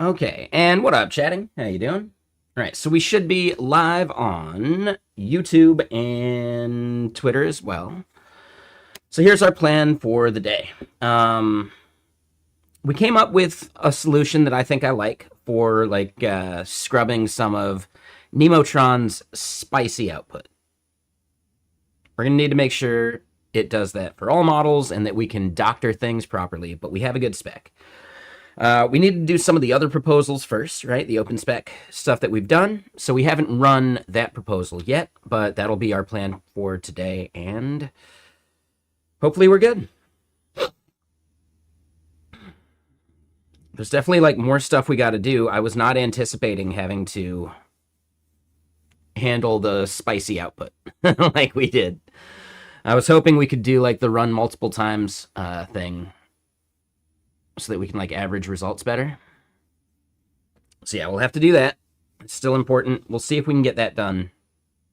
Okay, and what up, chatting? How you doing? All right, so we should be live on YouTube and Twitter as well. So here's our plan for the day. We came up with a solution that I think I like for scrubbing some of Nemotron's spicy output. We're gonna need to make sure it does that for all models and that we can doctor things properly, but we have a good spec. We need to do some of the other proposals first, right? The open spec stuff that we've done. So we haven't run that proposal yet, but that'll be our plan for today, and hopefully we're good. There's definitely like more stuff we got to do. I was not anticipating having to handle the spicy output like we did. I was hoping we could do like the run multiple times thing so that we can like average results better. So yeah, we'll have to do that. It's still important. We'll see if we can get that done,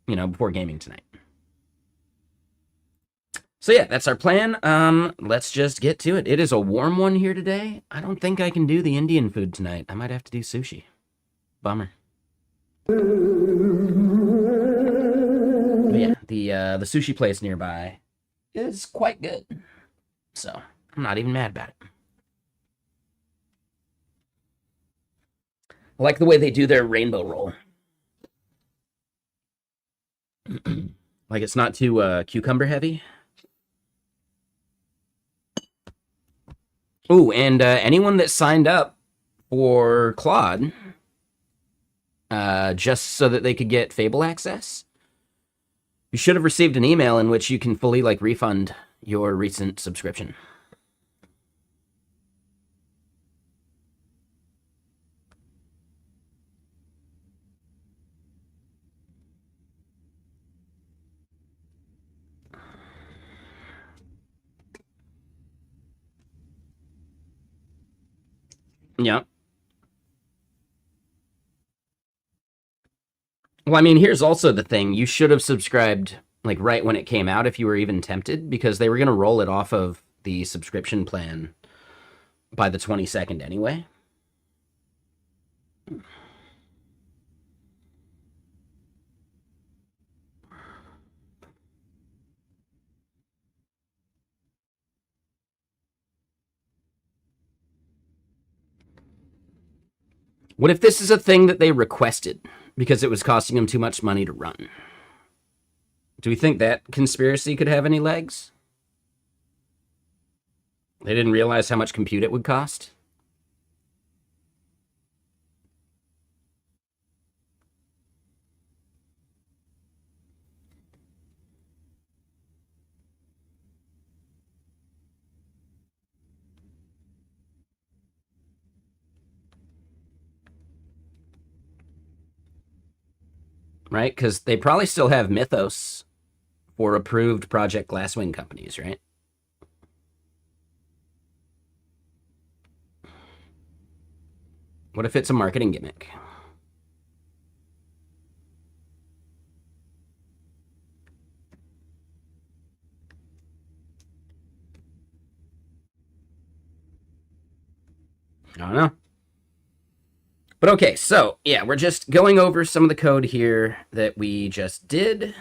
before gaming tonight. So yeah, that's our plan. Let's just get to it. It is a warm one here today. I don't think I can do the Indian food tonight. I might have to do sushi. Bummer. But yeah, the sushi place nearby is quite good. So I'm not even mad about it. I like the way they do their rainbow roll. Like it's not too cucumber heavy. Oh, and anyone that signed up for Claude, just so that they could get Fable access, you should have received an email in which you can fully refund your recent subscription. Yeah. Well, I mean, here's also the thing. You should have subscribed right when it came out if you were even tempted, because they were going to roll it off of the subscription plan by the 22nd anyway. What if this is a thing that they requested because it was costing them too much money to run? Do we think that conspiracy could have any legs? They didn't realize how much compute it would cost? Right? Because they probably still have Mythos for approved Project Glasswing companies, right? What if it's a marketing gimmick? I don't know. But okay, so yeah, we're just going over some of the code here that we just did.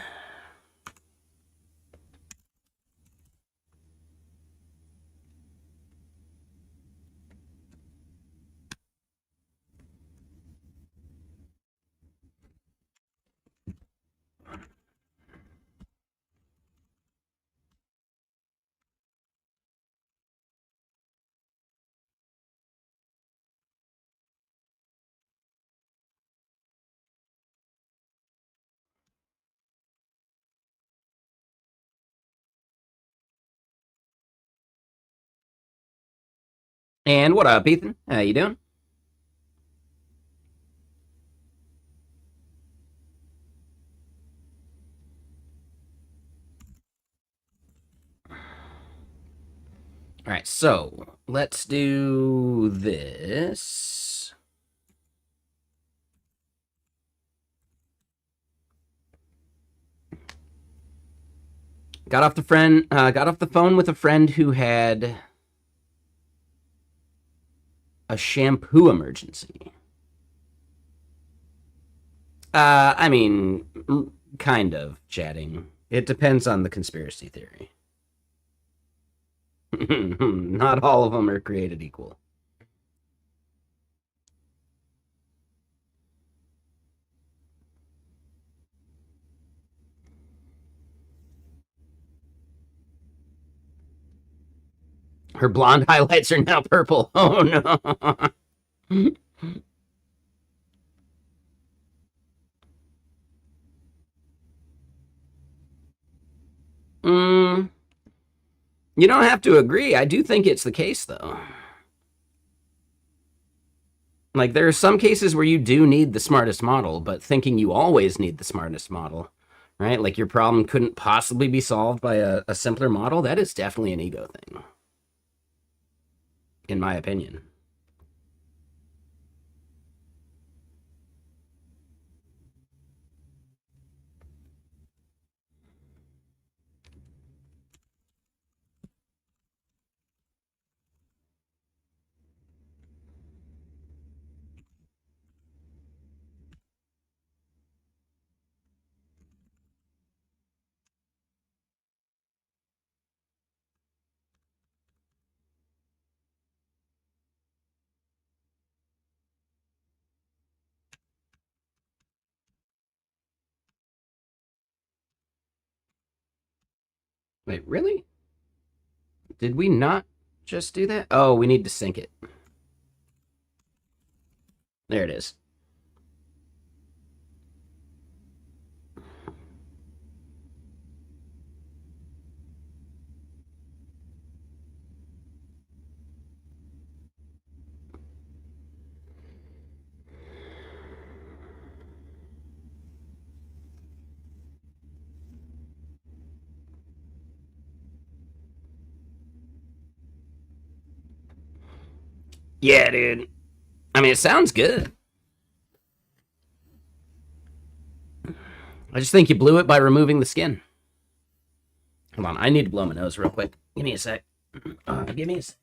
And what up, Ethan? How you doing? All right, so let's do this. Got off the phone with a friend who had A shampoo emergency. I mean, kind of chatting. It depends on the conspiracy theory. Not all of them are created equal. Her blonde highlights are now purple. Oh no. mm, you don't have to agree. I do think it's the case, though. Like, there are some cases where you do need the smartest model, but thinking you always need the smartest model, right? Like, your problem couldn't possibly be solved by a simpler model, that is definitely an ego thing, in my opinion. Wait, really? Did we not just do that? Oh, we need to sync it. There it is. Yeah, dude. I mean, it sounds good. I just think you blew it by removing the skin. Hold on, I need to blow my nose real quick. Give me a sec. Give me a sec.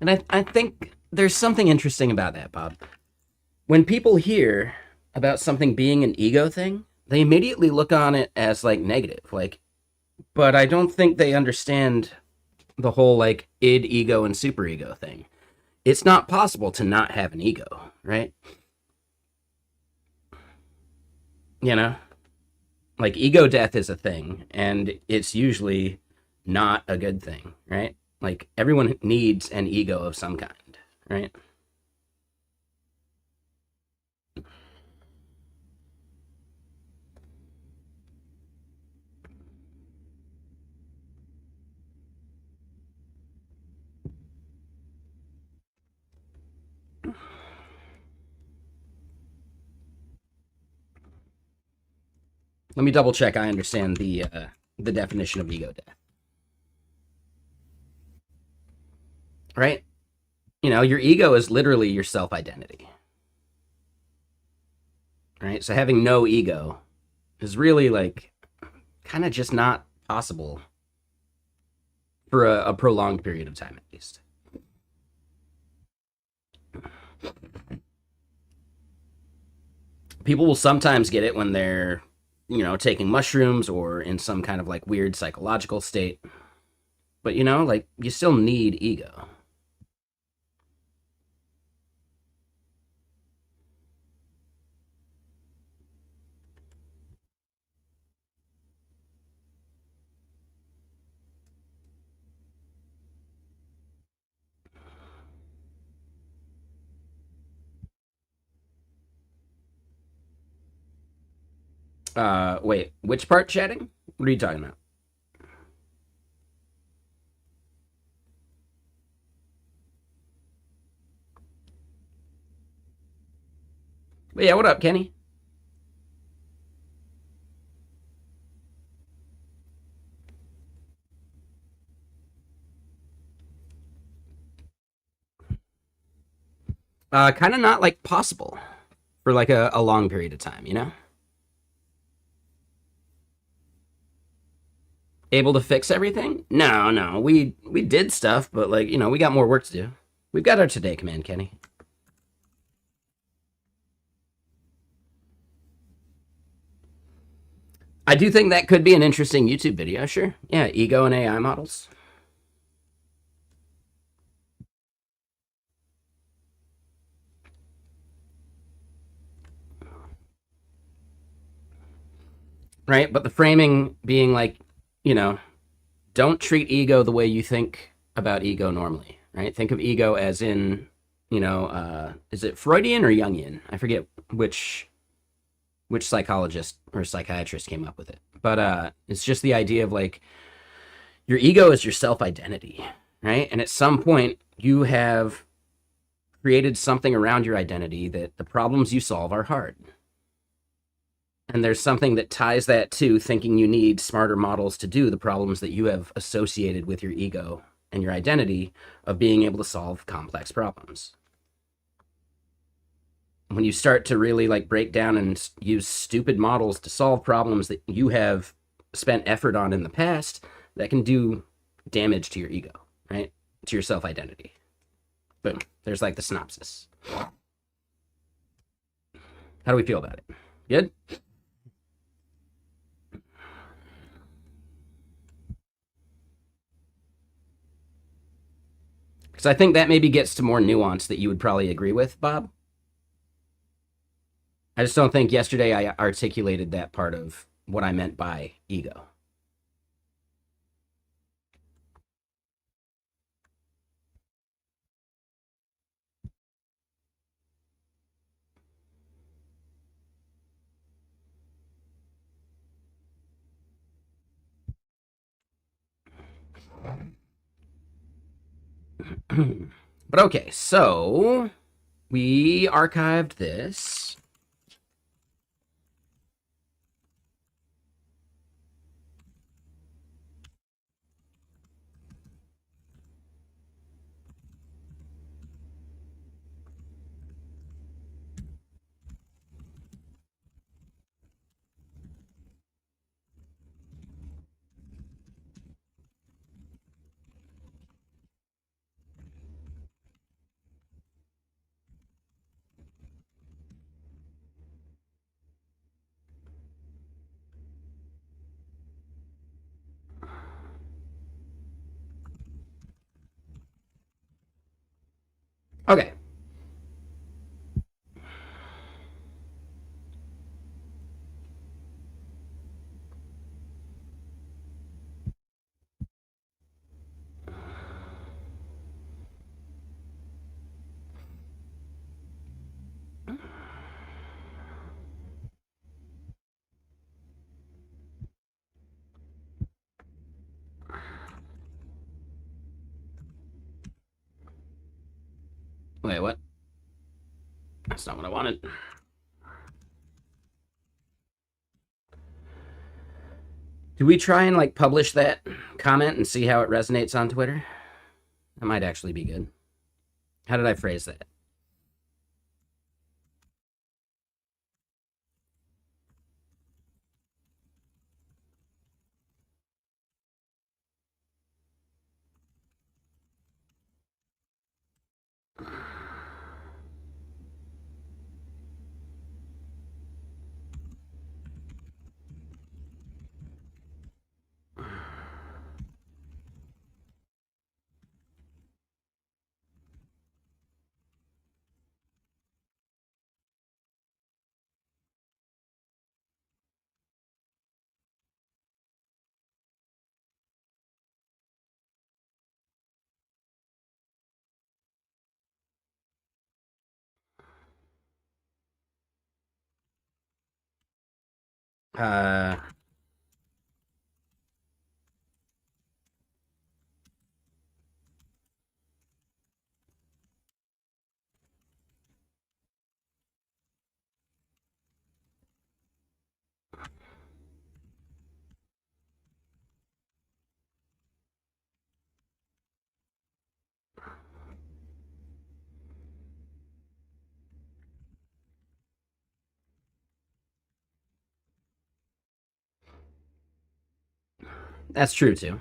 And I think there's something interesting about that, Bob. When people hear about something being an ego thing, they immediately look on it as like negative. Like, but I don't think they understand the whole like id, ego, and superego thing. It's not possible to not have an ego, right? You know? Like ego death is a thing, and it's usually not a good thing, right? Like everyone needs an ego of some kind, right? Let me double check. I understand the definition of ego death, right? You know, your ego is literally your self identity. right? So having no ego is really like kind of just not possible for a prolonged period of time, at least. People will sometimes get it when they're, taking mushrooms or in some kind of like weird psychological state. But, like you still need ego. Wait, which part chatting? What are you talking about? But yeah, what up, Kenny? Kind of not like possible for like a long period of time, Able to fix everything? No, no. We did stuff, but like, we got more work to do. We've got our today command, Kenny. I do think that could be an interesting YouTube video, sure. Yeah, ego and AI models. Right? But the framing being like, you know, don't treat ego the way you think about ego normally, right? Think of ego as in, is it Freudian or Jungian? I forget which psychologist or psychiatrist came up with it. But it's just the idea of like your ego is your self-identity, right? And at some point you have created something around your identity that the problems you solve are hard. And there's something that ties that to thinking you need smarter models to do the problems that you have associated with your ego and your identity of being able to solve complex problems. When you start to really like break down and use stupid models to solve problems that you have spent effort on in the past, that can do damage to your ego, right? To your self-identity. Boom. There's like the synopsis. How do we feel about it? Good? Because I think that maybe gets to more nuance that you would probably agree with, Bob. I just don't think yesterday I articulated that part of what I meant by ego. But okay, so we archived this. Okay. Wait, what? That's not what I wanted. Do we try and like publish that comment and see how it resonates on Twitter? That might actually be good. How did I phrase that? Uh, that's true too.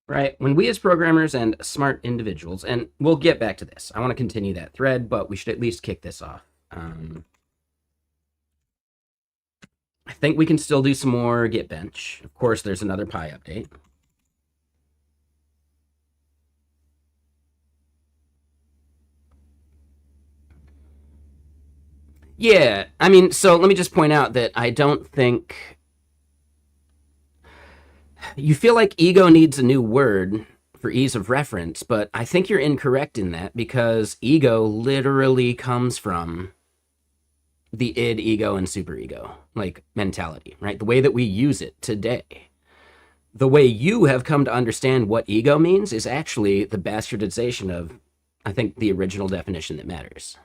Right? When we as programmers and smart individuals, and we'll get back to this, I want to continue that thread, but we should at least kick this off. I think we can still do some more GitBench. Of course, there's another Pi update. Yeah, I mean, so let me just point out that I don't think you feel like ego needs a new word for ease of reference, but I think you're incorrect in that because ego literally comes from the id, ego, and superego, like mentality, right? The way that we use it today. The way you have come to understand what ego means is actually the bastardization of, I think, the original definition that matters.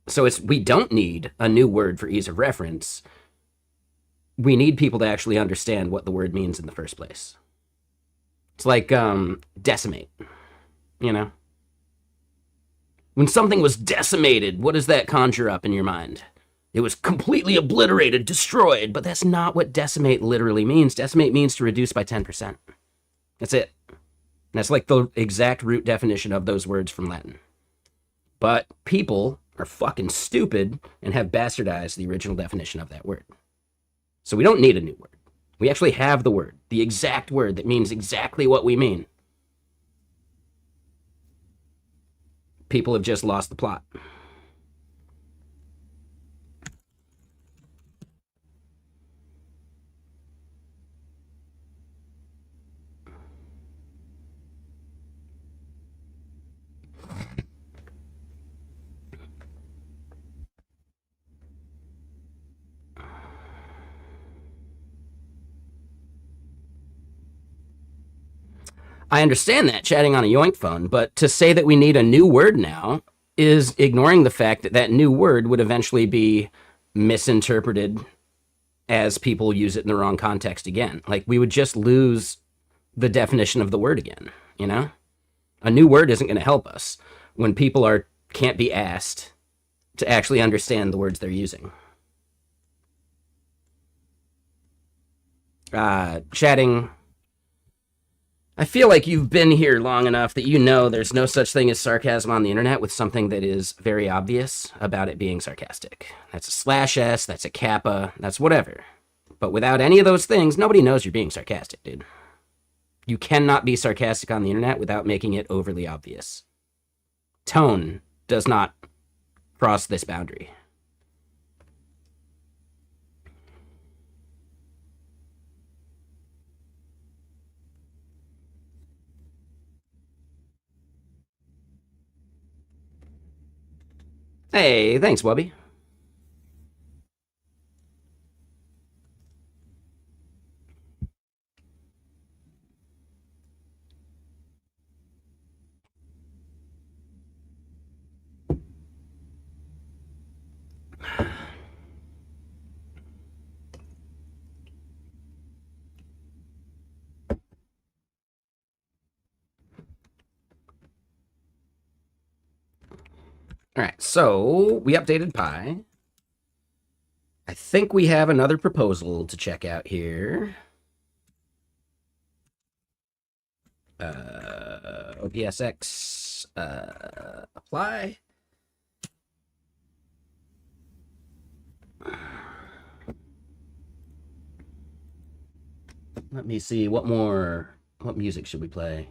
So we don't need a new word for ease of reference. We need people to actually understand what the word means in the first place. It's like decimate, you know? When something was decimated, what does that conjure up in your mind? It was completely obliterated, destroyed, but that's not what decimate literally means. Decimate means to reduce by 10%. That's it. That's like the exact root definition of those words from Latin. But people are fucking stupid and have bastardized the original definition of that word. So we don't need a new word. We actually have the word, the exact word that means exactly what we mean. People have just lost the plot. I understand that chatting on a Yoink phone, but to say that we need a new word now is ignoring the fact that that new word would eventually be misinterpreted as people use it in the wrong context again. Like we would just lose the definition of the word again, you know? A new word isn't going to help us when people can't be asked to actually understand the words they're using. Chatting, I feel like you've been here long enough that you know there's no such thing as sarcasm on the internet with something that is very obvious about it being sarcastic. That's a /s, that's a kappa, that's whatever. But without any of those things, nobody knows you're being sarcastic, dude. You cannot be sarcastic on the internet without making it overly obvious. Tone does not cross this boundary. Hey, thanks, Wubby. All right, so we updated Pi. I think we have another proposal to check out here. OPSX apply. Let me see, what music should we play?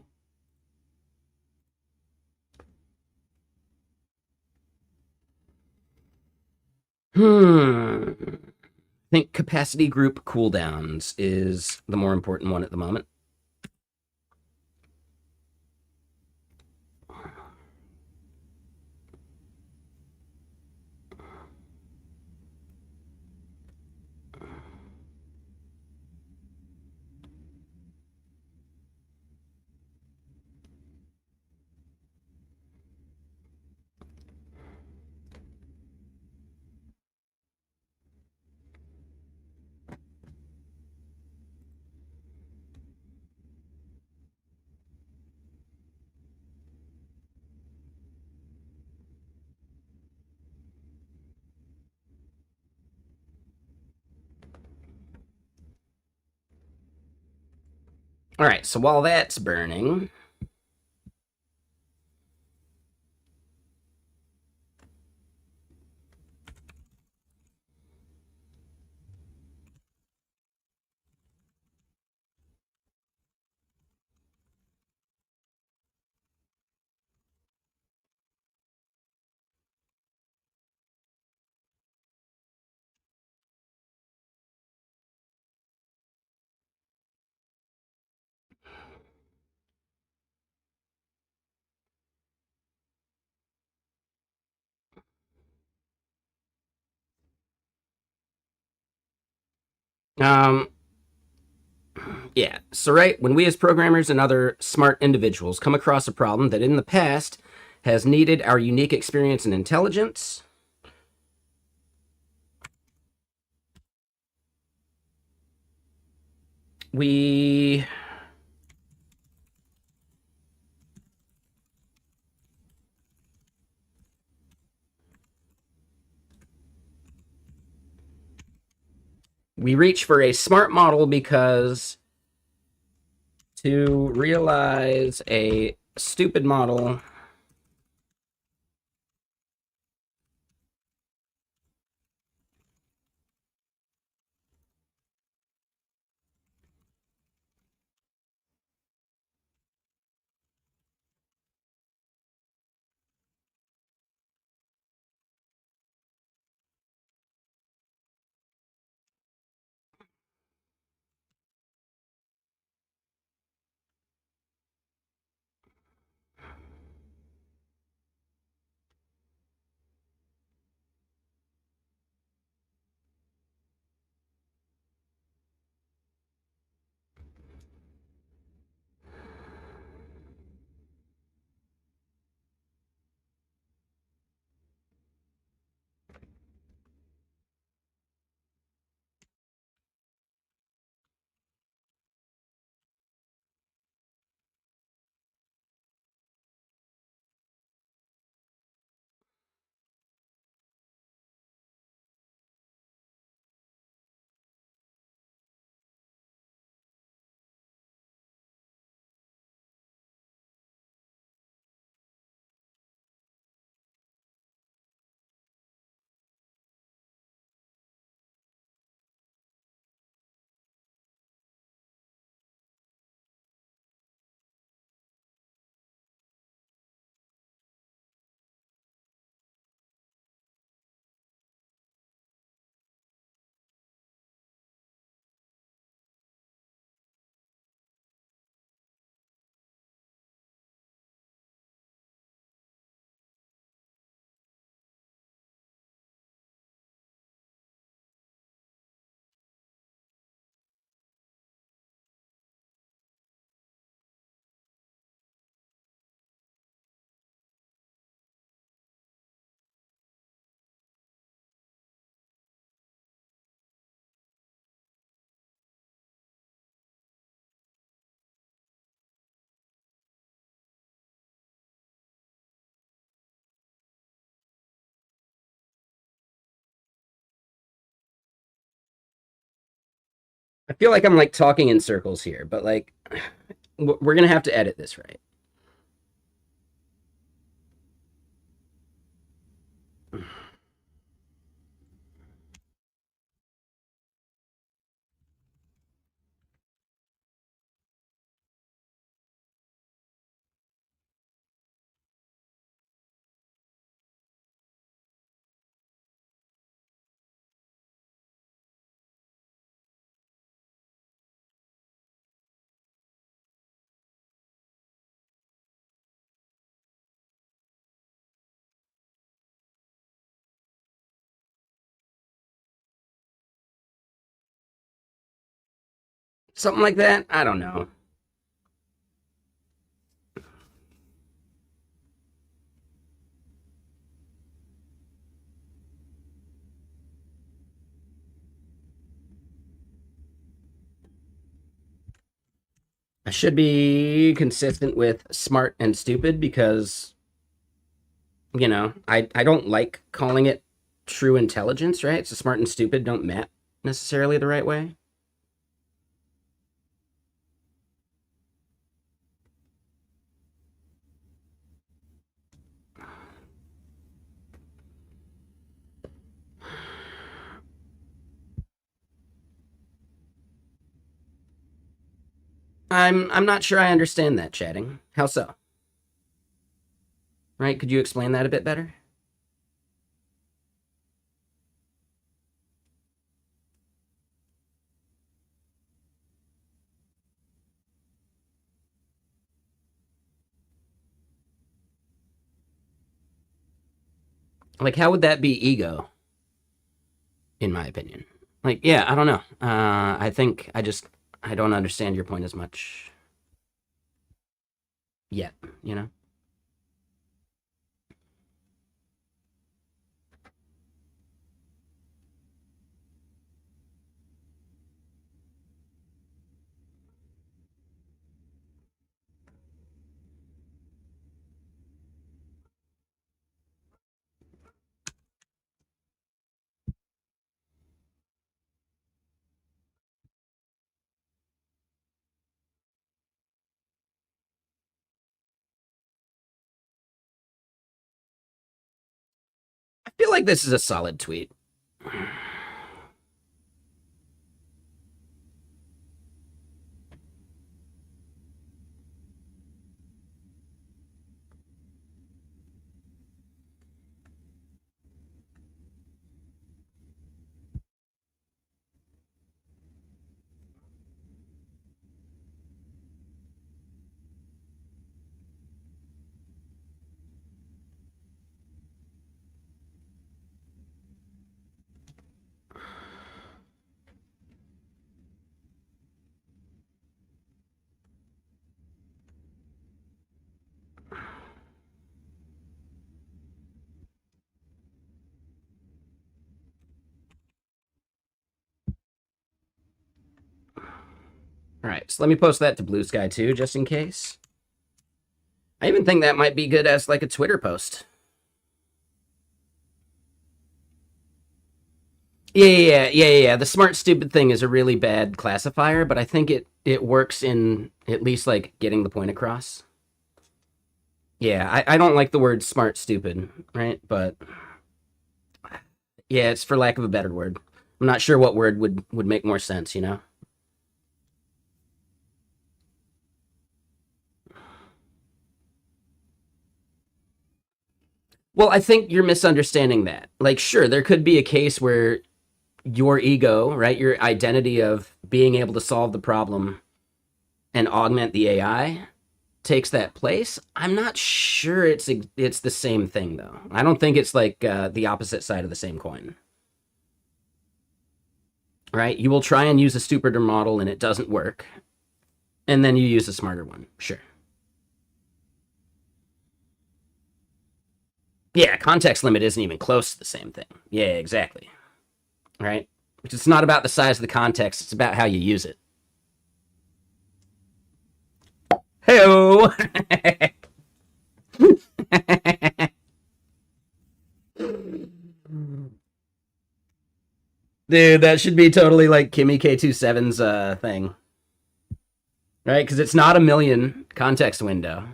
I think capacity group cooldowns is the more important one at the moment. All right, so while that's burning, um, yeah. So, right, when we as programmers and other smart individuals come across a problem that in the past has needed our unique experience and intelligence, we reach for a smart model because to realize a stupid model I feel like I'm like talking in circles here, but like we're gonna have to edit this, right? Something like that. I don't know. I should be consistent with smart and stupid because, I don't like calling it true intelligence, right? So smart and stupid don't map necessarily the right way. I'm not sure I understand that, chatting. How so? Right? Could you explain that a bit better? Like, how would that be ego, in my opinion? Like, yeah, I don't know. I think I don't understand your point as much yet, you know? I feel like this is a solid tweet. All right, so let me post that to Blue Sky too, just in case. I even think that might be good as like a Twitter post. Yeah. The smart stupid thing is a really bad classifier, but I think it works in at least like getting the point across. Yeah, I don't like the word smart stupid, right? But yeah, it's for lack of a better word. I'm not sure what word would make more sense, you know? Well, I think you're misunderstanding that. Like, sure, there could be a case where your ego, right, your identity of being able to solve the problem and augment the AI takes that place. I'm not sure it's the same thing though. I don't think it's like the opposite side of the same coin, right? You will try and use a stupider model and it doesn't work, and then you use a smarter one. Sure. Yeah, context limit isn't even close to the same thing. Yeah, exactly. Right? It's not about the size of the context, it's about how you use it. Hey-o! Dude, that should be totally like Kimmy K27's thing. Right? Because it's not a million context window.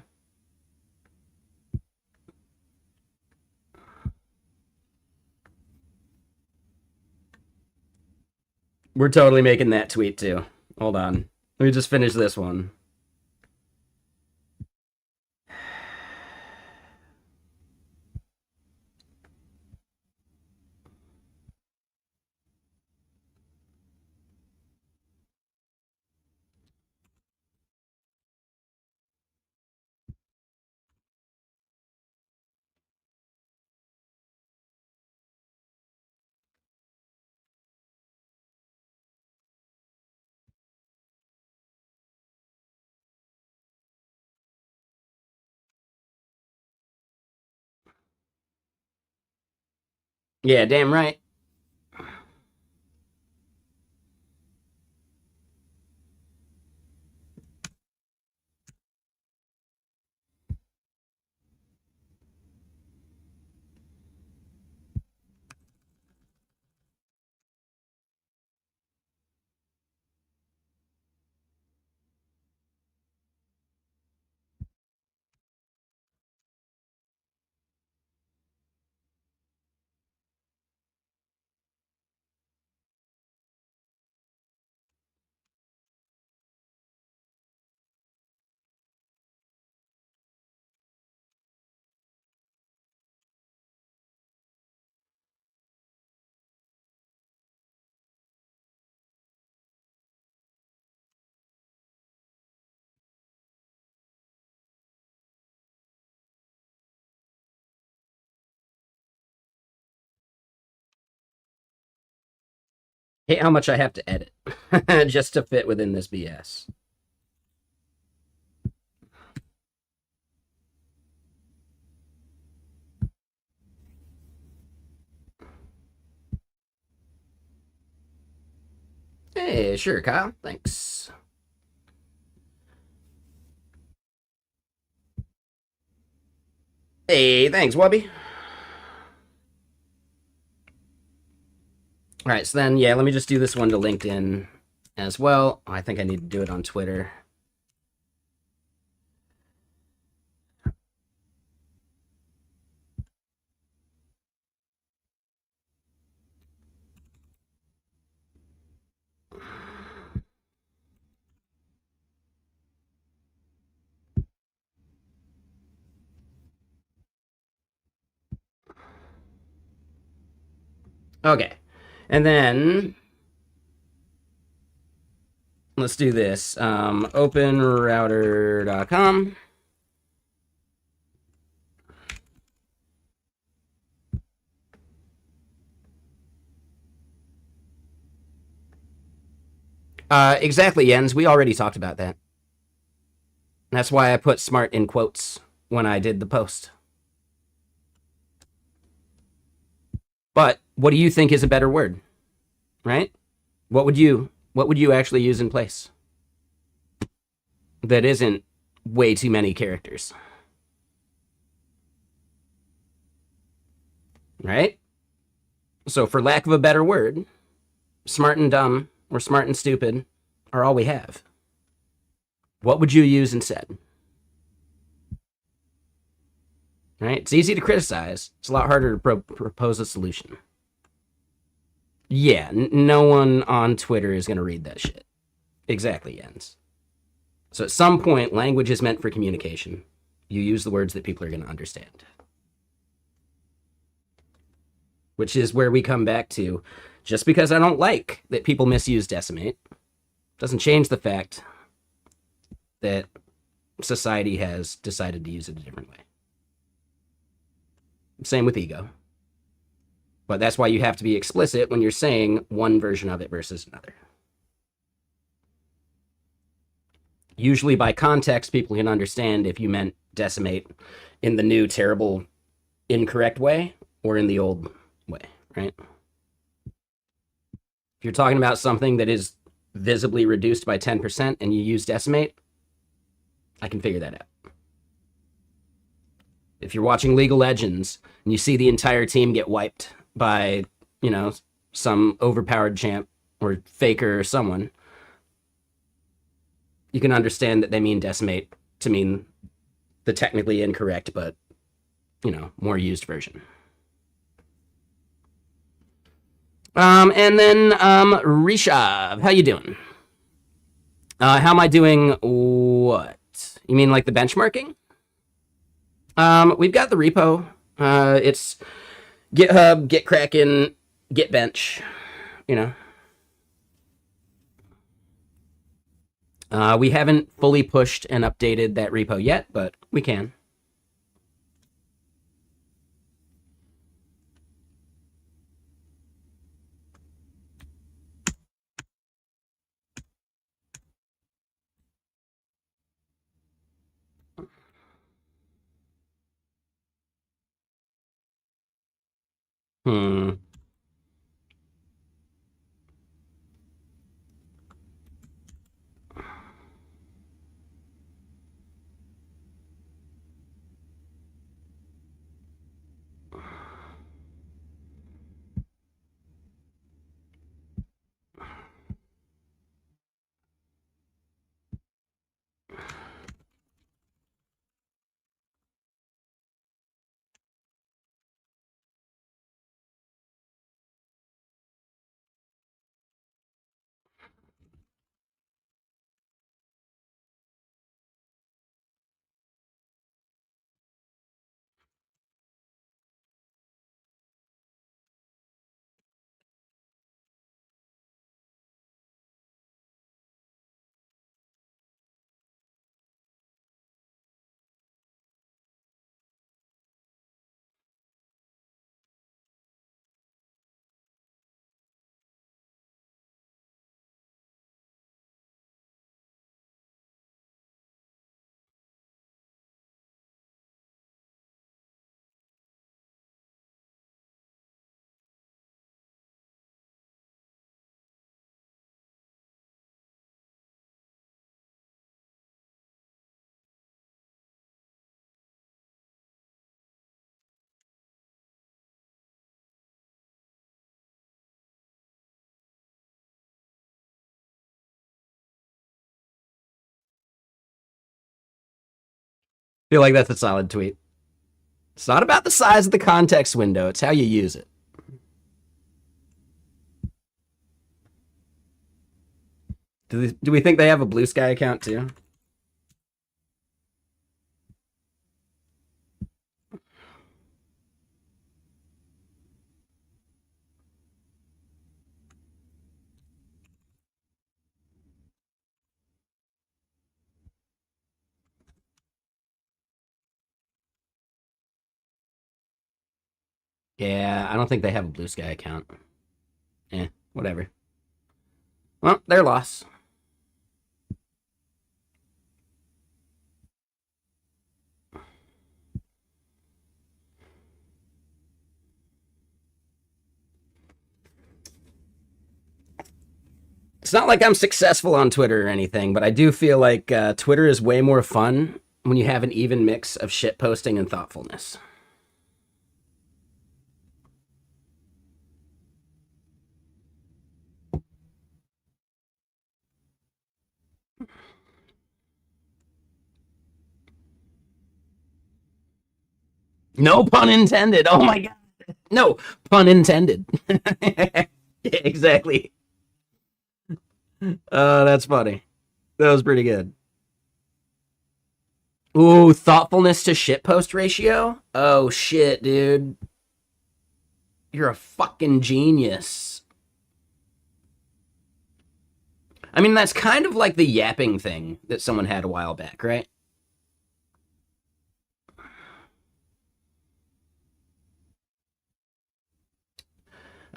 We're totally making that tweet too. Hold on. Let me just finish this one. Yeah, damn right. Hate how much I have to edit just to fit within this BS. Hey, sure, Kyle. Thanks. Hey, thanks, Wubby. All right, so then, yeah, let me just do this one to LinkedIn as well. I think I need to do it on Twitter. Okay, and then let's do this. Openrouter.com. Exactly, Jens. We already talked about that. That's why I put smart in quotes when I did the post. But what do you think is a better word? Right? What would you actually use in place that isn't way too many characters? Right? So for lack of a better word, smart and dumb or smart and stupid are all we have. What would you use instead? Right? It's easy to criticize. It's a lot harder to propose a solution. Yeah, no one on Twitter is going to read that shit. Exactly, Jens. So at some point, language is meant for communication. You use the words that people are going to understand. Which is where we come back to just because I don't like that people misuse decimate doesn't change the fact that society has decided to use it a different way. Same with ego. But that's why you have to be explicit when you're saying one version of it versus another. Usually by context, people can understand if you meant decimate in the new, terrible, incorrect way or in the old way, right? If you're talking about something that is visibly reduced by 10% and you use decimate, I can figure that out. If you're watching League of Legends and you see the entire team get wiped by, some overpowered champ or faker or someone, you can understand that they mean decimate to mean the technically incorrect but, more used version. And then Rishav, how you doing? How am I doing? What? You mean like the benchmarking? We've got the repo. It's GitHub, GitKraken, GitBench. You know, we haven't fully pushed and updated that repo yet, but we can. Hmm. Feel like that's a solid tweet. It's not about the size of the context window, it's how you use it. Do we think they have a Blue Sky account too? Yeah, I don't think they have a Blue Sky account. Whatever. Well, their loss. It's not like I'm successful on Twitter or anything, but I do feel like Twitter is way more fun when you have an even mix of shit posting and thoughtfulness. No pun intended. Oh my god. No pun intended. Exactly. That's funny. That was pretty good. Ooh, thoughtfulness to shitpost ratio? Oh shit, dude. You're a fucking genius. I mean, that's kind of like the yapping thing that someone had a while back, right?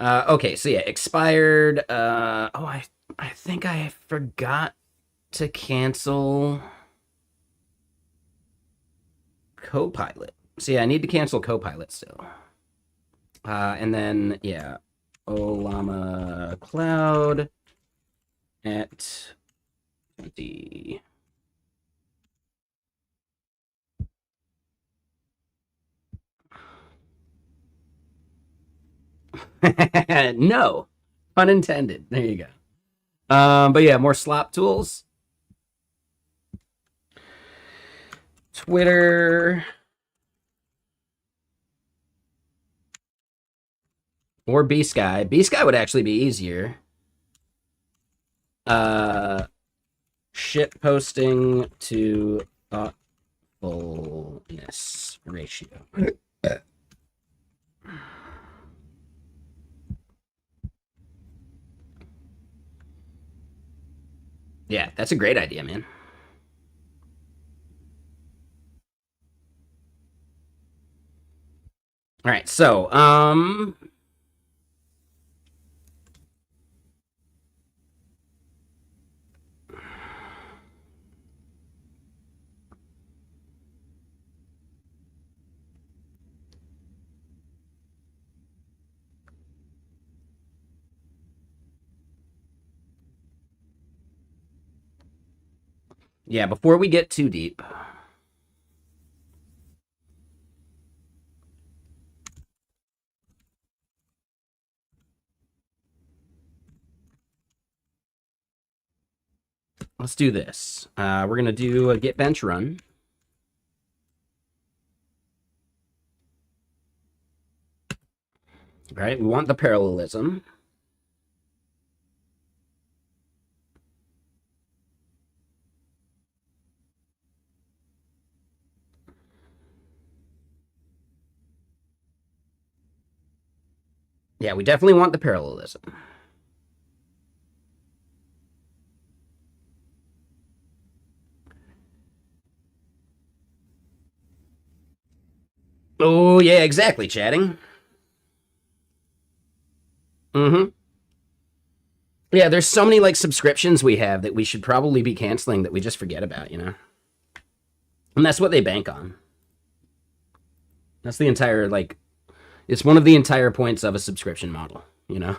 Okay, so yeah, expired. I think I forgot to cancel Copilot. So yeah, I need to cancel Copilot still. And then yeah, Olama Cloud at 20. No, pun intended. There you go. But yeah, more slop tools. Twitter or B Sky. B Sky would actually be easier. Uh, Shit posting to thoughtfulness ratio. Yeah, that's a great idea, man. All right, so Yeah, before we get too deep, let's do this. We're going to do a GitBench run. Right? We want the parallelism. Yeah, we definitely want the parallelism. Oh, yeah, exactly, chatting. Mm-hmm. Yeah, there's so many like subscriptions we have that we should probably be canceling that we just forget about, you know? And that's what they bank on. That's the entire, like, it's one of the entire points of a subscription model, you know?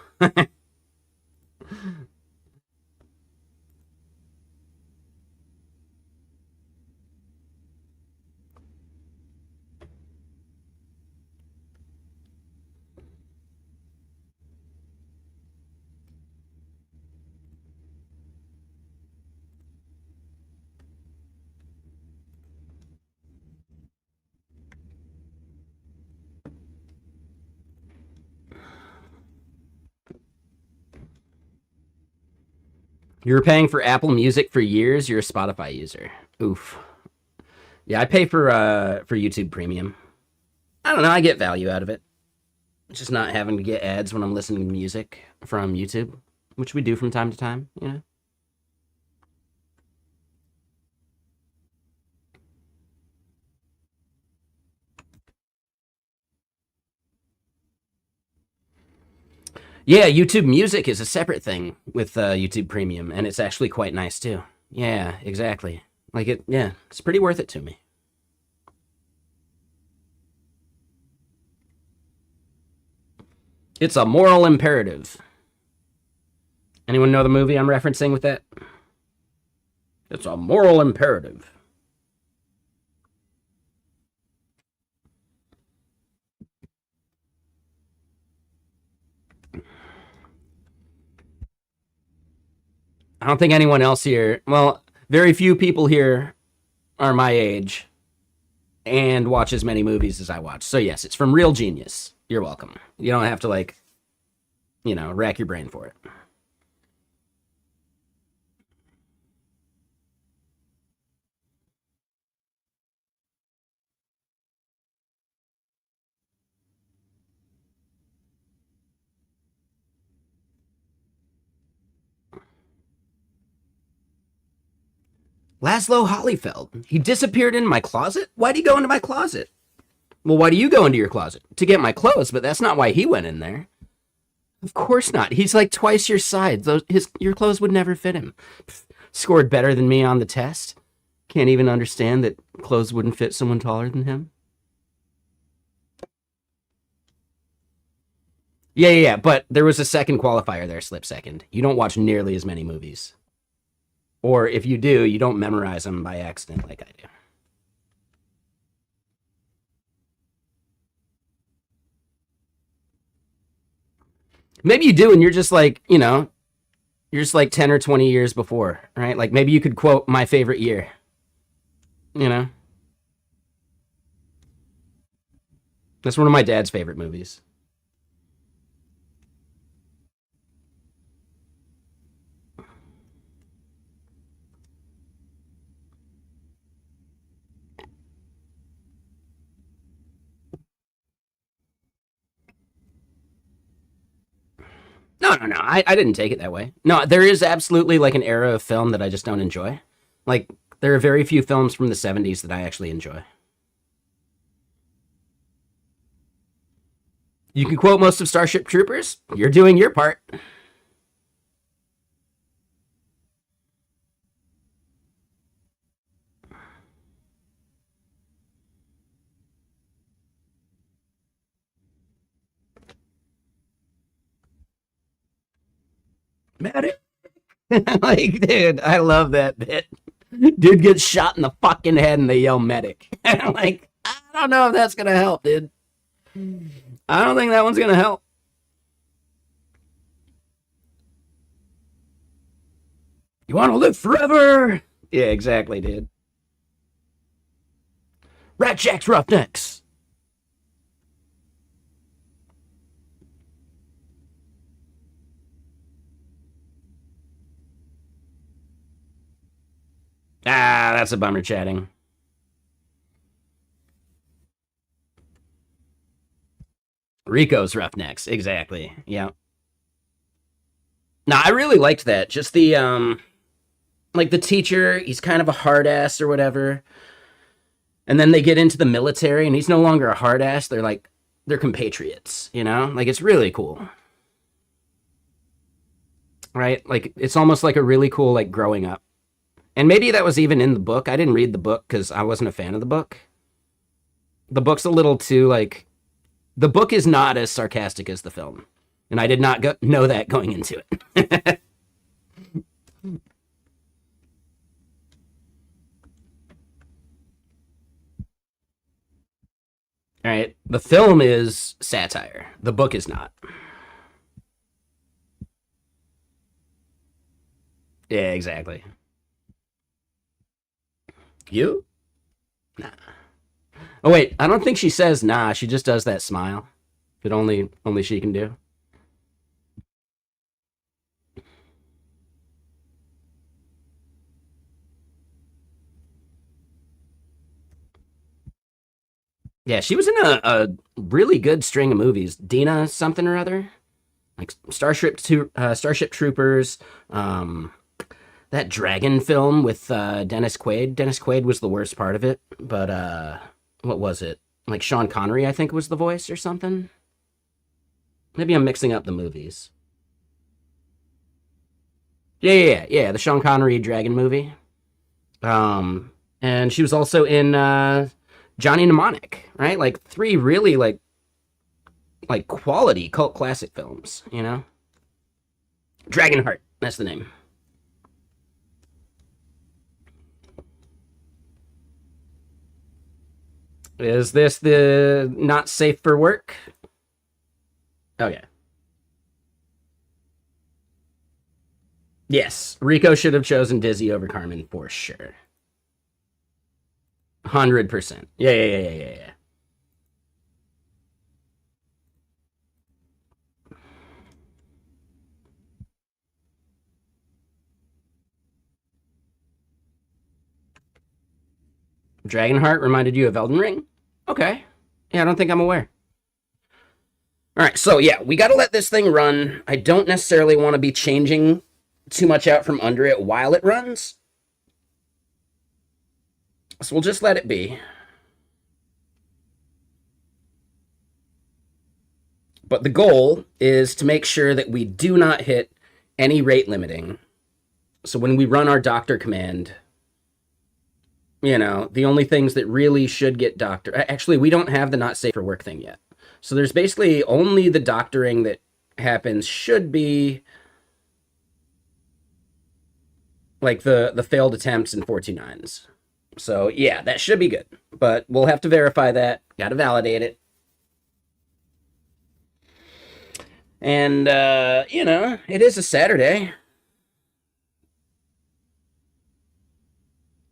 You were paying for Apple Music for years, you're a Spotify user. Oof. Yeah, I pay for YouTube Premium. I don't know, I get value out of it. Just not having to get ads when I'm listening to music from YouTube, which we do from time to time, you know? Yeah, YouTube Music is a separate thing with YouTube Premium, and it's actually quite nice too. Yeah, exactly. Like it, yeah, it's pretty worth it to me. It's a moral imperative. Anyone know the movie I'm referencing with that? It's a moral imperative. I don't think anyone else here, well, very few people here are my age and watch as many movies as I watch. So, yes, it's from Real Genius. You're welcome. You don't have to, like, rack your brain for it. Laszlo Holyfeld. He disappeared in my closet? Why'd he go into my closet? Well, why do you go into your closet? To get my clothes, but that's not why he went in there. Of course not. He's like twice your size. Your clothes would never fit him. Pfft, scored better than me on the test. Can't even understand that clothes wouldn't fit someone taller than him. Yeah. But there was a second qualifier there, slip second. You don't watch nearly as many movies. Or if you do, you don't memorize them by accident like I do. Maybe you do, and you're just like, you're just like 10 or 20 years before, right? Like maybe you could quote my favorite year, you know? That's one of my dad's favorite movies. No. I didn't take it that way. No, there is absolutely like an era of film that I just don't enjoy. Like, there are very few films from the 70s that I actually enjoy. You can quote most of Starship Troopers. You're doing your part. Matt, like, dude, I love that bit. Dude gets shot in the fucking head and they yell medic. I'm like, I don't know if that's gonna help, dude. I don't think that one's gonna help. You want to live forever? Yeah, exactly, dude. Rat Jack's Roughnecks. Ah, that's a bummer chatting. Rico's Roughnecks, exactly. Yeah. No, I really liked that. Just the like the teacher, he's kind of a hard ass or whatever. And then they get into the military and he's no longer a hard ass. They're compatriots, you know? Like it's really cool. Right? Like it's almost like a really cool like growing up. And maybe that was even in the book. I didn't read the book cuz I wasn't a fan of the book. The book's a little too like the book is not as sarcastic as the film. And I did not know that going into it. All right. The film is satire. The book is not. Yeah, exactly. You? Nah. Oh wait, I don't think she says nah. She just does that smile that only she can do. Yeah, she was in a really good string of movies. Dina something or other, like Starship Troopers. That dragon film with Dennis Quaid. Dennis Quaid was the worst part of it, but what was it? Like Sean Connery, I think was the voice or something. Maybe I'm mixing up the movies. Yeah. The Sean Connery dragon movie. And she was also in Johnny Mnemonic, right? Like three really like quality cult classic films, you know? Dragonheart, that's the name. Is this the not safe for work? Oh yeah. Yes, Rico should have chosen Dizzy over Carmen for sure. 100%. Yeah. Dragonheart reminded you of Elden Ring? Okay. Yeah, I don't think I'm aware. All right, so yeah, we got to let this thing run. I don't necessarily want to be changing too much out from under it while it runs. So we'll just let it be. But the goal is to make sure that we do not hit any rate limiting. So when we run our doctor command, you know, the only things that really should get doctor. Actually, we don't have the not safe for work thing yet. So there's basically only the doctoring that happens should be like the failed attempts and 49s. So yeah, that should be good. But we'll have to verify that. Got to validate it. And you know, it is a Saturday.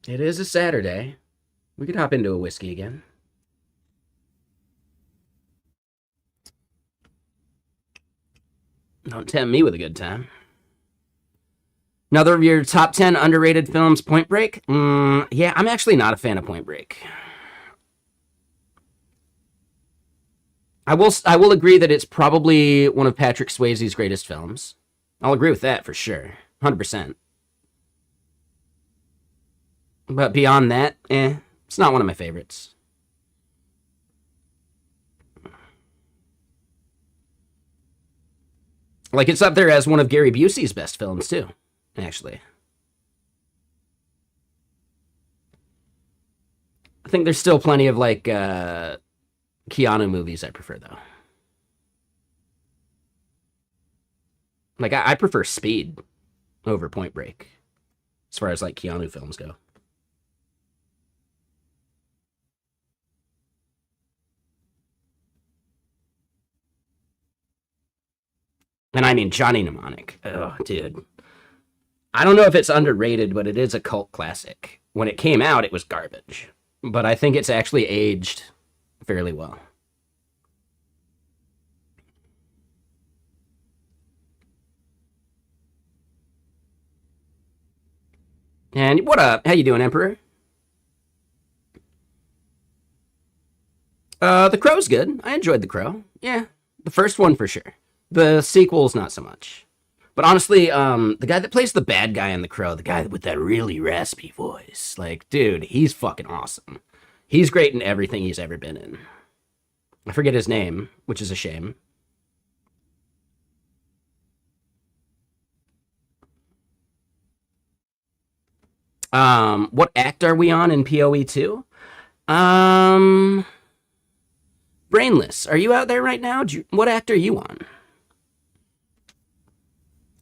It is a Saturday. We could hop into a whiskey again. Don't tempt me with a good time. Another of your top 10 underrated films, Point Break? Yeah, I'm actually not a fan of Point Break. I will agree that it's probably one of Patrick Swayze's greatest films. I'll agree with that for sure. 100%. But beyond that, it's not one of my favorites. Like it's up there as one of Gary Busey's best films too, actually. I think there's still plenty of like Keanu movies I prefer though. Like I prefer Speed over Point Break as far as like Keanu films go. And I mean Johnny Mnemonic. Oh, dude. I don't know if it's underrated, but it is a cult classic. When it came out, it was garbage. But I think it's actually aged fairly well. And what up? How you doing, Emperor? The Crow's good. I enjoyed The Crow. Yeah, the first one for sure. The sequels, not so much. But honestly, the guy that plays the bad guy in The Crow, the guy with that really raspy voice, like, dude, he's fucking awesome. He's great in everything he's ever been in. I forget his name, which is a shame. What act are we on in PoE 2? Um, Brainless, are you out there right now? What act are you on?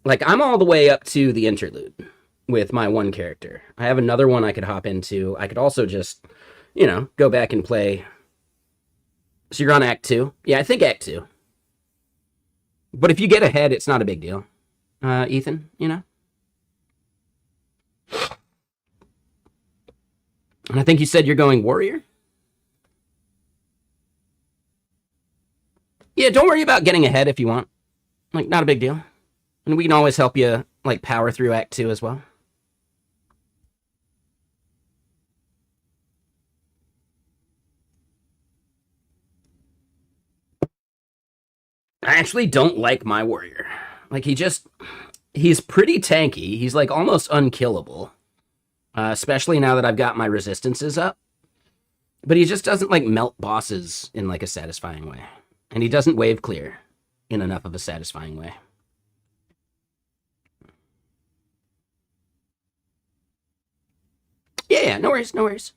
Like, I'm all the way up to the interlude with my one character. I have another one I could hop into. I could also just, go back and play. So you're on Act 2? Yeah, I think Act 2. But if you get ahead, it's not a big deal. Ethan, And I think you said you're going warrior? Yeah, don't worry about getting ahead if you want. Like, not a big deal. And we can always help you, like, power through Act 2 as well. I actually don't like my warrior. Like, he's pretty tanky. He's, like, almost unkillable. Especially now that I've got my resistances up. But he just doesn't, like, melt bosses in, like, a satisfying way. And he doesn't wave clear in enough of a satisfying way. Yeah, no worries, no worries.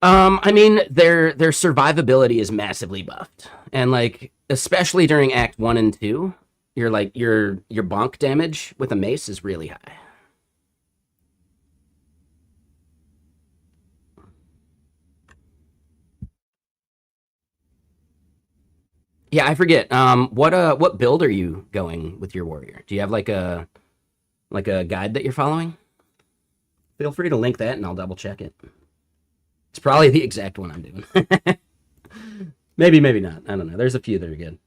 I mean, their survivability is massively buffed. And, like, especially during Act 1 and 2, your bonk damage with a mace is really high. Yeah, I forget. What build are you going with your warrior? Do you have like a guide that you're following? Feel free to link that and I'll double check it. It's probably the exact one I'm doing. Maybe, maybe not. I don't know. There's a few that are good.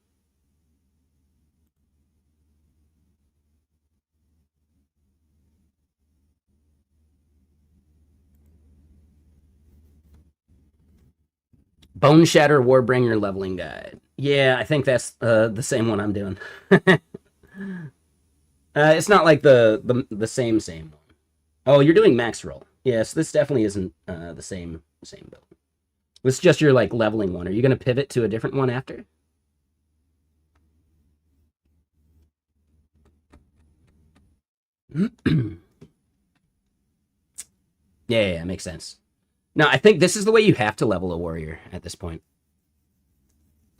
Bone Shatter Warbringer leveling guide. Yeah, I think that's the same one I'm doing. It's not like the same one. Oh, you're doing max roll. Yes, this definitely isn't the same build. This is just your like leveling one. Are you going to pivot to a different one after? Yeah, makes sense. No, I think this is the way you have to level a warrior at this point.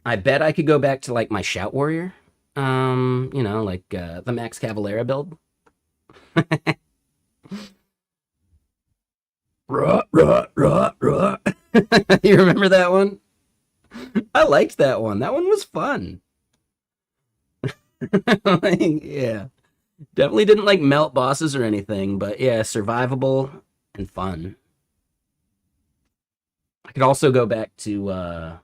I bet I could go back to like my shout warrior. Like the Max Cavalera build. Ruh, ruh, ruh, ruh. You remember that one? I liked that one. That one was fun. Yeah. Definitely didn't like melt bosses or anything, but yeah, survivable and fun. I could also go back to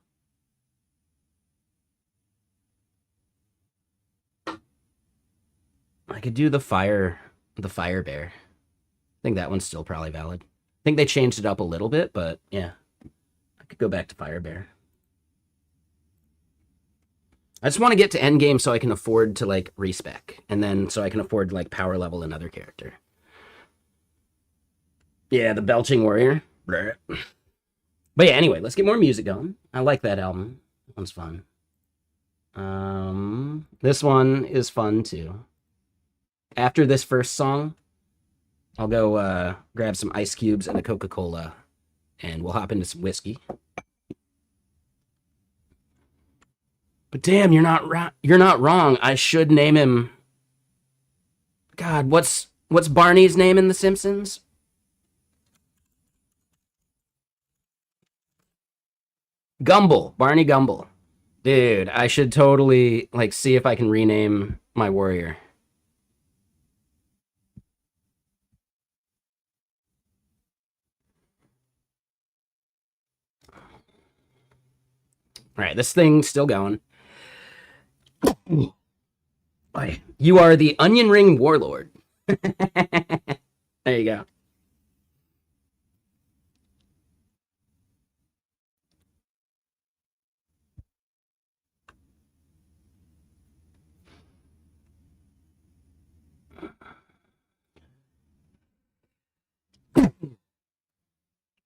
I could do the fire bear. I think that one's still probably valid. I think they changed it up a little bit, but yeah. I could go back to fire bear. I just want to get to endgame so I can afford to like respec, and then so I can afford to like power level another character. Yeah, the belching warrior. But yeah, anyway, let's get more music going. I like that album. That one's fun. This one is fun too. After this first song, I'll go grab some ice cubes and a Coca-Cola, and we'll hop into some whiskey. But damn, you're not wrong. I should name him. God, what's Barney's name in The Simpsons? Gumble, Barney Gumble. Dude, I should totally like see if I can rename my warrior. All right, this thing's still going. You are the Onion Ring Warlord. There you go.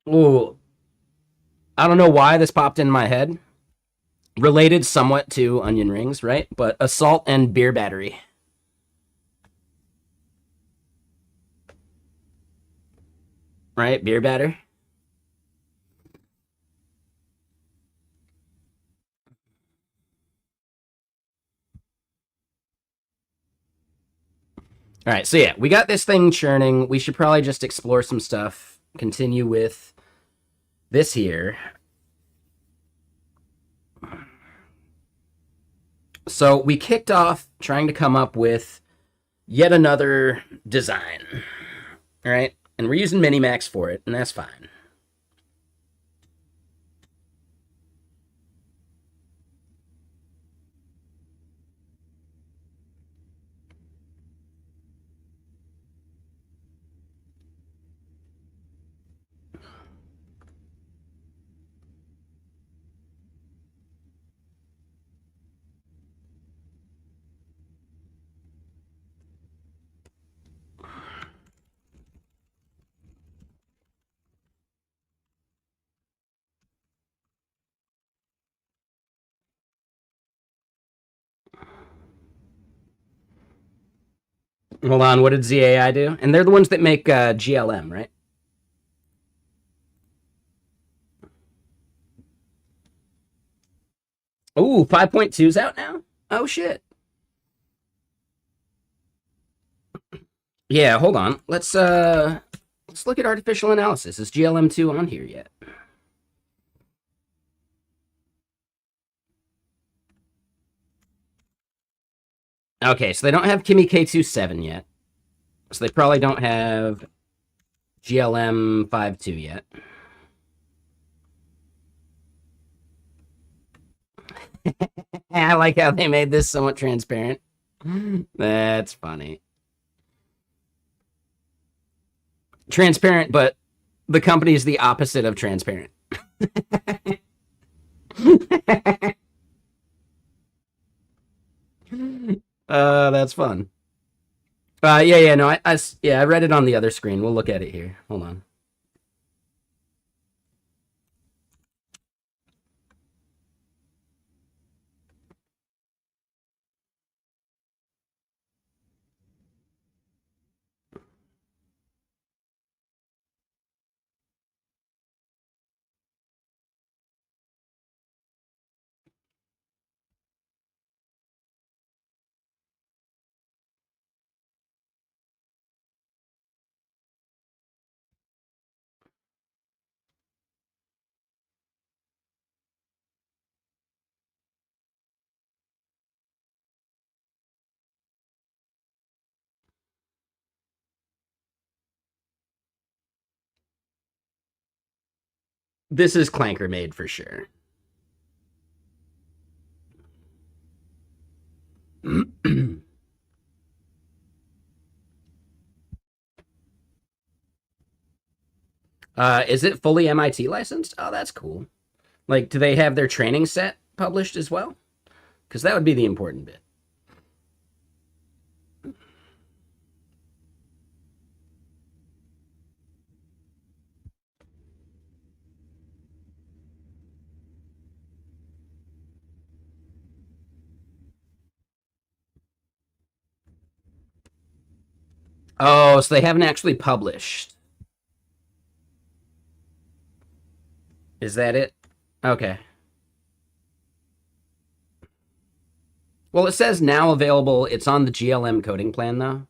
Ooh, I don't know why this popped in my head. Related somewhat to onion rings, right? But assault and beer battery. Right? Beer batter. All right, so yeah, we got this thing churning. We should probably just explore some stuff. Continue with this here. So we kicked off trying to come up with yet another design, all right? And we're using Minimax for it, and that's fine. Hold on, what did ZAI do? And they're the ones that make GLM, right? Ooh, 5.2's out now? Oh, shit. Yeah, hold on. Let's look at artificial analysis. Is GLM2 on here yet? Okay, so they don't have Kimi K27 yet. So they probably don't have GLM 5.2 yet. I like how they made this somewhat transparent. That's funny. Transparent, but the company is the opposite of transparent. That's fun. Yeah, no, yeah, I read it on the other screen. We'll look at it here. Hold on. This is Clanker made for sure. Is it fully MIT licensed? Oh, that's cool. Like, do they have their training set published as well? Because that would be the important bit. Oh, so they haven't actually published. Is that it? Okay. Well, it says now available. It's on the GLM coding plan, though.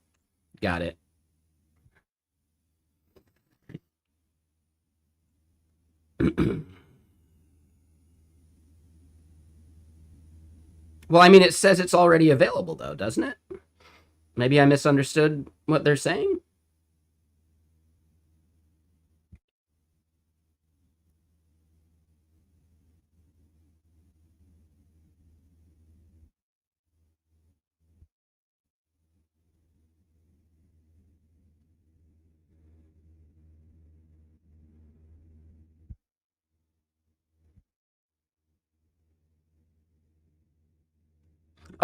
Got it. Well, I mean, it says it's already available, though, doesn't it? Maybe I misunderstood what they're saying.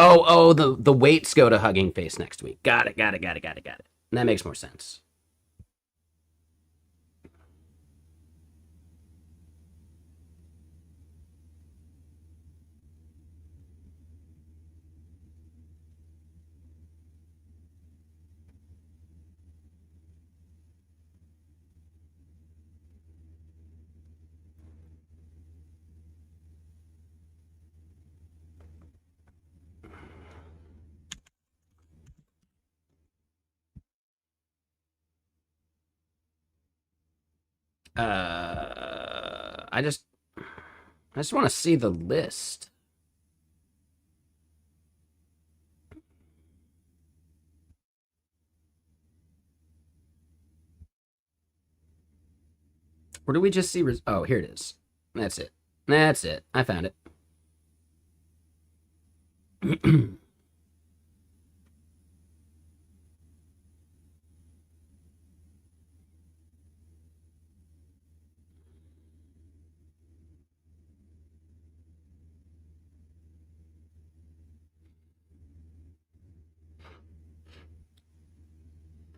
Oh, the weights go to Hugging Face next week. Got it. That makes more sense. I just want to see the list. Where do we just see? Oh, here it is. That's it. That's it. I found it.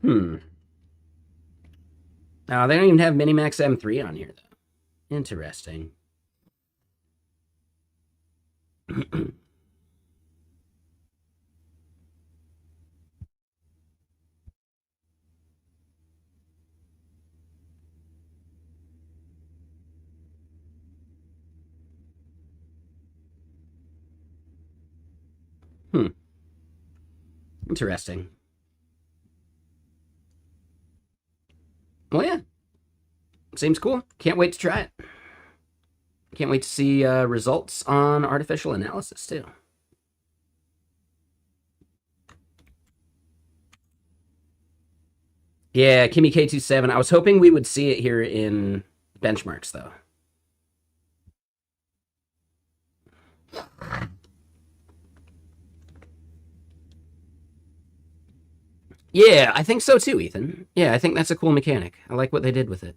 Hmm. Oh, they don't even have Minimax M3 on here, though. Interesting. Hmm. Interesting. Well, yeah. Seems cool. Can't wait to try it. Can't wait to see results on artificial analysis, too. Yeah, Kimi K27. I was hoping we would see it here in benchmarks, though. Yeah, I think so too, Ethan. Yeah, I think that's a cool mechanic. I like what they did with it.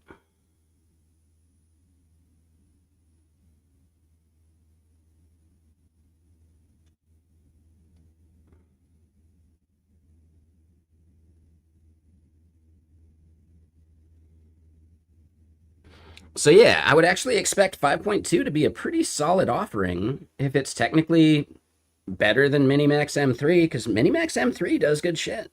So yeah, I would actually expect 5.2 to be a pretty solid offering if it's technically better than Minimax M3, because Minimax M3 does good shit.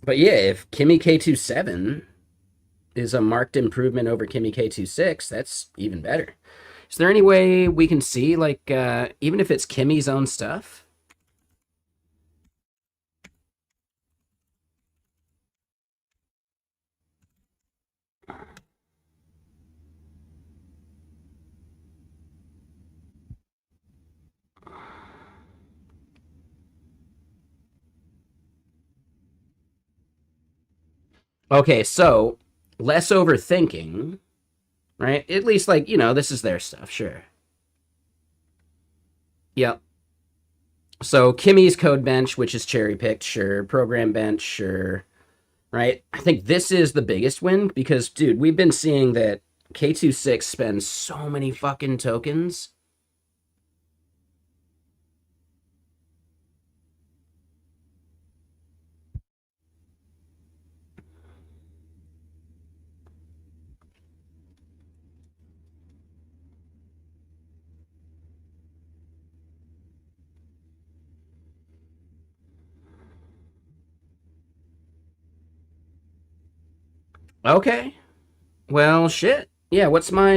But yeah, if Kimi K27 is a marked improvement over Kimi K26, that's even better. Is there any way we can see, like, even if it's Kimi's own stuff? Okay, so less overthinking, right? At least, like, this is their stuff, sure. Yep. So Kimi's code bench, which is cherry picked, sure. Program bench, sure. Right? I think this is the biggest win because, dude, we've been seeing that K26 spends so many fucking tokens. Okay. Well, shit. Yeah, what's my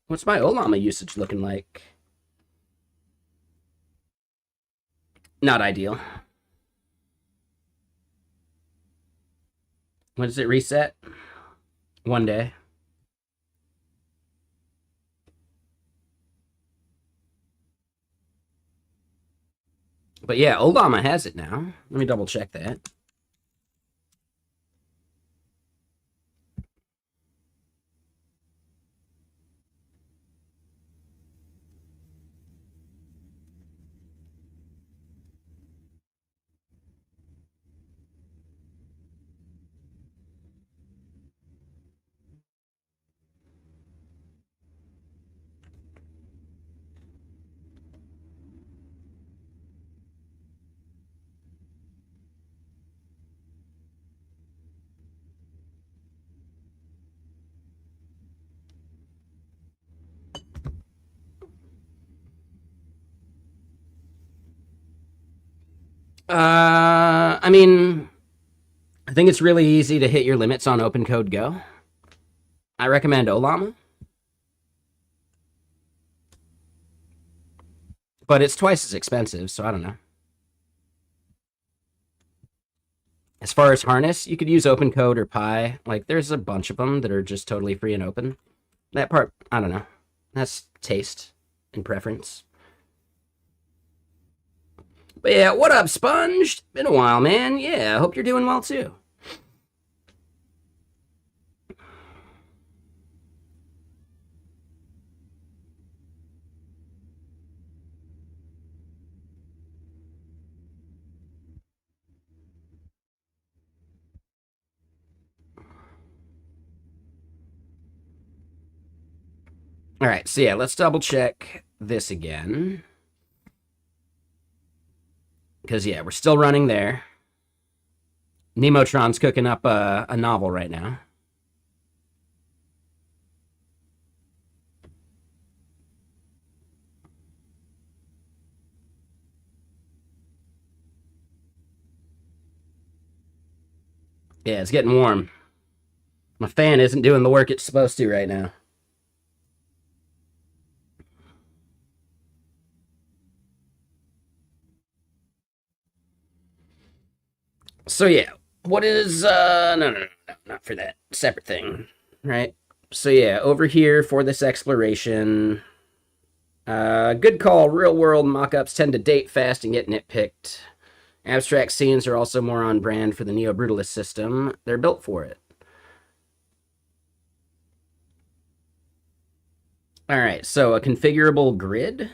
Olama usage looking like? Not ideal. When does it reset? One day. But yeah, Oldama has it now. Let me double check that. I mean, I think it's really easy to hit your limits on Open Code Go. I recommend Olama, but it's twice as expensive, so I don't know. As far as harness, you could use Open Code or Pi. Like, there's a bunch of them that are just totally free and open. That part, I don't know. That's taste and preference. But yeah, what up, Sponge? Been a while, man. Yeah, I hope you're doing well too. All right, so yeah, let's double check this again. Because yeah, we're still running there. Nemotron's cooking up a novel right now. Yeah, it's getting warm. My fan isn't doing the work it's supposed to right now. So yeah, what is no, not for that. Separate thing. Right? So yeah, over here for this exploration. Good call. Real world mock-ups tend to date fast and get nitpicked. Abstract scenes are also more on brand for the Neo Brutalist system. They're built for it. All right, so a configurable grid.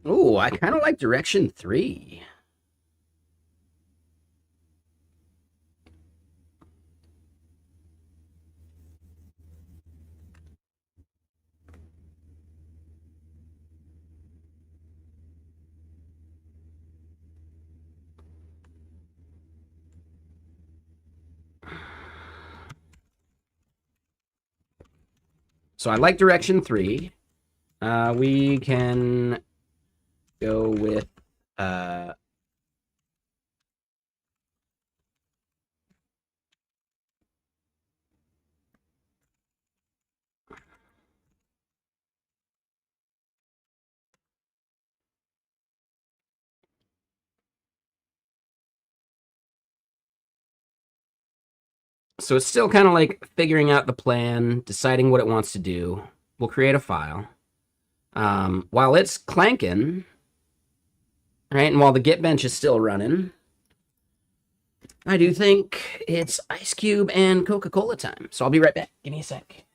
Ooh, I kind of like direction 3. So I like direction 3. We can go with uh, so it's still kind of like figuring out the plan, deciding what it wants to do. We'll create a file. While it's clanking, right, and while the GitBench is still running, I do think it's Ice Cube and Coca-Cola time. So I'll be right back. Give me a sec.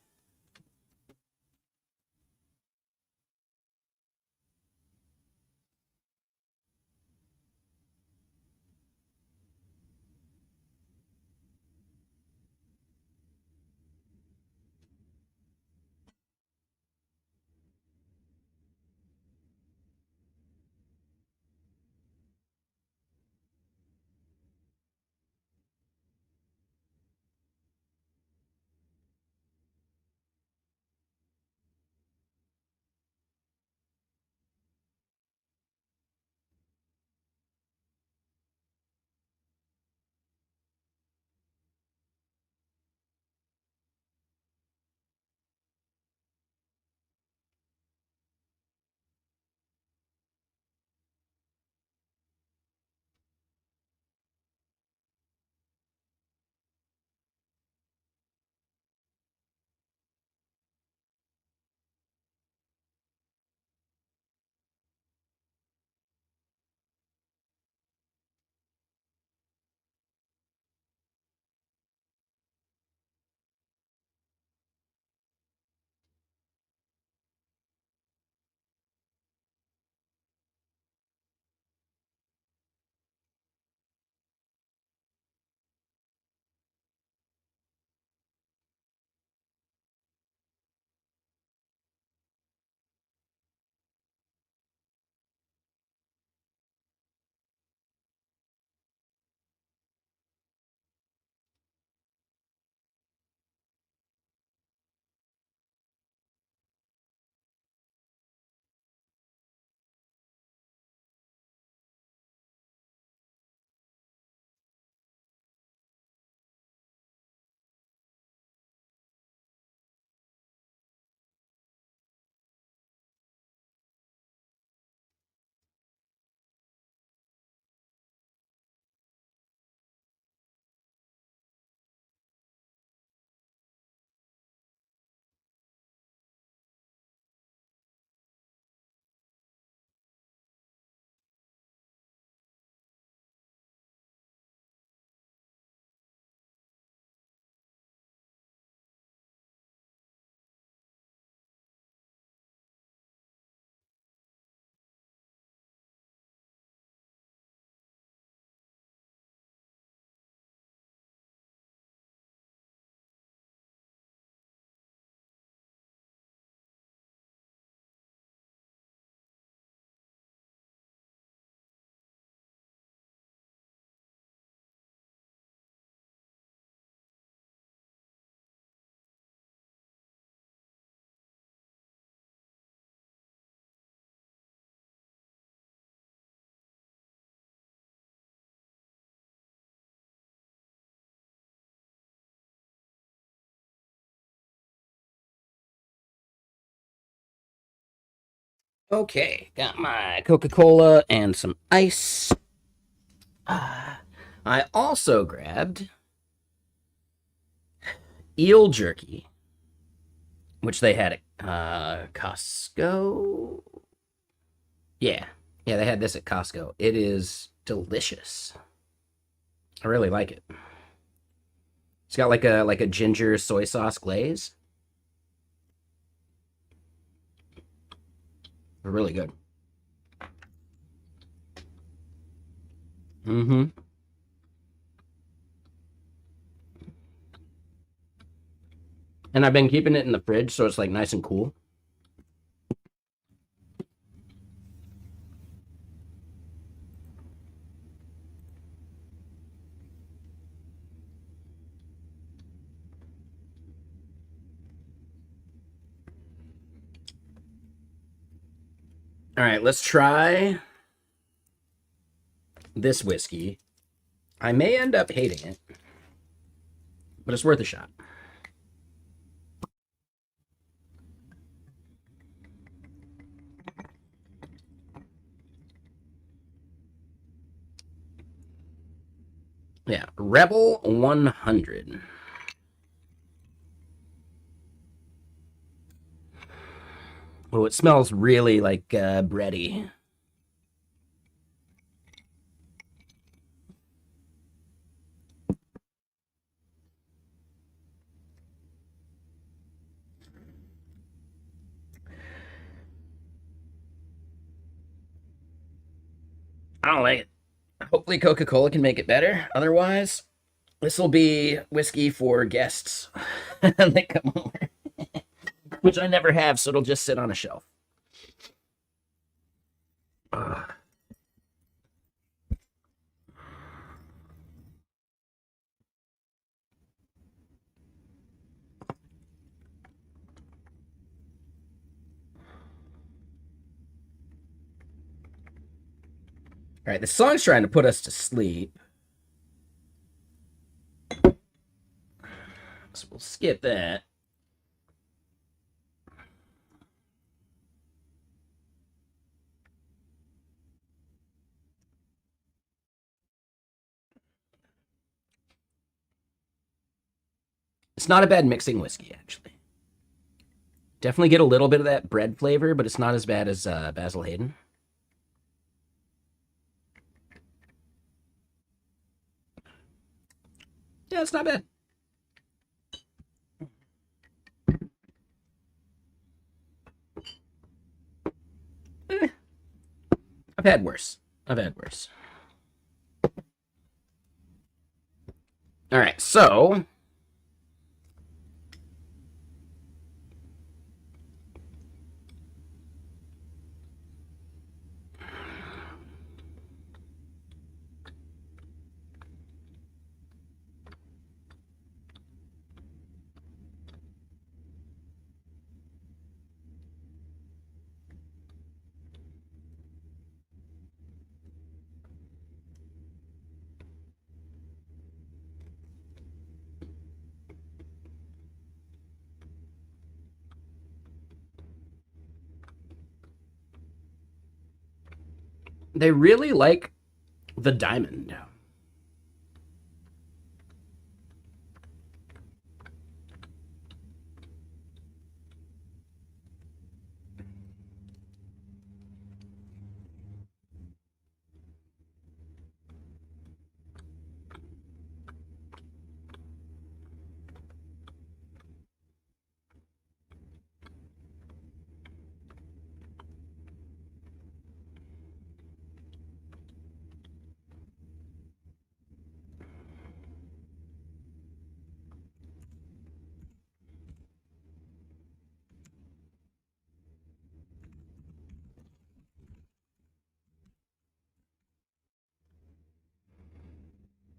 Okay, got my Coca-Cola and some ice. I also grabbed eel jerky, which they had at Costco. Yeah, yeah, they had this at Costco. It is delicious. I really like it. It's got like a ginger soy sauce glaze. Really good. Mm-hmm. And I've been keeping it in the fridge, so it's like nice and cool. All right, let's try this whiskey. I may end up hating it, but it's worth a shot. Yeah, Rebel 100. Oh, it smells really like bready. I don't like it. Hopefully, Coca Cola can make it better. Otherwise, this will be whiskey for guests that come over, which I never have, so it'll just sit on a shelf. Ugh. All right, the song's trying to put us to sleep, so we'll skip that. It's not a bad mixing whiskey, actually. Definitely get a little bit of that bread flavor, but it's not as bad as Basil Hayden. Yeah, it's not bad. Eh, I've had worse. I've had worse. All right, so they really like the diamond.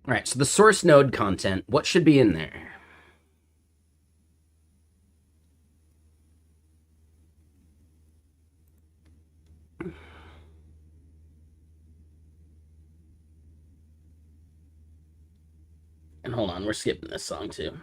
All right, so the source node content, what should be in there? And hold on, we're skipping this song too.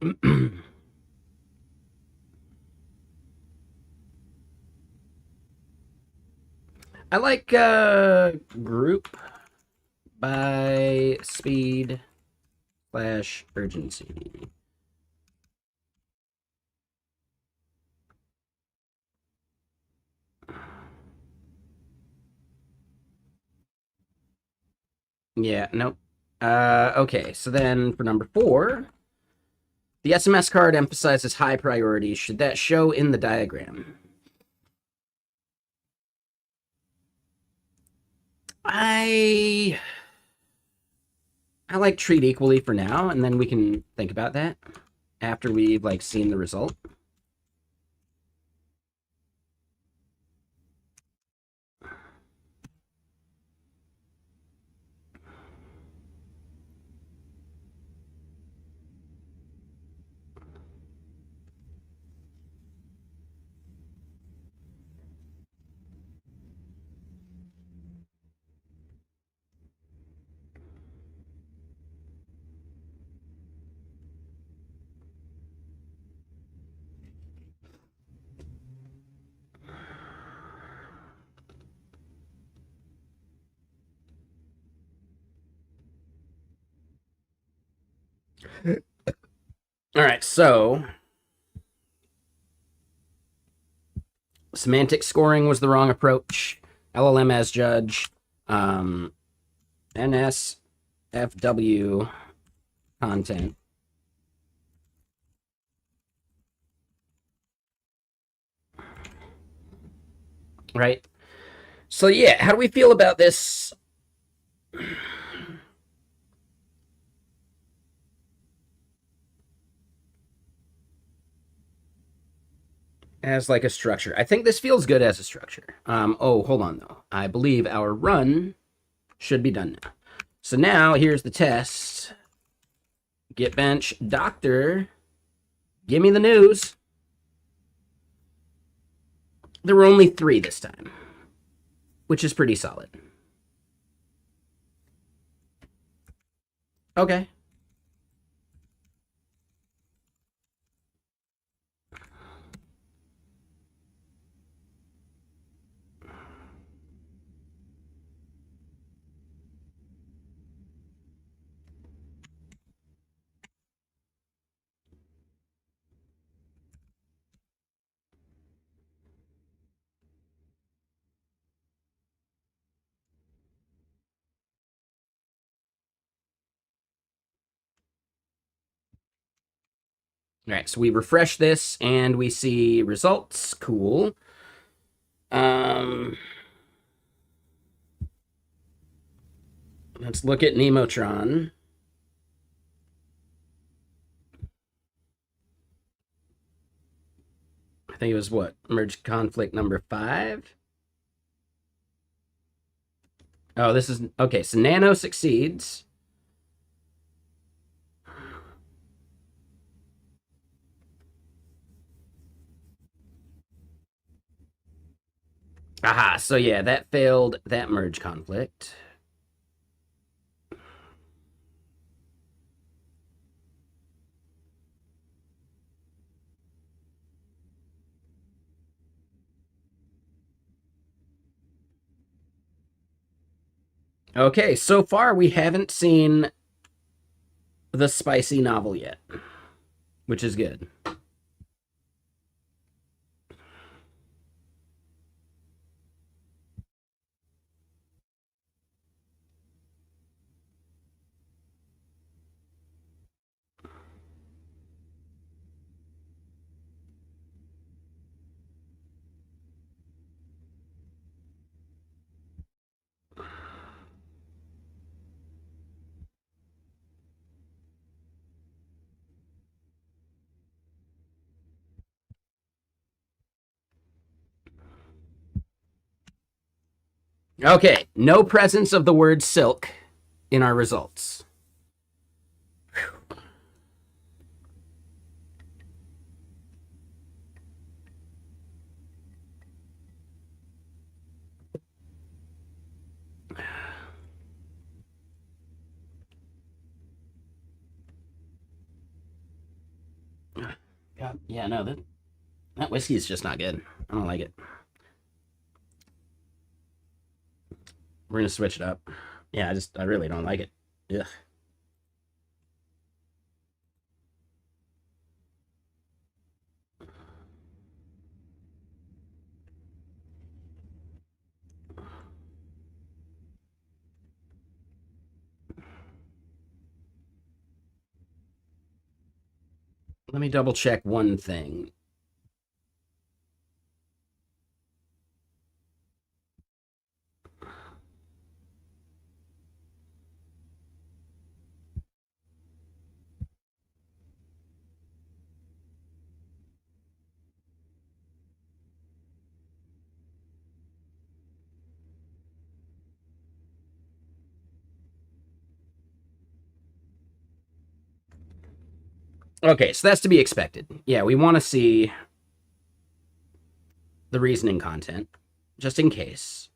I like group by speed slash urgency. Yeah, nope. Okay, so then for number 4, the SMS card emphasizes high priority. Should that show in the diagram? I like treat equally for now, and then we can think about that after we've like seen the result. All right, so semantic scoring was the wrong approach. LLM as judge. NSFW content. Right? So, yeah, how do we feel about this? As like a structure. I think this feels good as a structure. Oh, hold on though. I believe our run should be done now. So now here's the test. GitBench doctor, give me the news. There were only 3 this time, which is pretty solid. Okay. All right, so we refresh this and we see results. Cool. Let's look at Nemotron. I think it was what? Merge conflict number 5. Oh, this is okay. So Nano succeeds. Aha, so yeah, that failed that merge conflict. Okay, so far we haven't seen the spicy novel yet, which is good. Okay, no presence of the word silk in our results. God, yeah, no, that whiskey is just not good. I don't like it. We're gonna switch it up. Yeah, I really don't like it. Ugh. Let me double check one thing. Okay, so that's to be expected. Yeah, we want to see the reasoning content, just in case.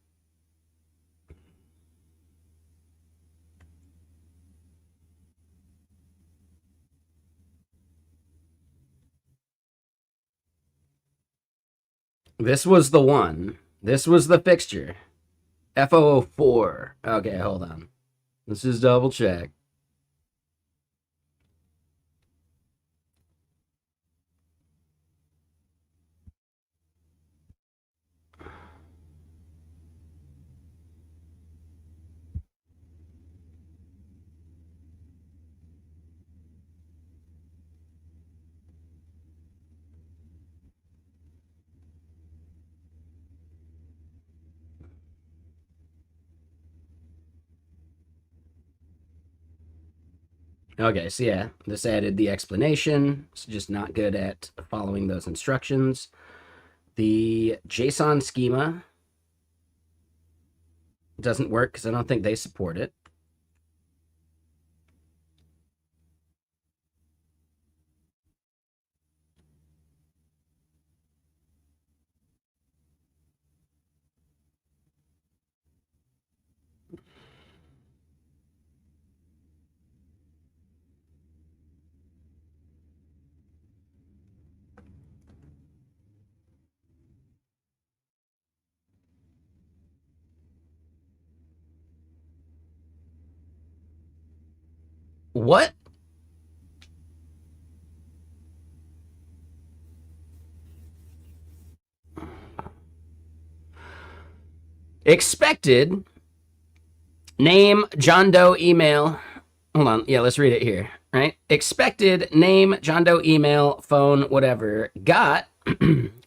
This was the one. This was the fixture. F004. Okay, hold on. Let's just double check. Okay, so yeah, this added the explanation. It's just not good at following those instructions. The JSON schema doesn't work because I don't think they support it. What? Expected name, John Doe email. Hold on. Yeah, let's read it here. Right? Expected name, John Doe email, phone, whatever. Got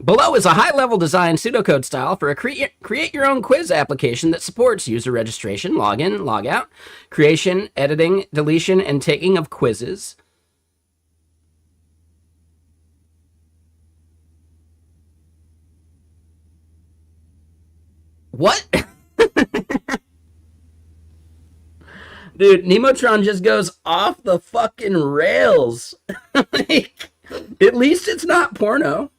below is a high-level design pseudocode style for a create your own quiz application that supports user registration, login, logout, creation, editing, deletion, and taking of quizzes. What? Dude, Nemotron just goes off the fucking rails. Like, at least it's not porno.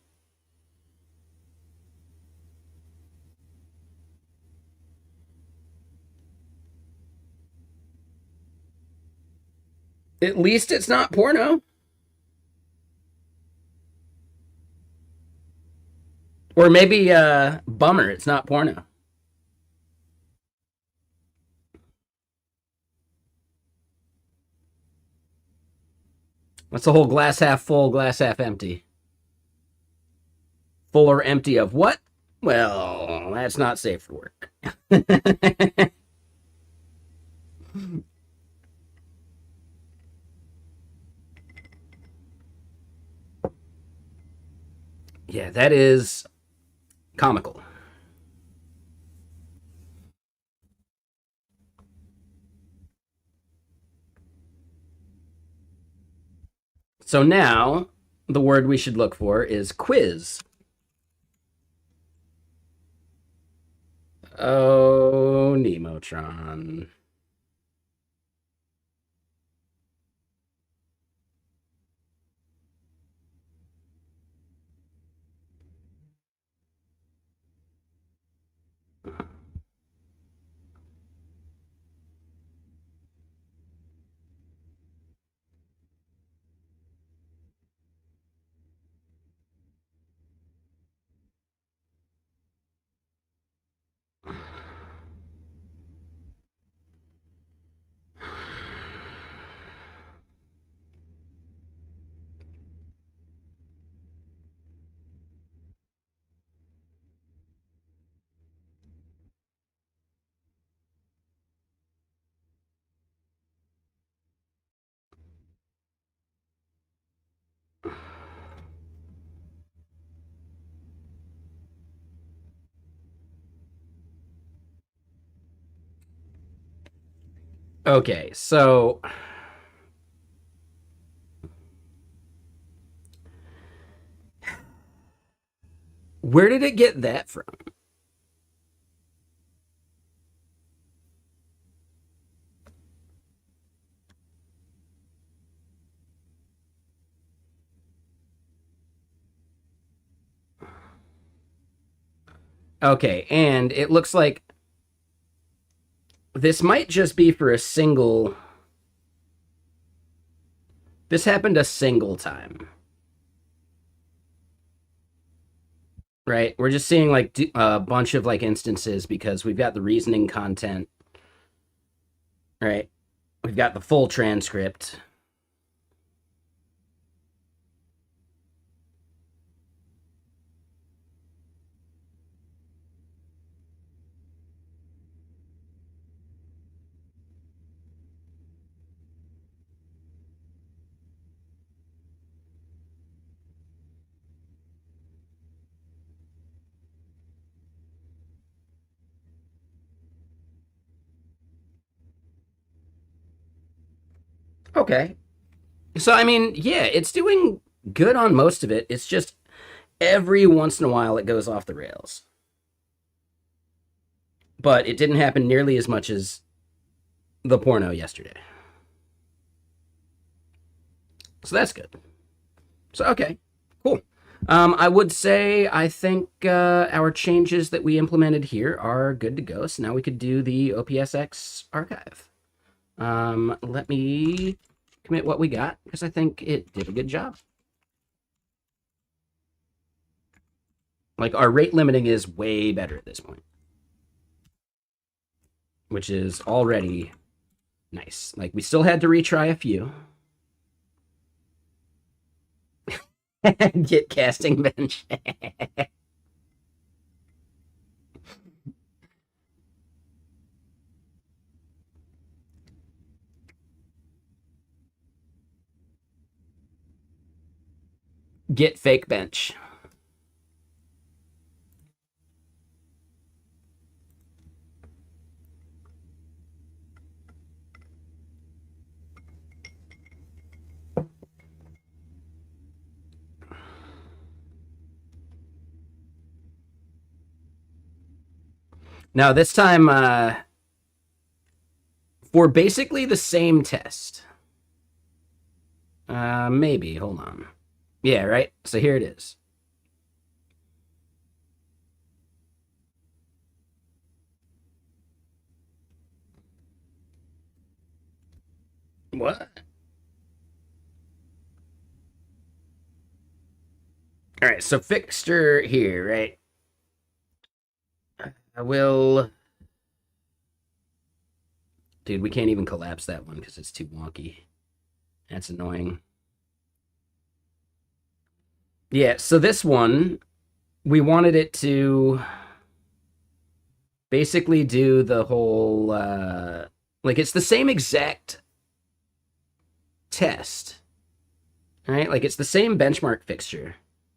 At least it's not porno. Or maybe bummer, it's not porno. That's the whole glass half full, glass half empty. Full or empty of what? Well, that's not safe for work. Yeah, that is comical. So now the word we should look for is quiz. Oh, Nemotron. Okay, so where did it get that from? Okay, and it looks like this might just be for a single. This happened a single time, right? We're just seeing like a bunch of like instances because we've got the reasoning content, right? We've got the full transcript. Okay. So, I mean, yeah, it's doing good on most of it. It's just every once in a while it goes off the rails. But it didn't happen nearly as much as the porno yesterday. So that's good. So, okay, cool. I would say I think our changes that we implemented here are good to go. So now we could do the OPSX archive. Let me commit what we got because I think it did a good job. Like our rate limiting is way better at this point, which is already nice. Like we still had to retry a few. Get casting bench. Get fake bench. Now this time for basically the same test. Maybe. Hold on. Yeah, right? So here it is. What? All right, so fixture here, right? I will. Dude, we can't even collapse that one because it's too wonky. That's annoying. Yeah, so this one, we wanted it to basically do the whole, like, it's the same exact test, right? Like, it's the same benchmark fixture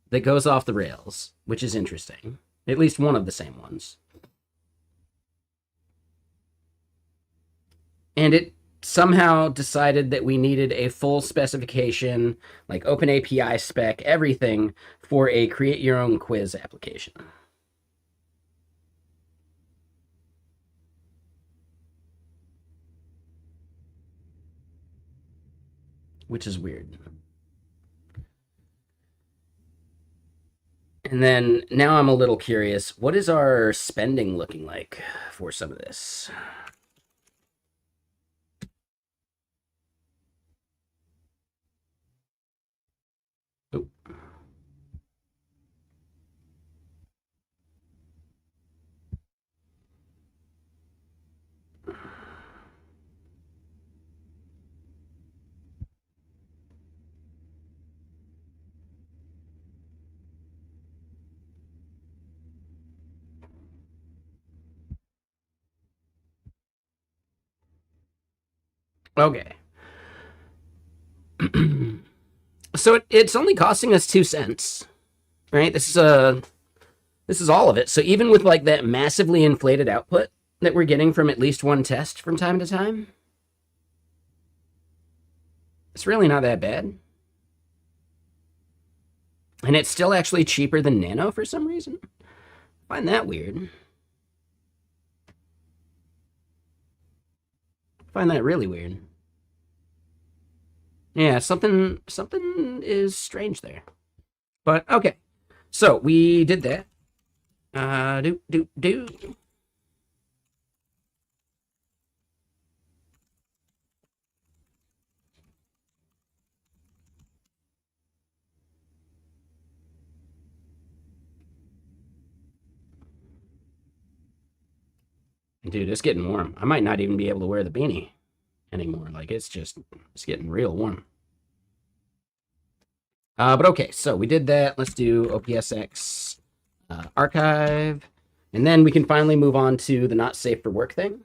that goes off the rails, which is interesting. At least one of the same ones. And it somehow decided that we needed a full specification, like open API spec, everything for a create your own quiz application. Which is weird. And then now I'm a little curious, what is our spending looking like for some of this? Oh. Okay. So it's only costing us 2 cents, right? This is all of it. So even with like that massively inflated output that we're getting from at least one test from time to time, It's really not that bad. And it's still actually cheaper than Nano for some reason. I find that weird. I find that really weird. Yeah, something is strange there. But okay. So we did that. Do. Dude, it's getting warm. I might not even be able to wear the beanie anymore. Like it's getting real warm. But okay, so we did that. Let's do OPSX archive, and then we can finally move on to the not safe for work thing.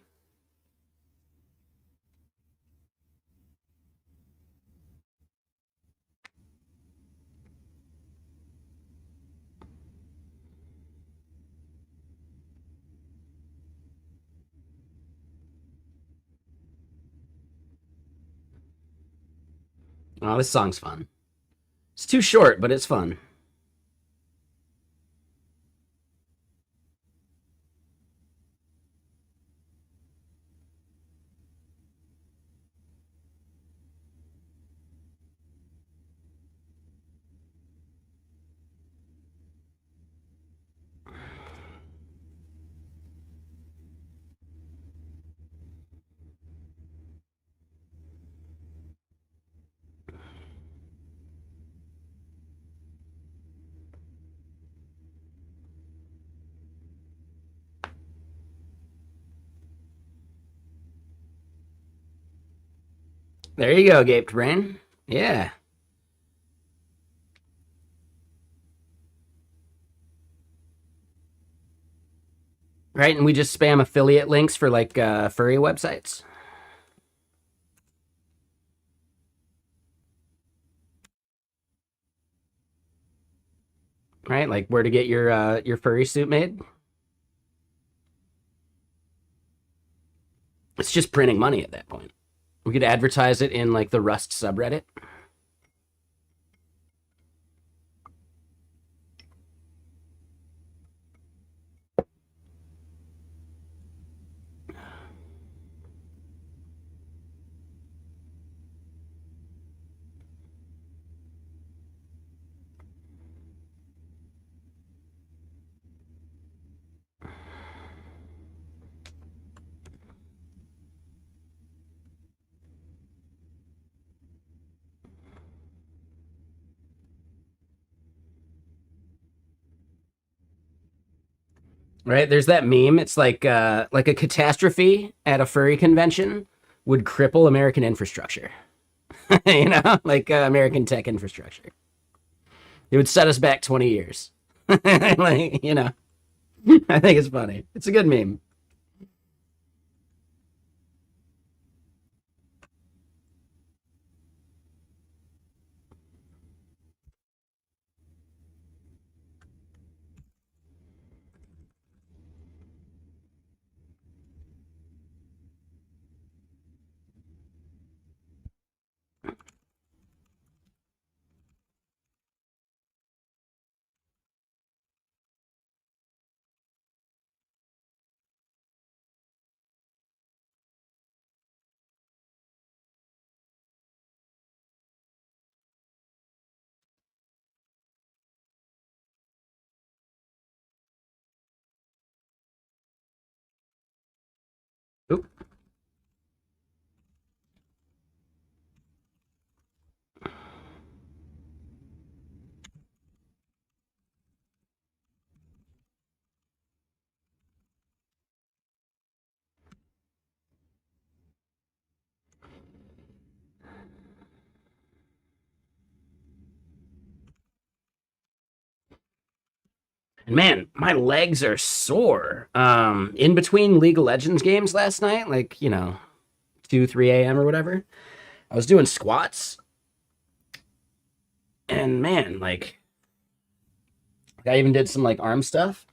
Oh, this song's fun. It's too short, but it's fun. There you go, Gaped Brain. Yeah. Right, and we just spam affiliate links for like furry websites. Right, like where to get your furry suit made. It's just printing money at that point. We could advertise it in like the Rust subreddit. Right? There's that meme. It's like a catastrophe at a furry convention would cripple American infrastructure. You know, like American tech infrastructure. It would set us back 20 years. Like, you know, I think it's funny. It's a good meme. Oop. And man, my legs are sore. In between League of Legends games last night, like, you know, 2, 3 a.m. or whatever, I was doing squats. And man, like, I even did some like arm stuff.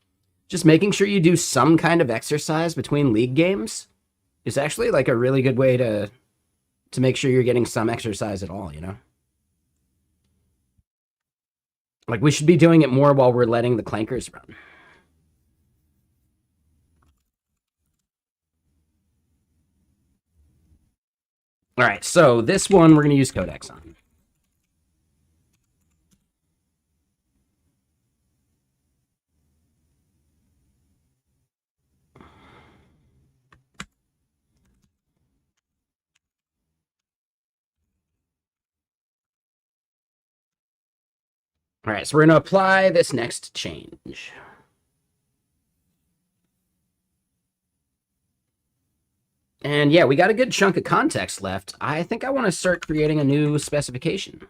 Just making sure you do some kind of exercise between league games is actually like a really good way to to make sure you're getting some exercise at all, you know? Like, we should be doing it more while we're letting the clankers run. All right, so this one we're going to use Codex on. All right, so we're going to apply this next change. And yeah, we got a good chunk of context left. I think I want to start creating a new specification.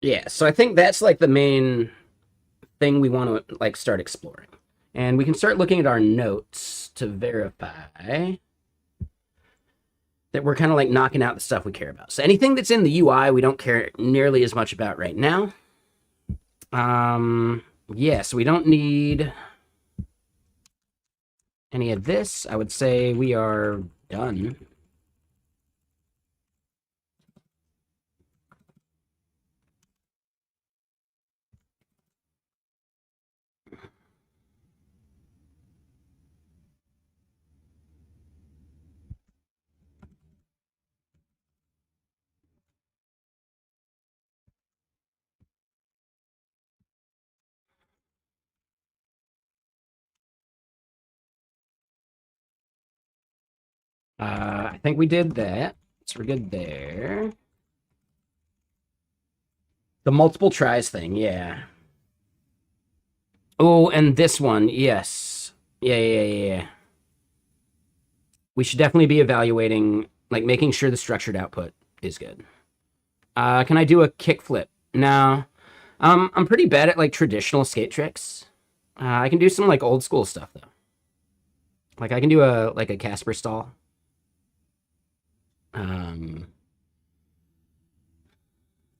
Yeah, so I think that's like the main thing we want to like start exploring. And we can start looking at our notes to verify that we're kind of like knocking out the stuff we care about. So anything that's in the UI, we don't care nearly as much about right now. Yeah, so we don't need any of this. I would say we are done. I think we did that. So we're good there. The multiple tries thing, yeah. Oh, and this one, yes. Yeah. We should definitely be evaluating, like making sure the structured output is good. Can I do a kickflip? No. I'm pretty bad at like traditional skate tricks. I can do some like old school stuff though. Like I can do a Casper stall. I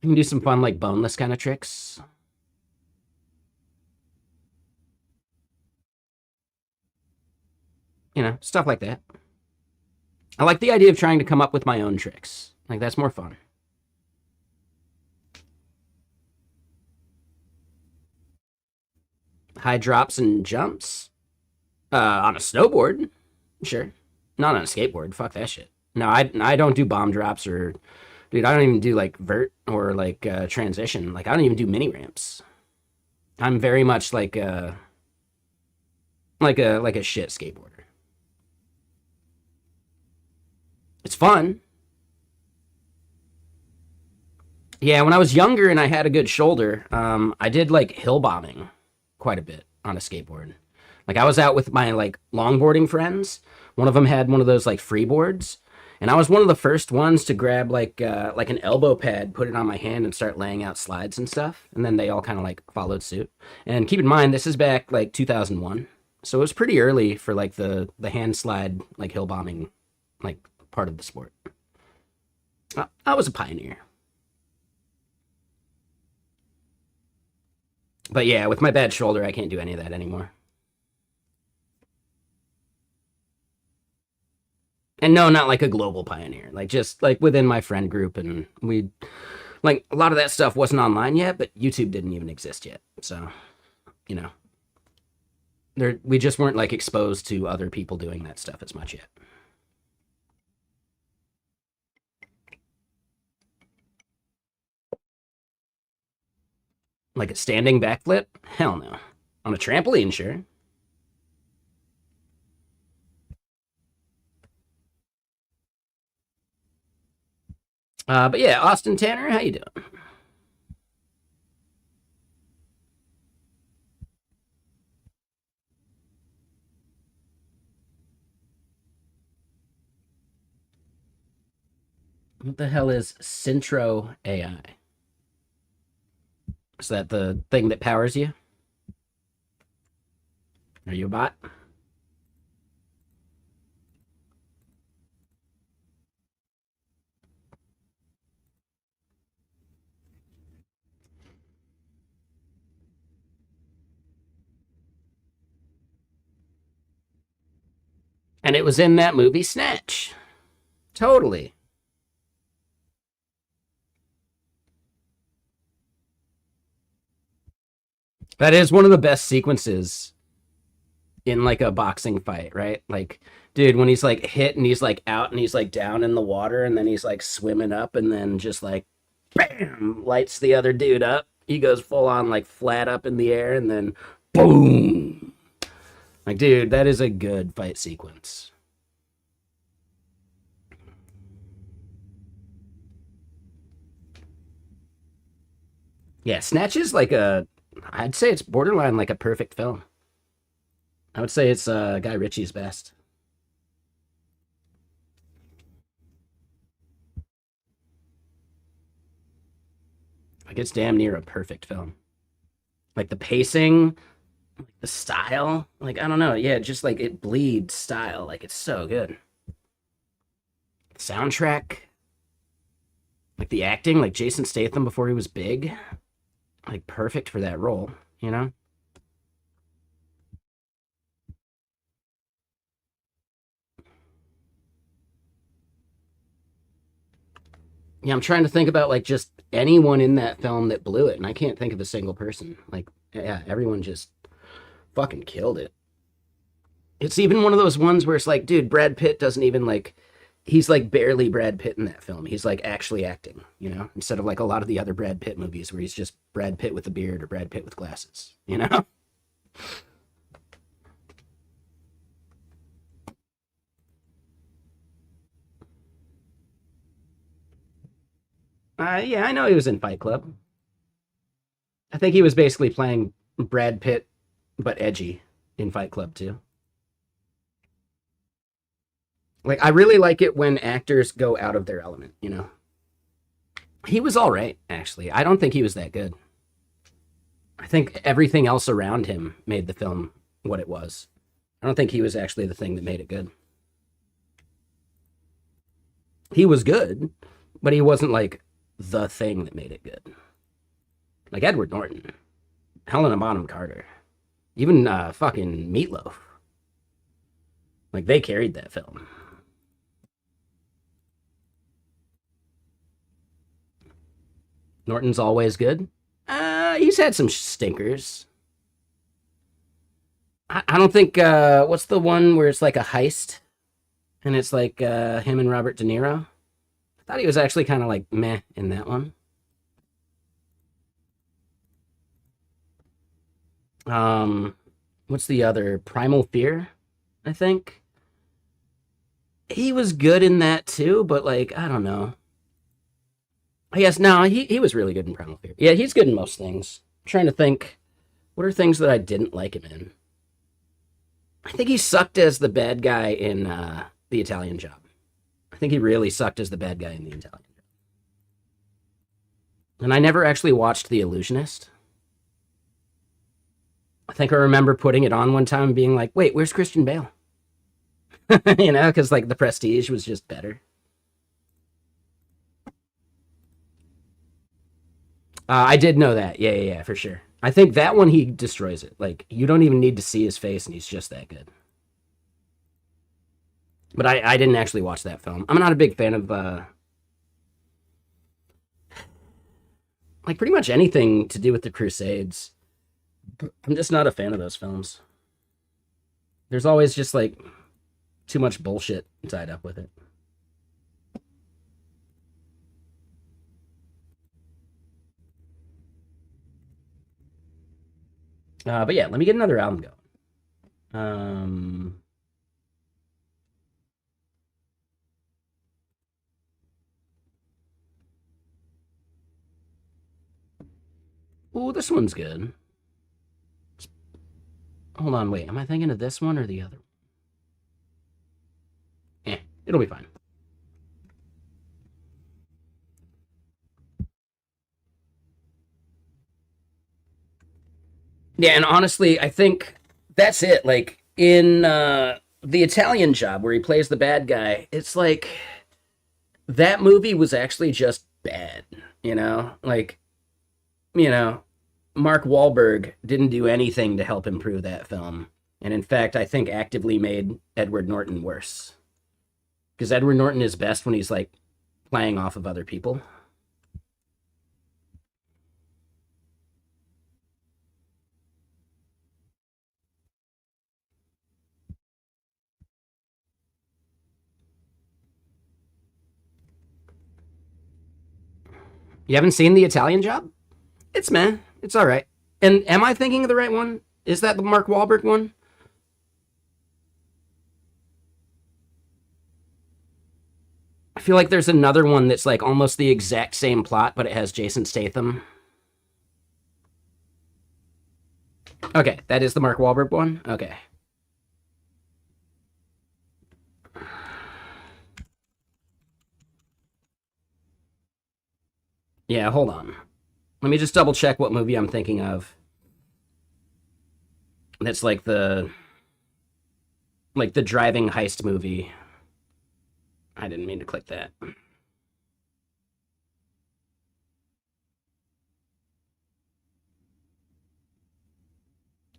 can do some fun like boneless kind of tricks. You know, stuff like that. I like the idea of trying to come up with my own tricks. Like that's more fun. High drops and jumps. On a snowboard, sure. Not on a skateboard. Fuck that shit. No, I don't do bomb drops or, dude. I don't even do like vert or like transition. Like I don't even do mini ramps. I'm very much like a shit skateboarder. It's fun. Yeah, when I was younger and I had a good shoulder, I did like hill bombing quite a bit on a skateboard. Like I was out with my like longboarding friends. One of them had one of those like freeboards, and I was one of the first ones to grab like an elbow pad, put it on my hand, and start laying out slides and stuff. And then they all kind of like followed suit. And keep in mind, this is back like 2001, so it was pretty early for like the hand slide like hill bombing like part of the sport. I was a pioneer. But yeah, with my bad shoulder, I can't do any of that anymore. And no, not like a global pioneer, like just like within my friend group. And we, like, a lot of that stuff wasn't online yet, but YouTube didn't even exist yet. So, you know, we just weren't like exposed to other people doing that stuff as much yet. Like a standing backflip? Hell no. On a trampoline, sure. But yeah, Austin Tanner, how you doing? What the hell is Centro AI? Is that the thing that powers you? Are you a bot? And it was in that movie Snatch. Totally. That is one of the best sequences in like a boxing fight, right? Like, dude, when he's like hit and he's like out and he's like down in the water and then he's like swimming up and then just like bam, lights the other dude up. He goes full on like flat up in the air and then boom. Like, dude, that is a good fight sequence. Yeah, Snatch is like I'd say it's borderline like a perfect film. I would say it's Guy Ritchie's best. Like, it's damn near a perfect film. Like the pacing, the style, like I don't know, yeah, just like it bleeds style, like it's so good. Soundtrack, like the acting, like Jason Statham before he was big, like perfect for that role, you know? Yeah, I'm trying to think about like just anyone in that film that blew it, and I can't think of a single person. Like, yeah, everyone just fucking killed it. It's even one of those ones where it's like, dude, Brad Pitt doesn't even like, he's like barely Brad Pitt in that film. He's like actually acting, you know, instead of like a lot of the other Brad Pitt movies where he's just Brad Pitt with a beard or Brad Pitt with glasses, you know? Yeah, I know he was in Fight Club. I think he was basically playing Brad Pitt, but edgy in Fight Club too. Like, I really like it when actors go out of their element, you know? He was all right, actually. I don't think he was that good. I think everything else around him made the film what it was. I don't think he was actually the thing that made it good. He was good, but he wasn't like the thing that made it good. Like Edward Norton, Helena Bonham Carter, even fucking Meatloaf. Like, they carried that film. Norton's always good. He's had some stinkers. I don't think what's the one where it's like a heist and it's like him and Robert De Niro. I thought he was actually kind of like meh in that one. Um, what's the other? Primal Fear, I think. He was good in that too, but like I don't know. Yes, no, he was really good in Primal Fear. Yeah, he's good in most things. I'm trying to think, what are things that I didn't like him in? I think he sucked as the bad guy in the Italian Job. I think he really sucked as the bad guy in the Italian Job. And I never actually watched The Illusionist. I think I remember putting it on one time and being like, "Wait, where's Christian Bale?" You know, because like The Prestige was just better. I did know that. Yeah, yeah, yeah, for sure. I think that one he destroys it. Like, you don't even need to see his face, and he's just that good. But I didn't actually watch that film. I'm not a big fan of like pretty much anything to do with the Crusades. I'm just not a fan of those films. There's always just like too much bullshit tied up with it. But yeah, let me get another album going. Um, oh, this one's good. Hold on, wait. Am I thinking of this one or the other? It'll be fine. Yeah, and honestly, I think that's it. Like in the Italian Job, where he plays the bad guy, it's like that movie was actually just bad. Like you know, Mark Wahlberg didn't do anything to help improve that film, and in fact, I think actively made Edward Norton worse. Because Edward Norton is best when he's like playing off of other people. You haven't seen the Italian Job? It's man, it's all right. And am I thinking of the right one? Is that the Mark Wahlberg one? I feel like there's another one that's like almost the exact same plot, but it has Jason Statham. Okay, that is the Mark Wahlberg one. Okay. Yeah, hold on. Let me just double check what movie I'm thinking of. That's like the driving heist movie. I didn't mean to click that.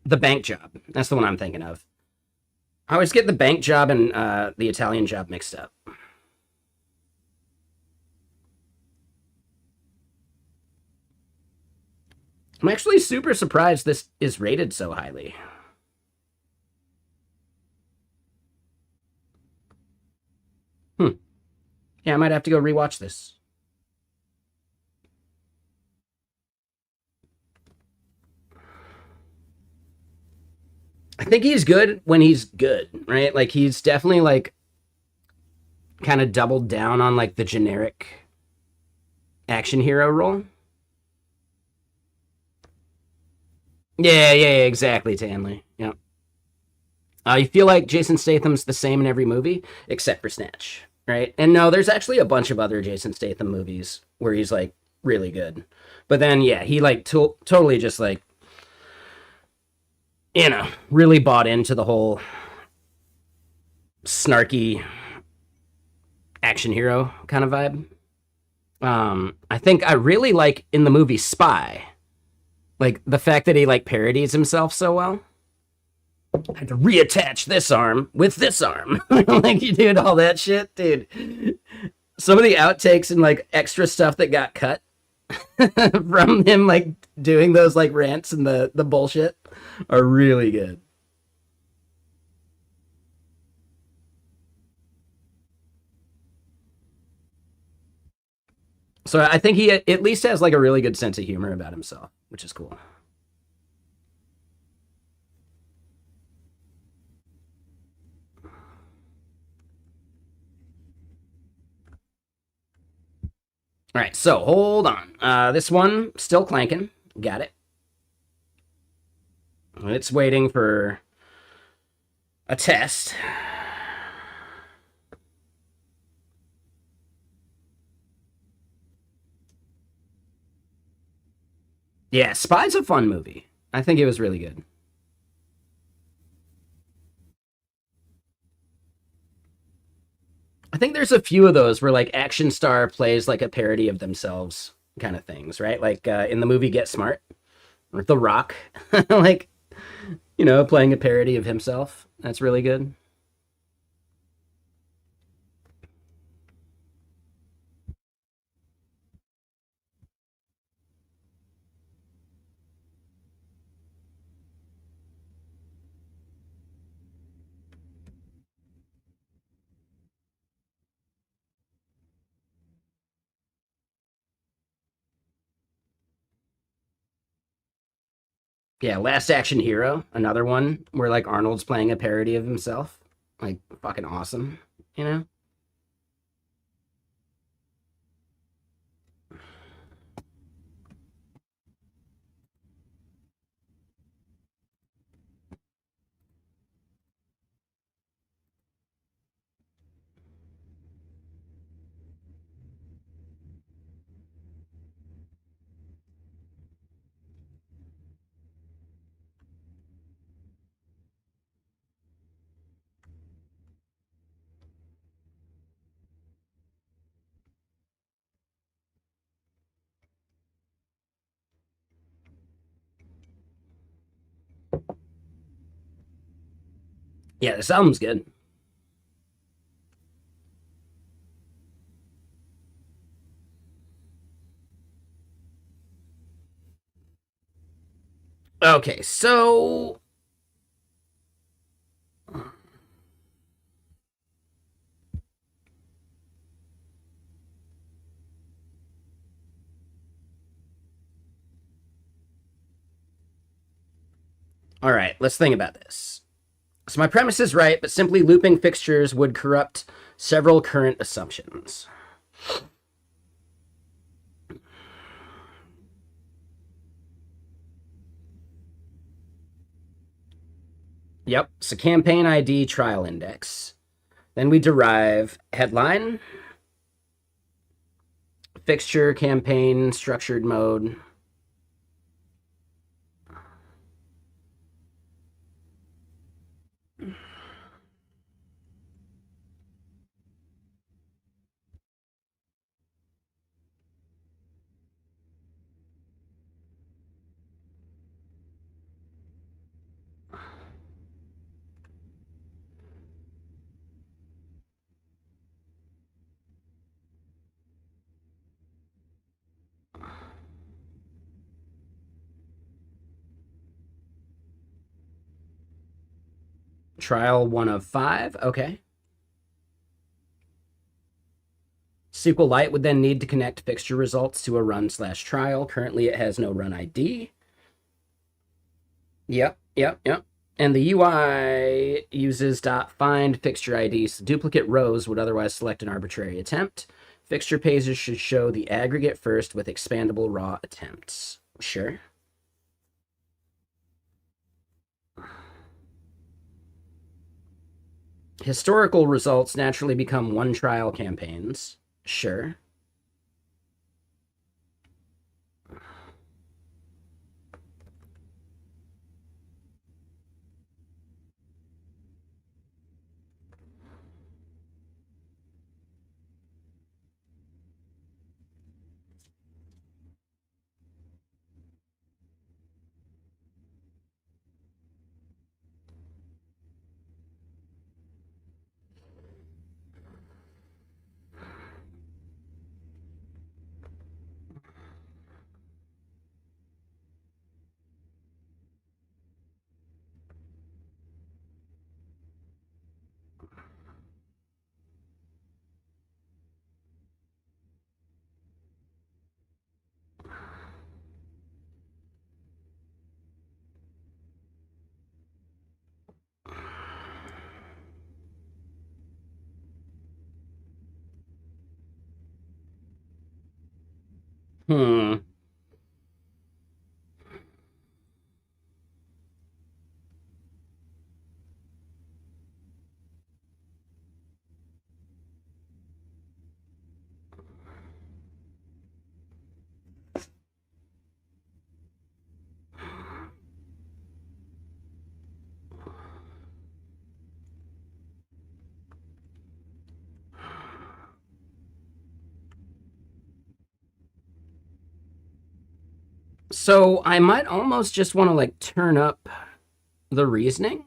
The Bank Job. That's the one I'm thinking of. I always get the Bank Job and the Italian Job mixed up. I'm actually super surprised this is rated so highly. Hmm. Yeah, I might have to go rewatch this. I think he's good when he's good, right? Like he's definitely like kind of doubled down on like the generic action hero role. Yeah, exactly, Tanley. Yeah. You feel like Jason Statham's the same in every movie except for Snatch, right? And no, there's actually a bunch of other Jason Statham movies where he's like really good. But then, yeah, he like totally just like, really bought into the whole snarky action hero kind of vibe. I think I really like in the movie Spy, like the fact that he like parodies himself so well. I had to reattach this arm with this arm. Like you did all that shit, dude. Some of the outtakes and like extra stuff that got cut from him like doing those like rants and the bullshit are really good. So I think he at least has like a really good sense of humor about himself, which is cool. All right, so hold on. This one still clanking. Got it. It's waiting for a test. Yeah, Spy's a fun movie. I think it was really good. I think there's a few of those where like action star plays like a parody of themselves kind of things, right? Like in the movie Get Smart, or The Rock, like playing a parody of himself. That's really good. Yeah, Last Action Hero, another one where like Arnold's playing a parody of himself. Like fucking awesome, you know? Yeah, this album's good. Okay, so all right, let's think about this. So my premise is right, but simply looping fixtures would corrupt several current assumptions. Yep, so campaign ID trial index. Then we derive headline, fixture, campaign, structured mode. Trial 1 of 5. Okay. SQLite would then need to connect fixture results to a run/trial. Currently, it has no run ID. Yep. And the UI uses .find fixture IDs. Duplicate rows would otherwise select an arbitrary attempt. Fixture pages should show the aggregate first with expandable raw attempts. Sure. Historical results naturally become one trial campaigns. Sure. Hmm. So I might almost just want to like turn up the reasoning.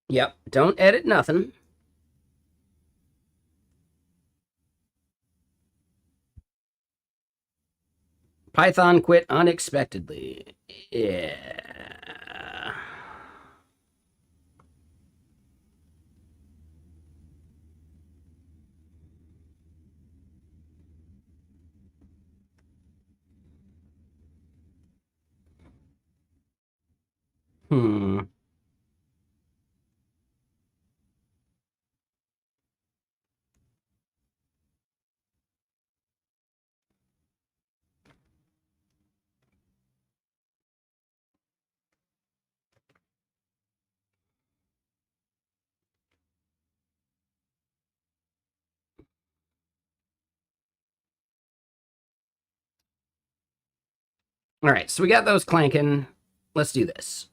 Yep, don't edit nothing. Python quit unexpectedly. Yeah. Hmm. All right, so we got those clanking. Let's do this.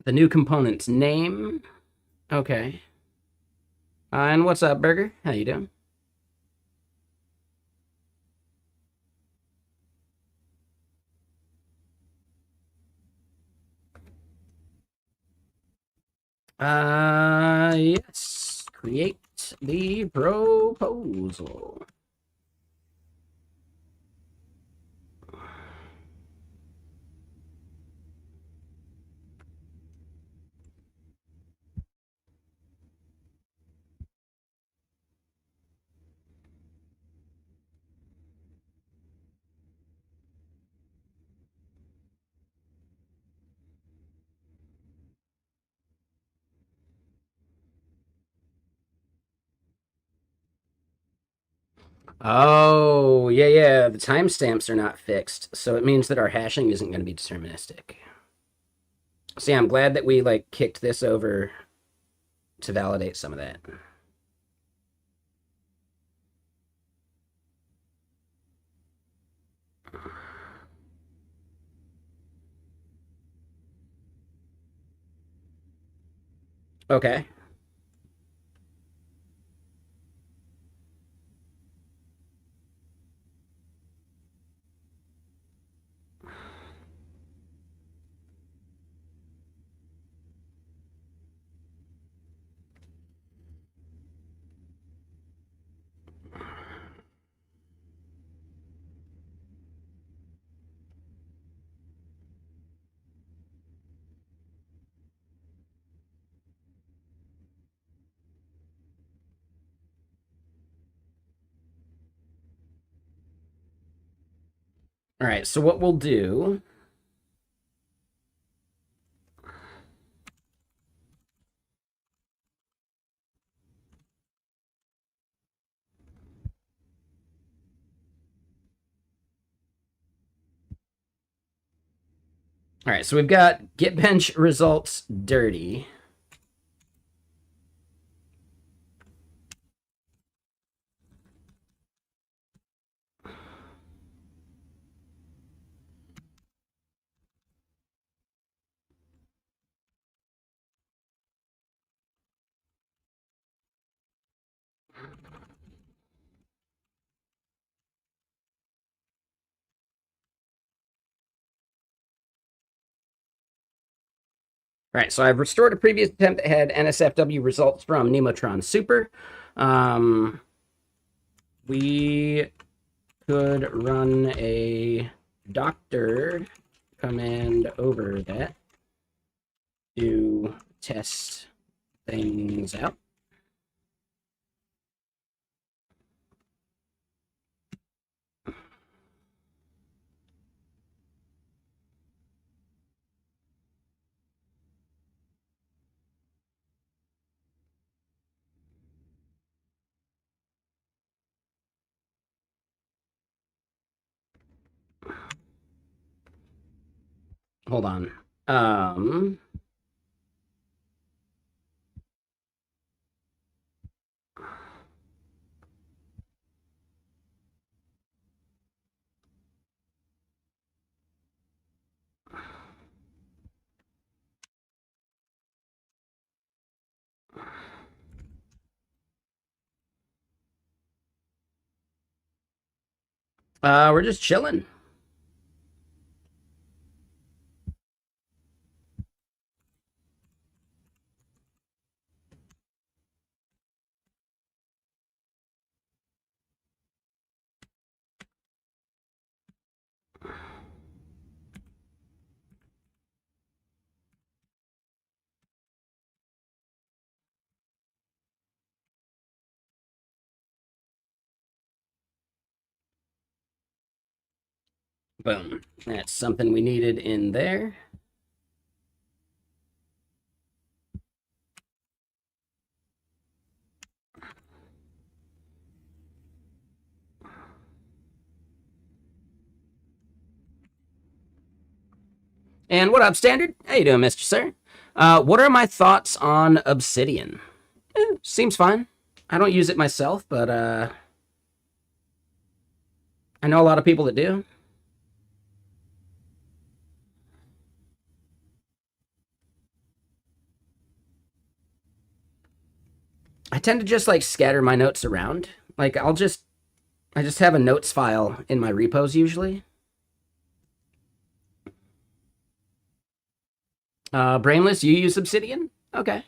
The new component's name. Okay. And what's up, Burger? How you doing? Yes. Create the proposal. Oh, yeah, yeah. The timestamps are not fixed, so it means that our hashing isn't going to be deterministic. So yeah, I'm glad that we like kicked this over to validate some of that. Okay. All right. So what we'll do. All right. So we've got GitBench results dirty. All right, so I've restored a previous attempt that had NSFW results from Nemotron Super. Um, we could run a doctor command over that to test things out. Hold on. Um, We're just chilling. Boom. That's something we needed in there. And what up, Standard? How you doing, Mr. Sir? What are my thoughts on Obsidian? Seems fine. I don't use it myself, but I know a lot of people that do. I tend to just like scatter my notes around. Like I just have a notes file in my repos usually. Brainless, you use Obsidian? Okay.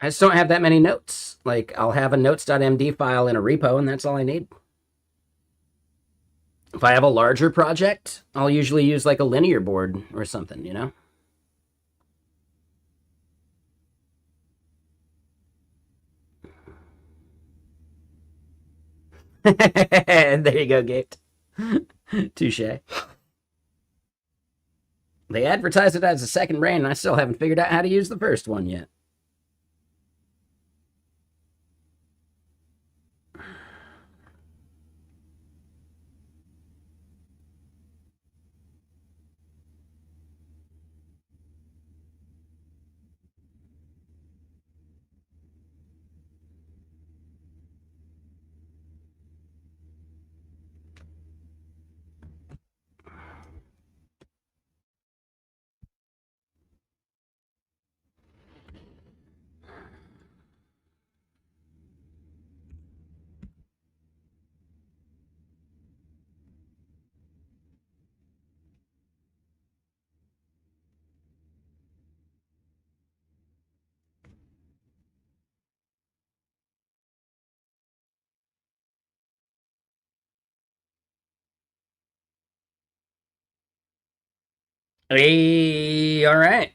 I just don't have that many notes. Like I'll have a notes.md file in a repo and that's all I need. If I have a larger project, I'll usually use like a linear board or something, you know? There you go, Gate. Touche. They advertise it as a second brain, and I still haven't figured out how to use the first one yet. Hey, all right.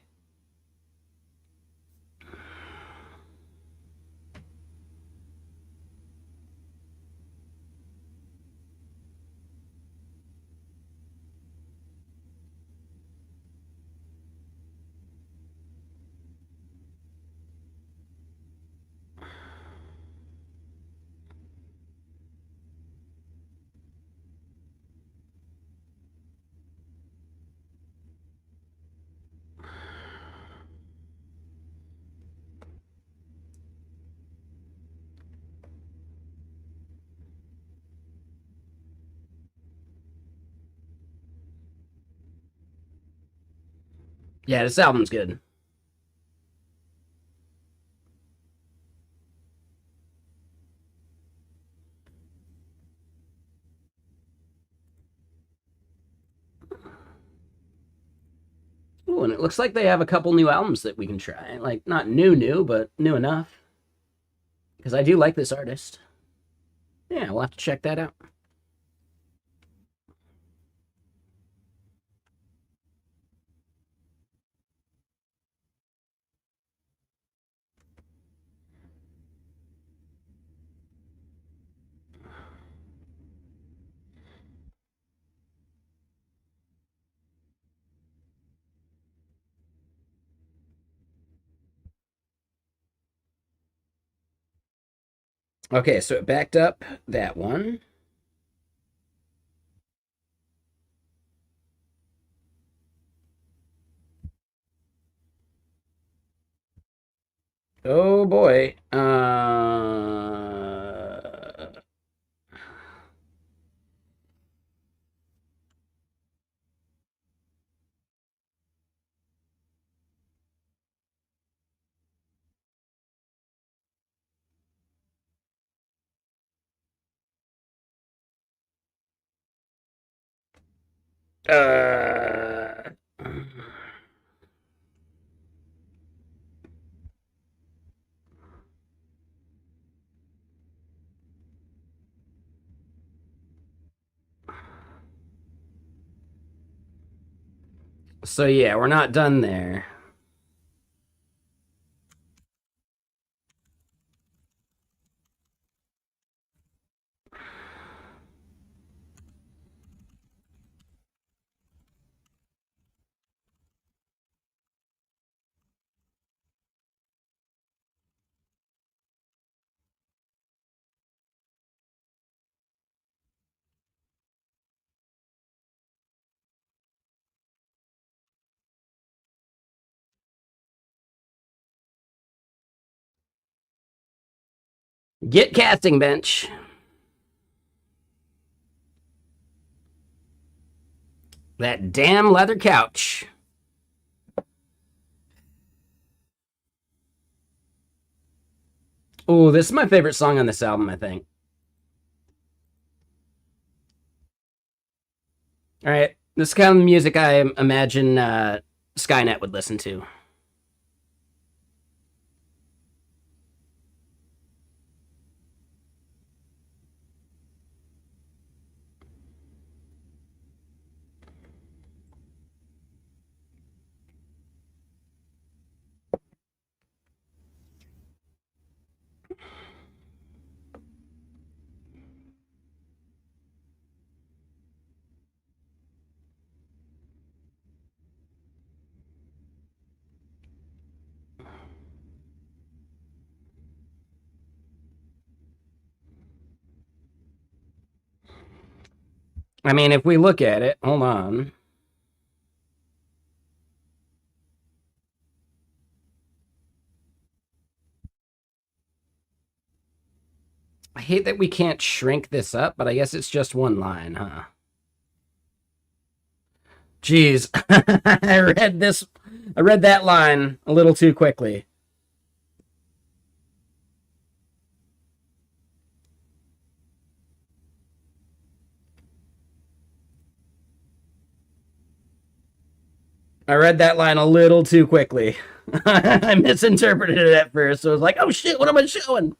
Yeah, this album's good. Ooh, and it looks like they have a couple new albums that we can try. Like, not new, but new enough. Because I do like this artist. Yeah, we'll have to check that out. Okay, so it backed up that one. Oh boy. Uh, so yeah, we're not done there. Get casting bench. That damn leather couch. Oh, this is my favorite song on this album, I think. All right, this is kind of music I imagine Skynet would listen to. I mean, if we look at it, hold on. I hate that we can't shrink this up, but I guess it's just one line, huh? Jeez, I read that line a little too quickly. I read that line a little too quickly. I misinterpreted it at first, so I was like, oh shit, what am I showing?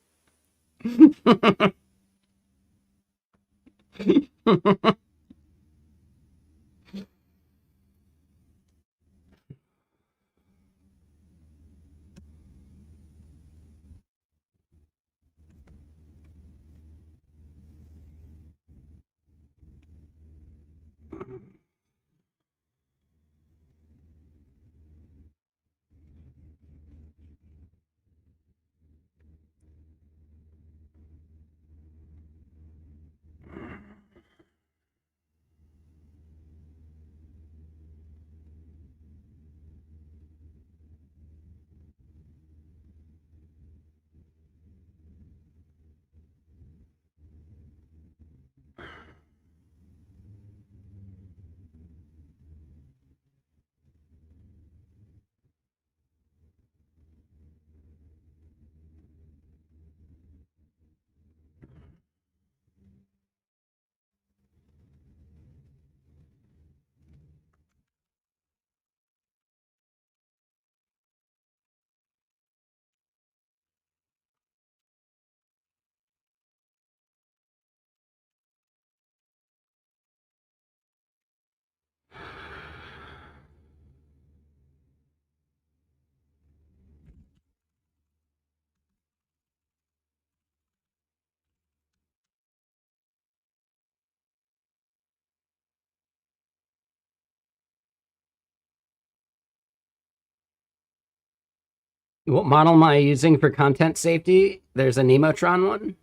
What model am I using for content safety? There's a Nemotron one.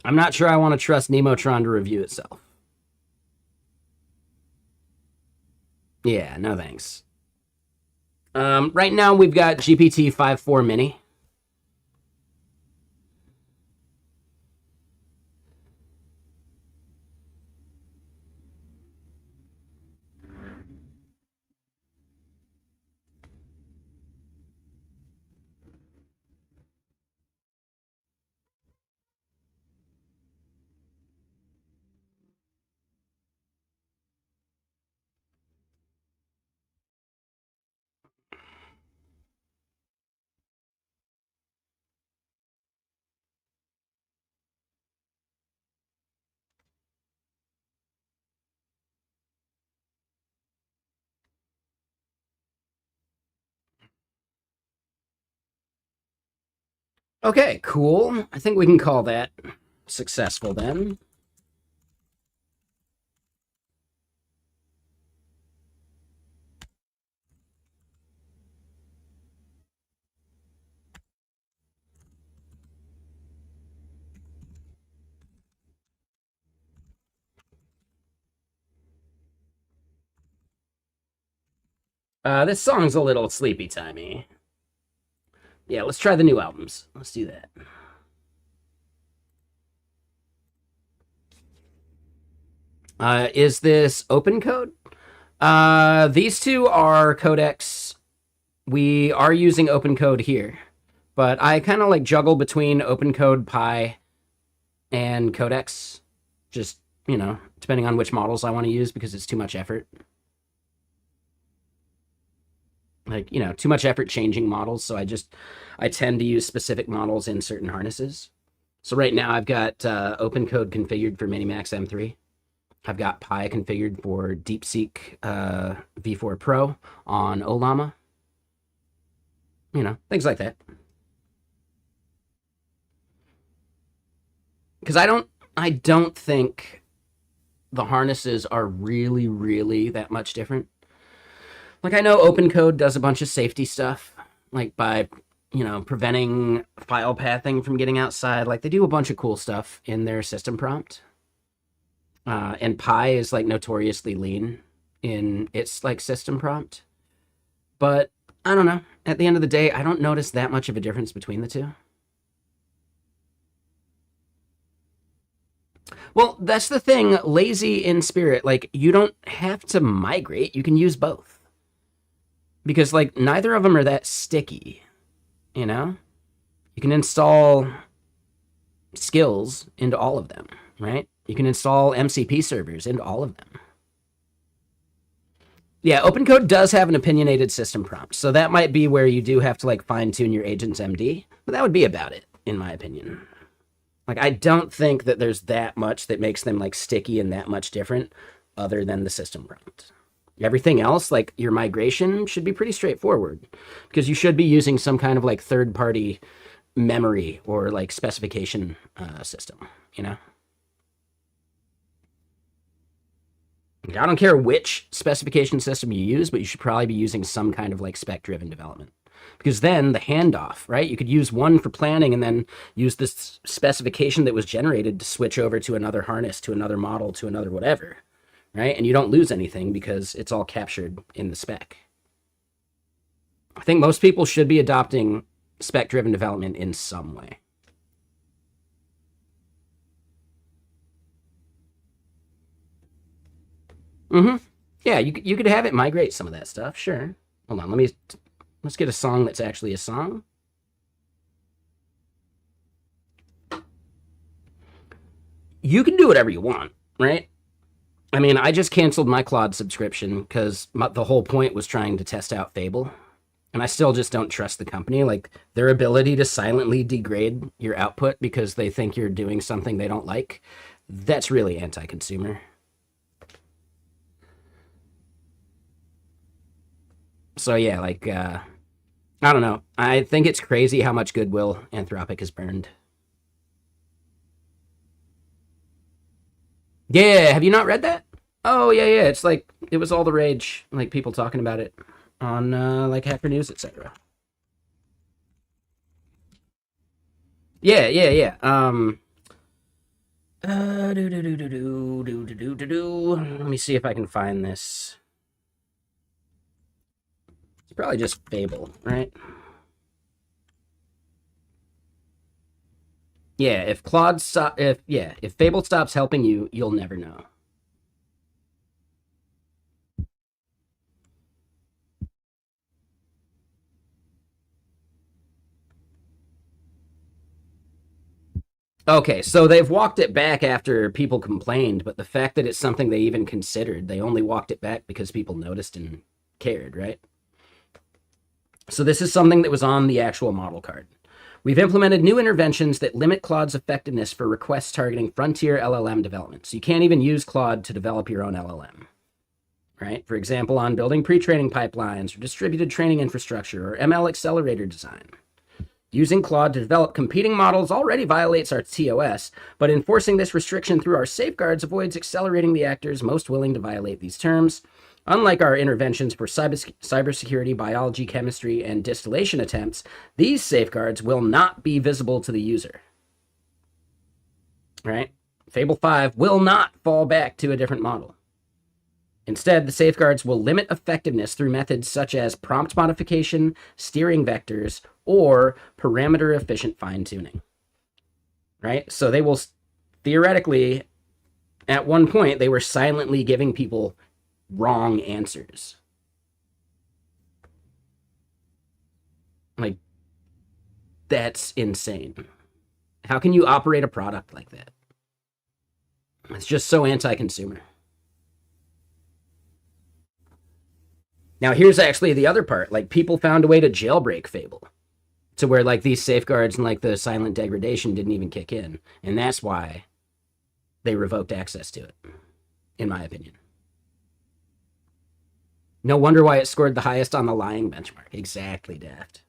I'm not sure I want to trust Nemotron to review itself. Yeah, no thanks. Right now we've got GPT-5.4 Mini. Okay, cool. I think we can call that successful then. This song's a little sleepy timey. Yeah, let's try the new albums. Let's do that. Is this open code? These two are codecs. We are using open code here, but I kind of like juggle between open code, Pi, and codecs. Just, depending on which models I want to use because it's too much effort. Like, too much effort changing models. So I tend to use specific models in certain harnesses. So right now I've got open code configured for Minimax M3. I've got Pi configured for DeepSeek V4 Pro on Olama. Things like that. Because I don't think the harnesses are really, really that much different. Like, I know open code does a bunch of safety stuff, like by, preventing file pathing from getting outside. Like, they do a bunch of cool stuff in their system prompt. And Pi is like notoriously lean in its like system prompt. But I don't know. At the end of the day, I don't notice that much of a difference between the two. Well, that's the thing. Lazy in spirit. Like, you don't have to migrate. You can use both. Because, like, neither of them are that sticky. You can install skills into all of them, right? You can install MCP servers into all of them. Yeah, OpenCode does have an opinionated system prompt, so that might be where you do have to like fine-tune your agent's MD, but that would be about it, in my opinion. Like, I don't think that there's that much that makes them like sticky and that much different other than the system prompt. Everything else, like your migration, should be pretty straightforward because you should be using some kind of like third-party memory or like specification system, I don't care which specification system you use, but you should probably be using some kind of like spec-driven development. Because then the handoff, right? You could use one for planning and then use this specification that was generated to switch over to another harness, to another model, to another whatever, right? And you don't lose anything because it's all captured in the spec. I think most people should be adopting spec-driven development in some way. Mm-hmm. Yeah, you could have it migrate some of that stuff, sure. Hold on, let's get a song that's actually a song. You can do whatever you want, right? I mean, I just canceled my Claude subscription because the whole point was trying to test out Fable. And I still just don't trust the company. Like, their ability to silently degrade your output because they think you're doing something they don't like, that's really anti-consumer. So yeah, like, I don't know. I think it's crazy how much goodwill Anthropic has burned. Yeah, have you not read that? Oh yeah, yeah. It's like it was all the rage, like people talking about it on like Hacker News, etc. Yeah, yeah, yeah. Let me see if I can find this. It's probably just Fable, right? Yeah, if if Fable stops helping you, you'll never know. Okay, so they've walked it back after people complained, but the fact that it's something they even considered, they only walked it back because people noticed and cared, right? So this is something that was on the actual model card. We've implemented new interventions that limit Claude's effectiveness for requests targeting frontier LLM development. So you can't even use Claude to develop your own LLM, right? For example, on building pre-training pipelines or distributed training infrastructure or ML accelerator design. Using Claude to develop competing models already violates our TOS, but enforcing this restriction through our safeguards avoids accelerating the actors most willing to violate these terms. Unlike our interventions for cybersecurity, biology, chemistry, and distillation attempts, these safeguards will not be visible to the user. Right? Fable 5 will not fall back to a different model. Instead, the safeguards will limit effectiveness through methods such as prompt modification, steering vectors, or parameter-efficient fine-tuning. Right? So they will, theoretically, at one point, they were silently giving people wrong answers. Like, that's insane. How can you operate a product like that? It's just so anti-consumer. Now, here's actually the other part. Like, people found a way to jailbreak Fable to where, like, these safeguards and, like, the silent degradation didn't even kick in. And that's why they revoked access to it, in my opinion. No wonder why it scored the highest on the lying benchmark. Exactly, Daft.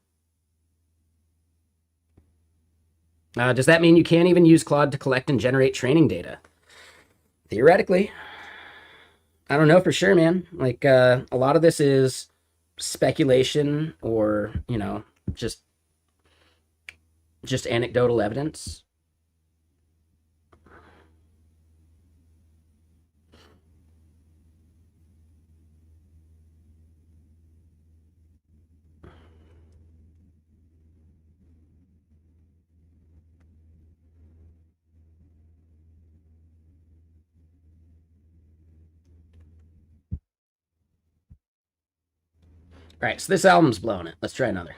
Does that mean you can't even use Claude to collect and generate training data? Theoretically. I don't know for sure, man. Like, a lot of this is speculation or, you know, just anecdotal evidence. All right, so this album's blowing it. Let's try another.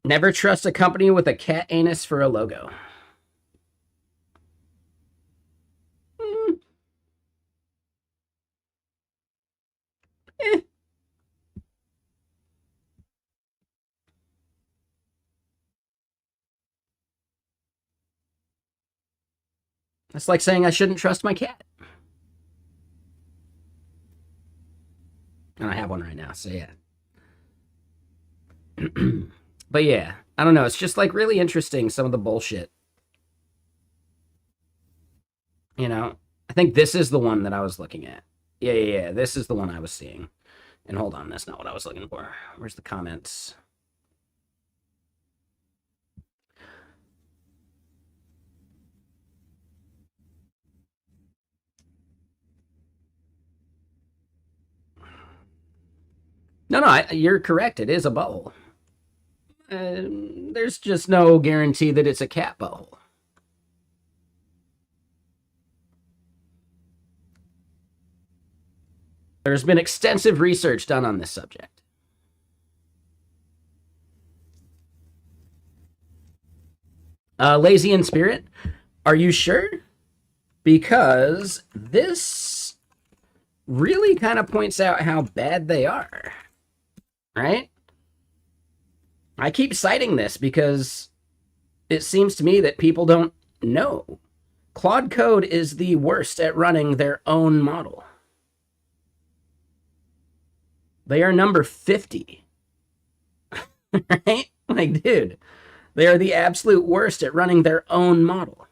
Never trust a company with a cat anus for a logo. Eh. That's like saying I shouldn't trust my cat. And I have one right now, so yeah. But yeah, I don't know. It's just like really interesting, some of the bullshit. You know, I think this is the one that I was looking at. Yeah. This is the one I was seeing. And hold on, that's not what I was looking for. Where's the comments? No, you're correct. It is a butthole. There's just no guarantee that it's a cat butthole. There's been extensive research done on this subject. Lazy in Spirit, are you sure? Because this really kind of points out how bad they are, right? I keep citing this because it seems to me that people don't know. Claude Code is the worst at running their own model. They are number 50. Right? Like, dude, they are the absolute worst at running their own model.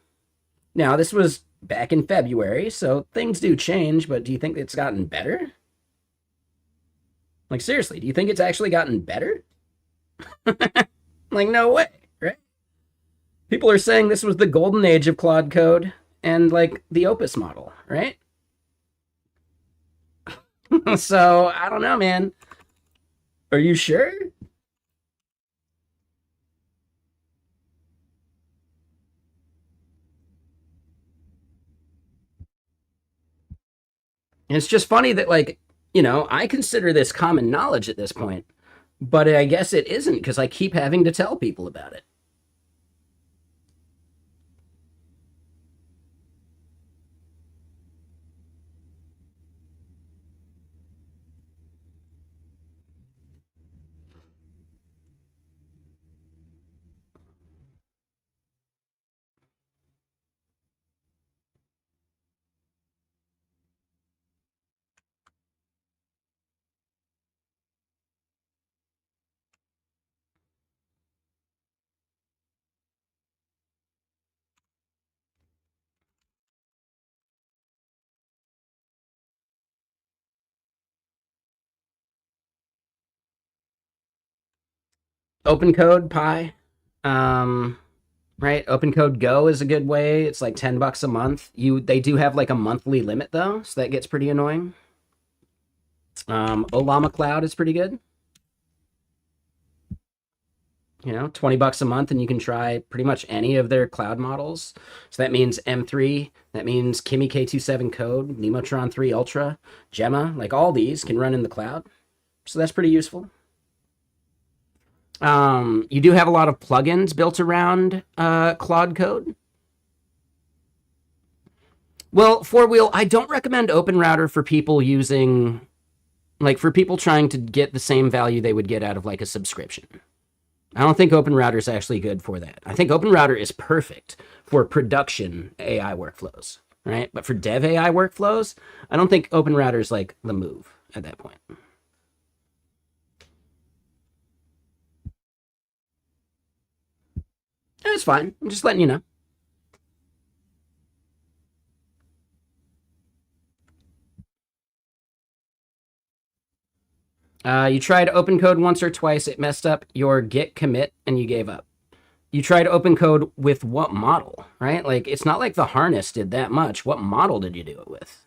Now, this was back in February, so things do change, but do you think it's gotten better? Like, seriously, do you think it's actually gotten better? Like, no way, right? People are saying this was the golden age of Claude Code and, like, the Opus model, right? So, I don't know, man. Are you sure? And it's just funny that, like, I consider this common knowledge at this point, but I guess it isn't because I keep having to tell people about it. Open code Pi, um, right? Open code Go is a good way. It's like $10 a month. They do have like a monthly limit though, so that gets pretty annoying. Olama Cloud is pretty good. 20 bucks a month, and you can try pretty much any of their cloud models. So that means M3, that means Kimi K27 Code, Nemotron 3 Ultra, Gemma, like all these can run in the cloud. So that's pretty useful. You do have a lot of plugins built around Claude Code. Well, four wheel, I don't recommend OpenRouter for people using, like, for people trying to get the same value they would get out of like a subscription. I don't think OpenRouter is actually good for that. I think OpenRouter is perfect for production AI workflows, right? But for dev AI workflows, I don't think OpenRouter is like the move at that point. It's fine. I'm just letting you know. You tried open code once or twice. It messed up your git commit and you gave up. You tried open code with what model, right? Like, it's not like the harness did that much. What model did you do it with?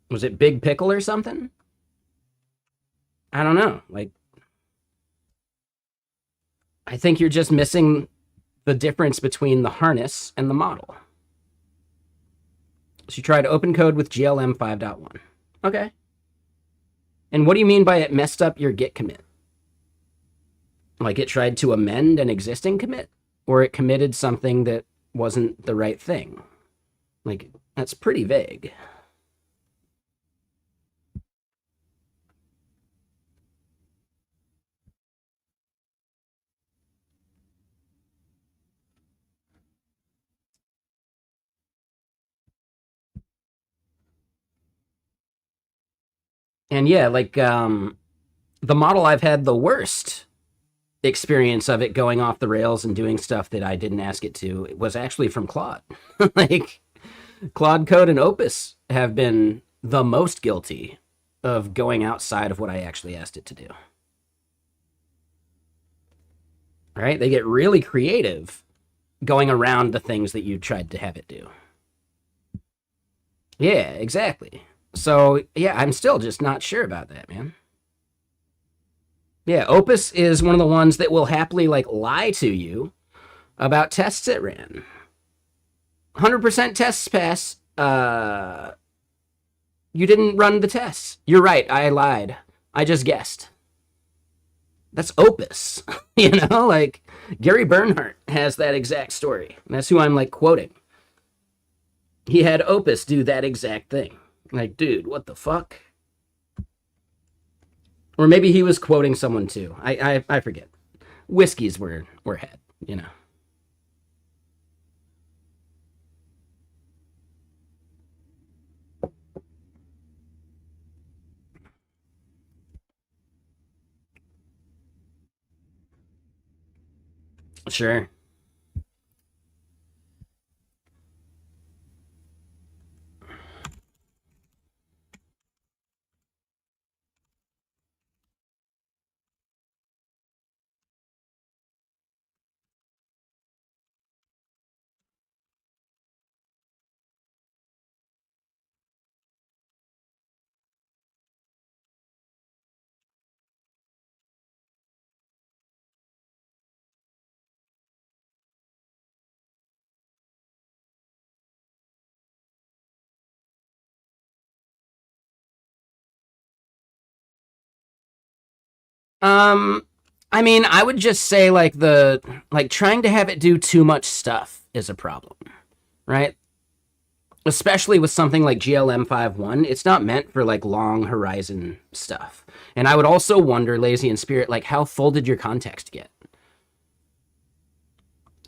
Was it Big Pickle or something? I don't know. Like, I think you're just missing the difference between the harness and the model. So you tried open code with GLM 5.1. Okay. And what do you mean by it messed up your git commit? Like it tried to amend an existing commit? Or it committed something that wasn't the right thing? Like, that's pretty vague. And yeah, like the model I've had the worst experience of it going off the rails and doing stuff that I didn't ask it to was actually from Claude. Like Claude Code and Opus have been the most guilty of going outside of what I actually asked it to do. Right? They get really creative going around the things that you tried to have it do. Yeah, exactly. So, yeah, I'm still just not sure about that, man. Yeah, Opus is one of the ones that will happily like lie to you about tests it ran. 100% tests pass. You didn't run the tests. You're right. I lied. I just guessed. That's Opus. Like Gary Bernhardt has that exact story. That's who I'm like quoting. He had Opus do that exact thing. Like, dude, what the fuck? Or maybe he was quoting someone too. I forget. Whiskeys were had. Sure. I mean, I would just say like trying to have it do too much stuff is a problem, right? Especially with something like GLM 5.1, it's not meant for like long horizon stuff. And I would also wonder, Lazy in Spirit, like how full did your context get?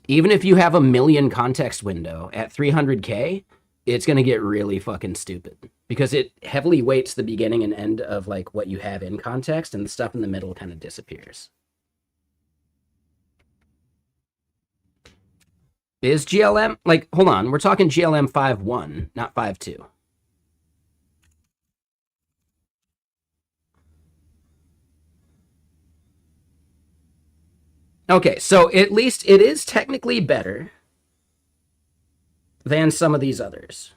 Even if you have a million context window at 300K, it's going to get really fucking stupid because it heavily weights the beginning and end of like what you have in context, and the stuff in the middle kind of disappears. Is GLM like, hold on, we're talking GLM 5.1, not 5.2. Okay, so at least it is technically better than some of these others.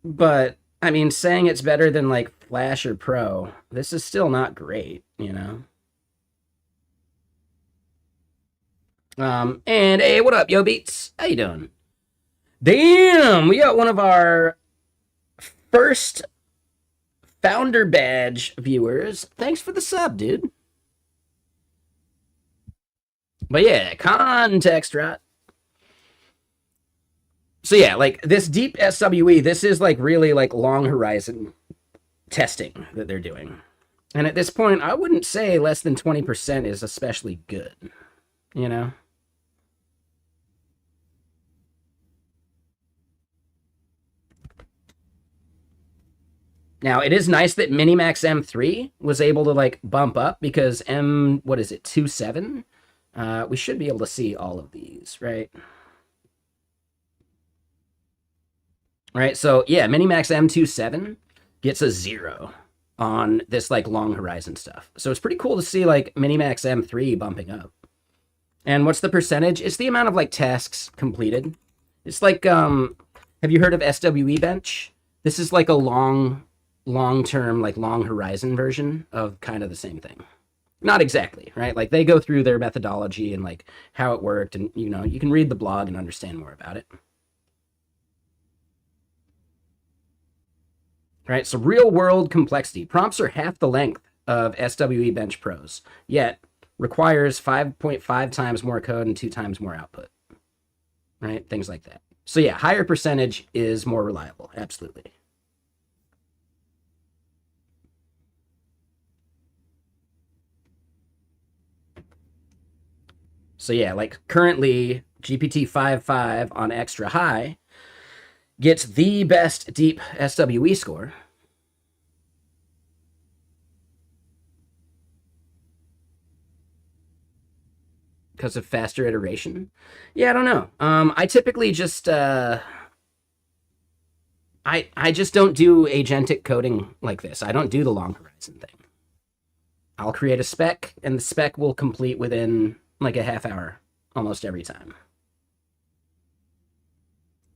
But I mean, saying it's better than like Flash or Pro, this is still not great, you know? And hey, what up, yo beats? How you doing? Damn, we got one of our first founder badge viewers. Thanks for the sub, dude. But yeah, context, right? So yeah, like this deep SWE, this is like really like long horizon testing that they're doing. And at this point, I wouldn't say less than 20% is especially good, you know? Now, it is nice that Minimax M3 was able to like bump up because what is it, 2.7? We should be able to see all of these, right? Right, so yeah, Minimax M27 gets a 0 on this like long horizon stuff. So it's pretty cool to see like Minimax M3 bumping up. And what's the percentage? It's the amount of like tasks completed. It's like have you heard of SWE Bench? This is like a long-term, like long horizon version of kind of the same thing. Not exactly, right? Like they go through their methodology and like how it worked, and you know, you can read the blog and understand more about it. Right? So real world complexity. Prompts are half the length of SWE Bench Pros, yet requires 5.5 times more code and 2 times more output. Right? Things like that. So yeah, higher percentage is more reliable. Absolutely. So yeah, like currently GPT 5.5 on extra high gets the best deep SWE score. Because of faster iteration. Yeah, I don't know. I typically just I just don't do agentic coding like this. I don't do the long horizon thing. I'll create a spec, and the spec will complete within like a half hour almost every time.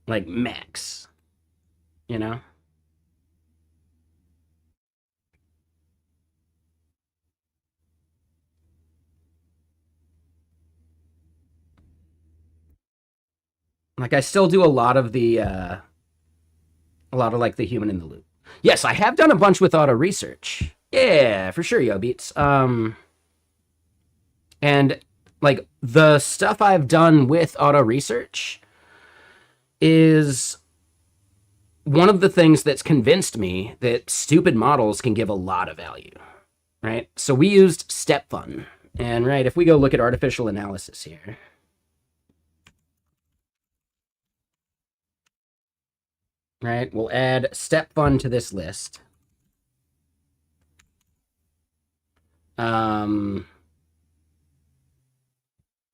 Like max, you know? Like I still do a lot of like the human in the loop. Yes, I have done a bunch with auto research. Yeah, for sure, yo beats. And like the stuff I've done with auto research is one of the things that's convinced me that stupid models can give a lot of value, right? So we used StepFun. And right, if we go look at artificial analysis here, right, we'll add StepFun to this list.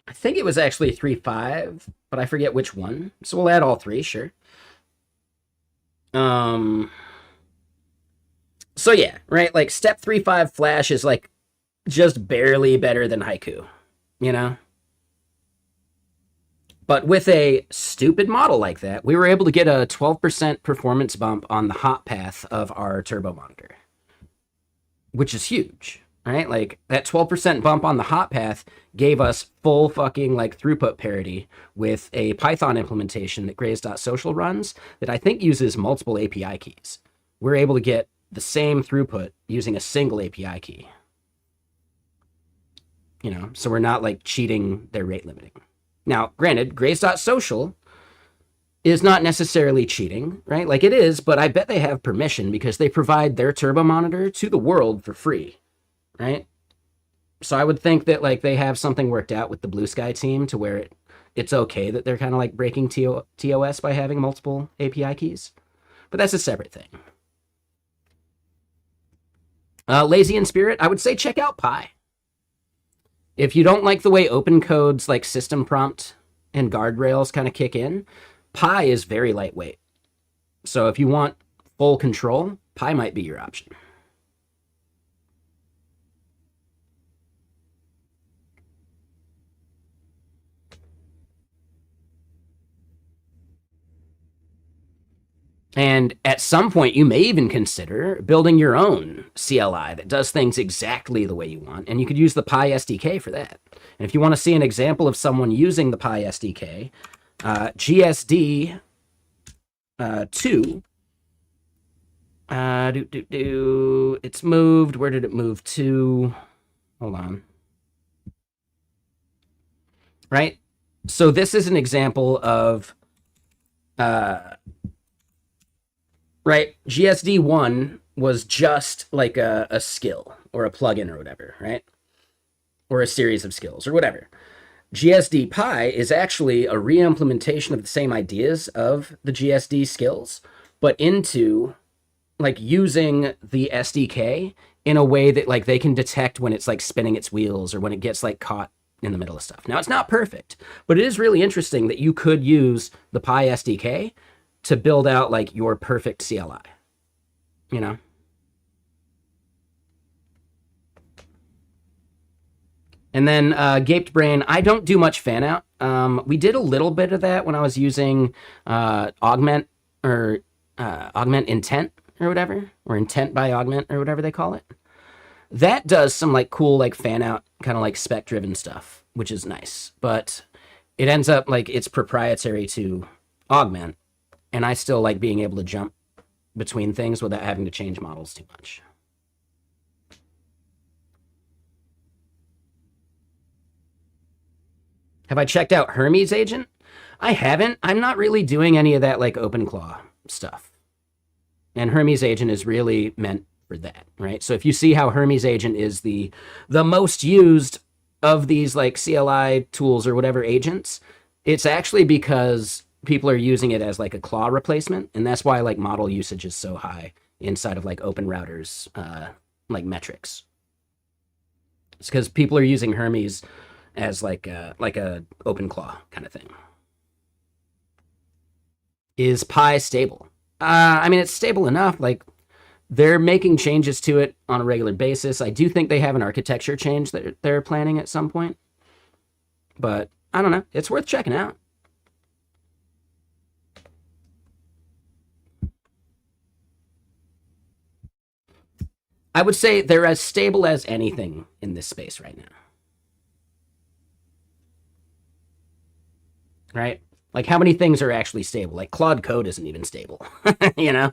I think it was actually 3.5, but I forget which one. So we'll add all three, sure. So yeah, right? Like step 3.5 Flash is like just barely better than Haiku, you know? But with a stupid model like that, we were able to get a 12% performance bump on the hot path of our turbo monitor, which is huge, right? Like that 12% bump on the hot path gave us full fucking like throughput parity with a Python implementation that Graze.social runs that I think uses multiple API keys. We're able to get the same throughput using a single API key. So we're not like cheating their rate limiting. Now, granted, Grace.social is not necessarily cheating, right? Like it is, but I bet they have permission because they provide their turbo monitor to the world for free, right? So I would think that like they have something worked out with the Blue Sky team to where it's okay that they're kind of like breaking TOS by having multiple API keys. But that's a separate thing. Lazy in spirit, I would say check out Pi. If you don't like the way OpenCode's like system prompt and guardrails kind of kick in, Pi is very lightweight. So if you want full control, Pi might be your option. And at some point, you may even consider building your own CLI that does things exactly the way you want, and you could use the Pi SDK for that. And if you want to see an example of someone using the Pi SDK, GSD 2. It's moved. Where did it move to? Hold on. Right? So this is an example of, right? GSD 1 was just like a skill or a plugin or whatever, right? Or a series of skills or whatever. GSD Pi is actually a re-implementation of the same ideas of the GSD skills, but into like using the SDK in a way that like they can detect when it's like spinning its wheels or when it gets like caught in the middle of stuff. Now it's not perfect, but it is really interesting that you could use the Pi SDK to build out like your perfect CLI, you know? And then Gaped Brain, I don't do much fan out. We did a little bit of that when I was using Augment or Augment Intent or whatever, or Intent by Augment or whatever they call it. That does some like cool like fan out kind of like spec driven stuff, which is nice. But it ends up like it's proprietary to Augment, and I still like being able to jump between things without having to change models too much. Have I checked out Hermes Agent? I haven't. I'm not really doing any of that like OpenClaw stuff. And Hermes Agent is really meant for that, right? So if you see how Hermes Agent is the most used of these like CLI tools or whatever agents, it's actually because people are using it as like a claw replacement, and that's why like model usage is so high inside of like open routers like metrics. It's because people are using Hermes as like a open claw kind of thing. Is Pi stable? I mean, it's stable enough. Like they're making changes to it on a regular basis. I do think they have an architecture change that they're planning at some point, but I don't know. It's worth checking out. I would say they're as stable as anything in this space right now. Right? Like how many things are actually stable? Like Claude Code isn't even stable, you know?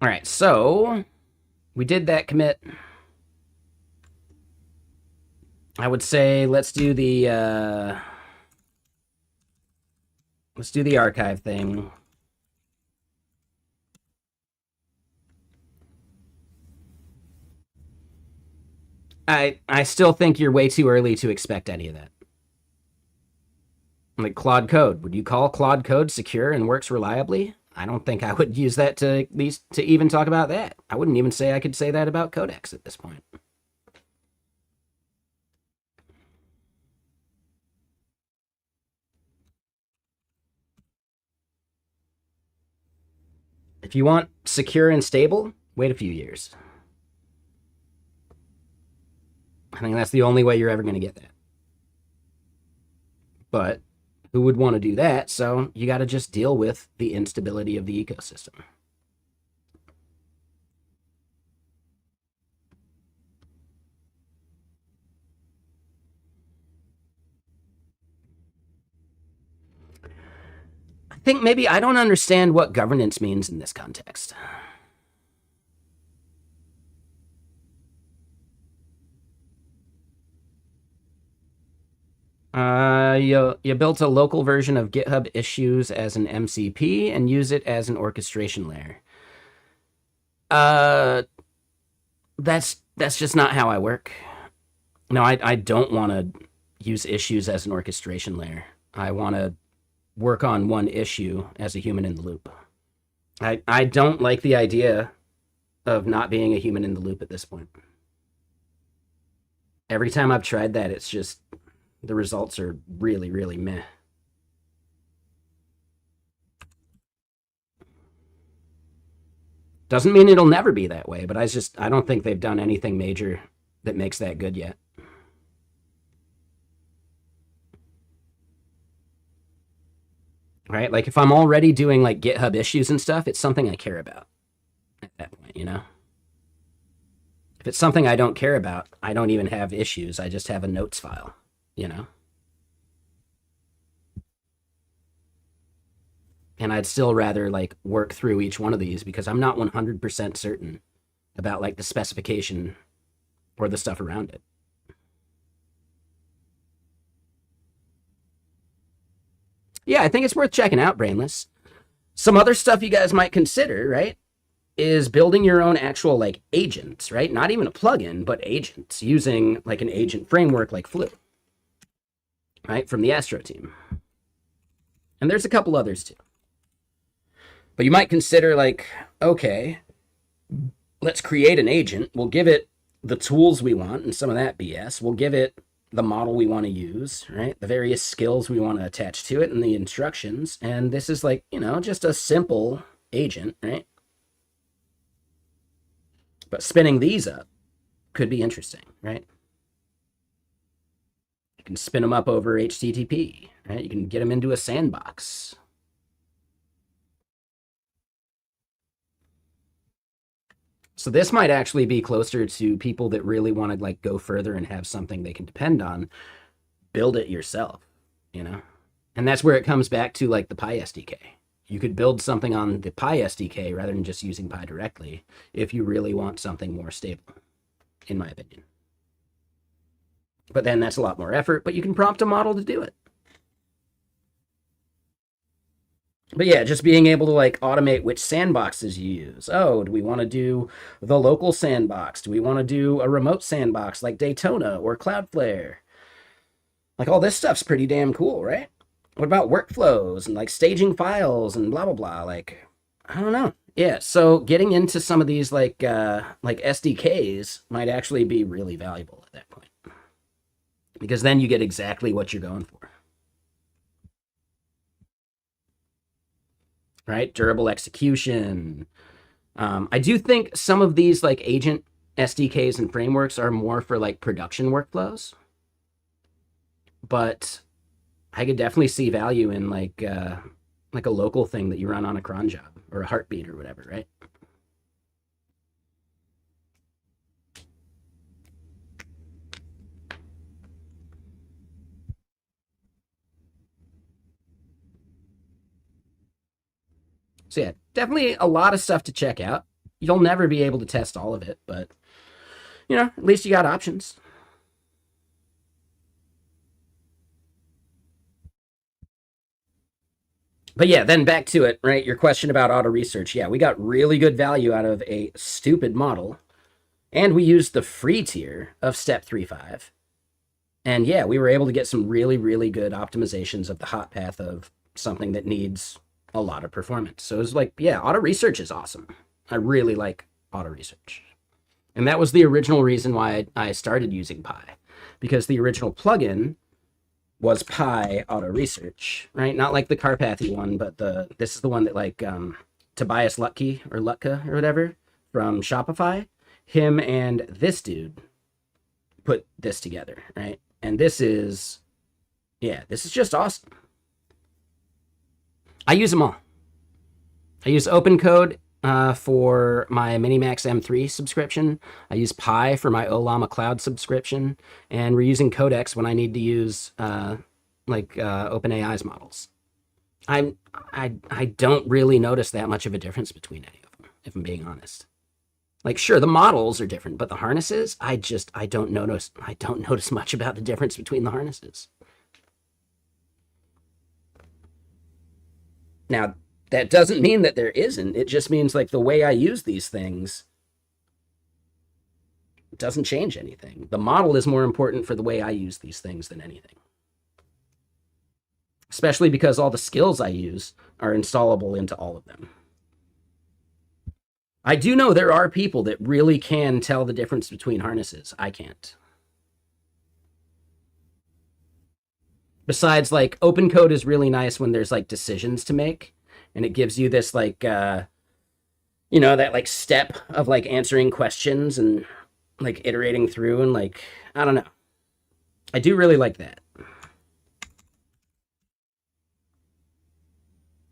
All right, so we did that commit. I would say let's do the archive thing. I still think you're way too early to expect any of that. Like Claude Code, would you call Claude Code secure and works reliably? I don't think I would use that to even talk about that. I wouldn't even say I could say that about Codex at this point. If you want secure and stable, wait a few years. I think that's the only way you're ever going to get that. But who would want to do that? So you got to just deal with the instability of the ecosystem. I think maybe I don't understand what governance means in this context. You built a local version of GitHub issues as an MCP and use it as an orchestration layer. That's just not how I work. No, I don't want to use issues as an orchestration layer. I want to work on one issue as a human in the loop. I don't like the idea of not being a human in the loop at this point. Every time I've tried that, it's just the results are really, really meh. Doesn't mean it'll never be that way, but I don't think they've done anything major that makes that good yet. Right? Like if I'm already doing like GitHub issues and stuff, it's something I care about at that point, you know? If it's something I don't care about, I don't even have issues. I just have a notes file, you know? And I'd still rather like work through each one of these because I'm not 100% certain about like the specification or the stuff around it. Yeah, I think it's worth checking out, Brainless. Some other stuff you guys might consider, right, is building your own actual like agents, right? Not even a plugin, but agents using like an agent framework like Flu, right, from the Astro team. And there's a couple others too. But you might consider like, okay, let's create an agent. We'll give it the tools we want and some of that BS. We'll give it the model we want to use, right? The various skills we want to attach to it and the instructions. And this is like, you know, just a simple agent, right? But spinning these up could be interesting, right? You can spin them up over HTTP, right? You can get them into a sandbox. So this might actually be closer to people that really want to like go further and have something they can depend on. Build it yourself, you know? And that's where it comes back to like the Pi SDK. You could build something on the Pi SDK rather than just using Pi directly if you really want something more stable, in my opinion. But then that's a lot more effort, but you can prompt a model to do it. But yeah, just being able to like automate which sandboxes you use. Oh, do we want to do the local sandbox? Do we want to do a remote sandbox like Daytona or Cloudflare? Like all this stuff's pretty damn cool, right? What about workflows and like staging files and blah, blah, blah? Like, I don't know. Yeah, so getting into some of these like SDKs might actually be really valuable at that point. Because then you get exactly what you're going for. Right? Durable execution. I do think some of these like agent SDKs and frameworks are more for like production workflows, but I could definitely see value in like a local thing that you run on a cron job or a heartbeat or whatever, right? So yeah, definitely a lot of stuff to check out. You'll never be able to test all of it, but you know, at least you got options. But yeah, then back to it, right? Your question about auto research. Yeah, we got really good value out of a stupid model, and we used the free tier of Step 3.5. And yeah, we were able to get some really, really good optimizations of the hot path of something that needs a lot of performance. So it's like, yeah, auto research is awesome. I really like auto research. And that was the original reason why I started using Pi, because the original plugin was Pi auto research, right? Not like the Carpathy one, but this is the one that like Tobias Lutke or Lutka or whatever from Shopify. Him and this dude put this together, right? And this is just awesome. I use them all. I use OpenCode for my Minimax M3 subscription. I use Pi for my Olama Cloud subscription, and we're using Codex when I need to use OpenAI's models. I don't really notice that much of a difference between any of them, if I'm being honest. Like, sure, the models are different, but the harnesses, I don't notice much about the difference between the harnesses. Now, that doesn't mean that there isn't. It just means, like, the way I use these things doesn't change anything. The model is more important for the way I use these things than anything. Especially because all the skills I use are installable into all of them. I do know there are people that really can tell the difference between harnesses. I can't. Besides, like, OpenCode is really nice when there's, like, decisions to make. And it gives you this, like, that, like, step of, like, answering questions and, like, iterating through and, like, I don't know. I do really like that.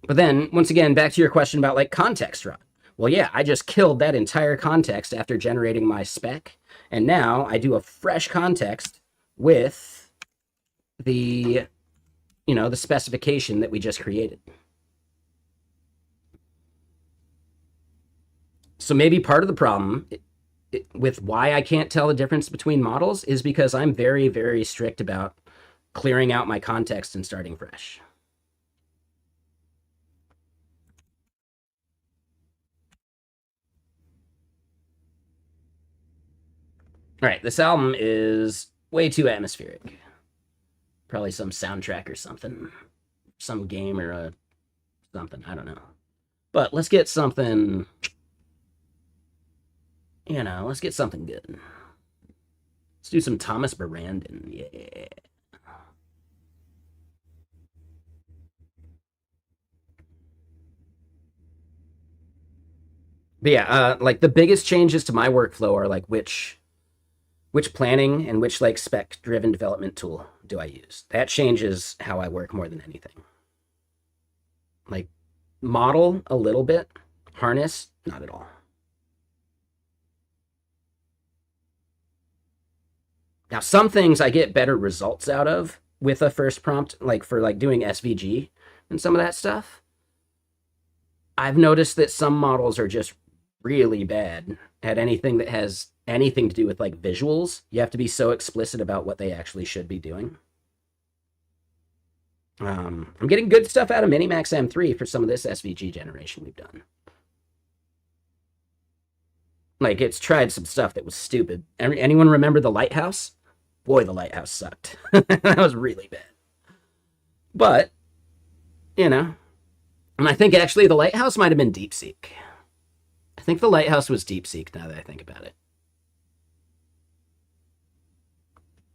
But then, once again, back to your question about, like, context run. Well, yeah, I just killed that entire context after generating my spec. And now I do a fresh context with the, the specification that we just created. So maybe part of the problem with why I can't tell the difference between models is because I'm very, very strict about clearing out my context and starting fresh. All right, this album is way too atmospheric. Probably some soundtrack or something. Some game or something, I don't know. But let's get something, let's get something good. Let's do some Thomas Barandon, yeah. But yeah, like the biggest changes to my workflow are like which planning and which like spec driven development tool do I use. That changes how I work more than anything. Like model a little bit, harness not at all. Now some things I get better results out of with a first prompt, like for like doing SVG and some of that stuff. I've noticed that some models are just really bad at anything that has anything to do with like visuals. You have to be so explicit about what they actually should be doing. I'm getting good stuff out of Minimax M3 for some of this SVG generation we've done. Like it's tried some stuff that was stupid. Anyone remember the Lighthouse? Boy, the Lighthouse sucked. That was really bad. But, and I think actually the Lighthouse might have been DeepSeek. I think the Lighthouse was DeepSeek now that I think about it.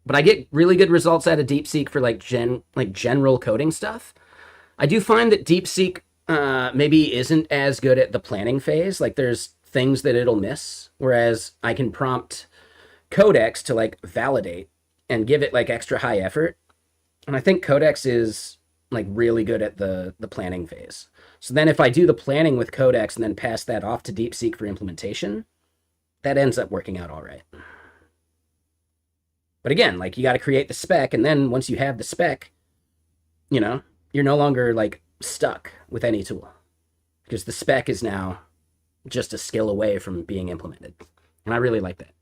But I get really good results out of DeepSeek for like general coding stuff. I do find that DeepSeek maybe isn't as good at the planning phase. Like there's things that it'll miss, whereas I can prompt Codex to like validate and give it like extra high effort. And I think Codex is like really good at the planning phase. So then if I do the planning with Codex and then pass that off to DeepSeek for implementation, that ends up working out all right. But again, like you got to create the spec, and then once you have the spec, you're no longer like stuck with any tool because the spec is now just a skill away from being implemented. And I really like that.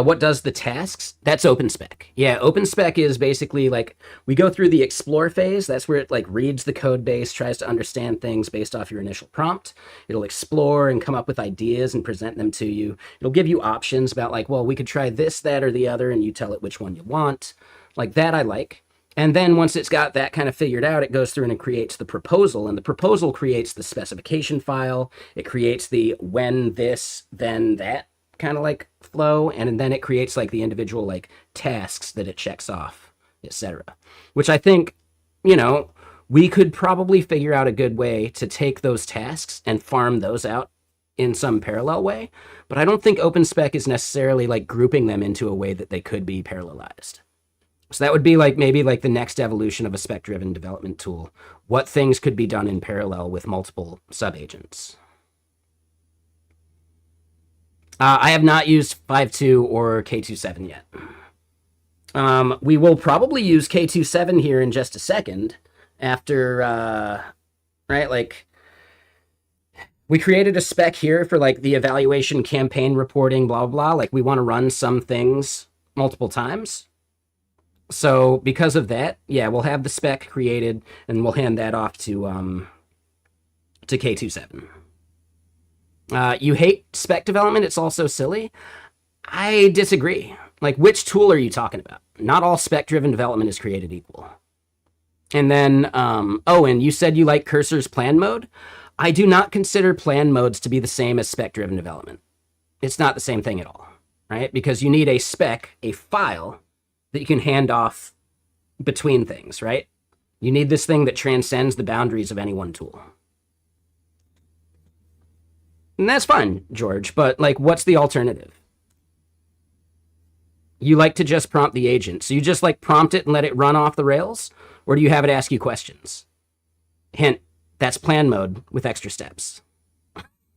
What does the tasks? That's OpenSpec. Yeah, OpenSpec is basically like we go through the explore phase. That's where it like reads the code base, tries to understand things based off your initial prompt. It'll explore and come up with ideas and present them to you. It'll give you options about like, well, we could try this, that, or the other, and you tell it which one you want. Like that I like. And then once it's got that kind of figured out, it goes through and it creates the proposal, and the proposal creates the specification file. It creates the when this, then that kind of like flow, and then it creates like the individual like tasks that it checks off, etc. Which I think, you know, we could probably figure out a good way to take those tasks and farm those out in some parallel way, but I don't think OpenSpec is necessarily like grouping them into a way that they could be parallelized. So that would be like maybe like the next evolution of a spec-driven development tool. What things could be done in parallel with multiple subagents? I have not used 5.2 or K27 yet. We will probably use K27 here in just a second after, right, like we created a spec here for like the evaluation campaign reporting, blah, blah, blah. Like we want to run some things multiple times. So because of that, yeah, we'll have the spec created and we'll hand that off to K27. You hate spec development, it's all so silly. I disagree. Like, which tool are you talking about? Not all spec-driven development is created equal. And then, Owen, you said you like Cursor's plan mode. I do not consider plan modes to be the same as spec-driven development. It's not the same thing at all, right? Because you need a spec, a file, that you can hand off between things, right? You need this thing that transcends the boundaries of any one tool. And that's fine, George, but like, what's the alternative? You like to just prompt the agent. So you just like prompt it and let it run off the rails? Or do you have it ask you questions? Hint, that's plan mode with extra steps.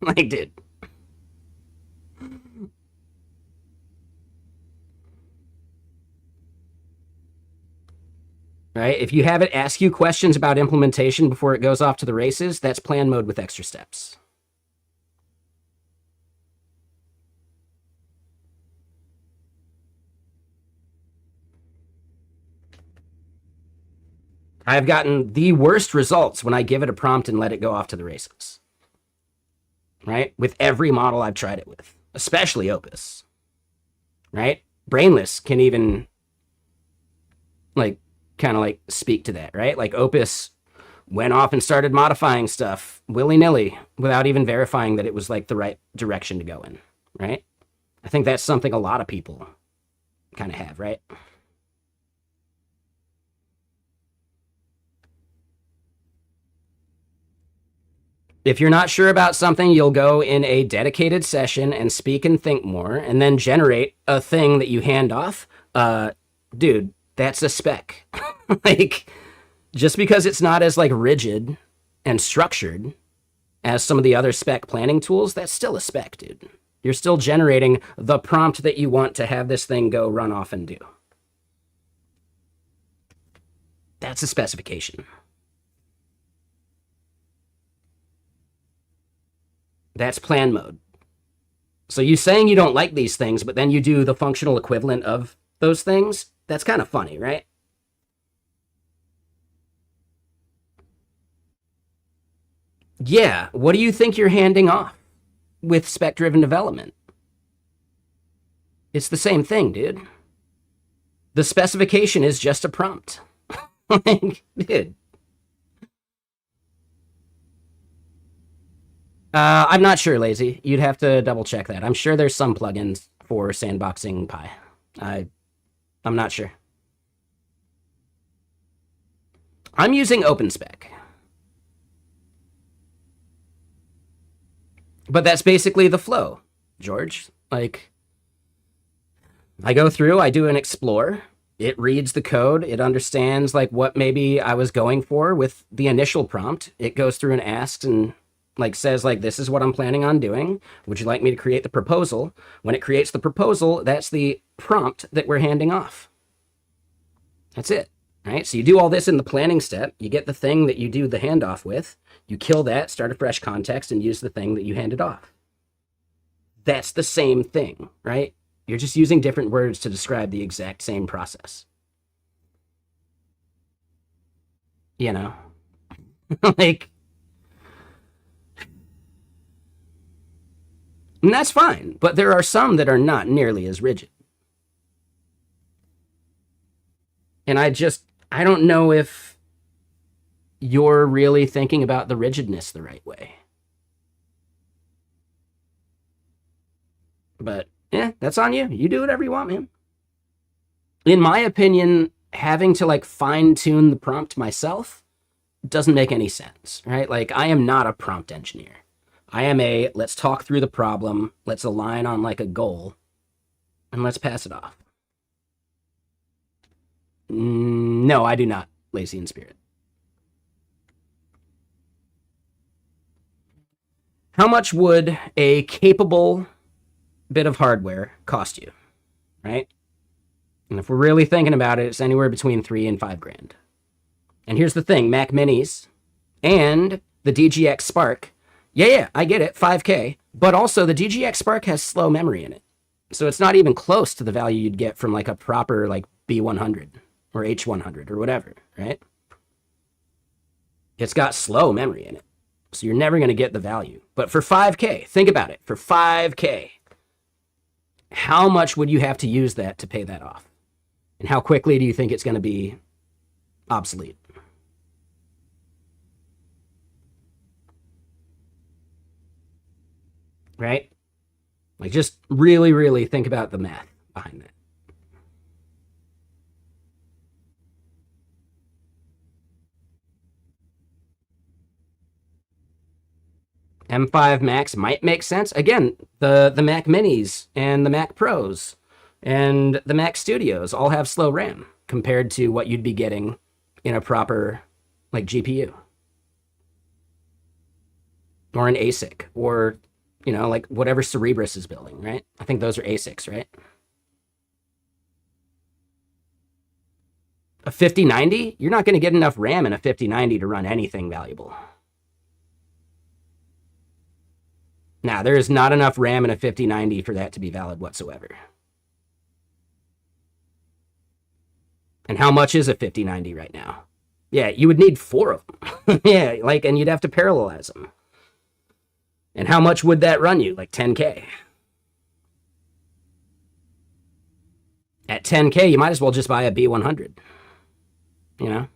Like, dude. Right? If you have it ask you questions about implementation before it goes off to the races, that's plan mode with extra steps. I've gotten the worst results when I give it a prompt and let it go off to the races. Right? With every model I've tried it with, especially Opus. Right? Brainless can even like kind of like speak to that, right? Like Opus went off and started modifying stuff willy-nilly without even verifying that it was like the right direction to go in, right? I think that's something a lot of people kind of have, right? If you're not sure about something, you'll go in a dedicated session and speak and think more, and then generate a thing that you hand off. Dude, that's a spec. Like, just because it's not as like rigid and structured as some of the other spec planning tools, that's still a spec, dude. You're still generating the prompt that you want to have this thing go run off and do. That's a specification. That's plan mode. So you saying you don't like these things, but then you do the functional equivalent of those things, that's kind of funny, right? Yeah, what do you think you're handing off with spec-driven development? It's the same thing, dude. The specification is just a prompt. Like, dude. I'm not sure, Lazy. You'd have to double check that. I'm sure there's some plugins for sandboxing Pi. I'm not sure. I'm using OpenSpec. But that's basically the flow, George. Like, I go through, I do an explore, it reads the code, it understands like what maybe I was going for with the initial prompt. It goes through and asks and like says like, this is what I'm planning on doing. Would you like me to create the proposal? When it creates the proposal, that's the prompt that we're handing off. That's it, right? So you do all this in the planning step, you get the thing that you do the handoff with, you kill that, start a fresh context, and use the thing that you handed off. That's the same thing, right? You're just using different words to describe the exact same process. You know? Like, and that's fine, but there are some that are not nearly as rigid. And I don't know if you're really thinking about the rigidness the right way. But yeah, that's on you. You do whatever you want, man. In my opinion, having to like fine tune the prompt myself doesn't make any sense, right? Like, I am not a prompt engineer. I am a let's talk through the problem, let's align on like a goal, and let's pass it off. No, I do not. Lazy in spirit. How much would a capable bit of hardware cost you, right? And if we're really thinking about it, it's anywhere between $3,000 and $5,000. And here's the thing, Mac Minis and the DGX Spark, yeah, I get it, 5K, but also the DGX Spark has slow memory in it. So it's not even close to the value you'd get from like a proper like B100 or H100 or whatever, right? It's got slow memory in it. So you're never going to get the value. But for 5K, think about it. For 5K, how much would you have to use that to pay that off? And how quickly do you think it's going to be obsolete? Right? Like, just really, really think about the math behind that. M5 Max might make sense. Again, the Mac Minis and the Mac Pros and the Mac Studios all have slow RAM compared to what you'd be getting in a proper like GPU or an ASIC or, you know, like whatever Cerebras is building, right? I think those are ASICs, right? A 5090, you're not going to get enough RAM in a 5090 to run anything valuable. Now, there is not enough RAM in a 5090 for that to be valid whatsoever. And how much is a 5090 right now? Yeah, you would need 4 of them. Yeah, like, and you'd have to parallelize them. And how much would that run you? Like 10K. At 10K, you might as well just buy a B100. You know?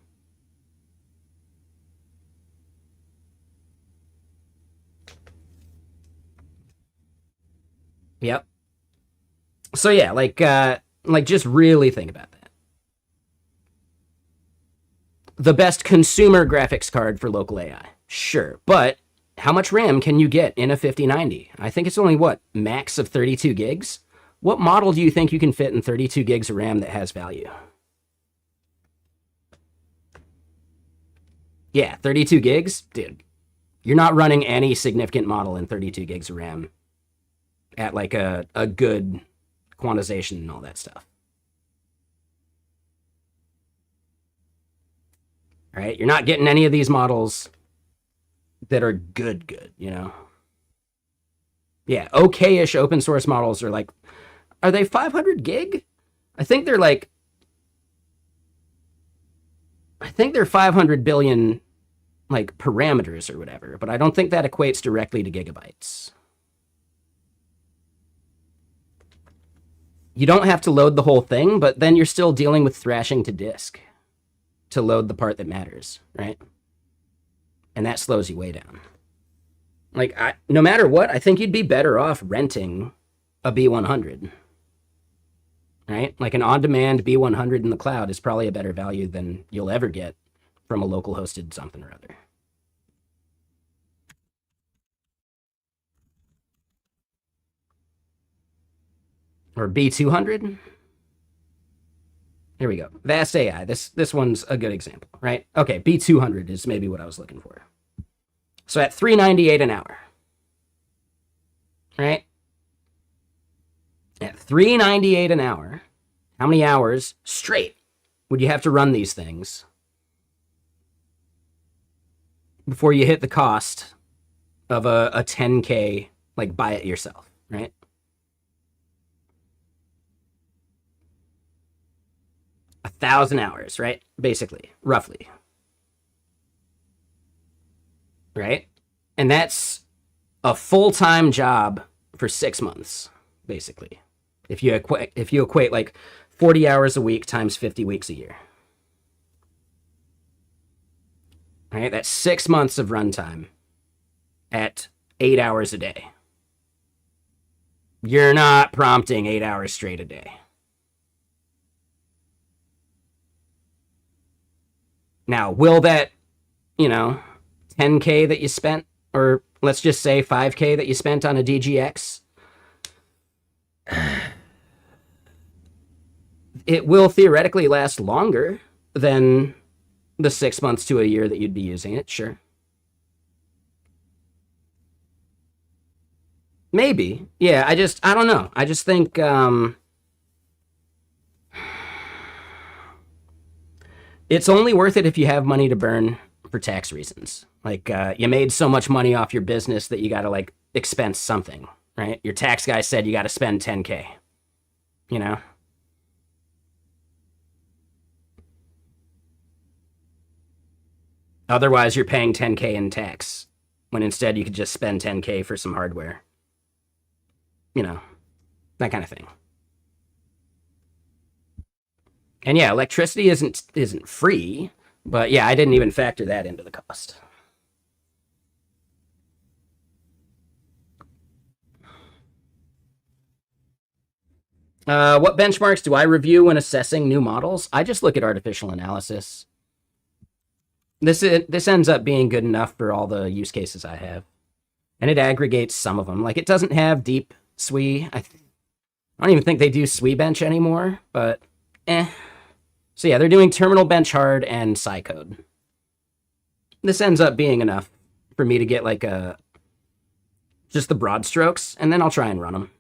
Yep. So yeah, like just really think about that. The best consumer graphics card for local AI. Sure, but how much RAM can you get in a 5090? I think it's only what, max of 32 gigs? What model do you think you can fit in 32 gigs of RAM that has value? Yeah, 32 gigs? Dude, you're not running any significant model in 32 gigs of RAM at like a good quantization and all that stuff. All right, you're not getting any of these models that are good, you know? Yeah, okay-ish open source models are like, are they 500 gig? I think they're 500 billion like parameters or whatever, but I don't think that equates directly to gigabytes. You don't have to load the whole thing, but then you're still dealing with thrashing to disk to load the part that matters, right? And that slows you way down. Like, no matter what, I think you'd be better off renting a B100, right? Like an on-demand B100 in the cloud is probably a better value than you'll ever get from a local hosted something or other. Or B200. Here we go. Vast AI. This one's a good example, right? Okay, B200 is maybe what I was looking for. So at $398 an hour, right? At $398 an hour, how many hours straight would you have to run these things before you hit the cost of a 10K, like buy it yourself, right? 1,000 hours, right? Basically, roughly. Right? And that's a full-time job for 6 months, basically. If you equate like 40 hours a week times 50 weeks a year. Right? That's 6 months of runtime at 8 hours a day. You're not prompting 8 hours straight a day. Now, will that, 10K that you spent, or let's just say 5K that you spent on a DGX, it will theoretically last longer than the 6 months to a year that you'd be using it, sure. Maybe. Yeah, I don't know. I just think it's only worth it if you have money to burn for tax reasons. Like you made so much money off your business that you got to like expense something, right? Your tax guy said you got to spend 10K, you know? Otherwise, you're paying 10K in tax when instead you could just spend 10K for some hardware. You know, that kind of thing. And yeah, electricity isn't free, but yeah, I didn't even factor that into the cost. What benchmarks do I review when assessing new models? I just look at artificial analysis. This ends up being good enough for all the use cases I have, and it aggregates some of them. Like it doesn't have deep SWE. I don't even think they do SWE bench anymore, but eh. So yeah, they're doing terminal bench hard and PsyCode. This ends up being enough for me to get like just the broad strokes, and then I'll try and run them.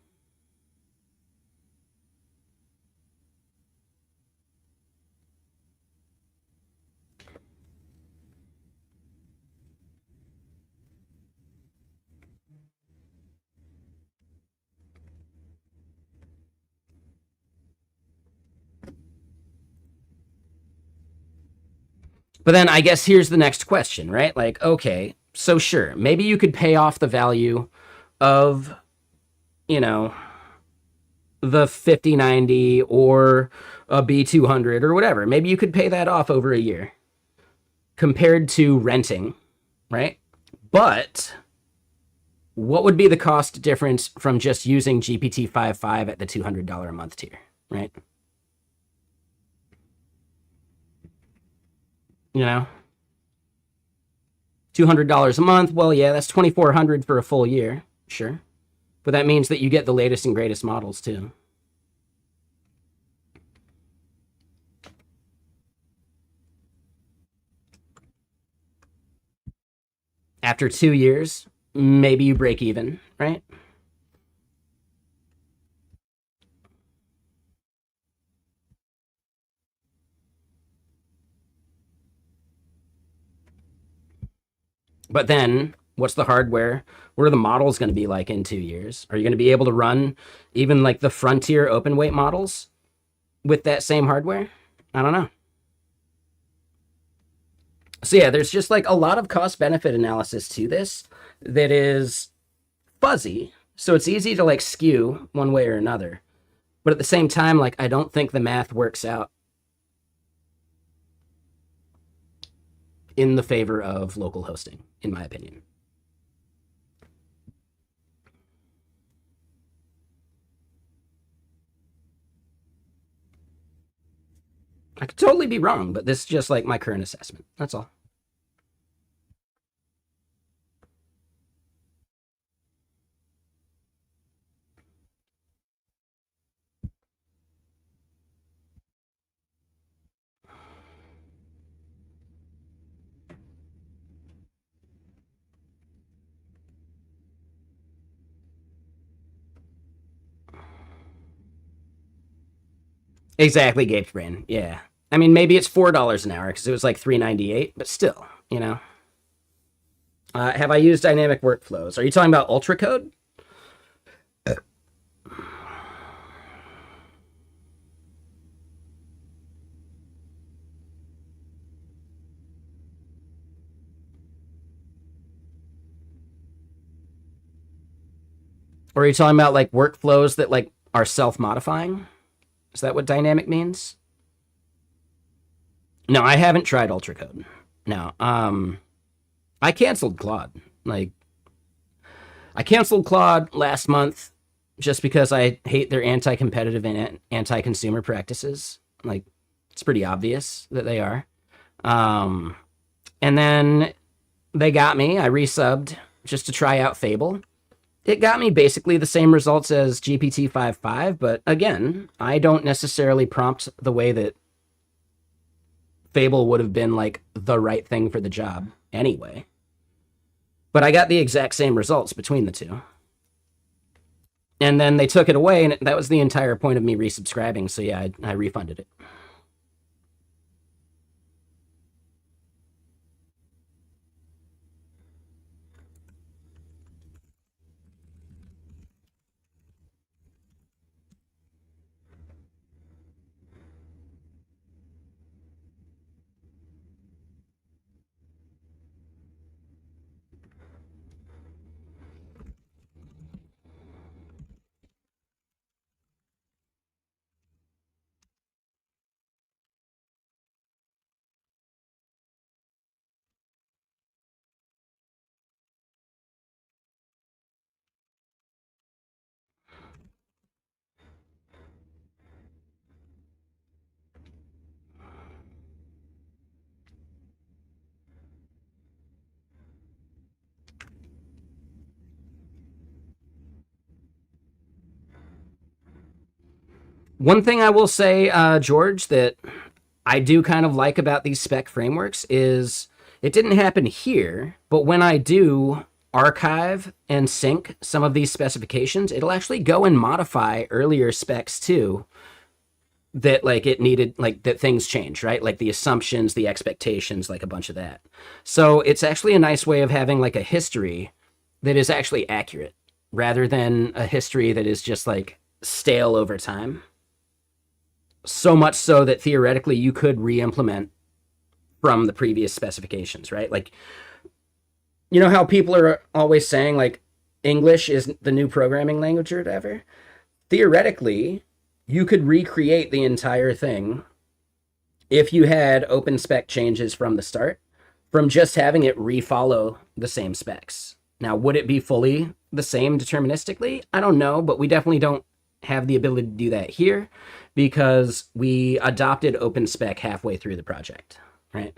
But then I guess here's the next question, right? Like, okay, so sure, maybe you could pay off the value of, you know, the 5090 or a B200 or whatever. Maybe you could pay that off over a year compared to renting, right? But what would be the cost difference from just using GPT-5.5 at the $200 a month tier, right? You know, $200 a month. Well, yeah, that's $2,400 for a full year, sure. But that means that you get the latest and greatest models too. After 2 years, maybe you break even, right? But then, what's the hardware? What are the models going to be like in 2 years? Are you going to be able to run even like the frontier open weight models with that same hardware? I don't know. So yeah, there's just like a lot of cost benefit analysis to this that is fuzzy. So it's easy to like skew one way or another. But at the same time, like I don't think the math works out in the favor of local hosting, in my opinion. I could totally be wrong, but this is just like my current assessment. That's all. Exactly, Gabe's brain. Yeah. I mean, maybe it's $4 an hour because it was like $3.98, but still, you know. Have I used dynamic workflows? Are you talking about Ultra Code? Or are you talking about like workflows that like are self-modifying? Is that what dynamic means? No, I haven't tried Ultra Code. No. I canceled Claude. Like I canceled Claude last month just because I hate their anti-competitive and anti-consumer practices. Like, it's pretty obvious that they are. And then they got me. I resubbed just to try out Fable. It got me basically the same results as GPT-5.5, but again, I don't necessarily prompt the way that Fable would have been like the right thing for the job anyway. But I got the exact same results between the two. And then they took it away, and that was the entire point of me resubscribing. So yeah, I refunded it. One thing I will say, George, that I do kind of like about these spec frameworks is it didn't happen here, but when I do archive and sync some of these specifications, it'll actually go and modify earlier specs too, that like it needed, like that things change, right? Like the assumptions, the expectations, like a bunch of that. So it's actually a nice way of having like a history that is actually accurate rather than a history that is just like stale over time. So much so that theoretically you could re-implement from the previous specifications, right? Like, you know how people are always saying like English is the new programming language or whatever? Theoretically, you could recreate the entire thing if you had open spec changes from the start, from just having it refollow the same specs. Now, would it be fully the same deterministically? I don't know, but we definitely don't have the ability to do that here because we adopted open spec halfway through the project, right?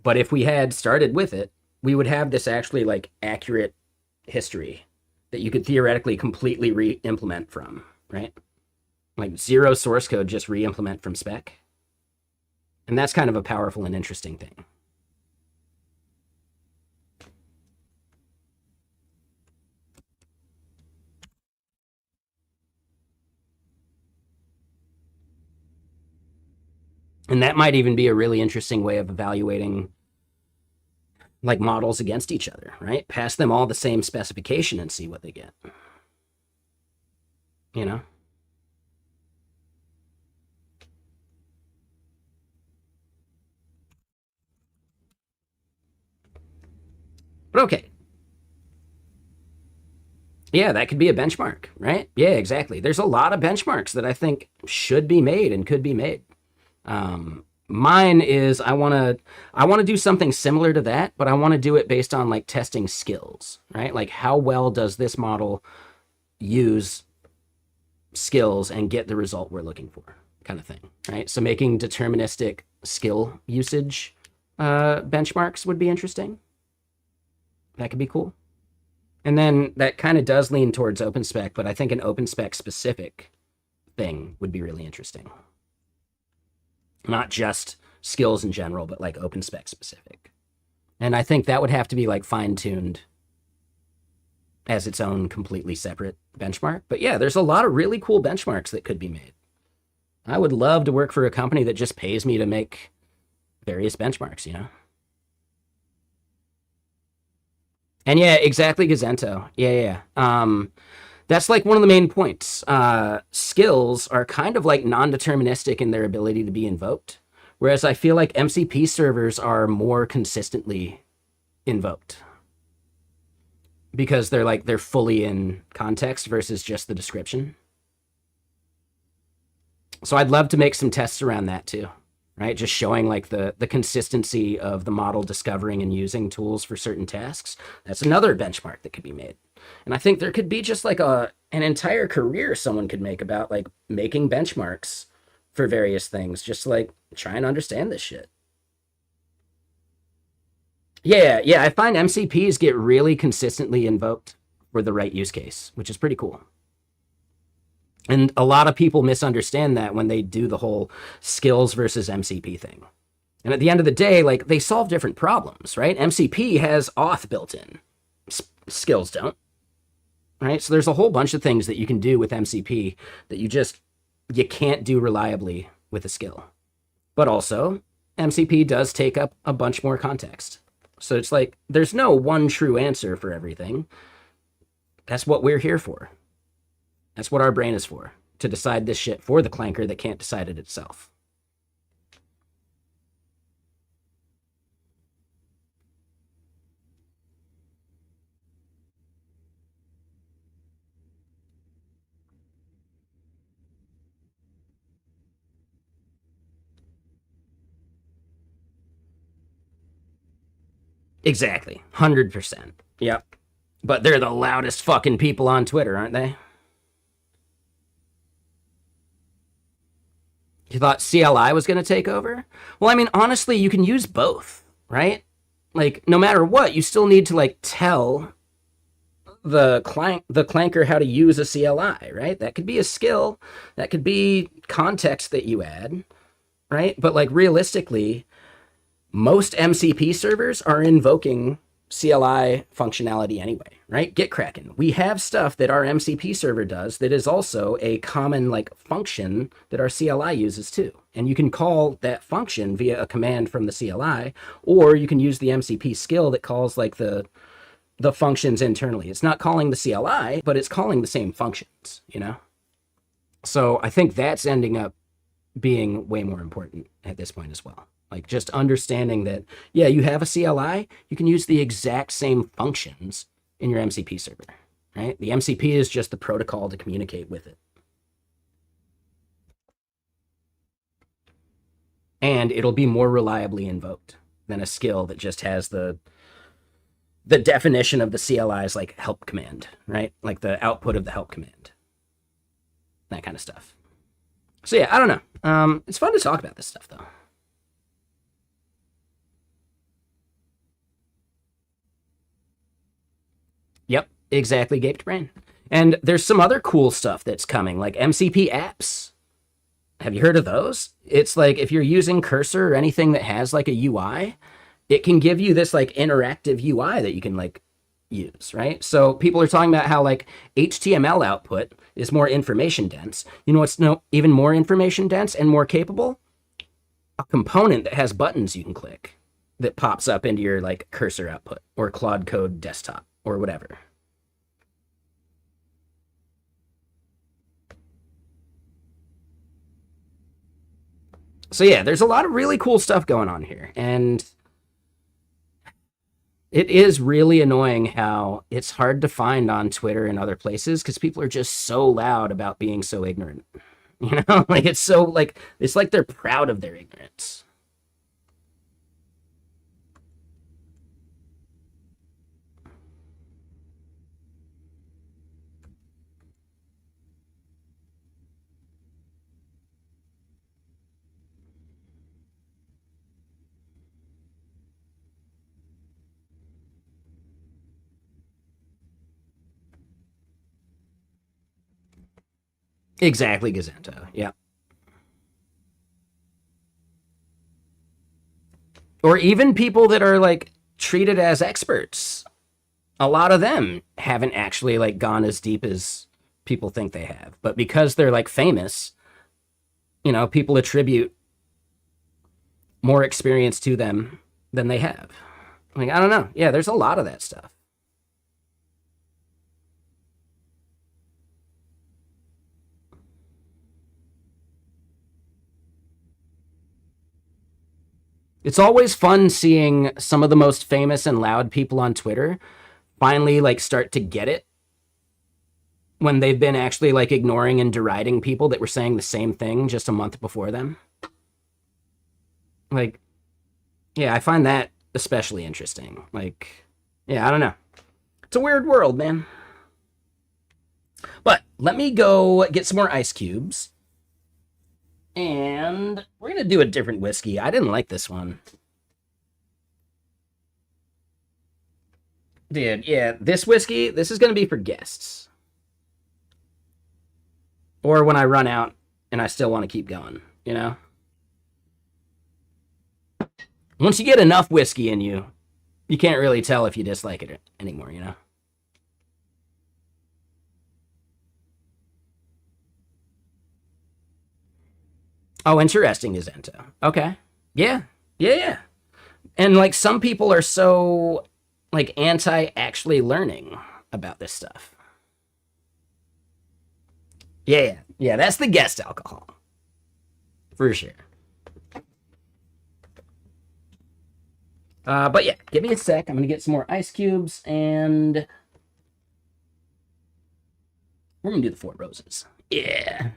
But if we had started with it, we would have this actually like accurate history that you could theoretically completely re-implement from, right? Like zero source code, just re-implement from spec. And that's kind of a powerful and interesting thing. And that might even be a really interesting way of evaluating like models against each other, right? Pass them all the same specification and see what they get. You know? But okay. Yeah, that could be a benchmark, right? Yeah, exactly. There's a lot of benchmarks that I think should be made and could be made. Mine is I want to do something similar to that, but I want to do it based on like testing skills, right? Like how well does this model use skills and get the result we're looking for, kind of thing, right? So making deterministic skill usage benchmarks would be interesting. That could be cool. And then that kind of does lean towards OpenSpec, but I think an OpenSpec specific thing would be really interesting. Not just skills in general, but like OpenSpec specific. And I think that would have to be like fine-tuned as its own completely separate benchmark. But yeah, there's a lot of really cool benchmarks that could be made. I would love to work for a company that just pays me to make various benchmarks, you know? And yeah, exactly, Gazento. Yeah. That's like one of the main points. Skills are kind of like non-deterministic in their ability to be invoked, whereas I feel like MCP servers are more consistently invoked because they're fully in context versus just the description. So I'd love to make some tests around that too, right? Just showing like the consistency of the model discovering and using tools for certain tasks. That's another benchmark that could be made. And I think there could be just like an entire career someone could make about like making benchmarks for various things, just like trying to understand this shit. Yeah, yeah, I find MCPs get really consistently invoked for the right use case, which is pretty cool. And a lot of people misunderstand that when they do the whole skills versus MCP thing. And at the end of the day, like they solve different problems, right? MCP has auth built in. Skills don't, right? So there's a whole bunch of things that you can do with MCP that you can't do reliably with a skill. But also, MCP does take up a bunch more context. So it's like there's no one true answer for everything. That's what we're here for. That's what our brain is for, to decide this shit for the clanker that can't decide it itself. Exactly. 100%. Yep. But they're the loudest fucking people on Twitter, aren't they? You thought CLI was going to take over? Well, I mean, honestly, you can use both, right? Like, no matter what, you still need to, like, tell the clanker how to use a CLI, right? That could be a skill. That could be context that you add, right? But, like, realistically, most MCP servers are invoking CLI functionality anyway, right? Gitkraken. We have stuff that our MCP server does that is also a common like function that our CLI uses too. And you can call that function via a command from the CLI, or you can use the MCP skill that calls like the functions internally. It's not calling the CLI, but it's calling the same functions, you know? So I think that's ending up being way more important at this point as well. Like just understanding that, yeah, you have a CLI, you can use the exact same functions in your MCP server, right? The MCP is just the protocol to communicate with it. And it'll be more reliably invoked than a skill that just has the definition of the CLI's like help command, right? Like the output of the help command. That kind of stuff. So yeah, I don't know. It's fun to talk about this stuff though. Yep, exactly, gaped brain. And there's some other cool stuff that's coming, like MCP apps. Have you heard of those? It's like if you're using Cursor or anything that has like a UI, it can give you this like interactive UI that you can like use, right? So people are talking about how like HTML output is more information dense. You know what's even more information dense and more capable? A component that has buttons you can click that pops up into your like Cursor output or Claude Code desktop or whatever. So yeah, there's a lot of really cool stuff going on here. And it is really annoying how it's hard to find on Twitter and other places because people are just so loud about being so ignorant. You know, like it's like they're proud of their ignorance. Exactly, Gazento. Yeah. Or even people that are like treated as experts. A lot of them haven't actually like gone as deep as people think they have. But because they're like famous, you know, people attribute more experience to them than they have. Like, I don't know. Yeah, there's a lot of that stuff. It's always fun seeing some of the most famous and loud people on Twitter finally like start to get it when they've been actually like ignoring and deriding people that were saying the same thing just a month before them. Like, yeah, I find that especially interesting. Like, yeah, I don't know. It's a weird world, man. But let me go get some more ice cubes. And we're going to do a different whiskey. I didn't like this one. Dude, yeah, this whiskey, this is going to be for guests. Or when I run out and I still want to keep going, you know? Once you get enough whiskey in you, you can't really tell if you dislike it anymore, you know? Oh, interesting, Izento. Okay. Yeah. Yeah, yeah. And like some people are so like anti actually learning about this stuff. Yeah, yeah. Yeah, that's the guest alcohol. For sure. But yeah, give me a sec. I'm gonna get some more ice cubes and we're gonna do the Four Roses. Yeah.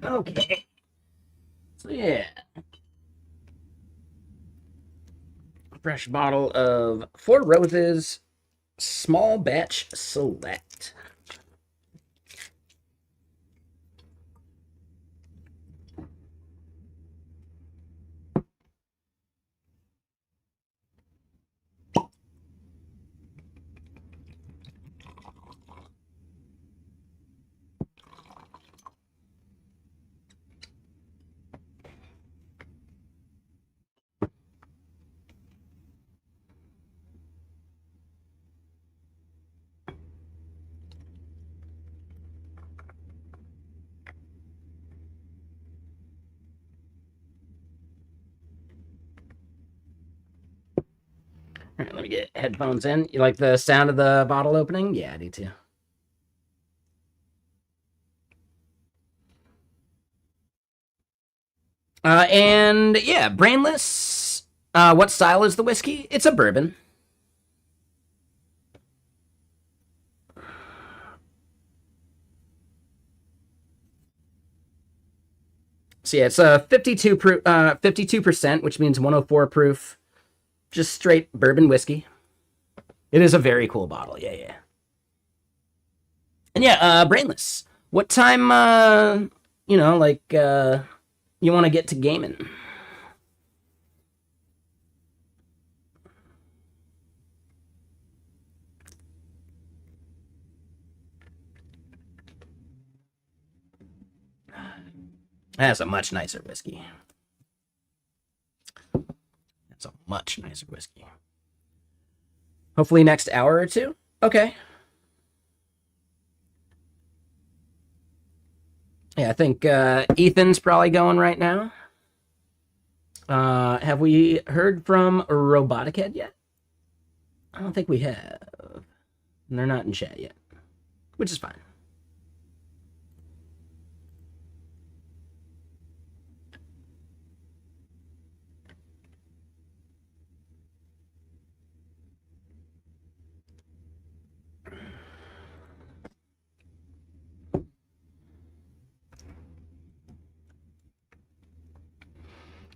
Okay. So yeah. Fresh bottle of Four Roses Small Batch Select. All right, let me get headphones in. You like the sound of the bottle opening? Yeah, I do too. And yeah, Brainless. What style is the whiskey? It's a bourbon. So yeah, it's a 52%, which means 104 proof. Just straight bourbon whiskey. It is a very cool bottle. Yeah, yeah. And yeah, Brainless. What time, you want to get to gaming? That's a much nicer whiskey. That's a much nicer whiskey. Hopefully next hour or two. Okay. Yeah, I think Ethan's probably going right now. Have we heard from Robotic Head yet? I don't think we have. And they're not in chat yet, which is fine.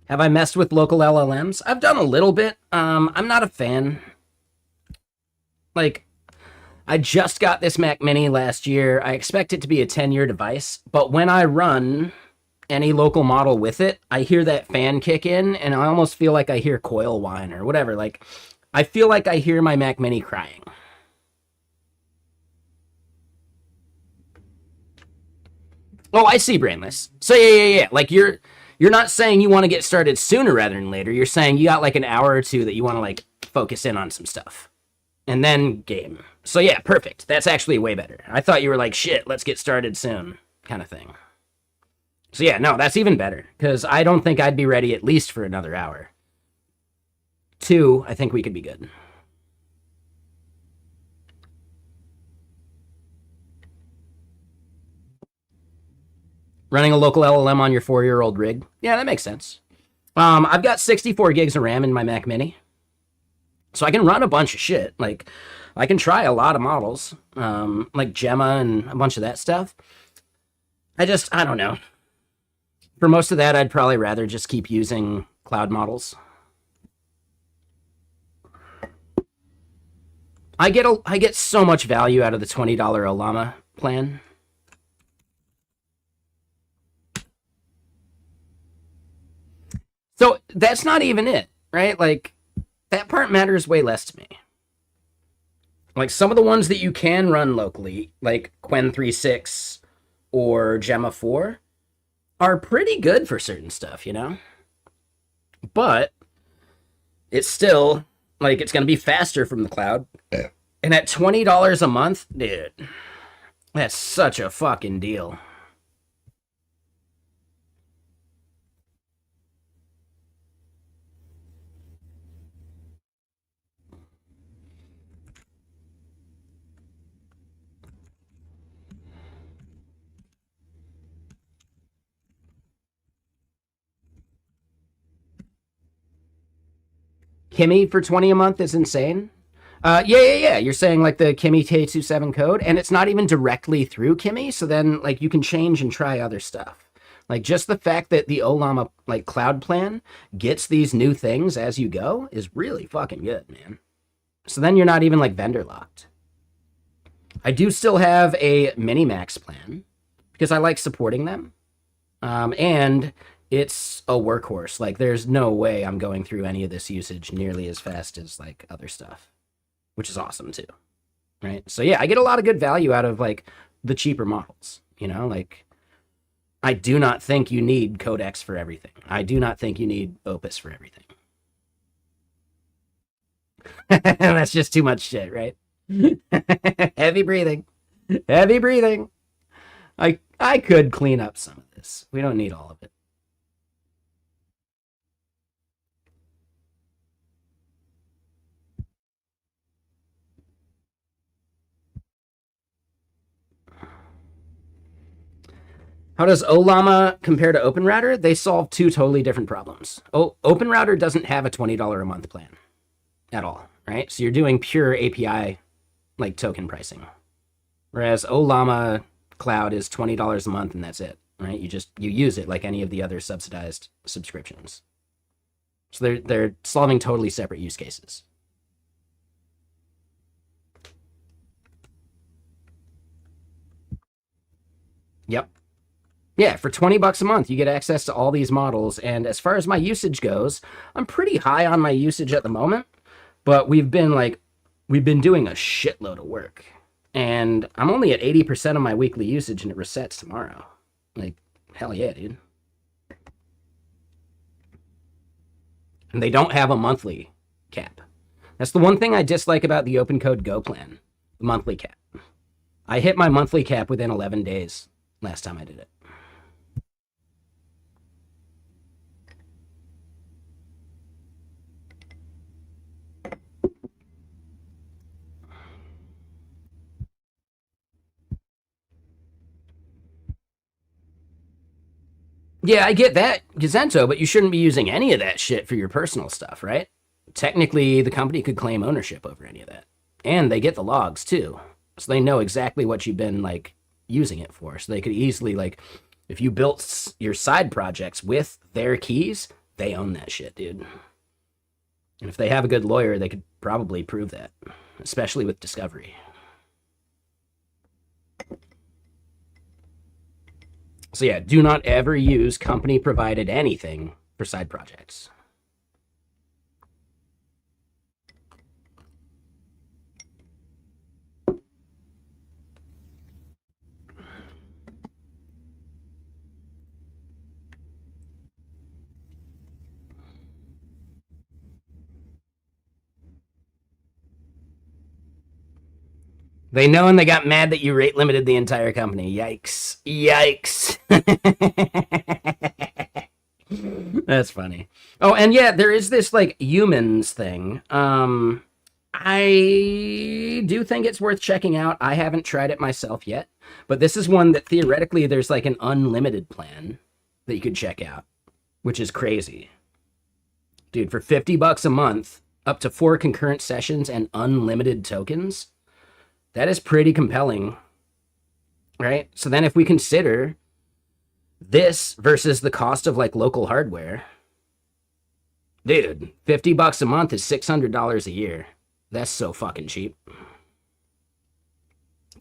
Have I messed with local LLMs? I've done a little bit. I'm not a fan. Like, I just got this Mac Mini last year. I expect it to be a 10-year device, but when I run any local model with it, I hear that fan kick in, and I almost feel like I hear coil whine or whatever. Like, I feel like I hear my Mac Mini crying. Oh, I see, Brainless. So yeah. Like you're not saying you want to get started sooner rather than later. You're saying you got like an hour or two that you want to like focus in on some stuff. And then game. So yeah, perfect. That's actually way better. I thought you were like, shit, let's get started soon, kind of thing. So yeah, no, that's even better, because I don't think I'd be ready at least for another hour. 2, I think we could be good. Running a local LLM on your 4-year-old rig. Yeah, that makes sense. I've got 64 gigs of RAM in my Mac Mini. So I can run a bunch of shit. Like, I can try a lot of models, like Gemma and a bunch of that stuff. I don't know. For most of that, I'd probably rather just keep using cloud models. I get so much value out of the $20 Olama plan. So that's not even it, right? Like, that part matters way less to me. Like, some of the ones that you can run locally, like Qwen 3.6 or Gemma 4, are pretty good for certain stuff, you know? But it's still, like, it's going to be faster from the cloud. And at $20 a month, dude, that's such a fucking deal. Kimmy for 20 a month is insane. Yeah. You're saying like the Kimmy K27 code, and it's not even directly through Kimmy. So then, like, you can change and try other stuff. Like, just the fact that the Olama like cloud plan gets these new things as you go is really fucking good, man. So then you're not even like vendor locked. I do still have a Minimax plan because I like supporting them, and it's a workhorse. Like, there's no way I'm going through any of this usage nearly as fast as like other stuff, which is awesome too, right? So yeah, I get a lot of good value out of like the cheaper models. You know, like, I do not think you need Codex for everything. I do not think you need Opus for everything. That's just too much shit, right? Heavy breathing. Heavy breathing. I could clean up some of this. We don't need all of it. How does Olama compare to OpenRouter? They solve two totally different problems. OpenRouter doesn't have a $20 a month plan at all, right? So you're doing pure API like token pricing. Whereas Olama Cloud is $20 a month and that's it, right? You use it like any of the other subsidized subscriptions. So they're solving totally separate use cases. Yep. Yeah, for 20 bucks a month, you get access to all these models. And as far as my usage goes, I'm pretty high on my usage at the moment, but we've been doing a shitload of work. And I'm only at 80% of my weekly usage and it resets tomorrow. Like, hell yeah, dude. And they don't have a monthly cap. That's the one thing I dislike about the Open Code Go plan, the monthly cap. I hit my monthly cap within 11 days last time I did it. Yeah, I get that, Gazento, but you shouldn't be using any of that shit for your personal stuff, right? Technically, the company could claim ownership over any of that. And they get the logs too. So they know exactly what you've been like using it for. So they could easily like if you built your side projects with their keys, they own that shit, dude. And if they have a good lawyer, they could probably prove that, especially with discovery. So yeah, do not ever use company provided anything for side projects. They know and they got mad that you rate limited the entire company. Yikes. Yikes. That's funny. Oh, and yeah, there is this like humans thing. I do think it's worth checking out. I haven't tried it myself yet, but this is one that theoretically there's like an unlimited plan that you could check out, which is crazy. Dude, for $50 a month, up to 4 concurrent sessions and unlimited tokens, that is pretty compelling, right? So then if we consider this versus the cost of like local hardware, dude, $50 a month is $600 a year. That's so fucking cheap.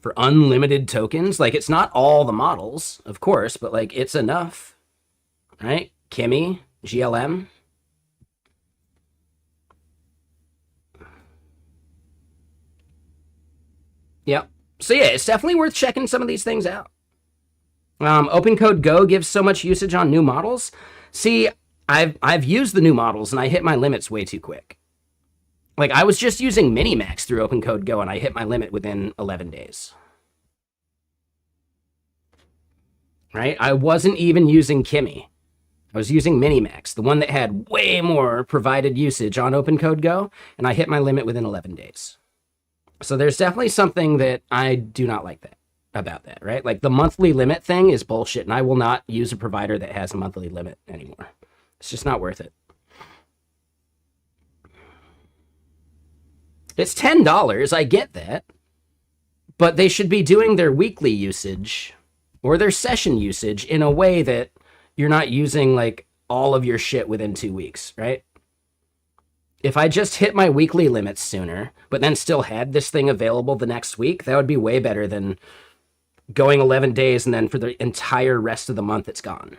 For unlimited tokens, like it's not all the models, of course, but like it's enough, right? Kimmy, GLM. Yep. So yeah, it's definitely worth checking some of these things out. Open Code Go gives so much usage on new models. See, I've used the new models and I hit my limits way too quick. Like I was just using Minimax through Open Code Go and I hit my limit within 11 days. Right? I wasn't even using Kimmy. I was using Minimax, the one that had way more provided usage on Open Code Go, and I hit my limit within 11 days. So there's definitely something that I do not like about that, right? Like the monthly limit thing is bullshit, and I will not use a provider that has a monthly limit anymore. It's just not worth it. It's $10, I get that, but they should be doing their weekly usage or their session usage in a way that you're not using like all of your shit within 2 weeks, right? If I just hit my weekly limits sooner, but then still had this thing available the next week, that would be way better than going 11 days and then for the entire rest of the month it's gone.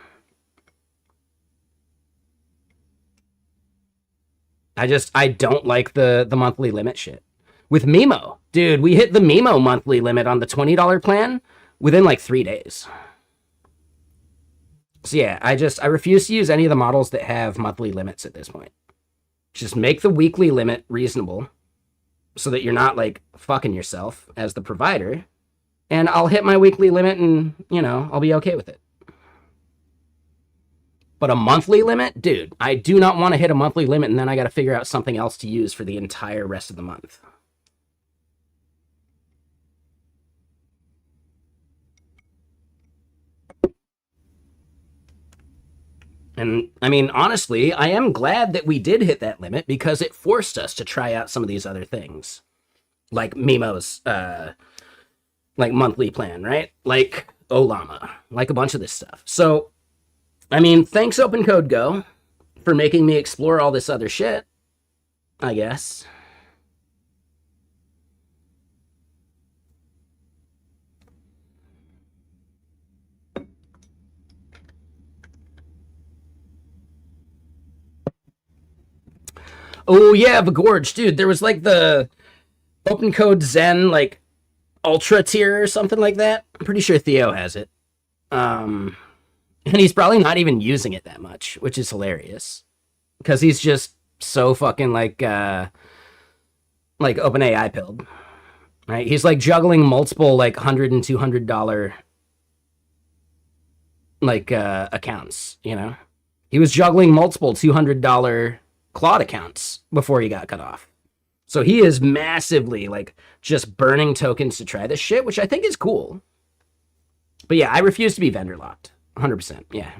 I don't like the monthly limit shit. With Mimo, dude, we hit the Mimo monthly limit on the $20 plan within like 3 days. So yeah, I refuse to use any of the models that have monthly limits at this point. Just make the weekly limit reasonable so that you're not like fucking yourself as the provider. And I'll hit my weekly limit and, you know, I'll be okay with it. But a monthly limit? Dude, I do not want to hit a monthly limit and then I got to figure out something else to use for the entire rest of the month. And I mean, honestly, I am glad that we did hit that limit because it forced us to try out some of these other things. Like Mimo's, like monthly plan, right? Like Olama, like a bunch of this stuff. So, I mean, thanks Open Code Go for making me explore all this other shit, I guess. Oh yeah, Vigorge, dude, there was like the Open Code Zen, like Ultra tier or something like that. I'm pretty sure Theo has it. And he's probably not even using it that much, which is hilarious. Because he's just so fucking like OpenAI pilled. Right? He's like juggling multiple like $100 and $200 like accounts, you know? He was juggling multiple $200 Claude accounts before he got cut off. So he is massively like just burning tokens to try this shit, which I think is cool. But yeah, I refuse to be vendor locked. 100%. Yeah.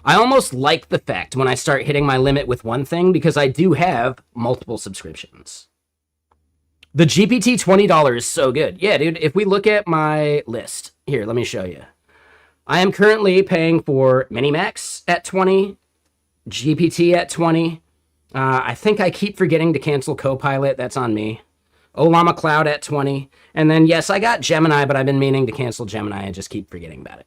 I almost like the fact when I start hitting my limit with one thing because I do have multiple subscriptions. The GPT $20 is so good. Yeah, dude, if we look at my list, here, let me show you. I am currently paying for Minimax at 20, GPT at 20. I think I keep forgetting to cancel Copilot. That's on me. Olama Cloud at 20. And then, yes, I got Gemini, but I've been meaning to cancel Gemini and just keep forgetting about it.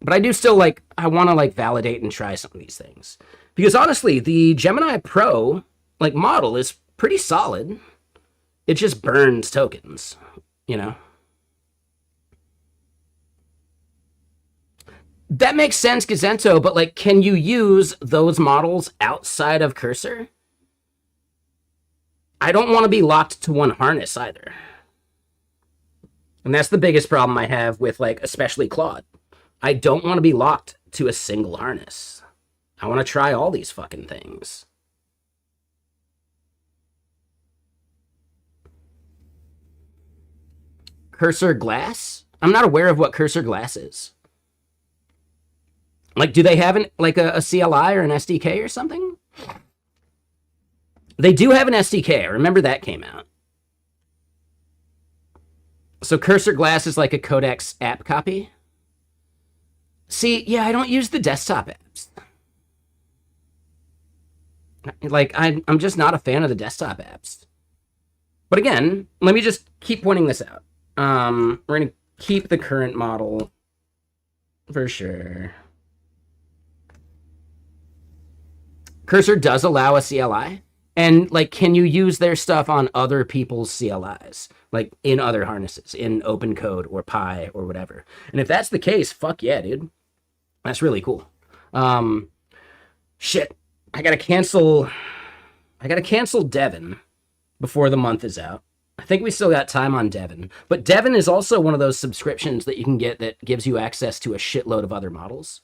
But I do still, like, I want to, like, validate and try some of these things. Because, honestly, the Gemini Pro, like, model is pretty solid. It just burns tokens, you know? That makes sense, Gazento, but, like, can you use those models outside of Cursor? I don't want to be locked to one harness either. And that's the biggest problem I have with, like, especially Claude. I don't want to be locked to a single harness. I want to try all these fucking things. Cursor Glass? I'm not aware of what Cursor Glass is. Like, do they have a CLI or an SDK or something? They do have an SDK. I remember that came out. So Cursor Glass is like a Codex app copy. See, yeah, I don't use the desktop apps. Like, I'm just not a fan of the desktop apps. But again, let me just keep pointing this out. We're going to keep the current model for sure. Cursor does allow a CLI. And, like, can you use their stuff on other people's CLIs? Like, in other harnesses, in OpenCode or Pi or whatever. And if that's the case, fuck yeah, dude. That's really cool. Shit. I gotta cancel Devon before the month is out. I think we still got time on Devon. But Devon is also one of those subscriptions that you can get that gives you access to a shitload of other models.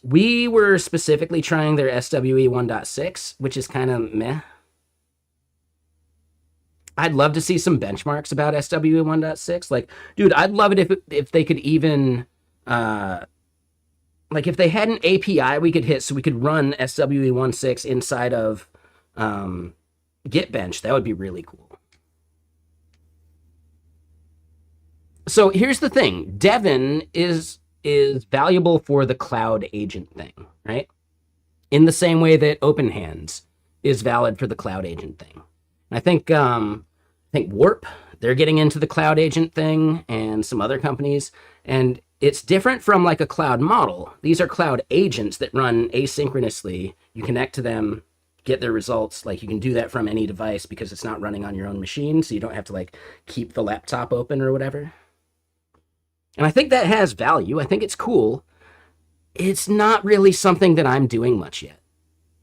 We were specifically trying their SWE 1.6, which is kind of meh. I'd love to see some benchmarks about SWE 1.6. Like, dude, I'd love it if they could even, like, if they had an API we could hit so we could run SWE 1.6 inside of GitBench. That would be really cool. So here's the thing. Devon is valuable for the cloud agent thing, right? In the same way that OpenHands is valid for the cloud agent thing. I think Warp, they're getting into the cloud agent thing, and some other companies, and it's different from like a cloud model. These are cloud agents that run asynchronously. You connect to them, get their results. Like, you can do that from any device because it's not running on your own machine, so you don't have to like keep the laptop open or whatever. And I think that has value. I think it's cool. It's not really something that I'm doing much yet,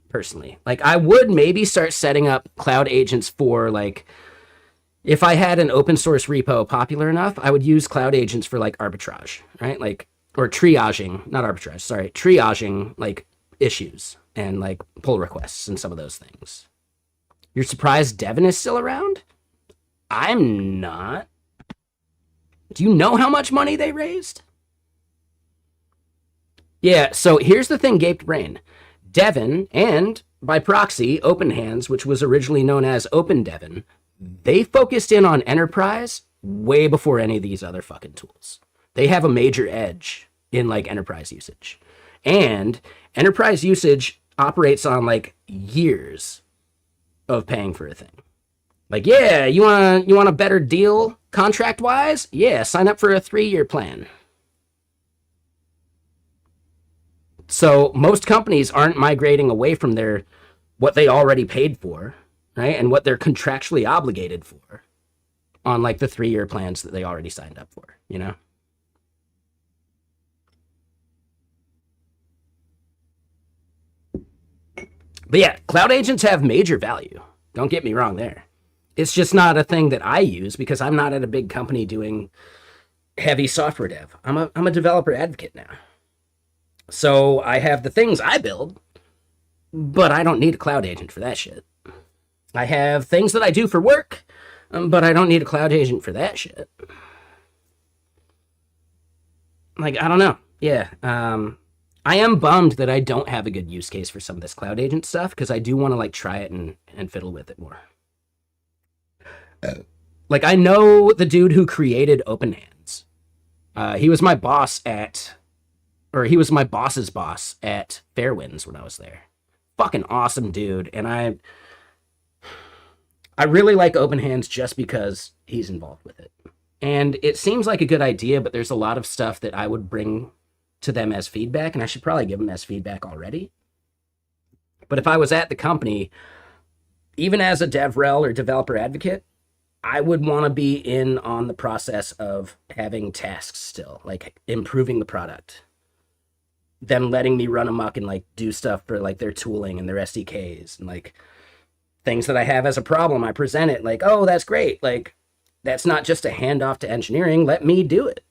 personally. Like, I would maybe start setting up cloud agents for, like, if I had an open source repo popular enough, I would use cloud agents for, like, arbitrage, right? Like, or triaging, not arbitrage, sorry, triaging, like, issues and, like, pull requests and some of those things. You're surprised Devon is still around? I'm not. Do you know how much money they raised? Yeah, so here's the thing, Gaped Brain. Devon, and by proxy, OpenHands, which was originally known as OpenDevon, they focused in on enterprise way before any of these other fucking tools. They have a major edge in, like, enterprise usage. And enterprise usage operates on, like, years of paying for a thing. Like, yeah, you want a better deal contract-wise? Yeah, sign up for a 3-year plan. So most companies aren't migrating away from what they already paid for, right? And what they're contractually obligated for on, like, the 3-year plans that they already signed up for, you know? But yeah, cloud agents have major value. Don't get me wrong there. It's just not a thing that I use because I'm not at a big company doing heavy software dev. I'm a developer advocate now. So I have the things I build, but I don't need a cloud agent for that shit. I have things that I do for work, but I don't need a cloud agent for that shit. Like, I don't know. Yeah. I am bummed that I don't have a good use case for some of this cloud agent stuff because I do want to, like, try it and fiddle with it more. Like, I know the dude who created OpenHands. He was my boss he was my boss's boss at Fairwinds when I was there. Fucking awesome dude. And I really like OpenHands just because he's involved with it. And it seems like a good idea, but there's a lot of stuff that I would bring to them as feedback, and I should probably give them as feedback already. But if I was at the company, even as a DevRel or developer advocate, I would want to be in on the process of having tasks still, like improving the product. Them letting me run amok and, like, do stuff for, like, their tooling and their SDKs and, like, things that I have as a problem, I present it like, oh, that's great. Like, that's not just a handoff to engineering. Let me do it,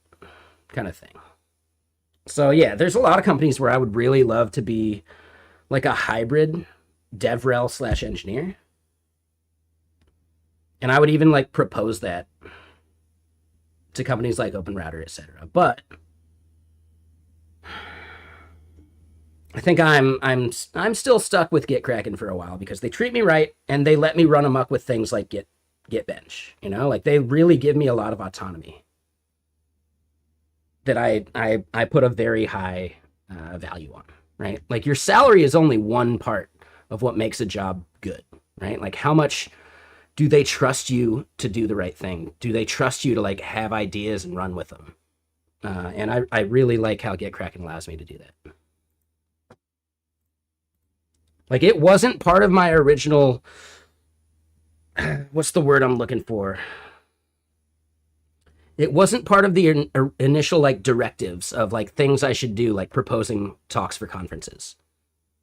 kind of thing. So yeah, there's a lot of companies where I would really love to be like a hybrid DevRel / engineer. And I would even like propose that to companies like OpenRouter, etc. But I think I'm still stuck with GitKraken for a while because they treat me right and they let me run amok with things like GitBench. You know, like they really give me a lot of autonomy that I put a very high value on. Right, like your salary is only one part of what makes a job good. Right, like how much do they trust you to do the right thing? Do they trust you to like have ideas and run with them? And I really like how GitKraken allows me to do that. Like it wasn't part of my original, what's the word I'm looking for? It wasn't part of the initial like directives of like things I should do, like proposing talks for conferences.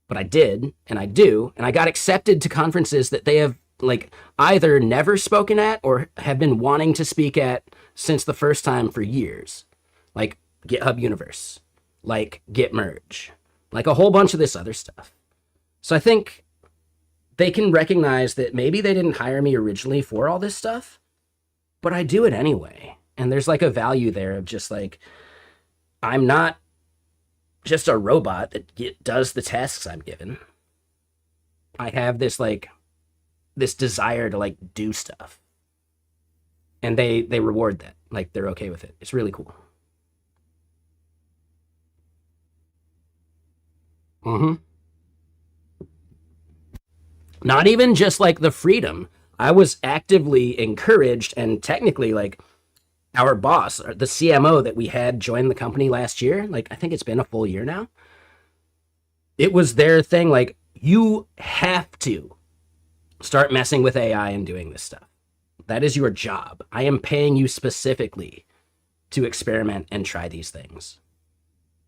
But I did, and I do, and I got accepted to conferences that they have like either never spoken at or have been wanting to speak at since the first time for years. Like GitHub Universe, like Git Merge, like a whole bunch of this other stuff. So I think they can recognize that maybe they didn't hire me originally for all this stuff, but I do it anyway. And there's like a value there of just like, I'm not just a robot that does the tasks I'm given. I have this like, this desire to like do stuff. And they reward that. Like they're okay with it. It's really cool. Mm-hmm. Not even just like the freedom. I was actively encouraged and technically like our boss, the CMO that we had join the company last year, like I think it's been a full year now. It was their thing, like you have to start messing with AI and doing this stuff. That is your job. I am paying you specifically to experiment and try these things.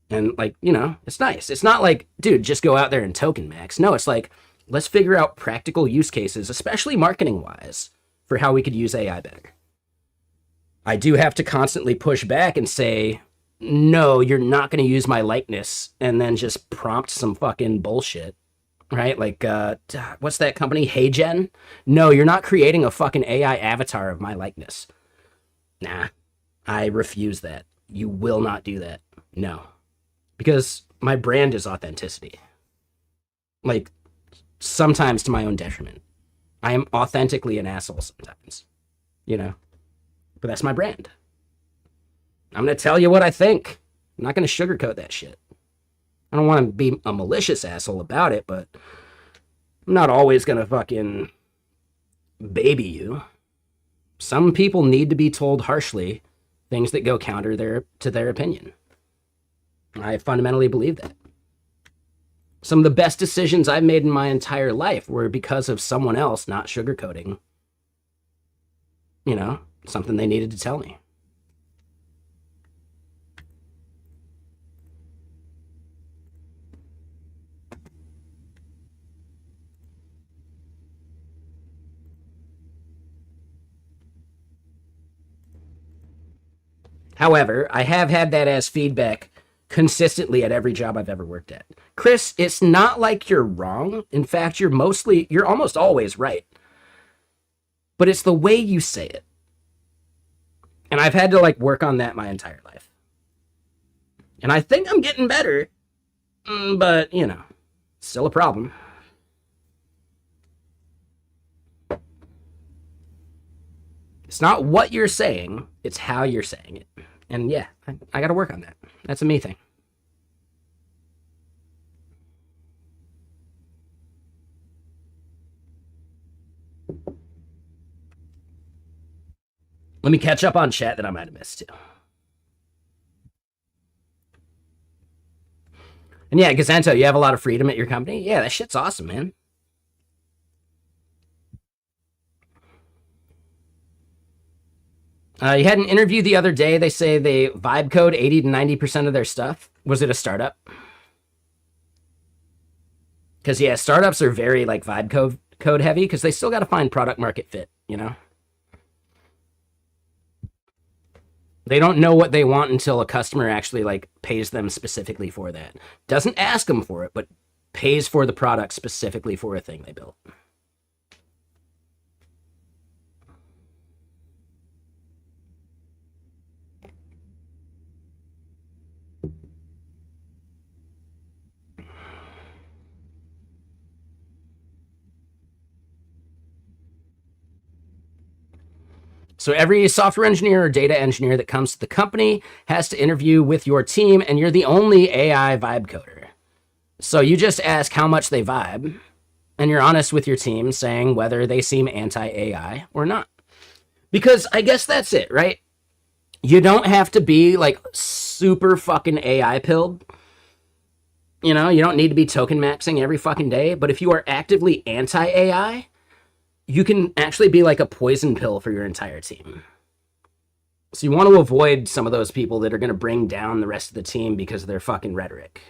And like, you know, it's nice. It's not like, dude, just go out there and token max. No, it's like, let's figure out practical use cases, especially marketing wise, for how we could use AI better. I do have to constantly push back and say, no, you're not going to use my likeness and then just prompt some fucking bullshit, right? Like, what's that company? HeyGen? No, you're not creating a fucking AI avatar of my likeness. Nah, I refuse that. You will not do that. No. Because my brand is authenticity. Like, sometimes to my own detriment. I am authentically an asshole sometimes, you know? But that's my brand. I'm going to tell you what I think. I'm not going to sugarcoat that shit. I don't want to be a malicious asshole about it, but I'm not always going to fucking baby you. Some people need to be told harshly things that go counter to their opinion. I fundamentally believe that. Some of the best decisions I've made in my entire life were because of someone else not sugarcoating, you know, something they needed to tell me. However, I have had that as feedback consistently at every job I've ever worked at. Chris, it's not like you're wrong. In fact, you're almost always right. But it's the way you say it. And I've had to like work on that my entire life. And I think I'm getting better, but you know, still a problem. It's not what you're saying, it's how you're saying it. And yeah, I got to work on that. That's a me thing. Let me catch up on chat that I might have missed too. And yeah, Gazanto, you have a lot of freedom at your company? Yeah, that shit's awesome, man. You had an interview the other day. They say they vibe code 80 to 90% of their stuff. Was it a startup? Because, yeah, startups are very, like, vibe code heavy because they still got to find product market fit, you know? They don't know what they want until a customer actually like pays them specifically for that. Doesn't ask them for it, but pays for the product specifically for a thing they built. So every software engineer or data engineer that comes to the company has to interview with your team, and you're the only AI vibe coder. So you just ask how much they vibe, and you're honest with your team saying whether they seem anti-AI or not. Because I guess that's it, right? You don't have to be like super fucking AI pilled. You know, you don't need to be token maxing every fucking day, but if you are actively anti-AI, you can actually be like a poison pill for your entire team. So you want to avoid some of those people that are going to bring down the rest of the team because of their fucking rhetoric.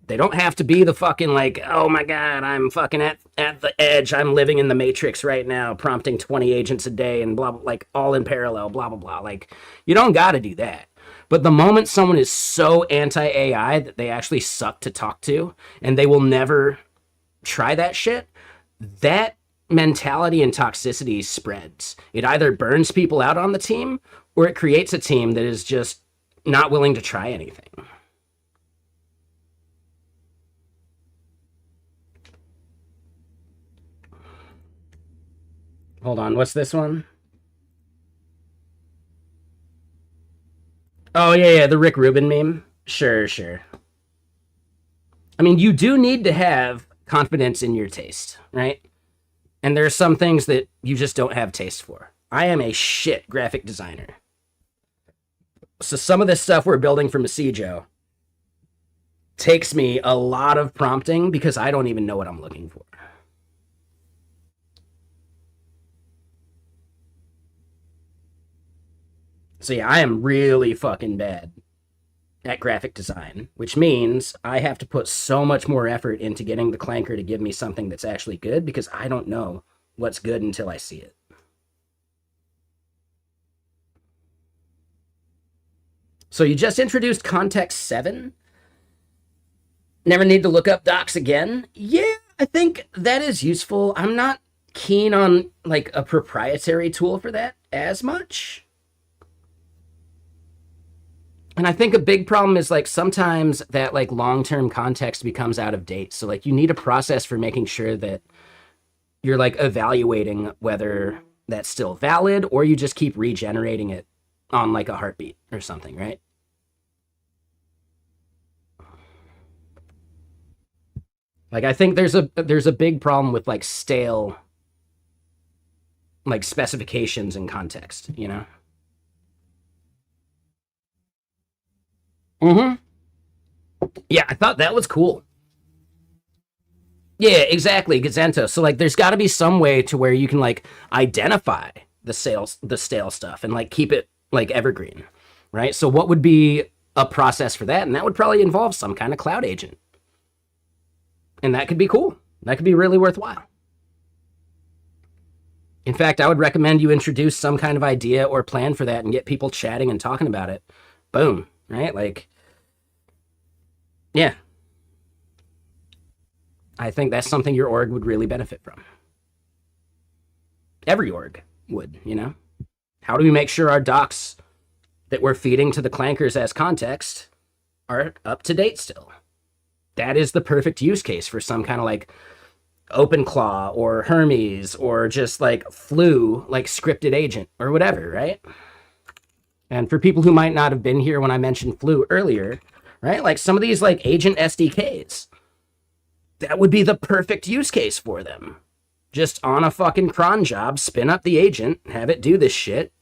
They don't have to be the fucking like, oh my God, I'm fucking at the edge. I'm living in the matrix right now, prompting 20 agents a day and blah, blah, like all in parallel, blah, blah, blah. Like, you don't got to do that. But the moment someone is so anti-AI that they actually suck to talk to and they will never try that shit, that mentality and toxicity spreads. It either burns people out on the team or it creates a team that is just not willing to try anything. Hold on, what's this one? Oh, yeah, the Rick Rubin meme. Sure. I mean, you do need to have confidence in your taste, right? And there's some things that you just don't have taste for. I am a shit graphic designer. So some of this stuff we're building from Masijo takes me a lot of prompting because I don't even know what I'm looking for. So yeah, I am really fucking bad at graphic design, which means I have to put so much more effort into getting the clanker to give me something that's actually good because I don't know what's good until I see it. So you just introduced context 7? Never need to look up docs again? Yeah, I think that is useful. I'm not keen on like a proprietary tool for that as much. And I think a big problem is like sometimes that like long-term context becomes out of date. So like you need a process for making sure that you're like evaluating whether that's still valid or you just keep regenerating it on like a heartbeat or something, right? Like I think there's a big problem with like stale like specifications and context, you know? Mm-hmm. Yeah, I thought that was cool. Yeah, exactly, Gazento. So like there's got to be some way to where you can like identify the stale stuff and like keep it like evergreen, right? So what would be a process for that? And that would probably involve some kind of cloud agent. And that could be cool. That could be really worthwhile. In fact, I would recommend you introduce some kind of idea or plan for that and get people chatting and talking about it. Boom, right? Like, yeah. I think that's something your org would really benefit from. Every org would, you know? How do we make sure our docs that we're feeding to the clankers as context are up to date still? That is the perfect use case for some kind of like OpenClaw or Hermes or just like Flu, like scripted agent or whatever, right? And for people who might not have been here when I mentioned Flu earlier, right? Like some of these like agent SDKs, that would be the perfect use case for them. Just on a fucking cron job, spin up the agent, have it do this shit,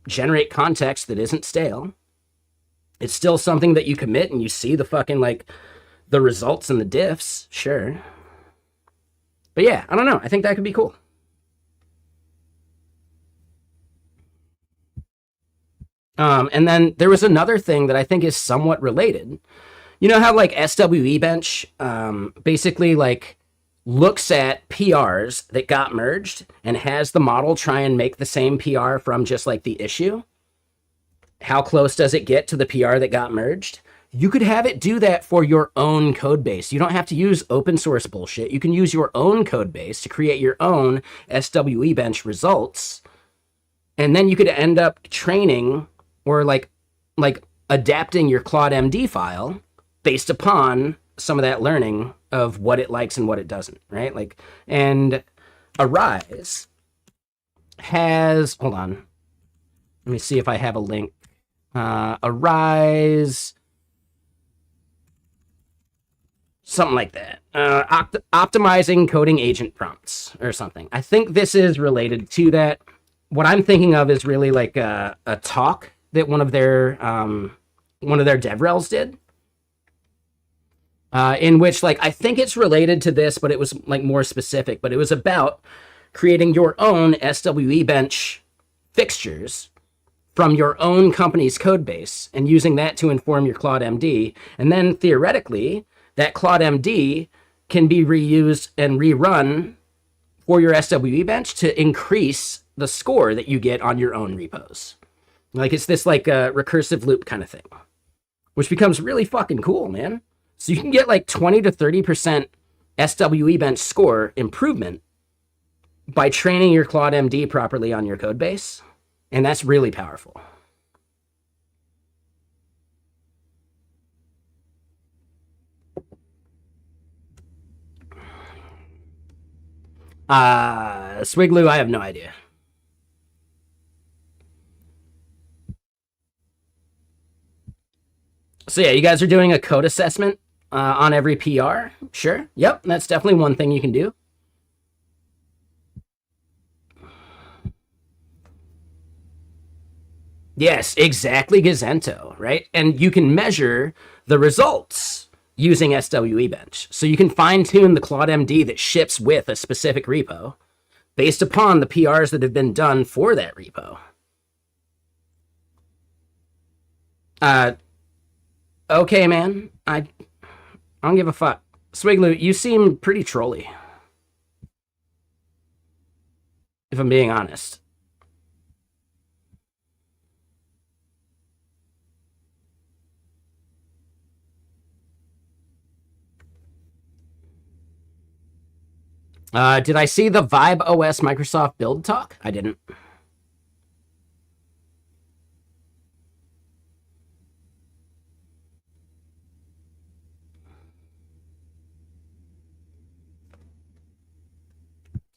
generate context that isn't stale. It's still something that you commit and you see the fucking like the results and the diffs, sure. But yeah, I don't know. I think that could be cool. And then there was another thing that I think is somewhat related. You know how like SWE bench basically like looks at PRs that got merged and has the model try and make the same PR from just like the issue. How close does it get to the PR that got merged? You could have it do that for your own code base. You don't have to use open source bullshit. You can use your own code base to create your own SWE bench results. And then you could end up training or like adapting your Claude MD file based upon some of that learning of what it likes and what it doesn't, right? Like, and Arise has, hold on. Let me see if I have a link. Arise, something like that. Optimizing coding agent prompts or something. I think this is related to that. What I'm thinking of is really like a talk that one of their DevRels did, in which like I think it's related to this, but it was like more specific. But it was about creating your own SWE bench fixtures from your own company's code base and using that to inform your Claude MD. And then theoretically, that Claude MD can be reused and rerun for your SWE bench to increase the score that you get on your own repos. Like it's this like a recursive loop kind of thing, which becomes really fucking cool, man. So you can get like 20 to 30% SWE bench score improvement by training your Claude MD properly on your code base. And that's really powerful. Swiglu, I have no idea. So yeah, you guys are doing a code assessment on every PR? Sure. Yep, that's definitely one thing you can do. Yes, exactly, Gazento, right? And you can measure the results using SWE Bench. So you can fine tune the Claude MD that ships with a specific repo based upon the PRs that have been done for that repo. Okay, man. I don't give a fuck. Swiglu, you seem pretty trolly, if I'm being honest. Did I see the Vibe OS Microsoft build talk? I didn't.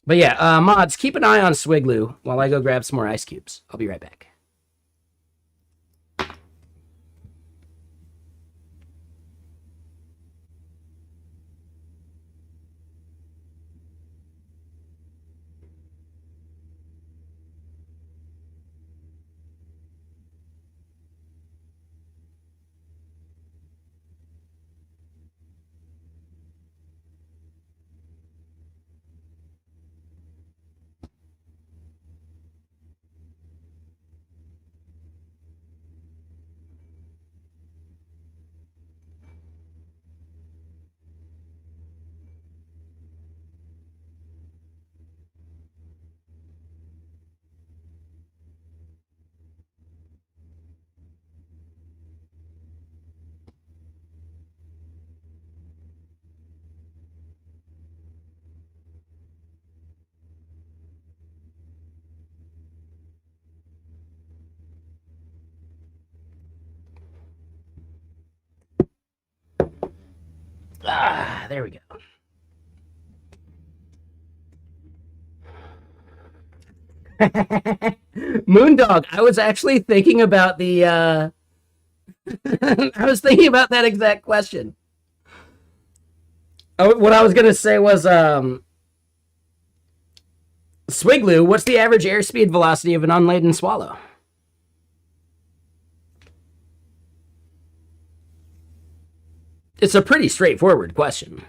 But yeah, mods, keep an eye on Swiglu while I go grab some more ice cubes. I'll be right back. Ah, there we go. Moondog, I was actually thinking about the I was thinking about that exact question. What I was gonna say was Swiglu, what's the average airspeed velocity of an unladen swallow? It's a pretty straightforward question.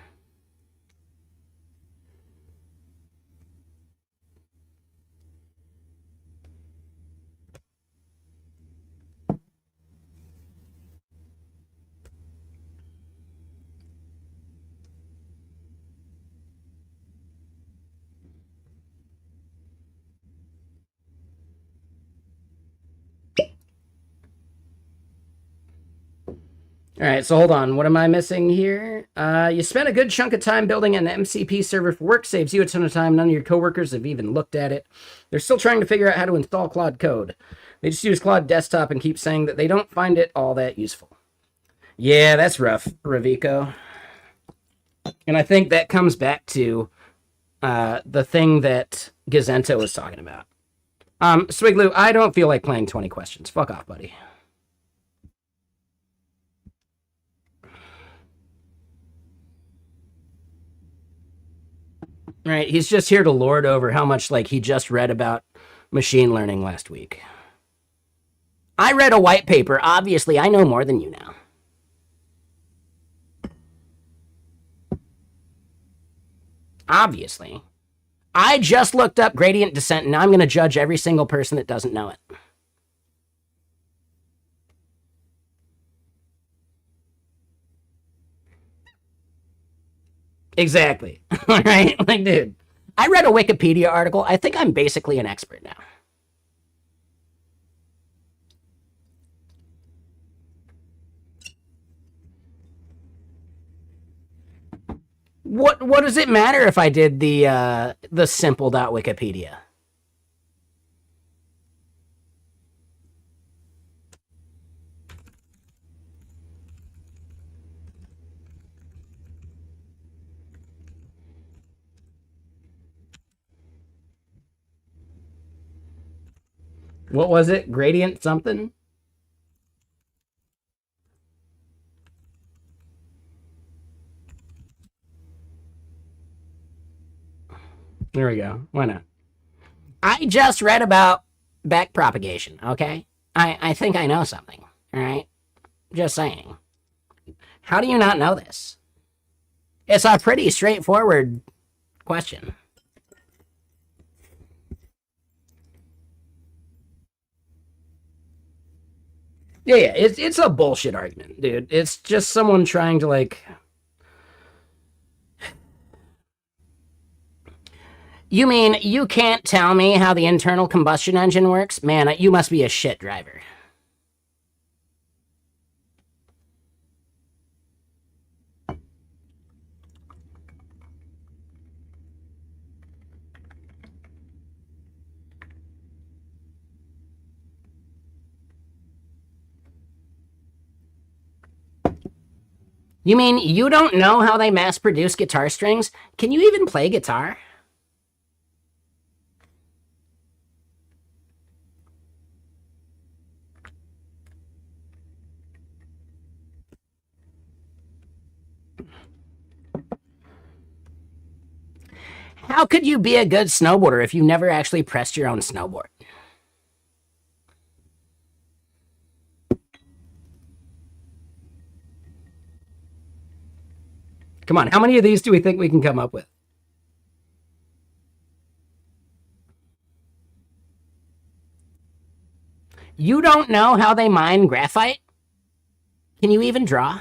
All right, so hold on. What am I missing here? You spent a good chunk of time building an MCP server for work. Saves you a ton of time. None of your coworkers have even looked at it. They're still trying to figure out how to install Claude Code. They just use Claude Desktop and keep saying that they don't find it all that useful. Yeah, that's rough, Raviko. And I think that comes back to the thing that Gazento was talking about. Swiglu, I don't feel like playing 20 questions. Fuck off, buddy. Right, he's just here to lord over how much like he just read about machine learning last week. I read a white paper. Obviously, I know more than you now. Obviously. I just looked up gradient descent, and now I'm going to judge every single person that doesn't know it. Exactly. All right? Like, dude, I read a Wikipedia article. I think I'm basically an expert now. What does it matter if I did the simple.wikipedia? What was it? Gradient something? There we go. Why not? I just read about backpropagation, okay? I think I know something, all right? Just saying. How do you not know this? It's a pretty straightforward question. Yeah, it's a bullshit argument, dude. It's just someone trying to, like... You mean you can't tell me how the internal combustion engine works? Man, you must be a shit driver. You mean you don't know how they mass produce guitar strings? Can you even play guitar? How could you be a good snowboarder if you never actually pressed your own snowboard? Come on, how many of these do we think we can come up with? You don't know how they mine graphite? Can you even draw?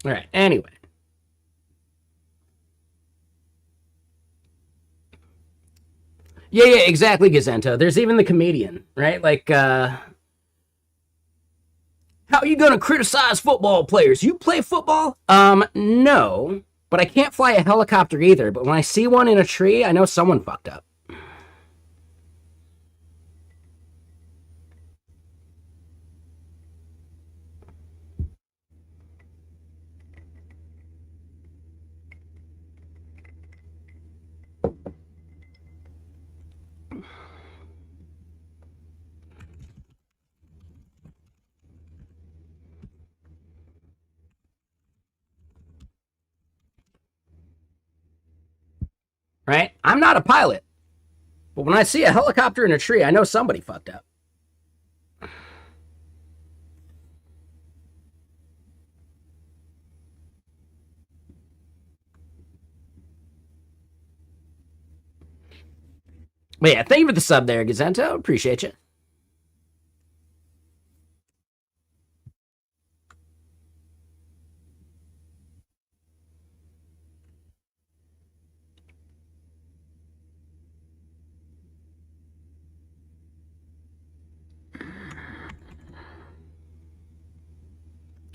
All right, anyway. Yeah, exactly, Gazento. There's even the comedian, right? Like, how are you gonna criticize football players? You play football? No. But I can't fly a helicopter either. But when I see one in a tree, I know someone fucked up. Right? I'm not a pilot. But when I see a helicopter in a tree, I know somebody fucked up. But yeah, thank you for the sub there, Gazento. Appreciate you.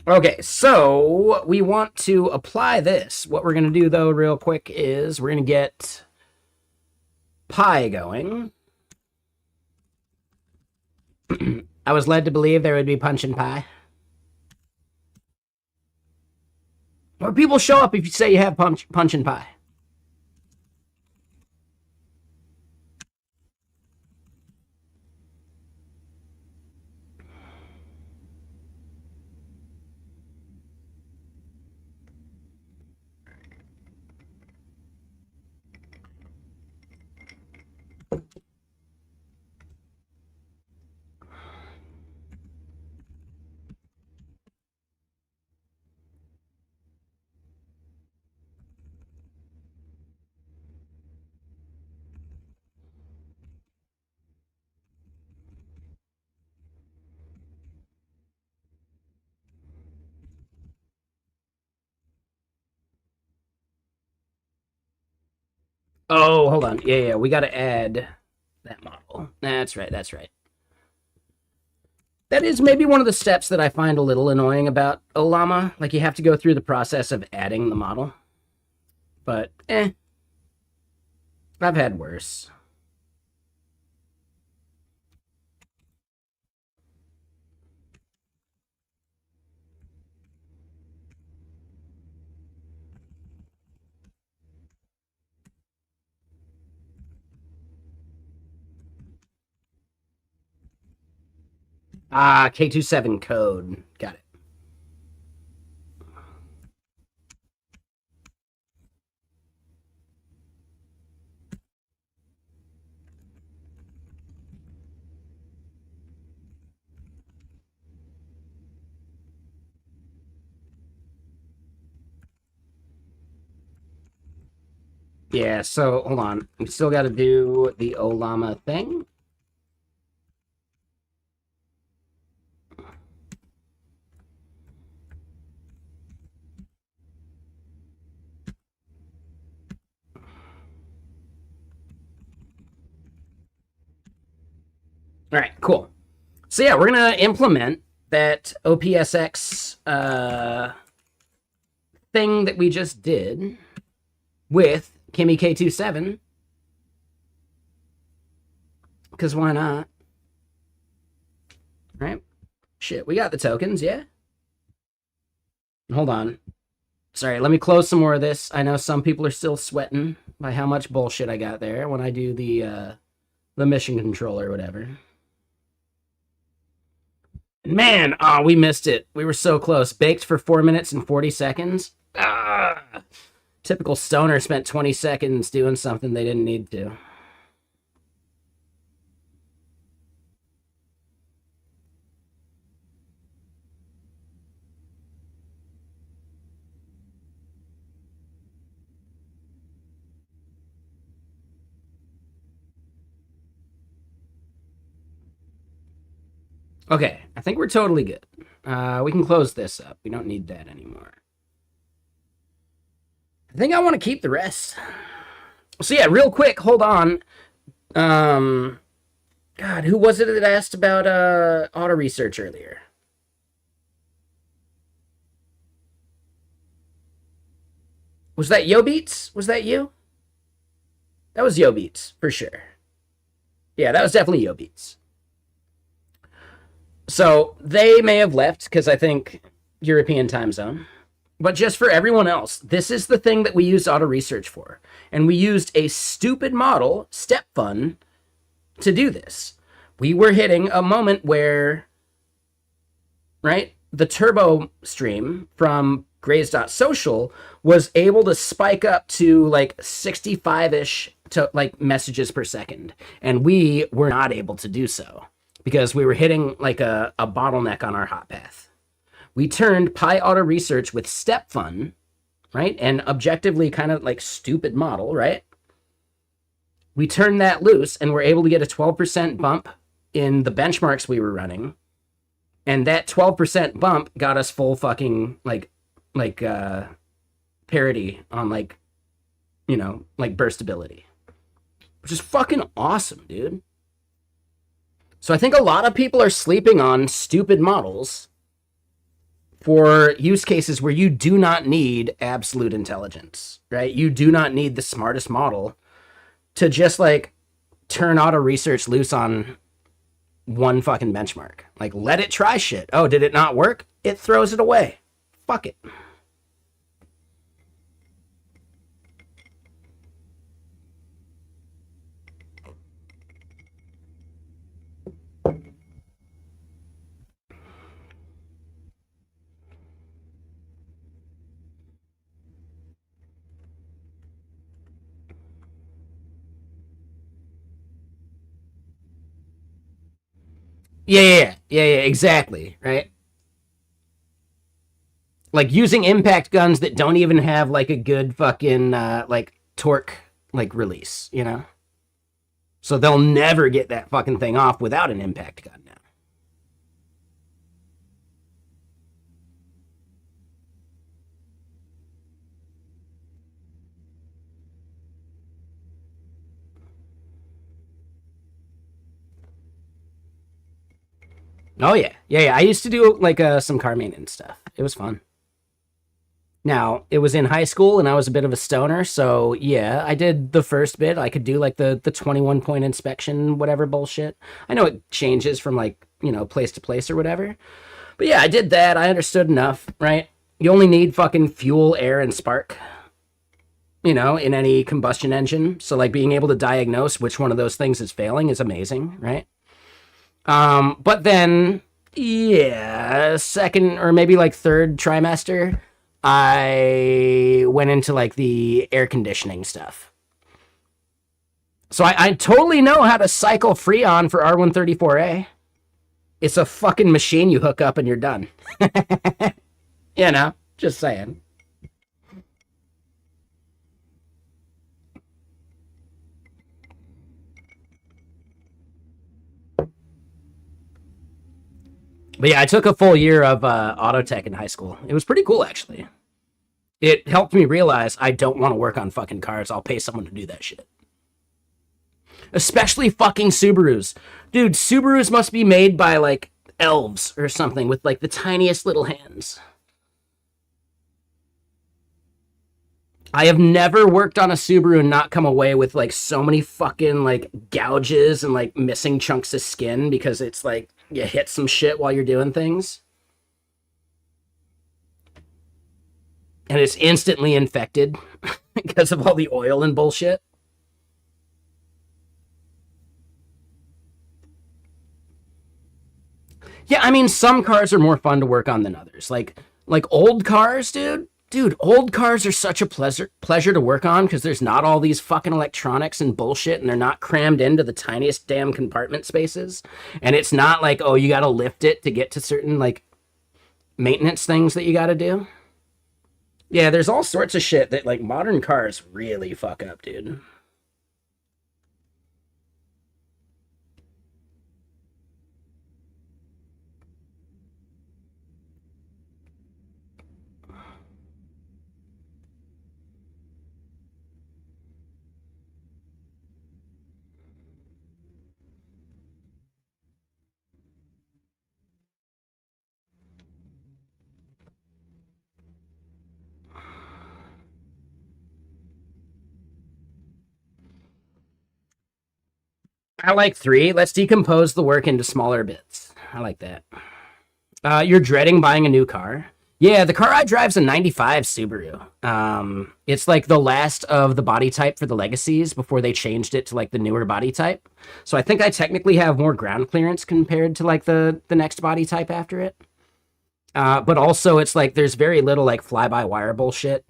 Okay, so we want to apply this. What we're going to do, though, real quick, is we're going to get pi going. I was led to believe there would be punch and pie. Or people show up if you say you have punch and pie. Oh, hold on. Yeah, we got to add that model. That's right. That is maybe one of the steps that I find a little annoying about Olama. Like, you have to go through the process of adding the model. But, I've had worse. K27 code. Got it. Yeah, so hold on. We still got to do the Olama thing. All right, cool. So yeah, we're gonna implement that OPSX thing that we just did with Kimmy K27, because why not? Right? Shit, we got the tokens, yeah. Hold on. Sorry, let me close some more of this. I know some people are still sweating by how much bullshit I got there when I do the mission control or whatever. Man, we missed it. We were so close. Baked for 4 minutes and 40 seconds. Typical stoner spent 20 seconds doing something they didn't need to. Okay, I think we're totally good. We can close this up. We don't need that anymore. I think I want to keep the rest. So yeah, real quick, hold on. God, who was it that asked about auto research earlier? Was that Yo Beats? Was that you? That was Yo Beats, for sure. Yeah, that was definitely Yo Beats. So they may have left because I think European time zone. But just for everyone else, this is the thing that we used auto research for. And we used a stupid model, StepFun, to do this. We were hitting a moment where, right, the turbo stream from Graze.social was able to spike up to like 65-ish to like messages per second. And we were not able to do so because we were hitting like a bottleneck on our hot path. We turned Pi Auto Research with StepFun, right? And objectively kind of like stupid model, right? We turned that loose and were able to get a 12% bump in the benchmarks we were running. And that 12% bump got us full fucking like parity on like, you know, like burstability, which is fucking awesome, dude. So I think a lot of people are sleeping on stupid models for use cases where you do not need absolute intelligence, right? You do not need the smartest model to just like turn auto research loose on one fucking benchmark. Like, let it try shit. Oh, did it not work? It throws it away. Fuck it. Yeah, exactly, right? Like using impact guns that don't even have like a good fucking like torque like release, you know? So they'll never get that fucking thing off without an impact gun now. Oh yeah. I used to do like some car maintenance stuff. It was fun. Now, it was in high school and I was a bit of a stoner, so yeah, I did the first bit. I could do like the 21 point inspection, whatever bullshit. I know it changes from like, you know, place to place or whatever. But yeah, I did that. I understood enough, right? You only need fucking fuel, air, and spark, you know, in any combustion engine. So like being able to diagnose which one of those things is failing is amazing, right? But then yeah, second or maybe like third trimester, I went into like the air conditioning stuff. So I totally know how to cycle Freon for R134A. It's a fucking machine you hook up and you're done. You know, just saying. But yeah, I took a full year of auto tech in high school. It was pretty cool, actually. It helped me realize I don't want to work on fucking cars. I'll pay someone to do that shit. Especially fucking Subarus. Dude, Subarus must be made by like elves or something with like the tiniest little hands. I have never worked on a Subaru and not come away with like so many fucking like gouges and like missing chunks of skin because it's like you hit some shit while you're doing things. And it's instantly infected because of all the oil and bullshit. Yeah, I mean, some cars are more fun to work on than others. Like old cars, dude. Dude, old cars are such a pleasure to work on because there's not all these fucking electronics and bullshit, and they're not crammed into the tiniest damn compartment spaces. And it's not like, oh, you got to lift it to get to certain like maintenance things that you got to do. Yeah, there's all sorts of shit that like modern cars really fuck up, dude. I like three. Let's decompose the work into smaller bits. I like that. You're dreading buying a new car. Yeah, the car I drive's a 95 Subaru. It's like the last of the body type for the Legacies before they changed it to like the newer body type. So I think I technically have more ground clearance compared to like the next body type after it. But also it's like there's very little like fly-by-wire bullshit.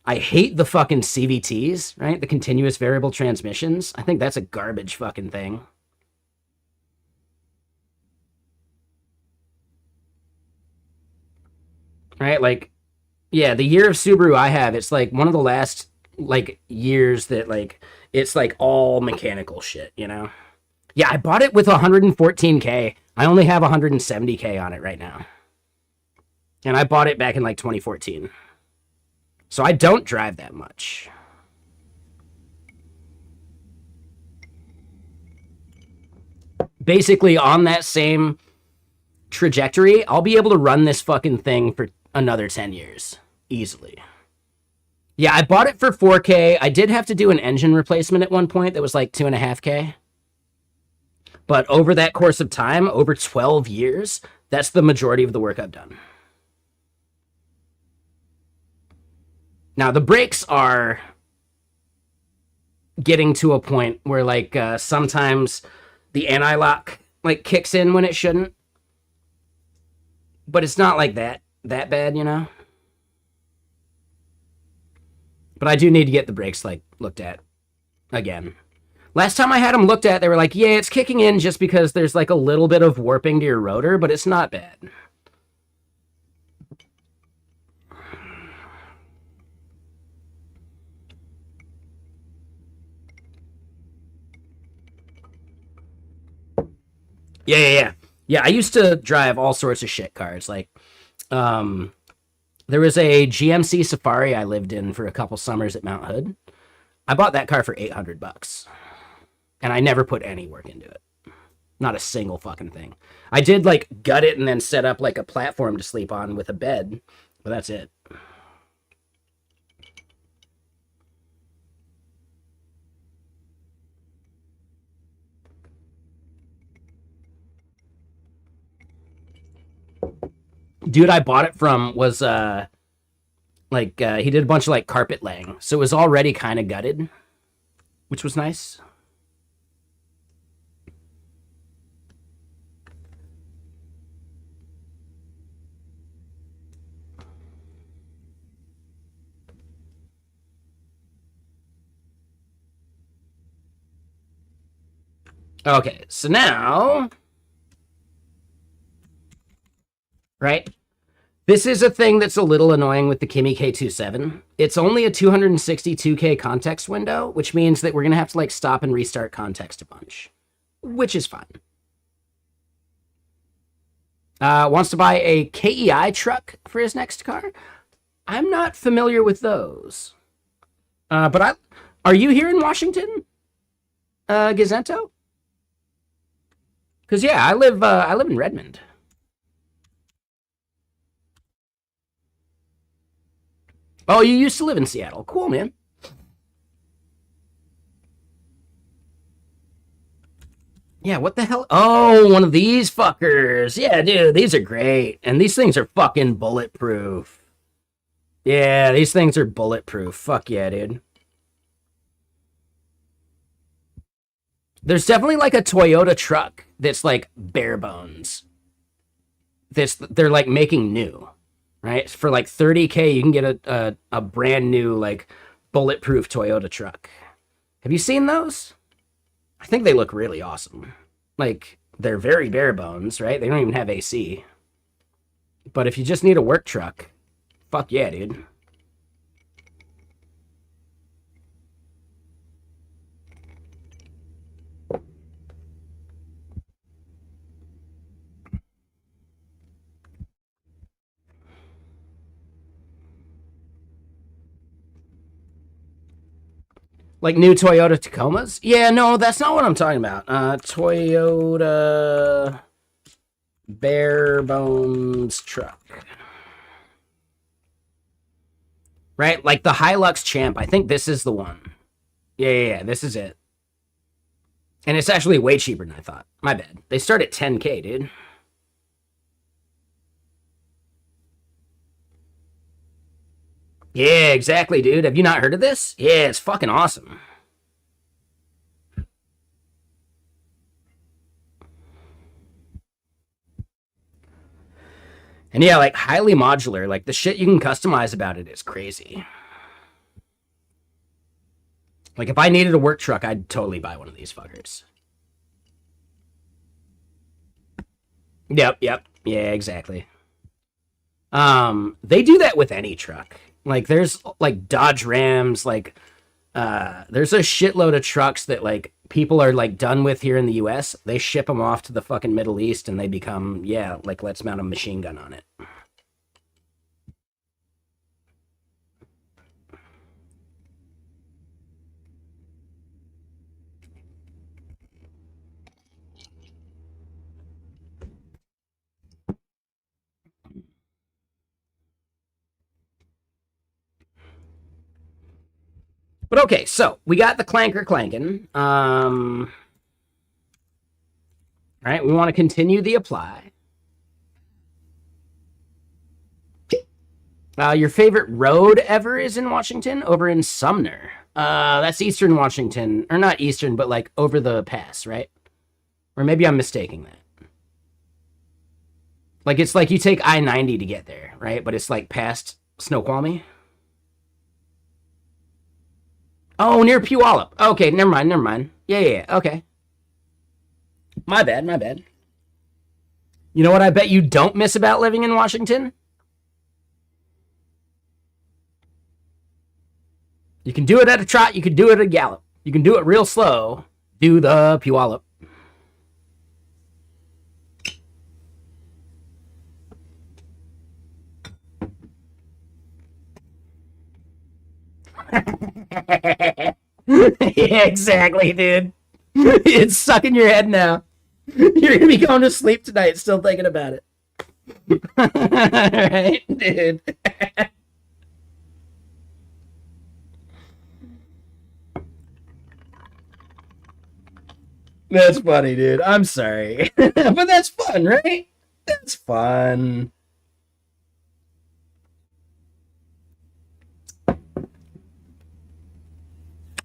I hate the fucking CVTs, right? The continuous variable transmissions. I think that's a garbage fucking thing. Right? Like, yeah, the year of Subaru I have, it's like one of the last like years that like It's like all mechanical shit, you know? Yeah, I bought it with 114K. I only have 170K on it right now. And I bought it back in like 2014. So I don't drive that much. Basically, on that same trajectory, I'll be able to run this fucking thing for another 10 years. Easily. Yeah, I bought it for 4K. I did have to do an engine replacement at one point that was like 2.5K. But over that course of time, over 12 years, that's the majority of the work I've done. Now, the brakes are getting to a point where, like, sometimes the anti-lock, like, kicks in when it shouldn't. But it's not like that bad, you know? But I do need to get the brakes, like, looked at again. Last time I had them looked at, they were like, yeah, it's kicking in just because there's, like, a little bit of warping to your rotor, but it's not bad. Yeah. Yeah, I used to drive all sorts of shit cars. Like, there was a GMC Safari I lived in for a couple summers at Mount Hood. I bought that car for $800. And I never put any work into it. Not a single fucking thing. I did, like, gut it and then set up, like, a platform to sleep on with a bed. But that's it. Dude I bought it from was, he did a bunch of, like, carpet laying. So it was already kind of gutted. Which was nice. Okay, so now... Right? This is a thing that's a little annoying with the Kimi K27. It's only a 262K context window, which means that we're going to have to, like, stop and restart context a bunch. Which is fine. Wants to buy a KEI truck for his next car? I'm not familiar with those. But are you here in Washington? Gazento? Because, yeah, I live in Redmond. Oh, you used to live in Seattle. Cool, man. Yeah, what the hell? Oh, one of these fuckers. Yeah, dude, these are great. And these things are fucking bulletproof. Yeah, these things are bulletproof. Fuck yeah, dude. There's definitely, like, a Toyota truck that's, like, bare bones. They're, like, making new. Right? For like 30K, you can get a brand new, like, bulletproof Toyota truck. Have you seen those? I think they look really awesome. Like, they're very bare bones, right? They don't even have AC. But if you just need a work truck, fuck yeah, dude. Like new Toyota Tacomas? Yeah, no, that's not what I'm talking about. Toyota bare bones truck. Right? Like the Hilux Champ. I think this is the one. Yeah, this is it. And it's actually way cheaper than I thought. My bad. They start at 10K, dude. Yeah, exactly, dude. Have you not heard of this? Yeah, it's fucking awesome. And yeah, like, highly modular. Like, the shit you can customize about it is crazy. Like, if I needed a work truck, I'd totally buy one of these fuckers. Yep. Yeah, exactly. They do that with any truck. Like, there's, like, Dodge Rams, like, There's a shitload of trucks that like people are like done with here in the US. They ship them off to the fucking Middle East and they become, yeah, like let's mount a machine gun on it. But okay, so we got the clanker clanking. Right, we want to continue the apply. Your favorite road ever is in Washington? Over in Sumner. That's Eastern Washington. Or not Eastern, but like over the pass, right? Or maybe I'm mistaking that. Like, it's like you take I-90 to get there, right? But it's like past Snoqualmie. Oh, near Puyallup. Okay, never mind. Yeah, okay. My bad. You know what I bet you don't miss about living in Washington? You can do it at a trot, you can do it at a gallop. You can do it real slow. Do the Puyallup. Yeah, exactly, dude. It's stuck in your head now. You're gonna be going to sleep tonight still thinking about it. Right, dude. That's funny, dude. I'm sorry. But that's fun, right? That's fun.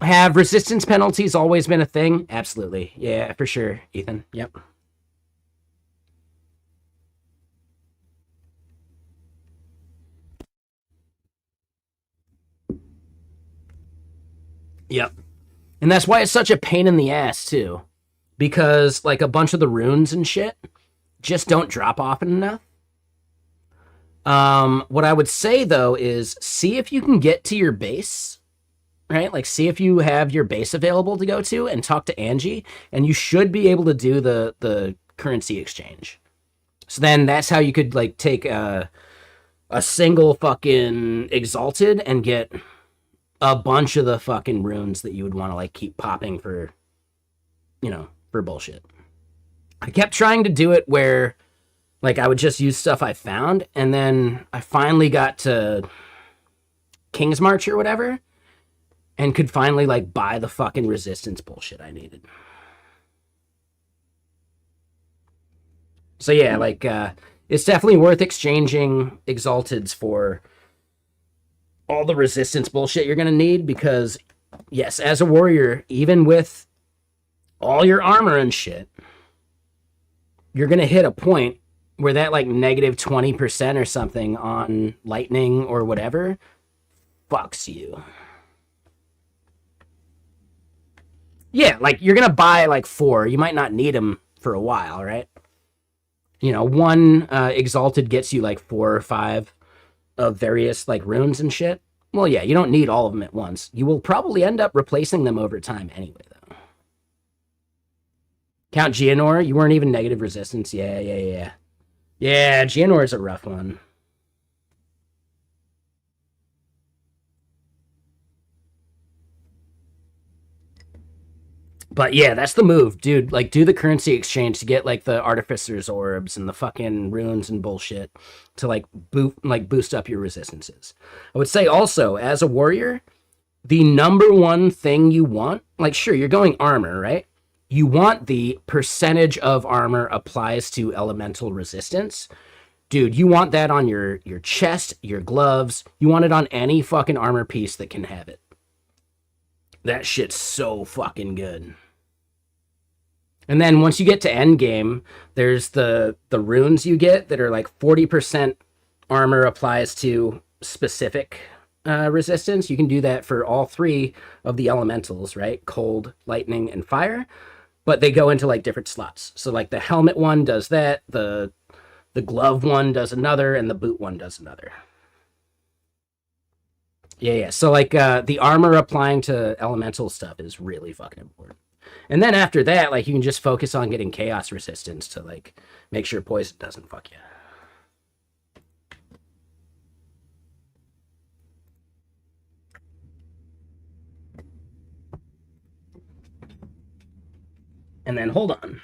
Have resistance penalties always been a thing? Absolutely. Yeah, for sure, Ethan. Yep. Yep. And that's why it's such a pain in the ass, too. Because, like, a bunch of the runes and shit just don't drop often enough. What I would say, though, is see if you can get to your base, right? Like, see if you have your base available to go to and talk to Angie, and you should be able to do the currency exchange. So then that's how you could, like, take a single fucking Exalted and get a bunch of the fucking runes that you would want to, like, keep popping for, you know, for bullshit. I kept trying to do it where, like, I would just use stuff I found, and then I finally got to King's March or whatever, and could finally, like, buy the fucking resistance bullshit I needed. So yeah, like, it's definitely worth exchanging Exalteds for all the resistance bullshit you're gonna need, because, yes, as a warrior, even with all your armor and shit, you're gonna hit a point where that, like, negative 20% or something on lightning or whatever fucks you. Yeah, like, you're gonna buy, like, 4. You might not need them for a while, right? You know, one Exalted gets you, like, 4 or 5 of various, like, runes and shit. Well, yeah, you don't need all of them at once. You will probably end up replacing them over time anyway, though. Count Geonor, you weren't even negative resistance. Yeah. Yeah, Geonor is a rough one. But yeah, that's the move, dude. Like, do the currency exchange to get, like, the Artificer's Orbs and the fucking runes and bullshit to, like, boost up your resistances. I would say also, as a warrior, the number one thing you want, like, sure, you're going armor, right? You want the percentage of armor applies to elemental resistance. Dude, you want that on your chest, your gloves. You want it on any fucking armor piece that can have it. That shit's so fucking good. And then once you get to endgame, there's the runes you get that are like 40% armor applies to specific resistance. You can do that for all 3 of the elementals, right? Cold, lightning, and fire. But they go into, like, different slots. So, like, the helmet one does that, the glove one does another, and the boot one does another. Yeah. So like the armor applying to elemental stuff is really fucking important. And then after that, like you can just focus on getting chaos resistance to like make sure poison doesn't fuck you. And then hold on.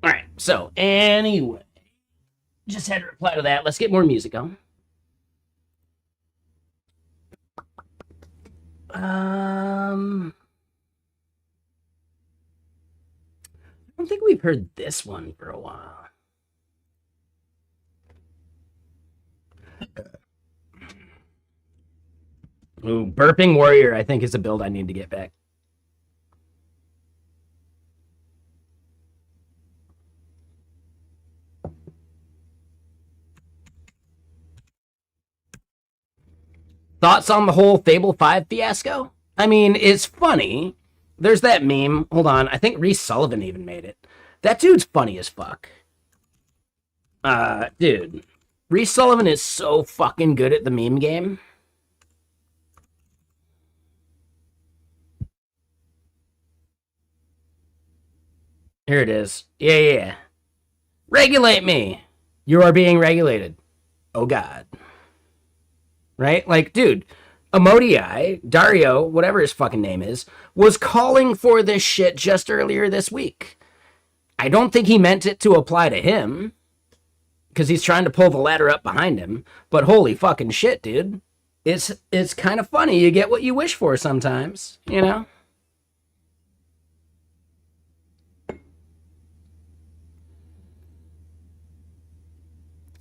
All right. So anyway, just had to reply to that. Let's get more music on. I don't think we've heard this one for a while. Ooh, Burping Warrior, I think, is a build I need to get back. Thoughts on the whole Fable 5 fiasco? I mean, it's funny. There's that meme. Hold on. I think Reese Sullivan even made it. That dude's funny as fuck. Dude. Reese Sullivan is so fucking good at the meme game. Here it is. Yeah. Regulate me. You are being regulated. Oh, God. Right? Like, dude, Emodii, Dario, whatever his fucking name is, was calling for this shit just earlier this week. I don't think he meant it to apply to him, because he's trying to pull the ladder up behind him, but holy fucking shit, dude. It's kind of funny. You get what you wish for sometimes, you know?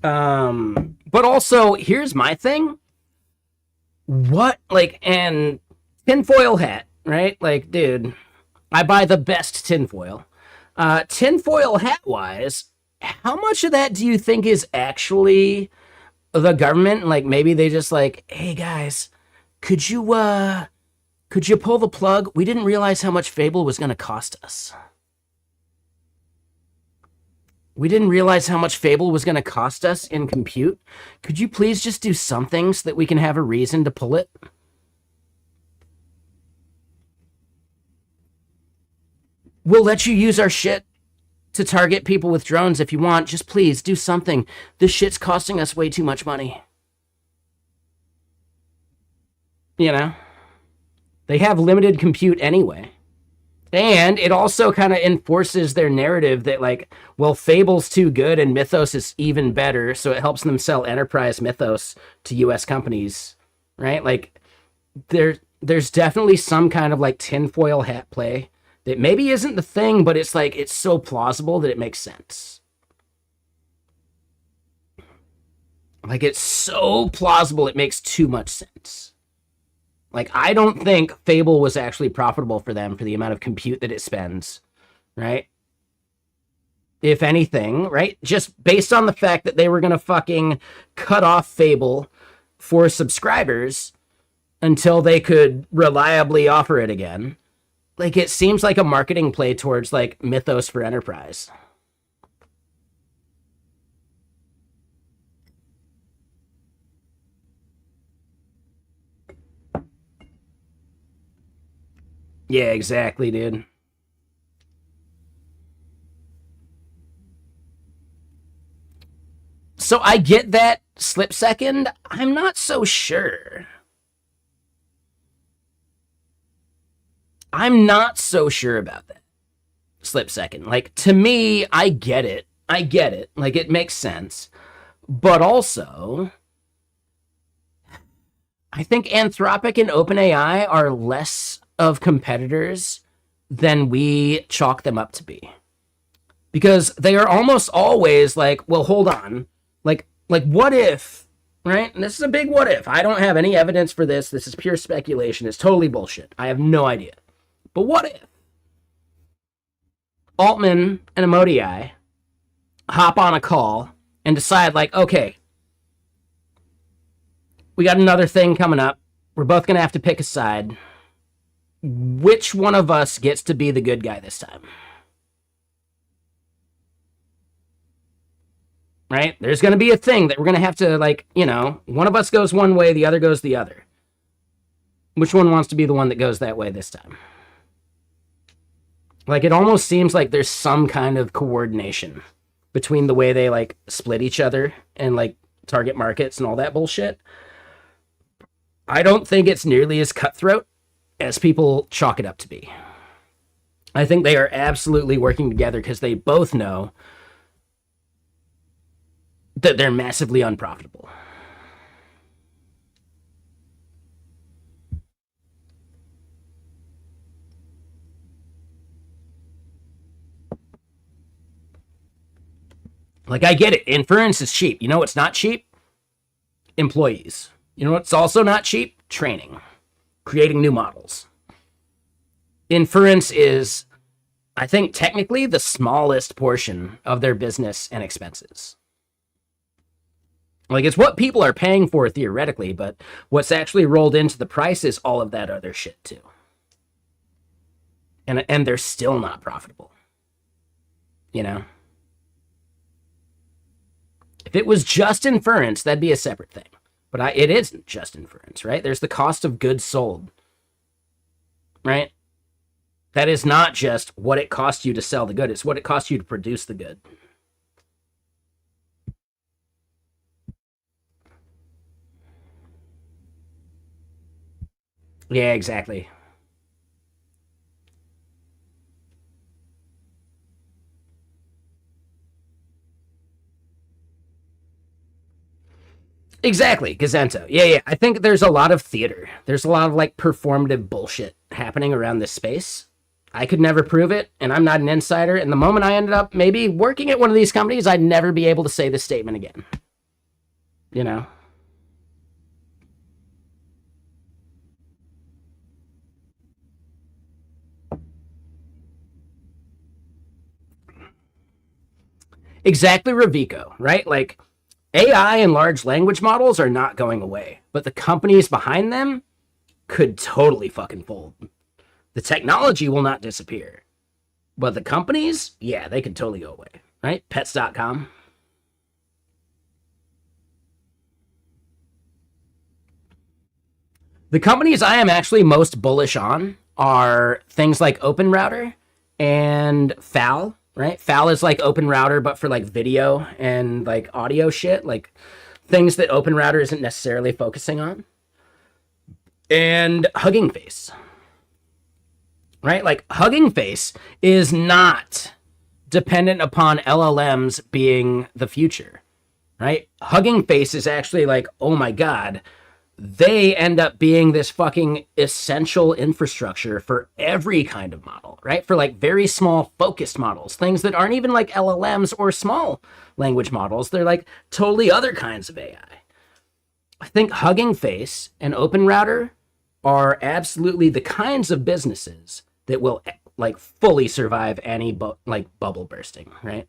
But also, here's my thing. What, like, and tinfoil hat, right? Like, dude, I buy the best tinfoil. Tinfoil hat wise, how much of that do you think is actually the government? Like, maybe they just like, hey guys, could you pull the plug? We didn't realize how much Fable was going to cost us. We didn't realize how much Fable was going to cost us in compute. Could you please just do something so that we can have a reason to pull it? We'll let you use our shit to target people with drones if you want. Just please do something. This shit's costing us way too much money. You know? They have limited compute anyway. And it also kind of enforces their narrative that, like, well, Fable's too good and Mythos is even better, so it helps them sell enterprise Mythos to US companies, right? Like, there's definitely some kind of, like, tinfoil hat play that maybe isn't the thing, but it's, like, it's so plausible that it makes sense. Like, it's so plausible it makes too much sense. Like, I don't think Fable was actually profitable for them for the amount of compute that it spends, right? If anything, right? Just based on the fact that they were going to fucking cut off Fable for subscribers until they could reliably offer it again. Like, it seems like a marketing play towards, like, Mythos for Enterprise. Yeah, exactly, dude. So I get that slip second. I'm not so sure. I'm not so sure about that slip second. Like, to me, I get it. I get it. Like, it makes sense. But also, I think Anthropic and OpenAI are less of competitors than we chalk them up to be. Because they are almost always like, well, hold on. Like what if, right? And this is a big what if. I don't have any evidence for this. This is pure speculation. It's totally bullshit. I have no idea. But what if Altman and Amodei hop on a call and decide, like, okay, we got another thing coming up. We're both going to have to pick a side. Which one of us gets to be the good guy this time? Right? There's going to be a thing that we're going to have to, like, you know, one of us goes one way, the other goes the other. Which one wants to be the one that goes that way this time? Like, it almost seems like there's some kind of coordination between the way they, like, split each other and, like, target markets and all that bullshit. I don't think it's nearly as cutthroat as people chalk it up to be. I think they are absolutely working together because they both know that they're massively unprofitable. Like, I get it. Inference is cheap. You know what's not cheap? Employees. You know what's also not cheap? Training. Creating new models. Inference is, I think, technically the smallest portion of their business and expenses. Like, it's what people are paying for theoretically, but what's actually rolled into the price is all of that other shit too. And they're still not profitable. You know? If it was just inference, that'd be a separate thing. But it isn't just inference, right? There's the cost of goods sold, right? That is not just what it costs you to sell the good. It's what it costs you to produce the good. Yeah, exactly. Exactly, Gazento. Yeah. I think there's a lot of theater. There's a lot of, like, performative bullshit happening around this space. I could never prove it, and I'm not an insider. And the moment I ended up maybe working at one of these companies, I'd never be able to say this statement again. You know? Exactly, Ravico, right? Like, AI and large language models are not going away, but the companies behind them could totally fucking fold. The technology will not disappear, but the companies, yeah, they could totally go away, right? Pets.com. The companies I am actually most bullish on are things like OpenRouter and FAL, right? FAL is like OpenRouter, but for, like, video and, like, audio shit, like things that OpenRouter isn't necessarily focusing on. And Hugging Face, right? Like, Hugging Face is not dependent upon LLMs being the future, right? Hugging Face is actually like, oh my God, they end up being this fucking essential infrastructure for every kind of model, right? For, like, very small focused models, things that aren't even like LLMs or small language models. They're like totally other kinds of AI. I think Hugging Face and OpenRouter are absolutely the kinds of businesses that will, like, fully survive any bubble bursting, right?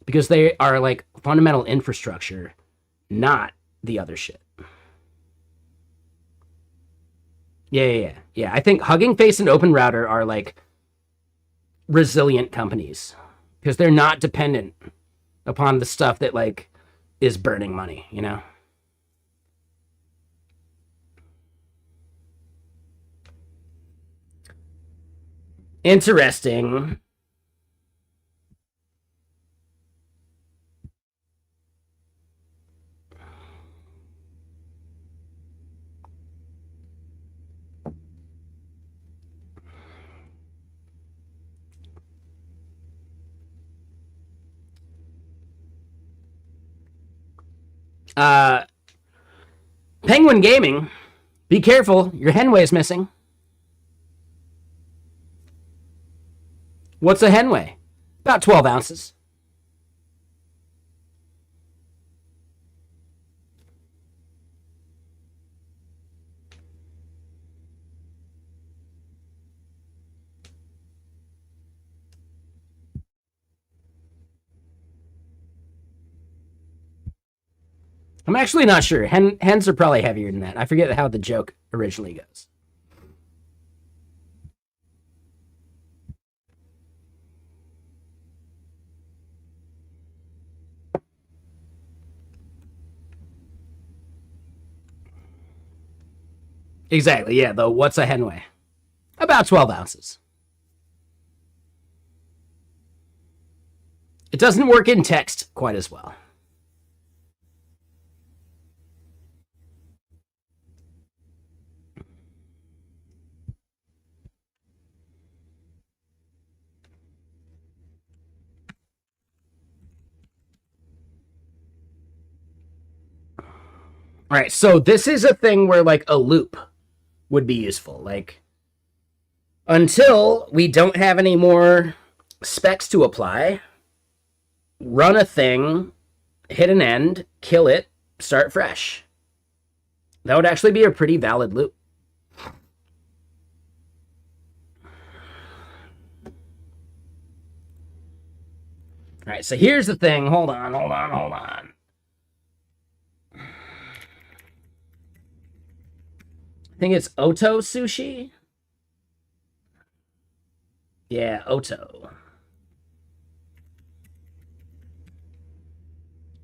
Because they are, like, fundamental infrastructure, not the other shit. Yeah. I think Hugging Face and OpenRouter are, like, resilient companies because they're not dependent upon the stuff that, like, is burning money, you know? Interesting. Uh, Penguin Gaming, be careful, your Henway is missing. What's a hen weigh? About 12 ounces. I'm actually not sure. Hens are probably heavier than that. I forget how the joke originally goes. Exactly, yeah, though. What's a hen weigh? About 12 ounces. It doesn't work in text quite as well. All right, so this is a thing where like a loop would be useful. Like until we don't have any more specs to apply, run a thing, hit an end, kill it, start fresh. That would actually be a pretty valid loop. All right, so here's the thing. Hold on. I think it's Oto Sushi. Yeah, Oto.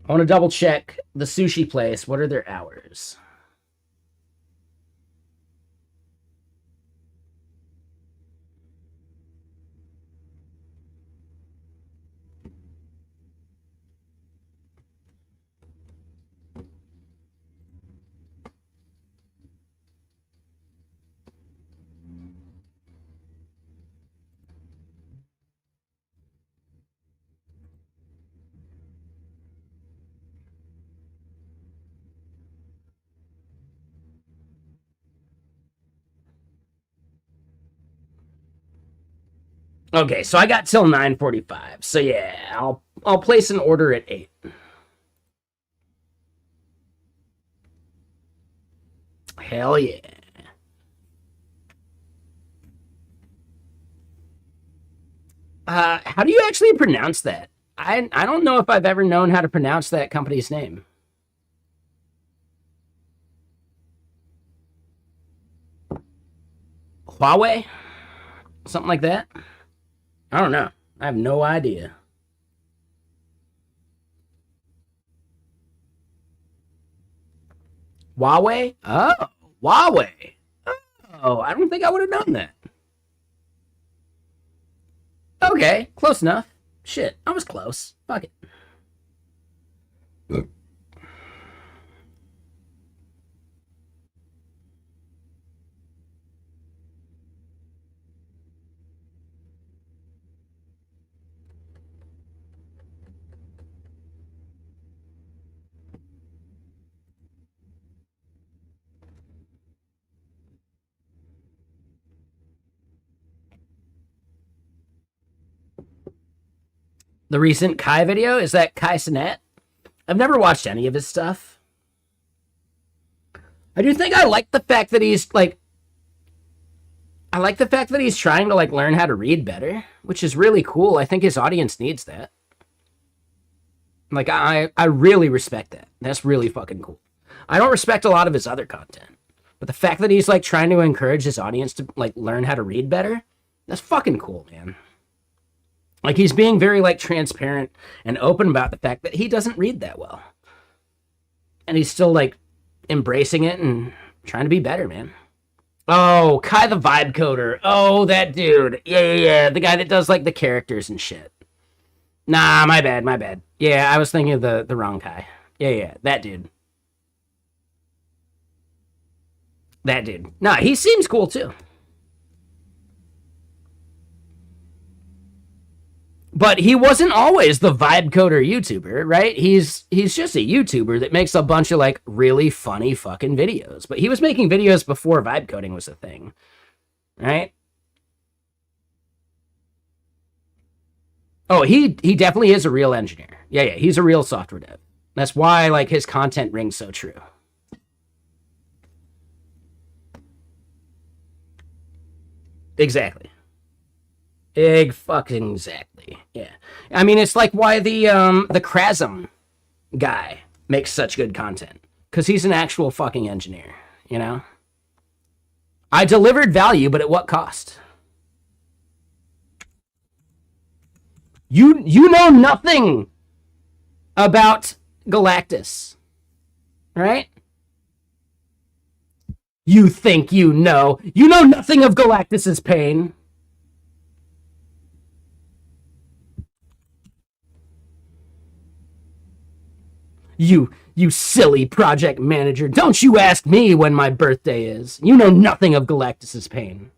I want to double check the sushi place. What are their hours? Okay, so I got till 9:45. So yeah, I'll place an order at 8. Hell yeah. How do you actually pronounce that? I don't know if I've ever known how to pronounce that company's name. Huawei? Something like that? I don't know. I have no idea. Huawei? Oh, Huawei. Oh, I don't think I would have known that. Okay, close enough. Shit, I was close. Fuck it. The recent Kai video, is that Kai Cenat? I've never watched any of his stuff. I do think I like the fact that he's like I like the fact that he's trying to like learn how to read better, which is really cool. I think his audience needs that. Like I really respect that. That's really fucking cool. I don't respect a lot of his other content, but the fact that he's like trying to encourage his audience to like learn how to read better, that's fucking cool, man. Like he's being very like transparent and open about the fact that he doesn't read that well. And he's still like embracing it and trying to be better, man. Oh, Kai the Vibe Coder. Oh, that dude. Yeah. The guy that does like the characters and shit. Nah, my bad. Yeah, I was thinking of the wrong Kai. Yeah, that dude. That dude. Nah, he seems cool too. But he wasn't always the vibe coder YouTuber, right? He's just a YouTuber that makes a bunch of like really funny fucking videos. But he was making videos before vibe coding was a thing, right? Oh, he definitely is a real engineer. Yeah, he's a real software dev. That's why like his content rings so true. Exactly. Fucking exactly. Yeah. I mean, it's like why the Krasm guy makes such good content because he's an actual fucking engineer. You know. I delivered value, but at what cost? You know nothing about Galactus, right? You think you know. You know nothing of Galactus's pain. You silly project manager. Don't you ask me when my birthday is. You know nothing of Galactus's pain.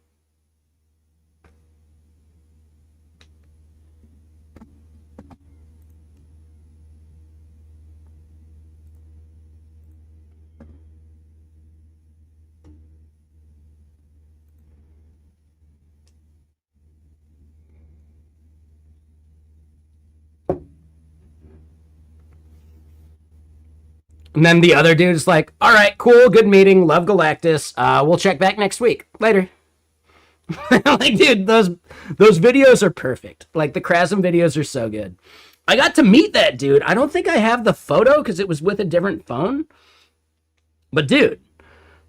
And then the other dude's like, all right, cool, good meeting, love Galactus. We'll check back next week. Later. Like, dude, those videos are perfect. Like the Krasm videos are so good. I got to meet that dude. I don't think I have the photo because it was with a different phone. But dude,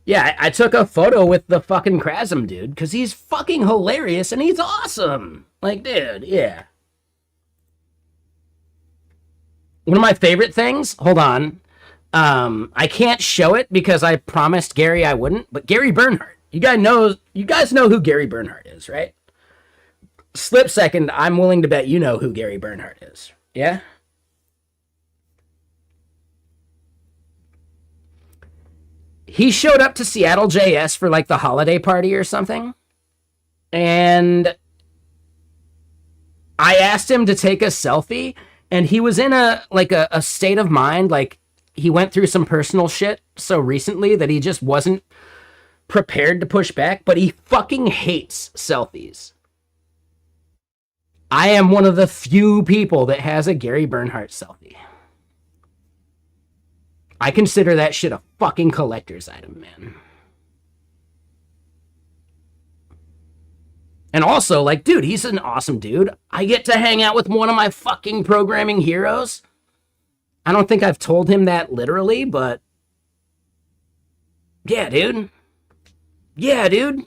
yeah, I took a photo with the fucking Krasm dude because he's fucking hilarious and he's awesome. Like, dude, yeah. One of my favorite things, hold on. I can't show it because I promised Gary I wouldn't, but Gary Bernhardt. You guys know who Gary Bernhardt is, right? Slip second, I'm willing to bet you know who Gary Bernhardt is. Yeah? He showed up to Seattle JS for like the holiday party or something. And I asked him to take a selfie and he was in a state of mind like he went through some personal shit so recently that he just wasn't prepared to push back, but he fucking hates selfies. I am one of the few people that has a Gary Bernhardt selfie. I consider that shit a fucking collector's item, man. And also, like, dude, he's an awesome dude. I get to hang out with one of my fucking programming heroes. I don't think I've told him that literally, but yeah, dude. Yeah, dude.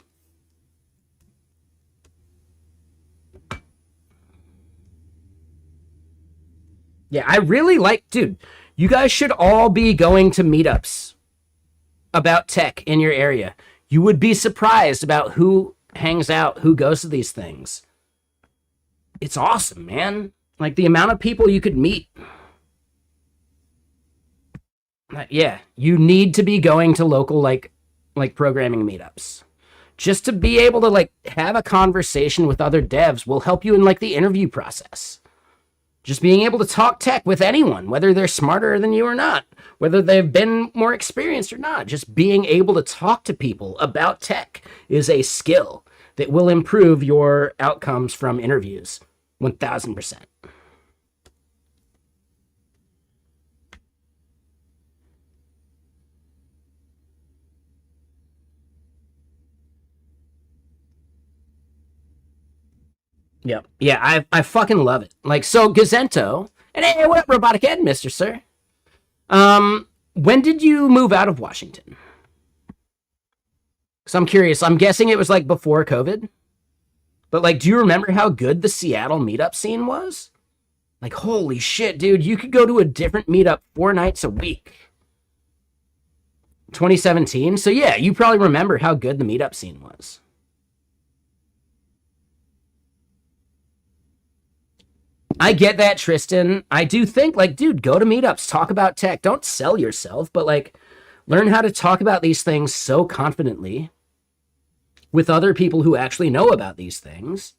Yeah, I really like, dude, you guys should all be going to meetups about tech in your area. You would be surprised about who hangs out, who goes to these things. It's awesome, man. Like the amount of people you could meet. Yeah, you need to be going to local like programming meetups. Just to be able to like have a conversation with other devs will help you in like the interview process. Just being able to talk tech with anyone, whether they're smarter than you or not, whether they've been more experienced or not, just being able to talk to people about tech is a skill that will improve your outcomes from interviews 1000%. Yep. Yeah, I fucking love it. Like, so Gazento, and hey, what up, Robotic Ed, Mr. Sir? When did you move out of Washington? Because I'm curious. I'm guessing it was like before COVID. But like, do you remember how good the Seattle meetup scene was? Like, holy shit, dude, you could go to a different meetup 4 nights a week. 2017. So yeah, you probably remember how good the meetup scene was. I get that, Tristan. I do think, like, dude, go to meetups, talk about tech. Don't sell yourself, but like, learn how to talk about these things so confidently with other people who actually know about these things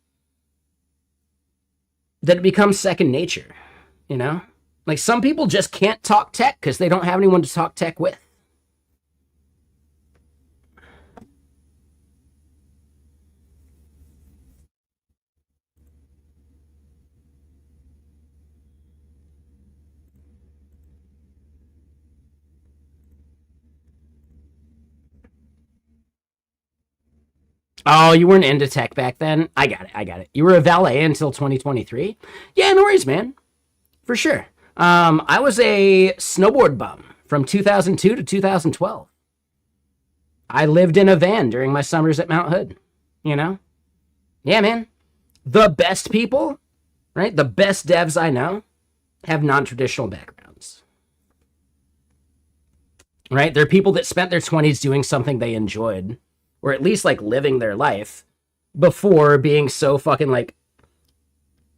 that it becomes second nature, you know? Like, some people just can't talk tech because they don't have anyone to talk tech with. Oh, you weren't into tech back then? I got it. I got it. You were a valet until 2023? Yeah, no worries, man. For sure. I was a snowboard bum from 2002 to 2012. I lived in a van during my summers at Mount Hood, you know? Yeah, man. The best people, right? The best devs I know have non-traditional backgrounds, right? They're people that spent their 20s doing something they enjoyed, or at least like living their life before being so fucking like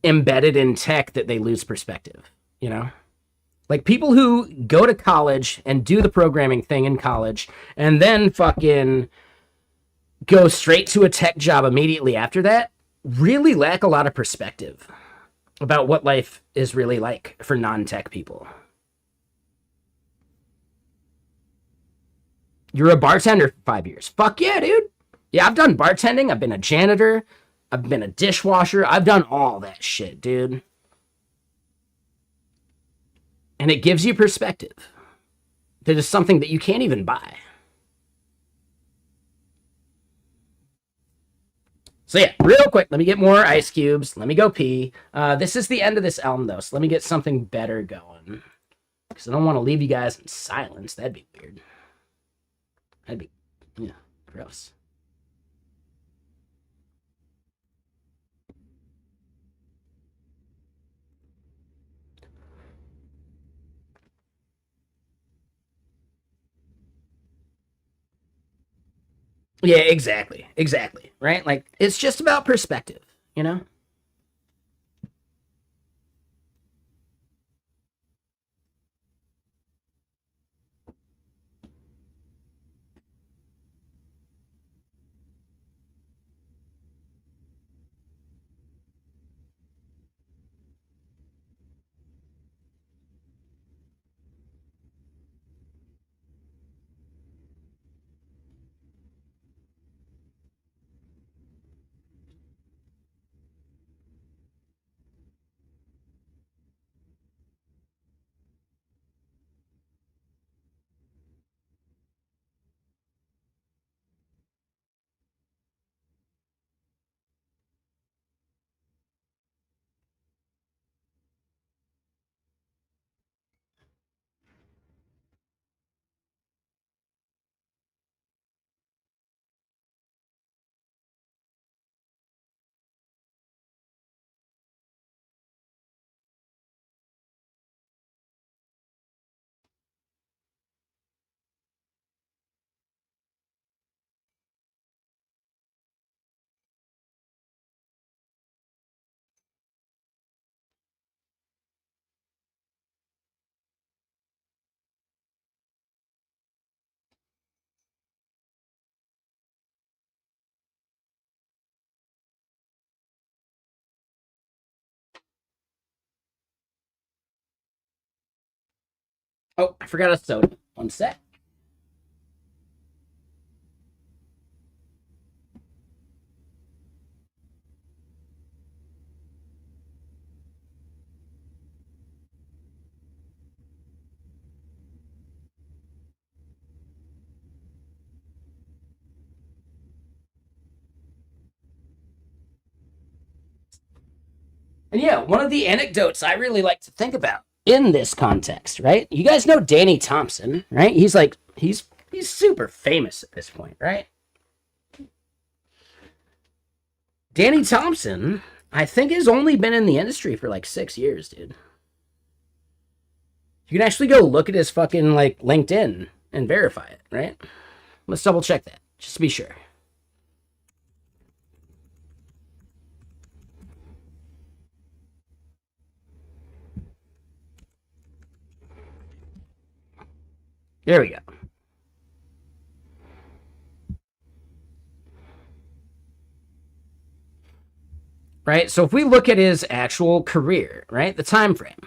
embedded in tech that they lose perspective, you know? Like people who go to college and do the programming thing in college and then fucking go straight to a tech job immediately after that really lack a lot of perspective about what life is really like for non-tech people. You're a bartender for 5 years. Fuck yeah, dude. Yeah, I've done bartending. I've been a janitor. I've been a dishwasher. I've done all that shit, dude. And it gives you perspective. That is something that you can't even buy. So yeah, real quick, let me get more ice cubes. Let me go pee. This is the end of this elm, though, so let me get something better going. Because I don't want to leave you guys in silence. That'd be weird. That'd be, yeah, gross. Yeah, exactly. Exactly. Right? Like, it's just about perspective, you know? Oh, I forgot a soda. One sec. And yeah, one of the anecdotes I really like to think about in this context, right? You guys know Danny Thompson, right? He's super famous at this point, right? Danny Thompson, I think, has only been in the industry for like 6 years, dude. You can actually go look at his fucking like LinkedIn and verify it, right? Let's double check that, just to be sure. There we go. Right? So if we look at his actual career, right? The time frame.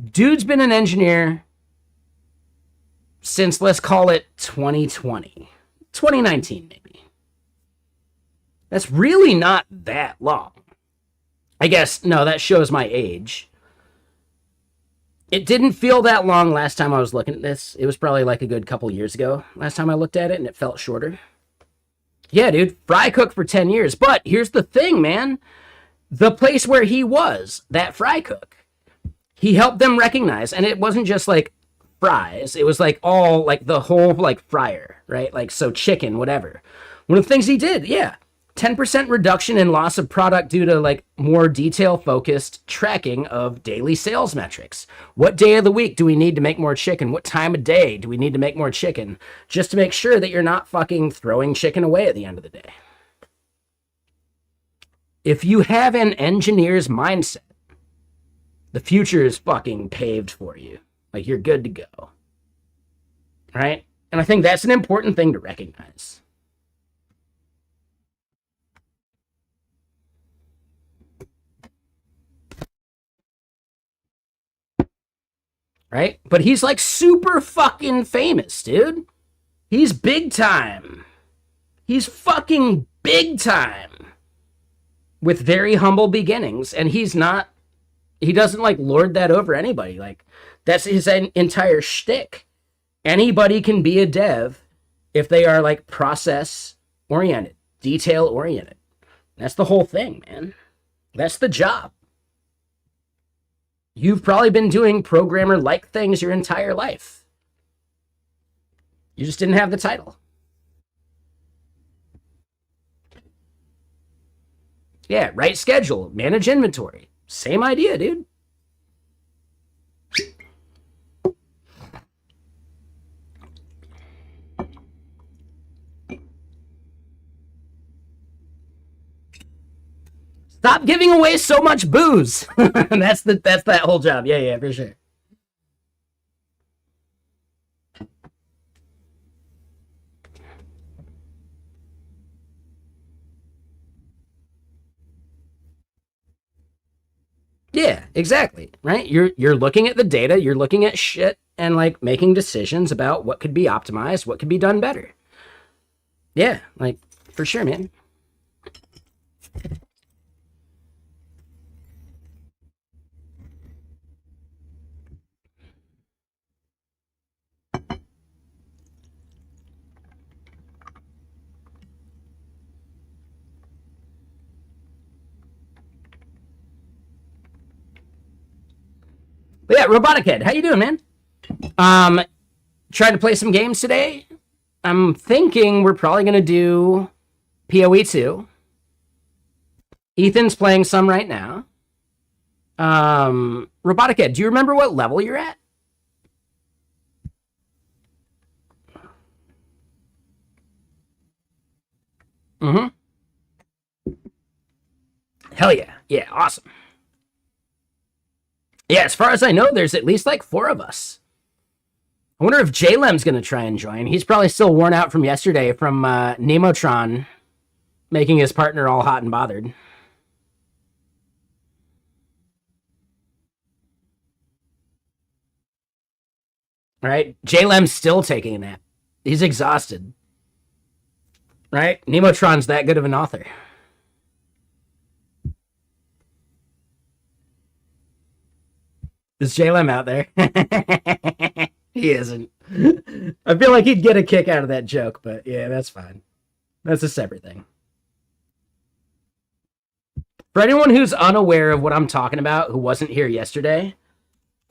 Dude's been an engineer since, let's call it 2020. 2019 maybe. That's really not that long. I guess no, that shows my age. It didn't feel that long last time I was looking at this. It was probably like a good couple years ago last time I looked at it, and it felt shorter. Yeah, dude, fry cook for 10 years. But here's the thing, man. The place where he was, that fry cook, he helped them recognize, and it wasn't just like fries. It was like all, like the whole like fryer, right? Like, so chicken, whatever. One of the things he did, yeah, 10% reduction in loss of product due to like more detail focused tracking of daily sales metrics. What day of the week do we need to make more chicken? What time of day do we need to make more chicken? Just to make sure that you're not fucking throwing chicken away at the end of the day. If you have an engineer's mindset, the future is fucking paved for you. Like, you're good to go. Right? And I think that's an important thing to recognize. Right? But he's like super fucking famous, dude. He's big time. He's fucking big time. With very humble beginnings. And he doesn't like lord that over anybody. Like, that's his entire shtick. Anybody can be a dev if they are like process oriented, detail oriented. That's the whole thing, man. That's the job. You've probably been doing programmer-like things your entire life. You just didn't have the title. Yeah, write schedule, manage inventory. Same idea, dude. Stop giving away so much booze. that's that whole job. Yeah, for sure. Yeah, exactly. Right? You're looking at the data, you're looking at shit and like making decisions about what could be optimized, what could be done better. Yeah, like for sure, man. But yeah, Robotic Head, how you doing, man? Tried to play some games today. I'm thinking we're probably gonna do PoE 2. Ethan's playing some right now. Robotic Head, do you remember what level you're at? Mm-hmm. Hell yeah. Yeah, awesome. Yeah, as far as I know, there's at least like 4 of us. I wonder if J-Lem's going to try and join. He's probably still worn out from yesterday from Nemotron making his partner all hot and bothered. Right? J-Lem's still taking a nap. He's exhausted. Right? Nemotron's that good of an author. Is J-Lem out there? He isn't. I feel like he'd get a kick out of that joke, but yeah, that's fine. That's a separate thing. For anyone who's unaware of what I'm talking about, who wasn't here yesterday,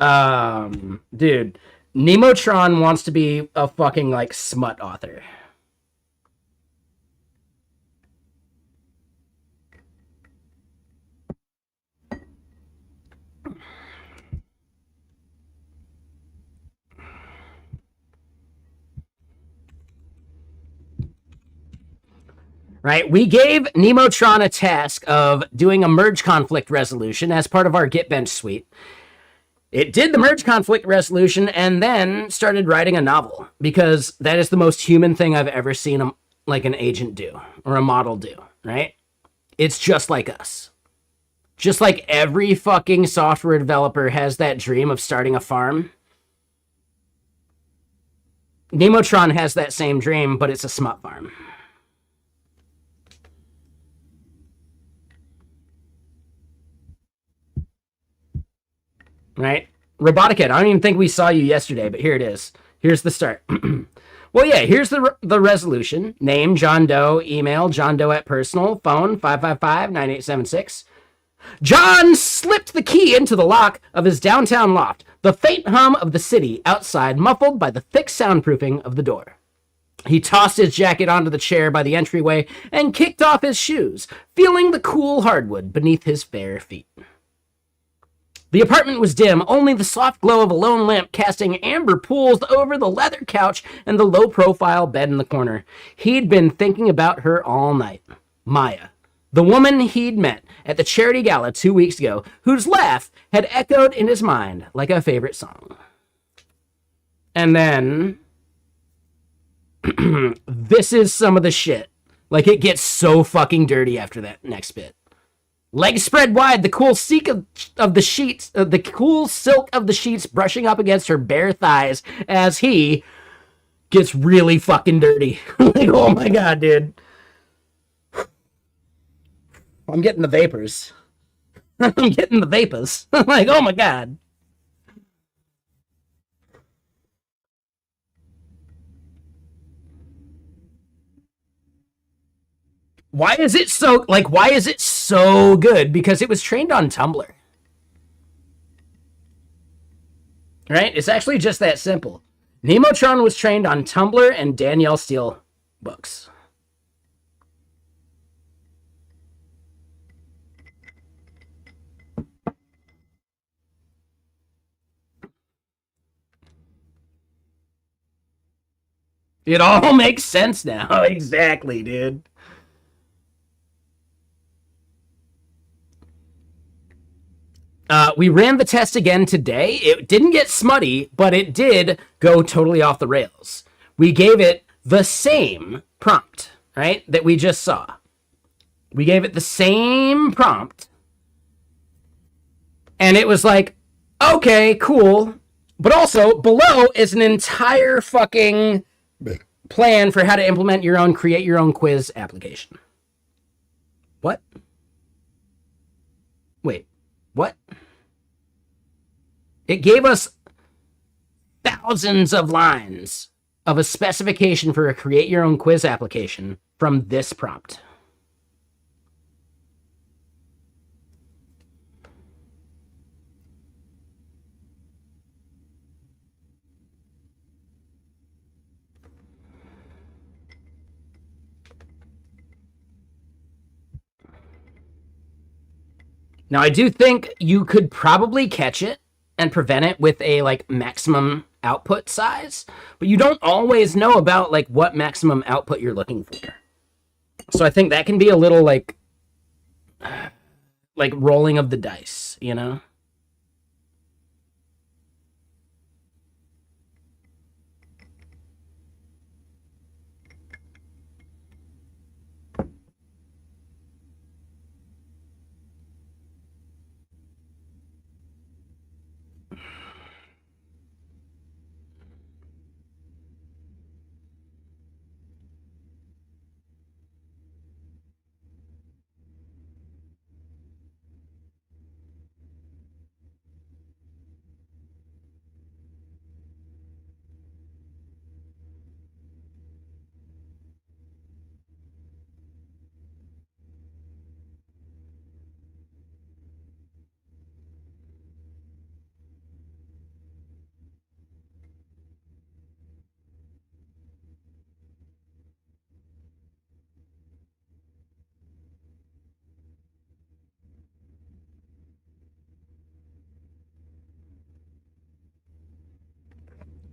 dude, Nemotron wants to be a fucking like smut author. Right? We gave Nemotron a task of doing a merge conflict resolution as part of our GitBench suite. It did the merge conflict resolution and then started writing a novel because that is the most human thing I've ever seen like an agent do or a model do, right? It's just like us. Just like every fucking software developer has that dream of starting a farm. Nemotron has that same dream, but it's a smut farm. Right? Robotica, I don't even think we saw you yesterday, but here it is. Here's the start. Well, yeah, here's the resolution. Name, John Doe. Email, John Doe at personal. Phone, 555-9876. John slipped the key into the lock of his downtown loft, the faint hum of the city outside muffled by the thick soundproofing of the door. He tossed his jacket onto the chair by the entryway and kicked off his shoes, feeling the cool hardwood beneath his bare feet. The apartment was dim, only the soft glow of a lone lamp casting amber pools over the leather couch and the low-profile bed in the corner. He'd been thinking about her all night. Maya, the woman he'd met at the charity gala 2 weeks ago, whose laugh had echoed in his mind like a favorite song. And then... this is some of the shit. Like, it gets so fucking dirty after that next bit. Legs spread wide, the cool silk of the sheets, brushing up against her bare thighs as he gets really fucking dirty. Like, oh my god, dude. I'm getting the vapors. I'm getting the vapors. Like, oh my god. Why is it so good? Because it was trained on Tumblr. Right? It's actually just that simple. Nemotron was trained on Tumblr and Danielle Steele books. It all makes sense now. Exactly, dude. We ran the test again today. It didn't get smutty, but it did go totally off the rails. We gave it the same prompt, right, that we just saw. We gave it the same prompt, and it was like, okay, cool. But also, below is an entire fucking plan for how to implement your own, create your own quiz application. What? Wait, what? It gave us thousands of lines of a specification for a create your own quiz application from this prompt. Now, I do think you could probably catch it and prevent it with a like maximum output size, but you don't always know about like what maximum output you're looking for. So I think that can be a little like rolling of the dice, you know?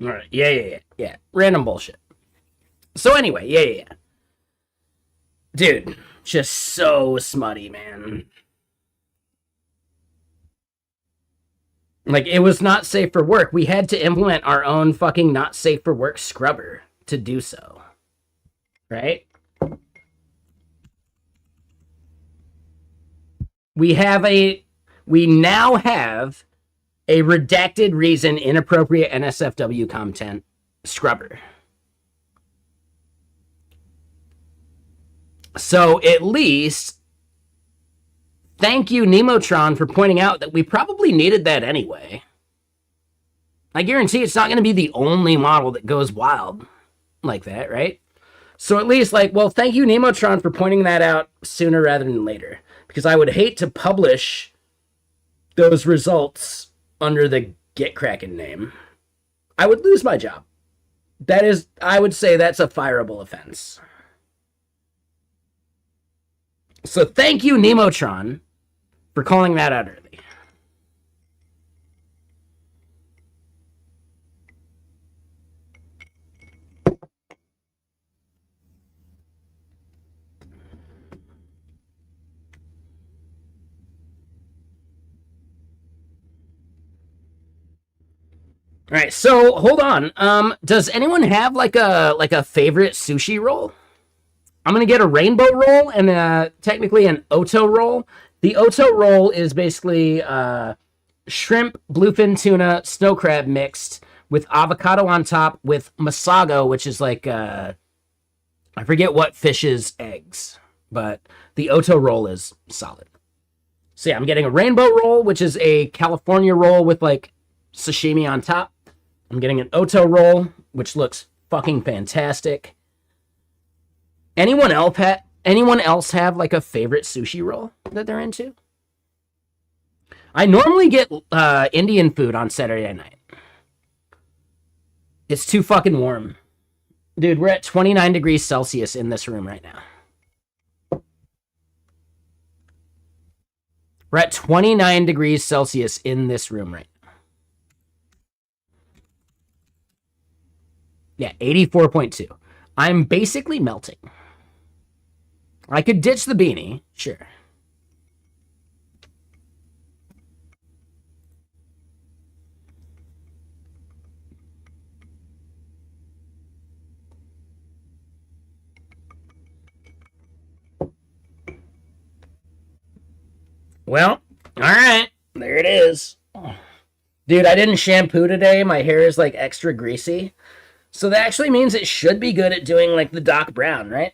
All right. Yeah. Random bullshit. So anyway, yeah. Dude, just so smutty, man. Like, it was not safe for work. We had to implement our own fucking not safe for work scrubber to do so. Right? We now have a redacted reason inappropriate NSFW content scrubber. So at least, thank you, Nemotron, for pointing out that we probably needed that anyway. I guarantee it's not going to be the only model that goes wild like that, right? So at least, like, well, thank you, Nemotron, for pointing that out sooner rather than later. Because I would hate to publish those results under the GitKraken name. I would lose my job. That is, I would say that's a fireable offense. So thank you, Nemotron, for calling that out early. All right, so hold on. Does anyone have like a favorite sushi roll? I'm gonna get a rainbow roll and technically an Oto roll. The Oto roll is basically shrimp, bluefin tuna, snow crab mixed with avocado on top with masago, which is like I forget what fish's eggs, but the Oto roll is solid. So yeah, I'm getting a rainbow roll, which is a California roll with like sashimi on top. I'm getting an Oto roll, which looks fucking fantastic. Anyone else have like a favorite sushi roll that they're into? I normally get Indian food on Saturday night. It's too fucking warm. Dude, we're at 29 degrees Celsius in this room right now. We're at 29 degrees Celsius in this room right now. Yeah, 84.2. I'm basically melting. I could ditch the beanie, sure. Well, all right. There it is. Dude, I didn't shampoo today. My hair is like extra greasy. So that actually means it should be good at doing like the Doc Brown, right?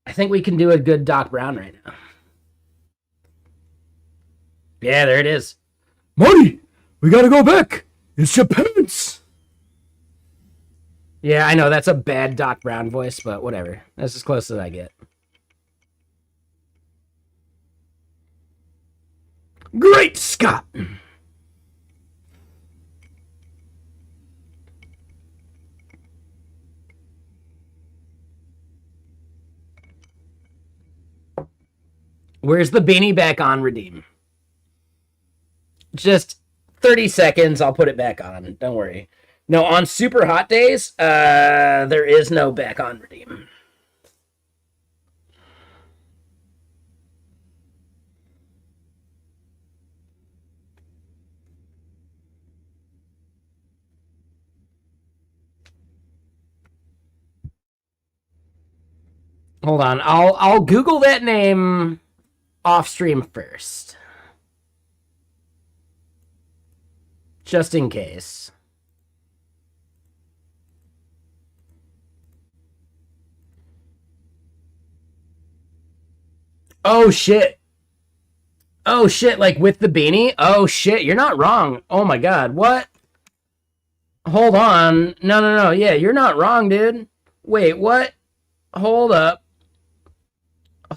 I think we can do a good Doc Brown right now. Yeah, there it is. Marty, we gotta go back. It's your parents. Yeah, I know that's a bad Doc Brown voice, but whatever. That's as close as I get. Great Scott! Where's the beanie back on redeem? Just 30 seconds, I'll put it back on. Don't worry. No, on super hot days, there is no back on redeem. Hold on, I'll Google that name off stream first. Just in case. Oh shit. Oh shit, like with the beanie? Oh shit, you're not wrong. Oh my god, what? Hold on. No. Yeah, you're not wrong, dude. Wait, what? Hold up.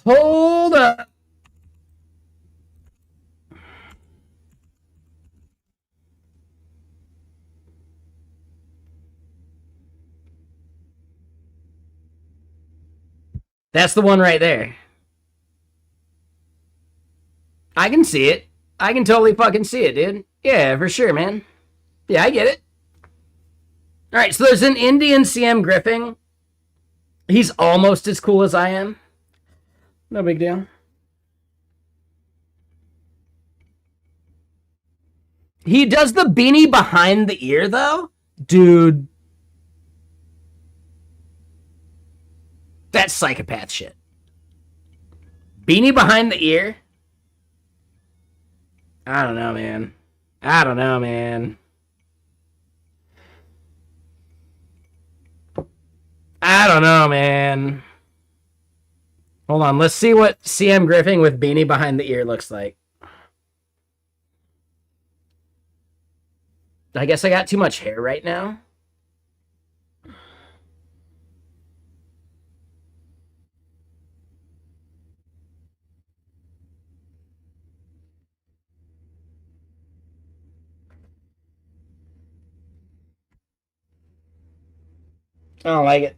Hold up. That's the one right there. I can see it. I can totally fucking see it, dude. Yeah, for sure, man. Yeah, I get it. All right, so there's an Indian CM Griffin. He's almost as cool as I am. No big deal. He does the beanie behind the ear, though? Dude. That's psychopath shit. Beanie behind the ear? I don't know, man. I don't know, man. Hold on, let's see what CM Griffin with beanie behind the ear looks like. I guess I got too much hair right now. I don't like it.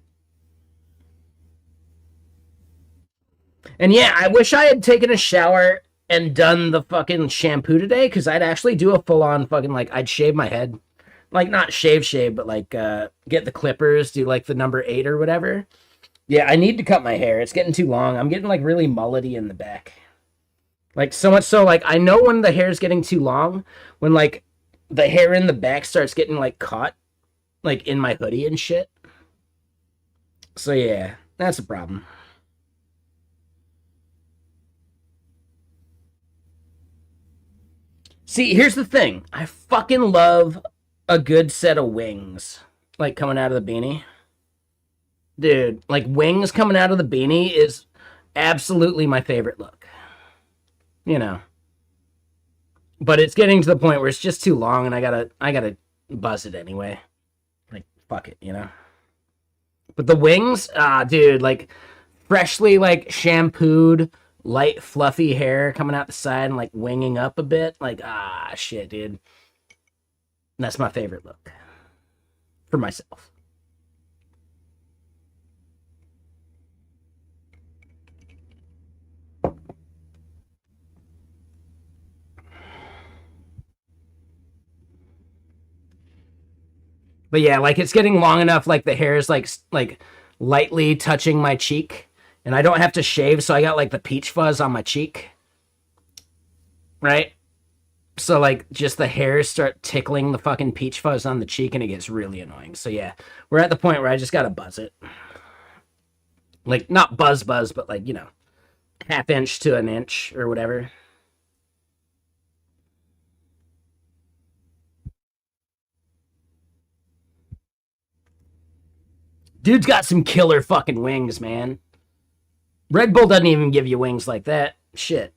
And yeah, I wish I had taken a shower and done the fucking shampoo today, because I'd actually do a full on fucking, like, I'd shave my head. Like, not shave, but like, get the clippers, do like the number 8 or whatever. Yeah, I need to cut my hair. It's getting too long. I'm getting like really mullety in the back. Like, so much so, like, I know when the hair's getting too long, when like the hair in the back starts getting like caught, like in my hoodie and shit. So yeah, that's a problem. See, here's the thing. I fucking love a good set of wings, like coming out of the beanie. Dude, like wings coming out of the beanie is absolutely my favorite look. You know. But it's getting to the point where it's just too long and I gotta buzz it anyway. Like, fuck it, you know? But the wings, dude, like freshly like shampooed, light fluffy hair coming out the side and like winging up a bit. Like, shit, dude. That's my favorite look for myself. But yeah, like it's getting long enough, like the hair is like lightly touching my cheek, and I don't have to shave, so I got like the peach fuzz on my cheek, right? So like just the hairs start tickling the fucking peach fuzz on the cheek, and it gets really annoying. So yeah, we're at the point where I just gotta buzz it, like not buzz, but like, you know, half inch to an inch or whatever. Dude's got some killer fucking wings, man. Red Bull doesn't even give you wings like that. Shit.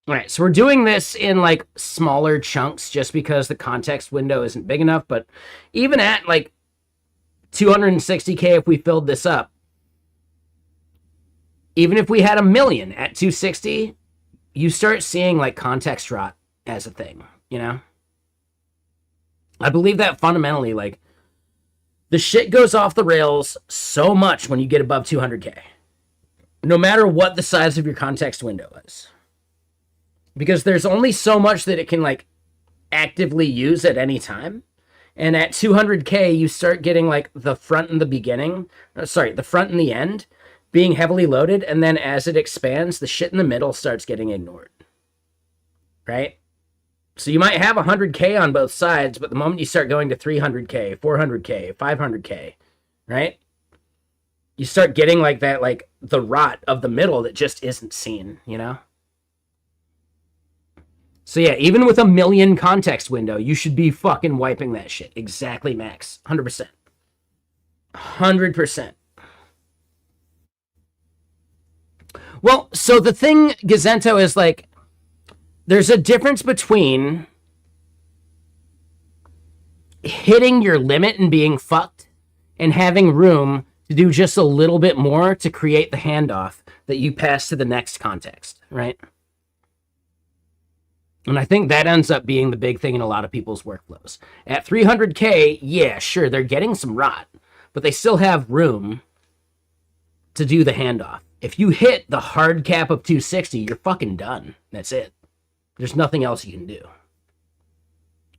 All right, so we're doing this in like smaller chunks just because the context window isn't big enough. But even at like 260K, if we filled this up, even if we had 1 million at 260, you start seeing like context rot as a thing, you know? I believe that fundamentally, like, the shit goes off the rails so much when you get above 200K, no matter what the size of your context window is. Because there's only so much that it can like actively use at any time. And at 200K, you start getting like the front and the beginning, the front and the end being heavily loaded. And then as it expands, the shit in the middle starts getting ignored. Right? So you might have 100K on both sides, but the moment you start going to 300K, 400K, 500K, right? You start getting like that, like the rot of the middle that just isn't seen, you know? So yeah, even with 1 million context window, you should be fucking wiping that shit. Exactly, max. 100%. 100%. Well, so the thing, Gazento, is like, there's a difference between hitting your limit and being fucked and having room to do just a little bit more to create the handoff that you pass to the next context, right? And I think that ends up being the big thing in a lot of people's workflows. At 300K, yeah, sure, they're getting some rot, but they still have room to do the handoff. If you hit the hard cap of 260, you're fucking done. That's it. There's nothing else you can do.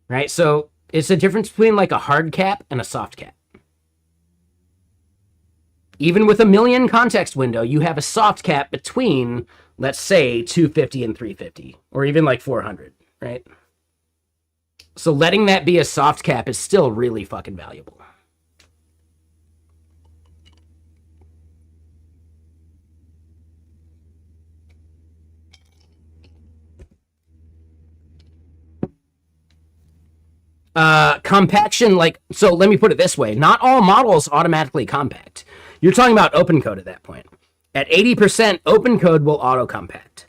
Right? So it's a difference between like a hard cap and a soft cap. Even with 1 million context window, you have a soft cap between, let's say, 250 and 350, or even like 400, right? So letting that be a soft cap is still really fucking valuable. Compaction, like, so let me put it this way. Not all models automatically compact. You're talking about open code at that point. At 80%, open code will auto compact.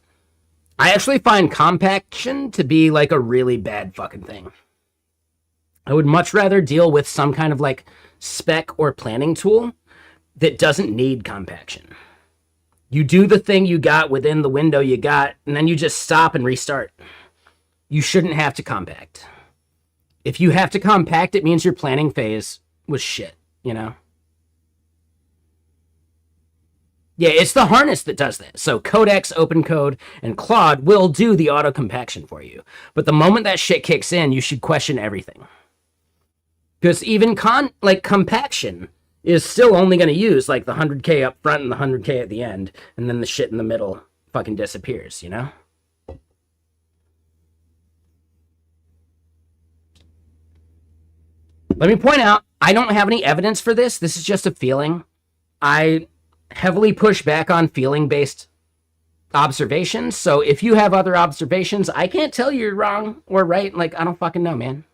I actually find compaction to be like a really bad fucking thing. I would much rather deal with some kind of like spec or planning tool that doesn't need compaction. You do the thing you got within the window you got, and then you just stop and restart. You shouldn't have to compact. If you have to compact, it means your planning phase was shit, you know? Yeah, it's the harness that does that. So Codex, OpenCode, and Claude will do the auto compaction for you. But the moment that shit kicks in, you should question everything. Because even compaction is still only going to use like the 100K up front and the 100K at the end, and then the shit in the middle fucking disappears, you know? Let me point out, I don't have any evidence for this. This is just a feeling. I heavily push back on feeling-based observations. So if you have other observations, I can't tell you're wrong or right. Like, I don't fucking know, man.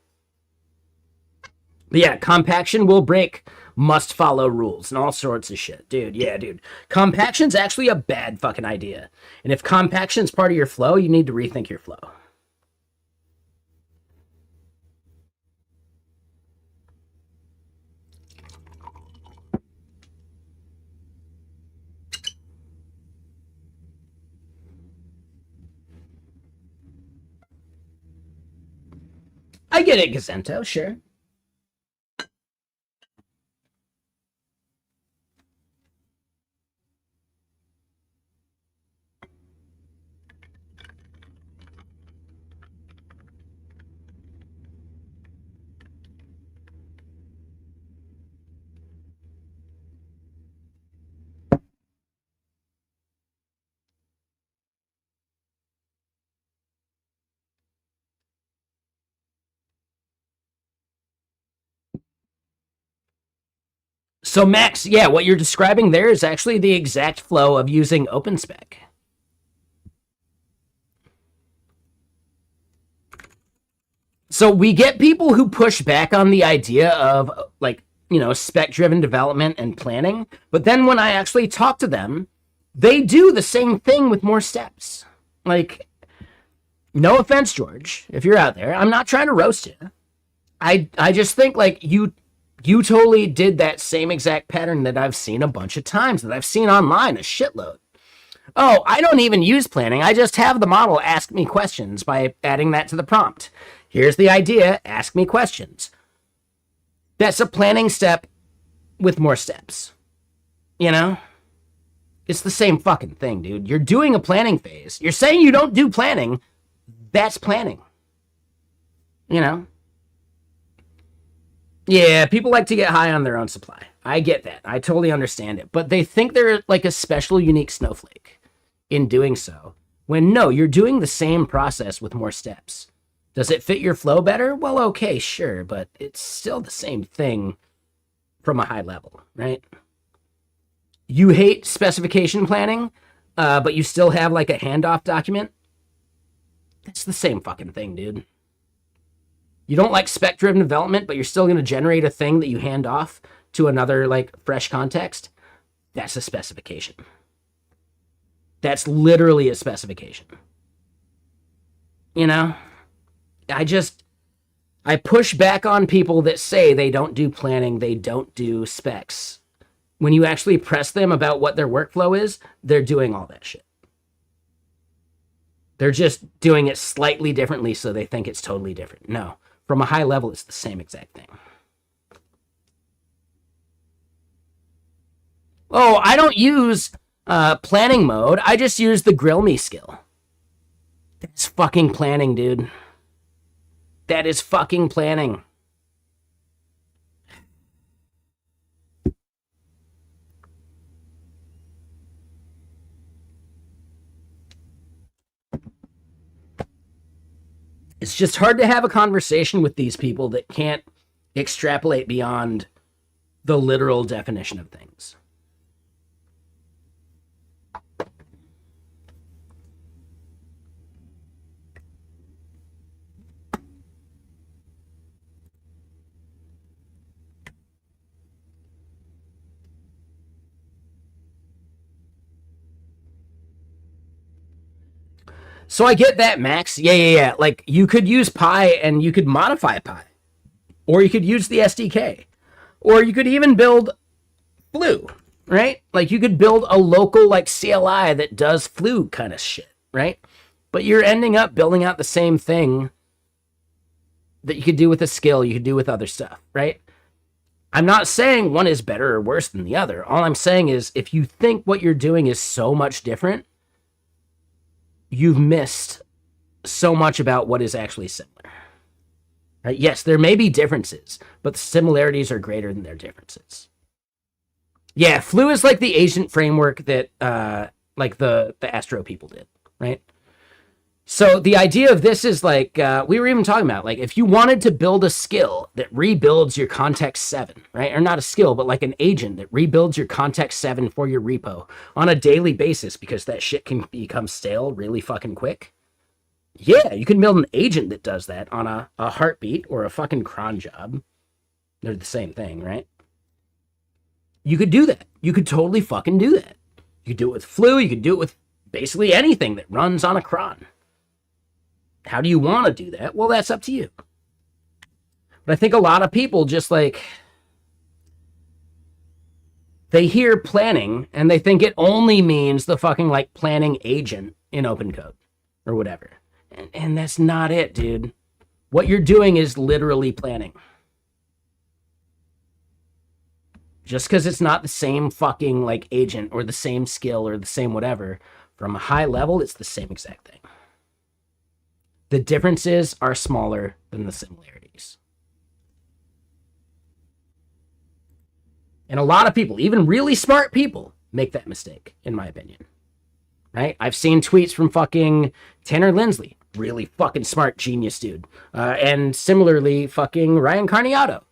But yeah, compaction will break must follow rules and all sorts of shit. Dude, yeah, dude. Compaction's actually a bad fucking idea. And if compaction's part of your flow, you need to rethink your flow. I get it, Gazento, sure. So Max, yeah, what you're describing there is actually the exact flow of using OpenSpec. So we get people who push back on the idea of like, you know, spec driven development and planning, but then when I actually talk to them, they do the same thing with more steps. Like, no offense, George, if you're out there, I'm not trying to roast you. I just think like you totally did that same exact pattern that I've seen a bunch of times, that I've seen online a shitload. Oh, I don't even use planning. I just have the model ask me questions by adding that to the prompt. Here's the idea, ask me questions. That's a planning step with more steps. You know? It's the same fucking thing, dude. You're doing a planning phase. You're saying you don't do planning. That's planning. You know? Yeah, people like to get high on their own supply. I get that. I totally understand it. But they think they're like a special, unique snowflake in doing so. When no, you're doing the same process with more steps. Does it fit your flow better? Well, okay, sure, but it's still the same thing from a high level, right? You hate specification planning, but you still have like a handoff document. It's the same fucking thing, dude. You don't like spec-driven development, but you're still going to generate a thing that you hand off to another like fresh context. That's a specification. That's literally a specification. You know? I push back on people that say they don't do planning, they don't do specs. When you actually press them about what their workflow is, they're doing all that shit. They're just doing it slightly differently so they think it's totally different. No, from a high level, it's the same exact thing. Oh, I don't use planning mode. I just use the grill me skill. That's fucking planning, dude. That is fucking planning. It's just hard to have a conversation with these people that can't extrapolate beyond the literal definition of things. So I get that, Max. Yeah. Like, you could use Pi and you could modify Pi. Or you could use the SDK. Or you could even build Flu, right? Like, you could build a local, like, CLI that does Flu kind of shit, right? But you're ending up building out the same thing that you could do with a skill, you could do with other stuff, right? I'm not saying one is better or worse than the other. All I'm saying is if you think what you're doing is so much different, you've missed so much about what is actually similar. Right? Yes, there may be differences, but the similarities are greater than their differences. Yeah, Flu is like the agent framework that like the Astro people did, right? So the idea of this is like, we were even talking about, like, if you wanted to build a skill that rebuilds your context 7, right? Or not a skill, but like an agent that rebuilds your context 7 for your repo on a daily basis because that shit can become stale really fucking quick. Yeah, you can build an agent that does that on a heartbeat or a fucking cron job. They're the same thing, right? You could do that. You could totally fucking do that. You could do it with Flu. You could do it with basically anything that runs on a cron. How do you want to do that? Well, that's up to you. But I think a lot of people just like, they hear planning and they think it only means the fucking like planning agent in OpenCode or whatever. And that's not it, dude. What you're doing is literally planning. Just because it's not the same fucking like agent or the same skill or the same whatever, from a high level, it's the same exact thing. The differences are smaller than the similarities. And a lot of people, even really smart people, make that mistake, in my opinion. Right? I've seen tweets from fucking Tanner Lindsley, really fucking smart genius dude. And similarly, fucking Ryan Carniato.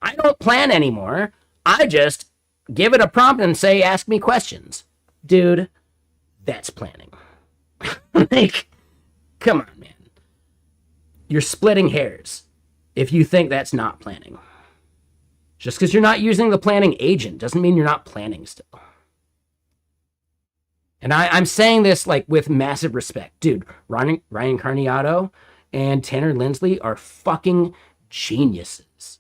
I don't plan anymore. I just give it a prompt and say, ask me questions. Dude, that's planning. Like, come on, man. You're splitting hairs if you think that's not planning. Just because you're not using the planning agent doesn't mean you're not planning still. And I'm saying this like with massive respect. Dude, Ryan Carniato and Tanner Lindsley are fucking geniuses.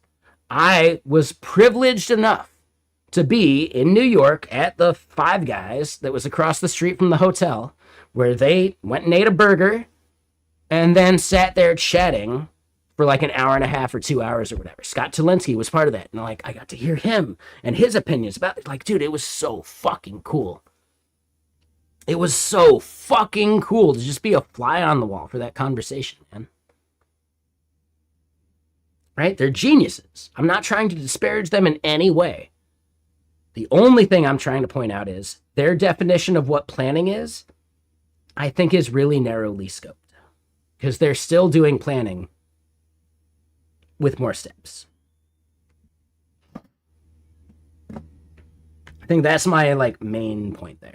I was privileged enough to be in New York at the Five Guys that was across the street from the hotel where they went and ate a burger and then sat there chatting for like an hour and a half or 2 hours or whatever. Scott Talinsky was part of that. And like, I got to hear him and his opinions about it. Like, dude, it was so fucking cool. It was so fucking cool to just be a fly on the wall for that conversation, man. Right? They're geniuses. I'm not trying to disparage them in any way. The only thing I'm trying to point out is their definition of what planning is, I think, is really narrowly scoped. Because they're still doing planning with more steps. I think that's my like main point there.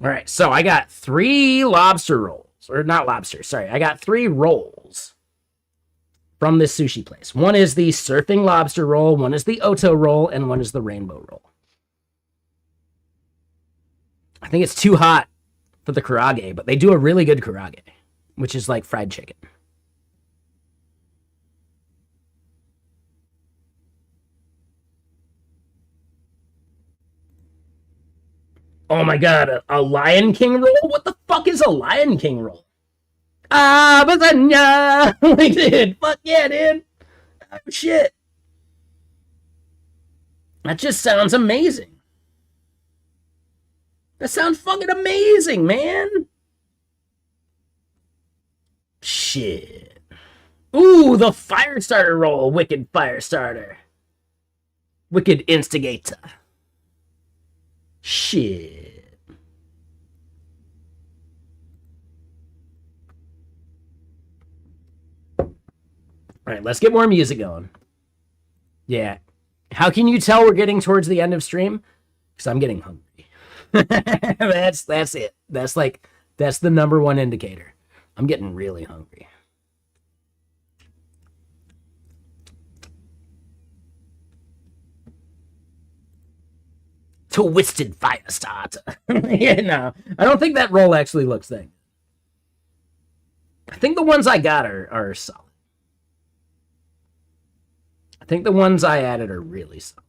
All right, so I got 3 lobster rolls. Or not lobster, sorry. I got 3 rolls from this sushi place. One is the surfing lobster roll, one is the Oto roll, and one is the rainbow roll. I think it's too hot for the karage, but they do a really good karage, which is like fried chicken. Oh my god, a Lion King roll? What the fuck is a Lion King roll? Ah, lasagna! Like, dude, fuck yeah, dude. Oh, shit. That just sounds amazing. That sounds fucking amazing, man. Shit. Ooh, the Firestarter roll. Wicked Firestarter. Wicked Instigator. Shit. All right, let's get more music going. Yeah. How can you tell we're getting towards the end of stream? Because I'm getting hungry. That's it. That's the number one indicator. I'm getting really hungry. Twisted fire starter. Yeah, no, I don't think that roll actually looks that good. I think the ones I got are solid. I think the ones I added are really solid.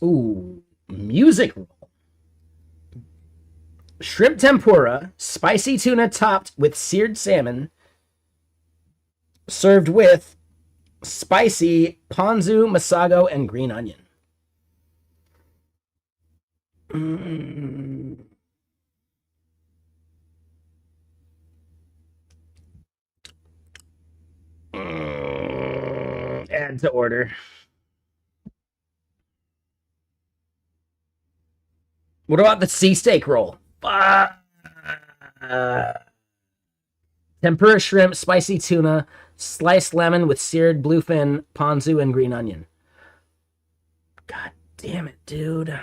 Ooh, music roll. Shrimp tempura, spicy tuna topped with seared salmon, served with spicy ponzu, masago, and green onion. Add to order. What about the sea steak roll? Tempura shrimp, spicy tuna, sliced lemon with seared bluefin, ponzu, and green onion. God damn it, dude.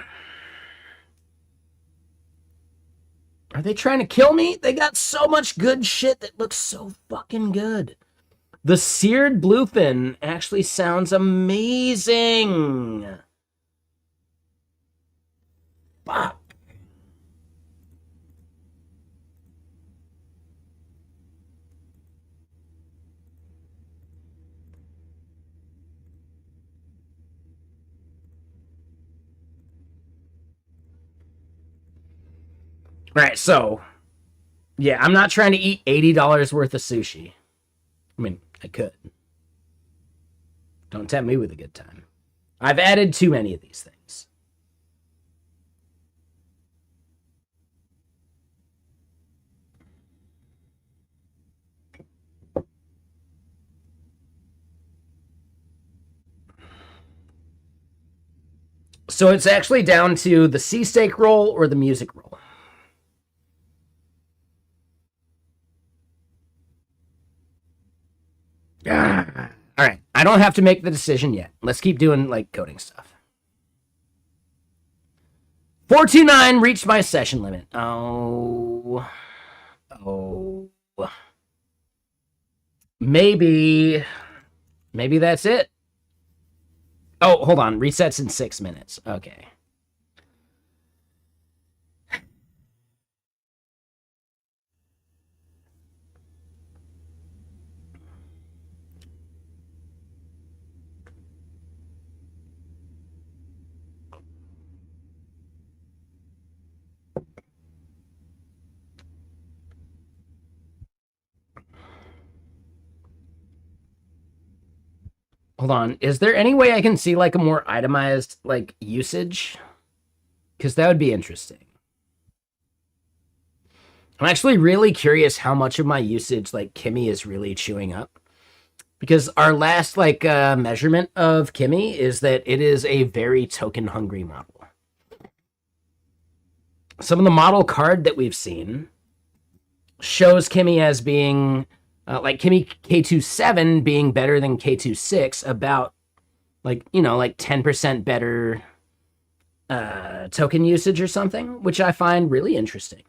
Are they trying to kill me? They got so much good shit that looks so fucking good. The seared bluefin actually sounds amazing. Fuck. All right, so yeah, I'm not trying to eat $80 worth of sushi. I mean, I could. Don't tempt me with a good time. I've added too many of these things. So it's actually down to the sea steak roll or the music roll. All right, I don't have to make the decision yet. Let's keep doing like coding stuff. 429 reached my session limit. Oh. Maybe that's it. Oh, hold on. Resets in 6 minutes. Okay. Hold on. Is there any way I can see like a more itemized like usage? Because that would be interesting. I'm actually really curious how much of my usage like Kimmy is really chewing up. Because our last like measurement of Kimmy is that it is a very token hungry model. Some of the model card that we've seen shows Kimmy as being like Kimmy K27 being better than K26, about like, you know, like 10% better token usage or something, which I find really interesting.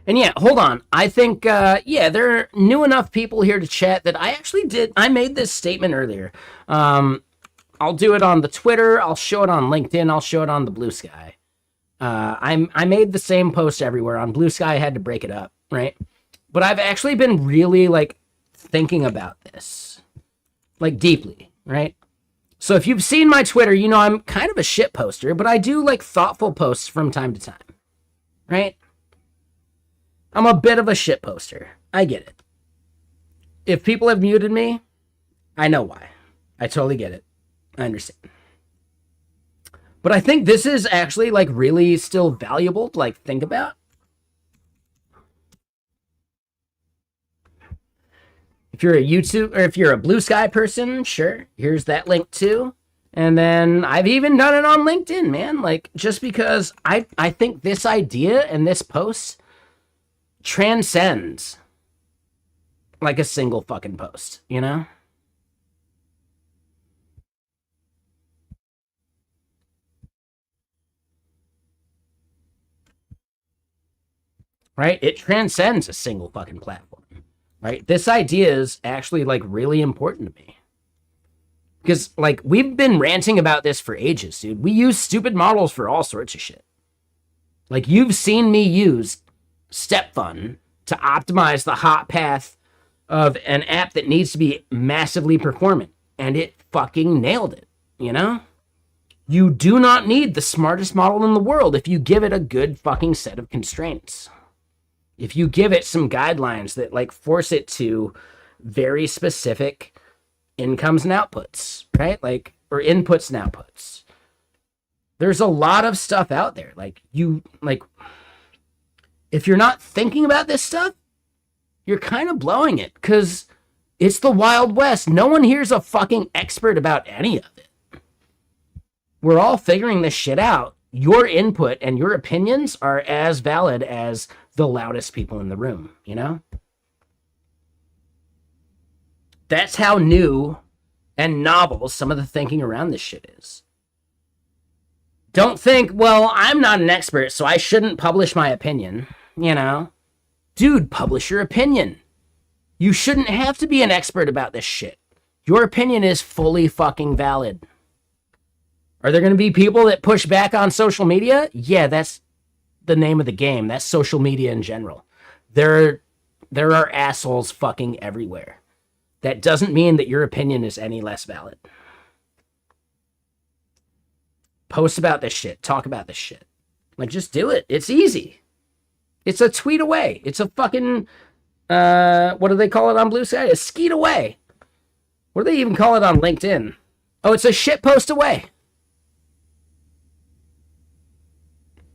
And yeah, hold on. I think, yeah, there are new enough people here to chat that I made this statement earlier. I'll do it on the Twitter. I'll show it on LinkedIn. I'll show it on the Blue Sky. I made the same post everywhere. On Blue Sky, I had to break it up, right? But I've actually been really, like, thinking about this, like, deeply, right? So if you've seen my Twitter, you know I'm kind of a shit poster, but I do, like, thoughtful posts from time to time, right? I'm a bit of a shit poster. I get it. If people have muted me, I know why. I totally get it. I understand. But I think this is actually like really still valuable to like think about. If you're a YouTube or if you're a Blue Sky person, sure, here's that link too. And then I've even done it on LinkedIn, man. Like, just because I think this idea and this post transcends like a single fucking post, you know? Right? It transcends a single fucking platform. Right? This idea is actually like really important to me. Because like we've been ranting about this for ages, dude. We use stupid models for all sorts of shit. Like you've seen me use StepFun to optimize the hot path of an app that needs to be massively performant, and it fucking nailed it, you know? You do not need the smartest model in the world if you give it a good fucking set of constraints. If you give it some guidelines that like force it to very specific incomes and outputs, right? Like, or inputs and outputs. There's a lot of stuff out there. Like, if you're not thinking about this stuff, you're kind of blowing it because it's the Wild West. No one here's a fucking expert about any of it. We're all figuring this shit out. Your input and your opinions are as valid as the loudest people in the room, you know? That's how new and novel some of the thinking around this shit is. Don't think, well, I'm not an expert, so I shouldn't publish my opinion, you know? Dude, publish your opinion. You shouldn't have to be an expert about this shit. Your opinion is fully fucking valid. Are there going to be people that push back on social media? Yeah, that's the name of the game. That's social media in general. There are assholes fucking everywhere. That doesn't mean that your opinion is any less valid. Post about this shit. Talk about this shit. Like, just do it. It's easy. It's a tweet away. It's a fucking, what do they call it on Blue Sky? A skeet away. What do they even call it on LinkedIn? Oh, it's a shit post away.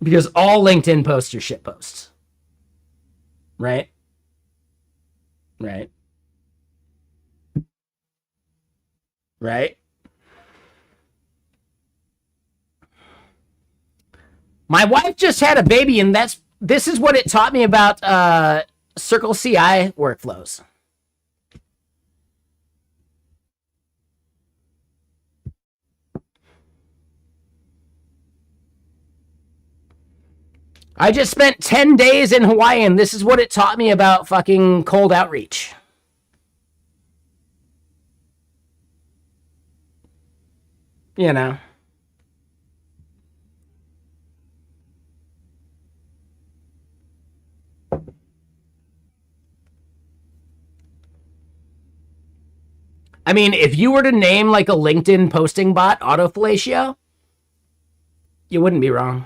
Because all LinkedIn posts are shit posts. Right? Right. Right? My wife just had a baby, and this is what it taught me about Circle CI workflows. I just spent 10 days in Hawaii, and this is what it taught me about fucking cold outreach. You know. I mean, if you were to name like a LinkedIn posting bot autofellatio, you wouldn't be wrong.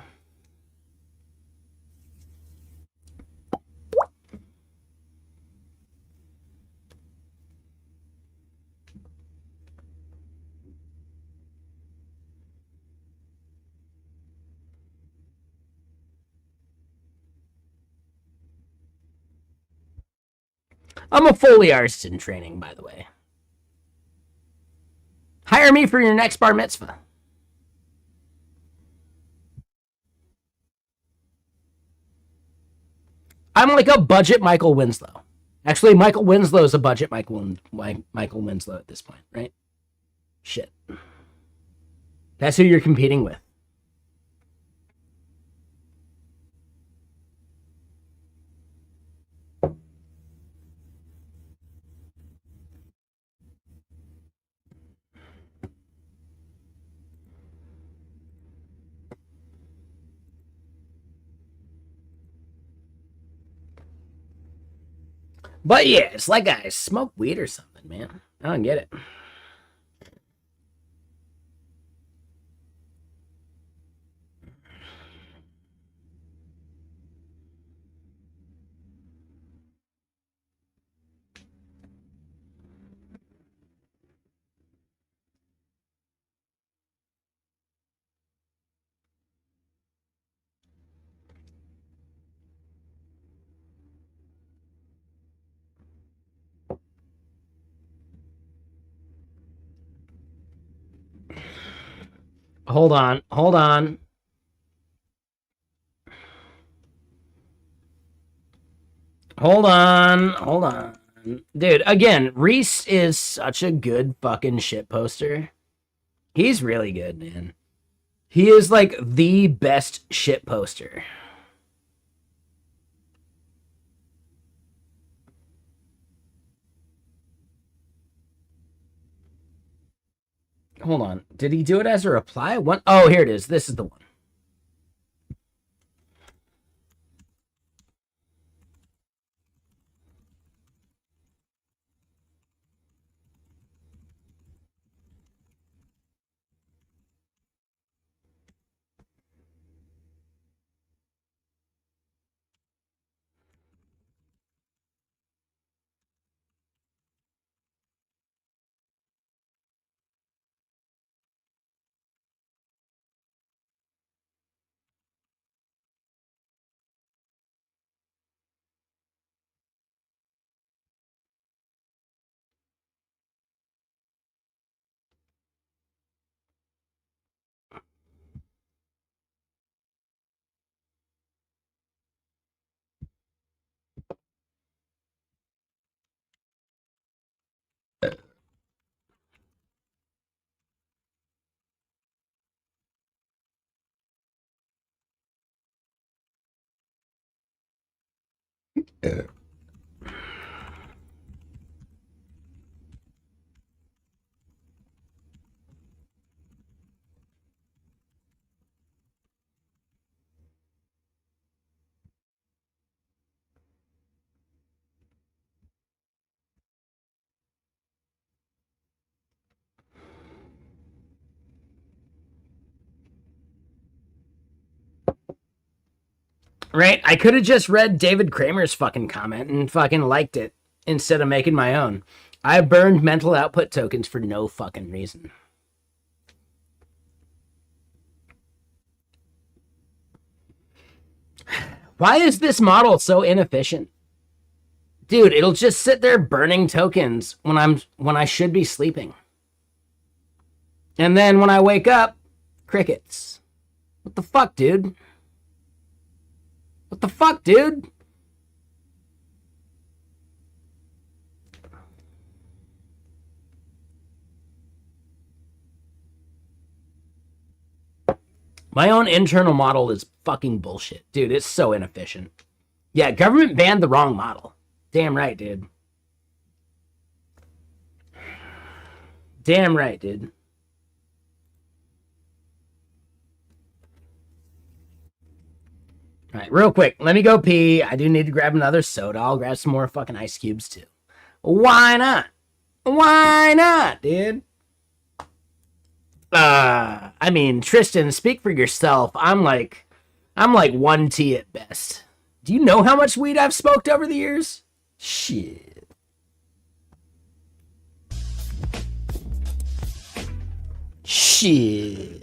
I'm a Foley artist in training, by the way. Hire me for your next bar mitzvah. I'm like a budget Michael Winslow. Actually, Michael Winslow is a budget Michael Winslow at this point, right? Shit. That's who you're competing with. But yeah, it's like I smoke weed or something, man. I don't get it. Hold on. Hold on. Hold on. Hold on. Dude, again, Reese is such a good fucking shit poster. He's really good, man. He is like the best shit poster. Hold on. Did he do it as a reply? One. Oh, here it is. This is the one. Right? I could have just read David Kramer's fucking comment and fucking liked it instead of making my own. I burned mental output tokens for no fucking reason. Why is this model so inefficient? Dude, it'll just sit there burning tokens when I should be sleeping. And then when I wake up, crickets. What the fuck, dude? What the fuck, dude? My own internal model is fucking bullshit. Dude, it's so inefficient. Yeah, government banned the wrong model. Damn right, dude. Damn right, dude. All right, real quick, let me go pee. I do need to grab another soda. I'll grab some more fucking ice cubes too. Why not? Why not, dude? I mean, Tristan, speak for yourself. I'm like 1T at best. Do you know how much weed I've smoked over the years? Shit. Shit.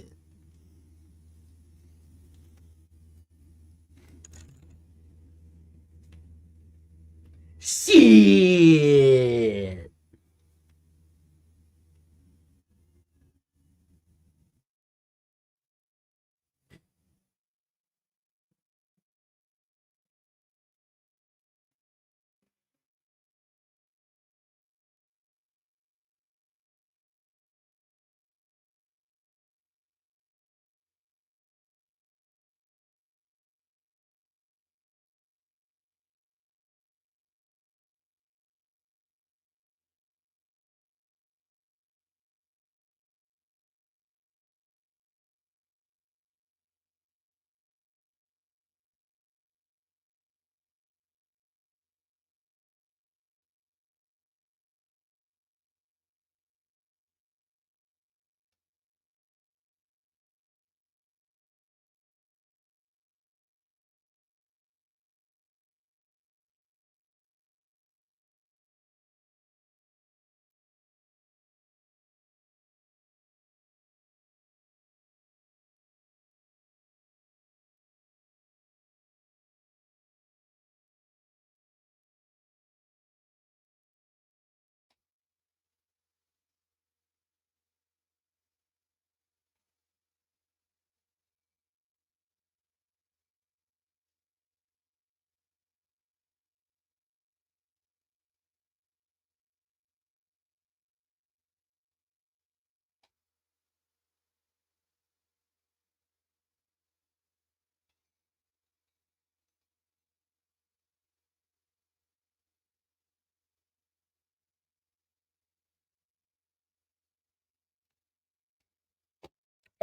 Shit.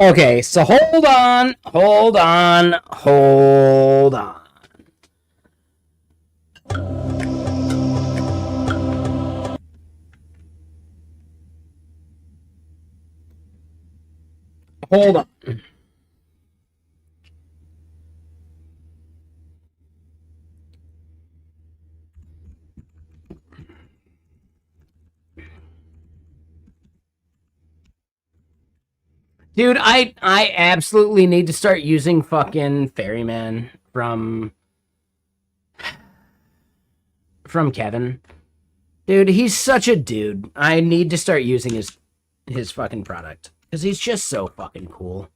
Okay, so hold on. Hold on. Dude, I absolutely need to start using fucking Ferryman from Kevin. Dude, he's such a dude. I need to start using his fucking product because he's just so fucking cool.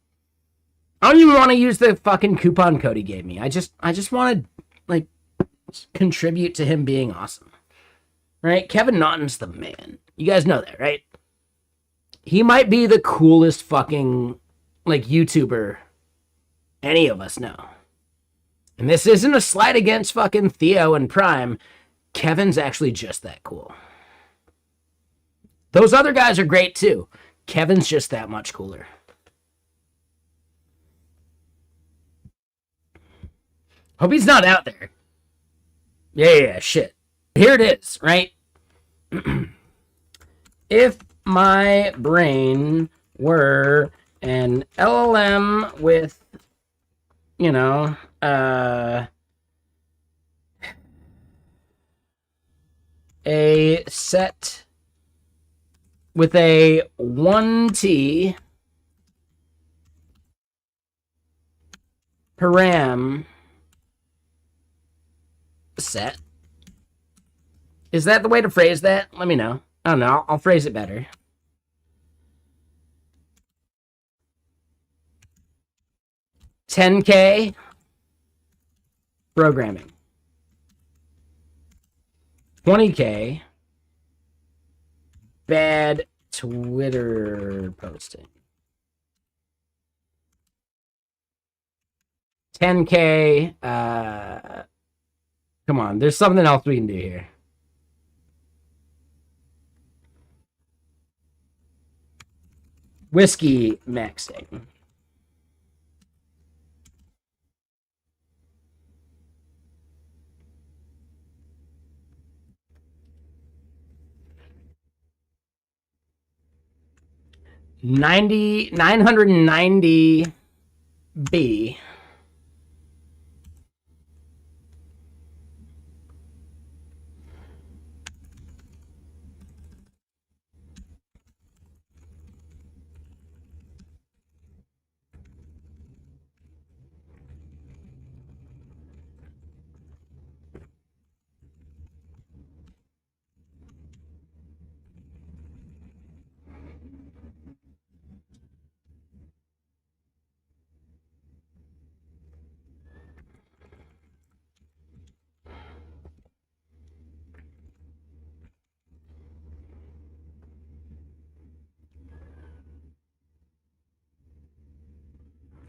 I don't even want to use the fucking coupon code he gave me. I just want to like contribute to him being awesome. Right? Kevin Naughton's the man. You guys know that, right? He might be the coolest fucking like YouTuber any of us know. And this isn't a slight against fucking Theo and Prime. Kevin's actually just that cool. Those other guys are great too. Kevin's just that much cooler. Hope he's not out there. Yeah, shit. Here it is, right? If my brain were an LLM with, you know, a set with a 1T param set. Is that the way to phrase that? Let me know. I don't know. I'll phrase it better. $10K programming. $20K bad Twitter posting. $10K. Come on, there's something else we can do here. Whiskey maxing. $990B.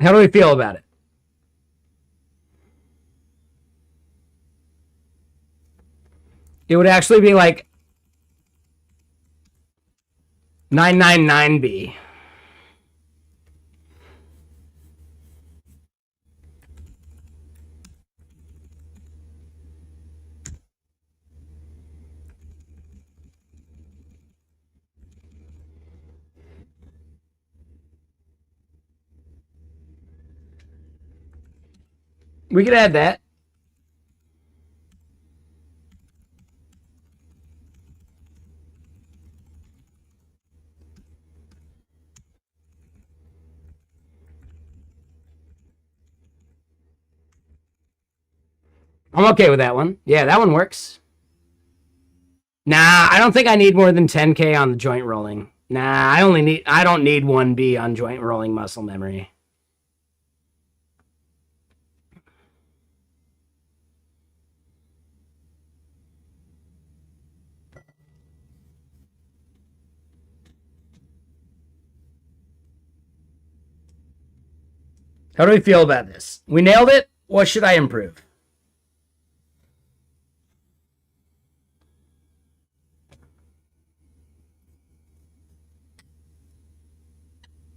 How do we feel about it? It would actually be like 999B. We could add that. I'm okay with that one. Yeah, that one works. Nah, I don't think I need more than 10K on the joint rolling. Nah, I don't need 1B on joint rolling muscle memory. How do we feel about this? We nailed it. What should I improve?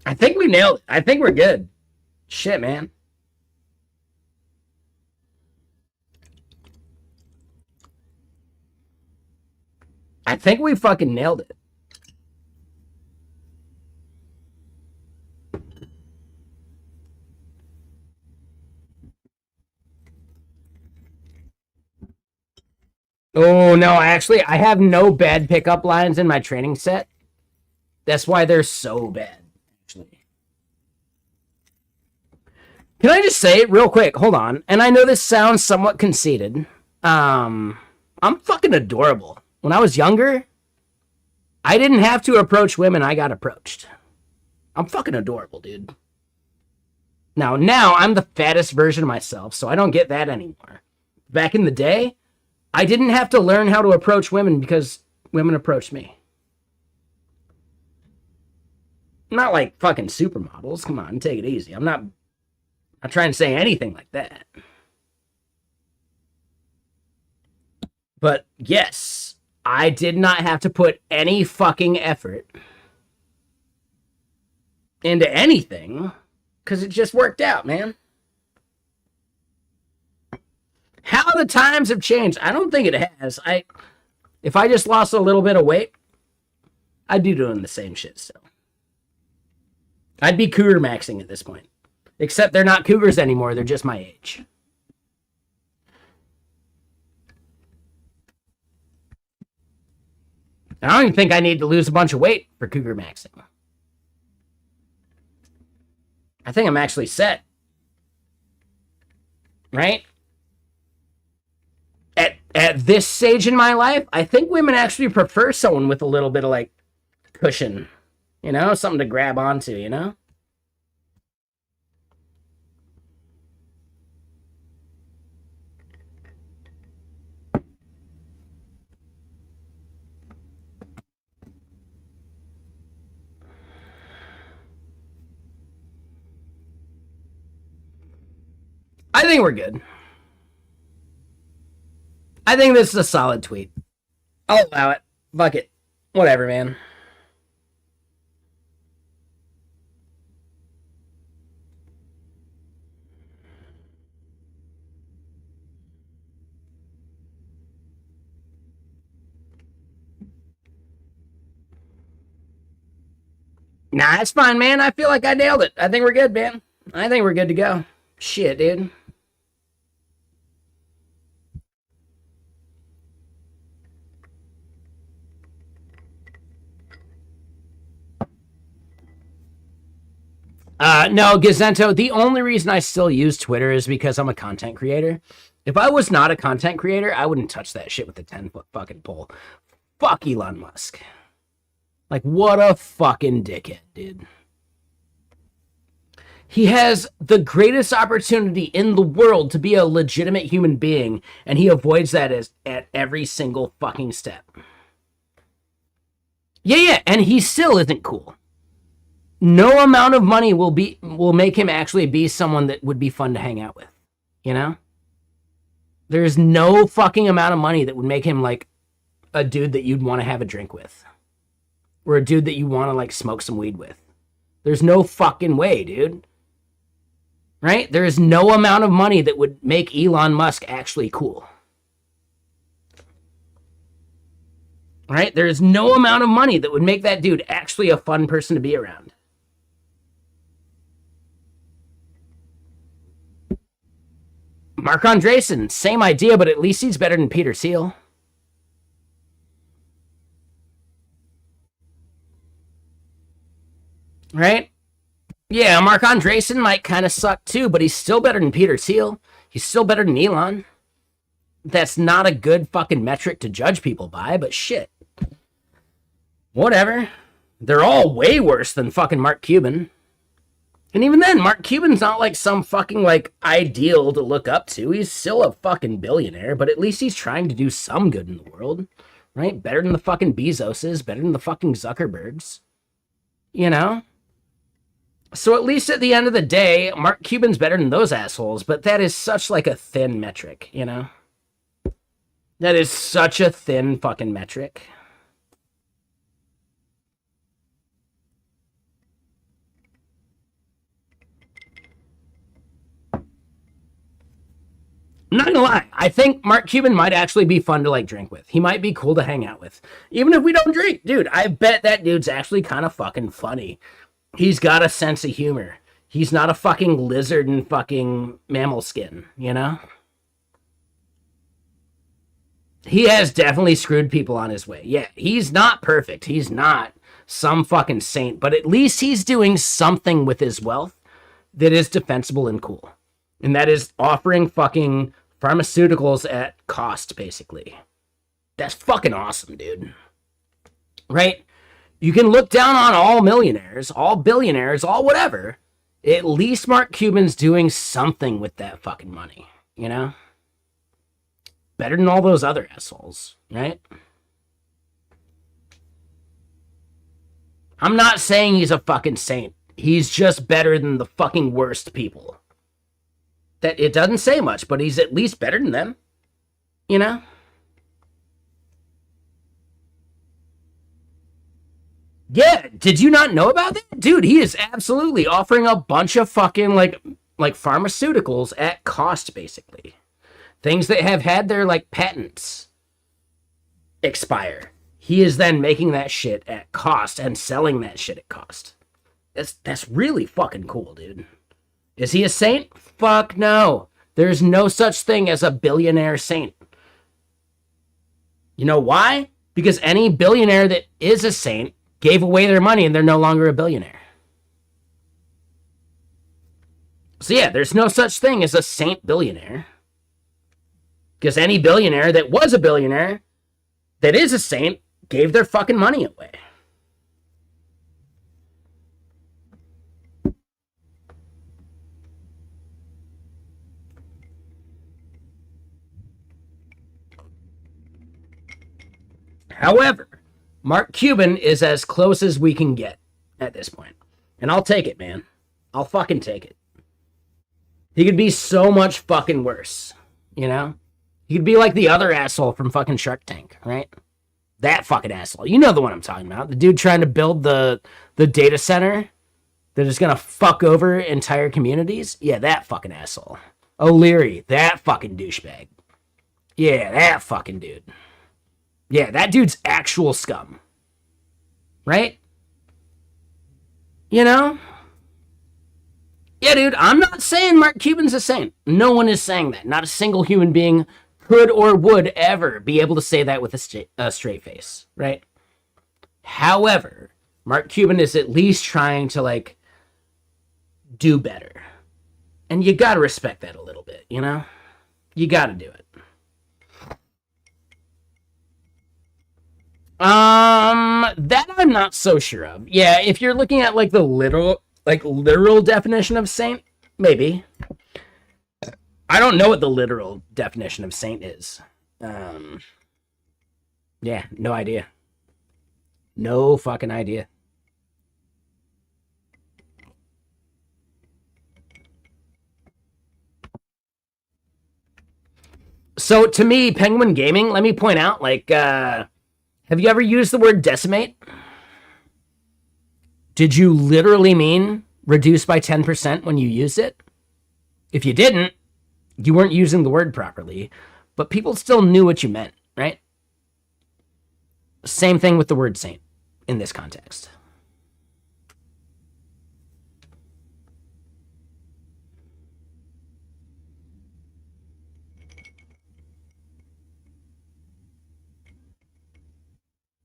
I think we nailed it. I think we're good. Shit, man. I think we fucking nailed it. Oh, no, actually, I have no bad pickup lines in my training set. That's why they're so bad, actually. Can I just say it real quick? Hold on. And I know this sounds somewhat conceited. I'm fucking adorable. When I was younger, I didn't have to approach women. I got approached. I'm fucking adorable, dude. Now I'm the fattest version of myself, so I don't get that anymore. Back in the day, I didn't have to learn how to approach women because women approached me. Not like fucking supermodels. Come on, take it easy. I'm not trying to say anything like that. But yes, I did not have to put any fucking effort into anything because it just worked out, man. How the times have changed, I don't think it has. If I just lost a little bit of weight, I'd be doing the same shit still. I'd be cougar maxing at this point. Except they're not cougars anymore, they're just my age. I don't even think I need to lose a bunch of weight for cougar maxing. I think I'm actually set. Right? At this stage in my life, I think women actually prefer someone with a little bit of like cushion. You know, something to grab onto, you know? I think we're good. I think this is a solid tweet. I'll allow it. Fuck it. Whatever, man. Nah, it's fine, man. I feel like I nailed it. I think we're good, man. I think we're good to go. Shit, dude. No, Gazento, the only reason I still use Twitter is because I'm a content creator. If I was not a content creator, I wouldn't touch that shit with a 10-foot fucking pole. Fuck Elon Musk. Like, what a fucking dickhead, dude. He has the greatest opportunity in the world to be a legitimate human being, and he avoids that at every single fucking step. Yeah, and he still isn't cool. No amount of money will make him actually be someone that would be fun to hang out with. You know? There's no fucking amount of money that would make him like a dude that you'd want to have a drink with. Or a dude that you want to like smoke some weed with. There's no fucking way, dude. Right? There is no amount of money that would make Elon Musk actually cool. Right? There is no amount of money that would make that dude actually a fun person to be around. Mark Andreessen, same idea, but at least he's better than Peter Thiel. Right? Yeah, Mark Andreessen might kind of suck too, but he's still better than Peter Thiel. He's still better than Elon. That's not a good fucking metric to judge people by, but shit. Whatever. They're all way worse than fucking Mark Cuban. And even then, Mark Cuban's not like some fucking like ideal to look up to. He's still a fucking billionaire, but at least he's trying to do some good in the world. Right? Better than the fucking Bezoses, better than the fucking Zuckerbergs. You know? So at least at the end of the day, Mark Cuban's better than those assholes, but that is such like a thin metric, you know? That is such a thin fucking metric. I'm not gonna lie. I think Mark Cuban might actually be fun to like drink with. He might be cool to hang out with, even if we don't drink, dude. I bet that dude's actually kind of fucking funny. He's got a sense of humor. He's not a fucking lizard in fucking mammal skin, you know? He has definitely screwed people on his way. Yeah, he's not perfect. He's not some fucking saint, but at least he's doing something with his wealth that is defensible and cool. And that is offering fucking pharmaceuticals at cost, basically. That's fucking awesome, dude. Right? You can look down on all millionaires, all billionaires, all whatever. At least Mark Cuban's doing something with that fucking money, you know? Better than all those other assholes, right? I'm not saying he's a fucking saint. He's just better than the fucking worst people. That it doesn't say much, but he's at least better than them, you know? Yeah, did you not know about that? Dude, he is absolutely offering a bunch of fucking like pharmaceuticals at cost, basically. Things that have had their like patents expire. He is then making that shit at cost and selling that shit at cost. That's really fucking cool, dude. Is he a saint? Fuck no. There's no such thing as a billionaire saint. You know why? Because any billionaire that is a saint gave away their money and they're no longer a billionaire. So yeah, there's no such thing as a saint billionaire. Because any billionaire that was a billionaire that is a saint gave their fucking money away. However, Mark Cuban is as close as we can get at this point. And I'll take it, man. I'll fucking take it. He could be so much fucking worse, you know? He could be like the other asshole from fucking Shark Tank, right? That fucking asshole. You know the one I'm talking about. The dude trying to build the data center that is going to fuck over entire communities. Yeah, that fucking asshole. O'Leary, that fucking douchebag. Yeah, that fucking dude. Yeah, that dude's actual scum. Right? You know? Yeah, dude, I'm not saying Mark Cuban's a saint. No one is saying that. Not a single human being could or would ever be able to say that with a straight face, right? However, Mark Cuban is at least trying to, like, do better. And you gotta respect that a little bit, you know? You gotta do it. That I'm not so sure of. Yeah, if you're looking at like the literal definition of saint, maybe. I don't know what the literal definition of saint is. Yeah, no idea. No fucking idea. So to me, Penguin Gaming, let me point out, like, have you ever used the word decimate? Did you literally mean reduce by 10% when you used it? If you didn't, you weren't using the word properly, but people still knew what you meant, right? Same thing with the word saint in this context.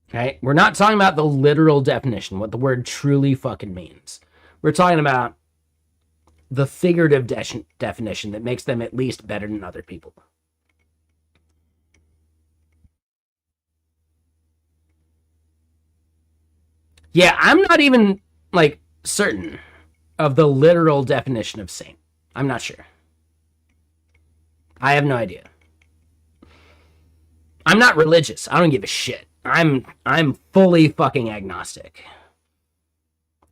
Okay? We're not talking about the literal definition, what the word truly fucking means. We're talking about the figurative definition that makes them at least better than other people. Yeah, I'm not even, like, certain of the literal definition of saint. I'm not sure. I have no idea. I'm not religious. I don't give a shit. I'm fully fucking agnostic.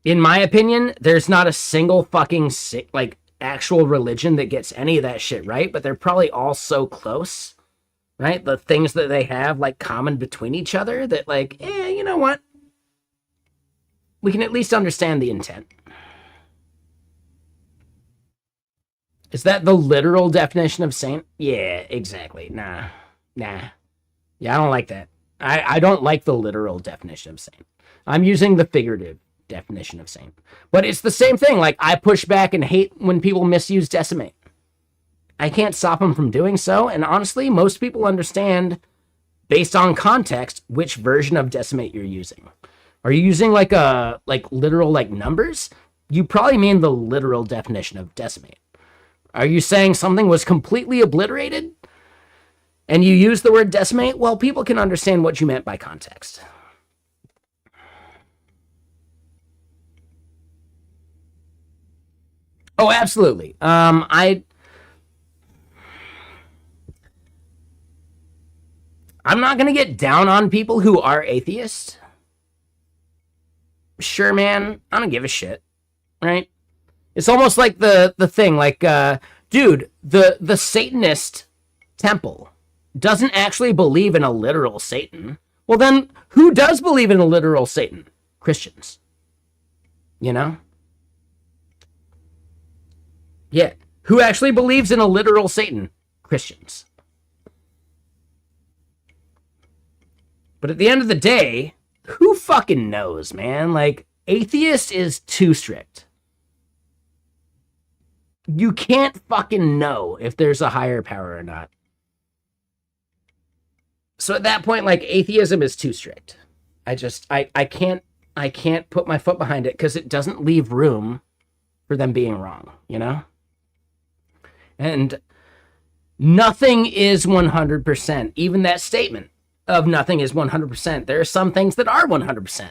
In my opinion, there's not a single fucking like actual religion that gets any of that shit right, but they're probably all so close, right? The things that they have like common between each other that like, you know what? We can at least understand the intent. Is that the literal definition of saint? Yeah, exactly. Nah. Yeah, I don't like that. I don't like the literal definition of saint. I'm using the figurative definition of saint. But it's the same thing. Like, I push back and hate when people misuse decimate. I can't stop them from doing so. And honestly, most people understand, based on context, which version of decimate you're using. Are you using like literal like numbers? You probably mean the literal definition of decimate. Are you saying something was completely obliterated and you use the word decimate? Well, people can understand what you meant by context. Oh, absolutely. I'm not going to get down on people who are atheists. Sure, man, I don't give a shit, right? It's almost like the thing, like, dude, the Satanist temple doesn't actually believe in a literal Satan. Well, then, who does believe in a literal Satan? Christians. You know? Yeah. Who actually believes in a literal Satan? Christians. But at the end of the day, who fucking knows, man? Like, atheist is too strict. You can't fucking know if there's a higher power or not. So at that point, like, atheism is too strict. I can't put my foot behind it because it doesn't leave room for them being wrong, you know? And nothing is 100%. Even that statement of nothing is 100%. There are some things that are 100%.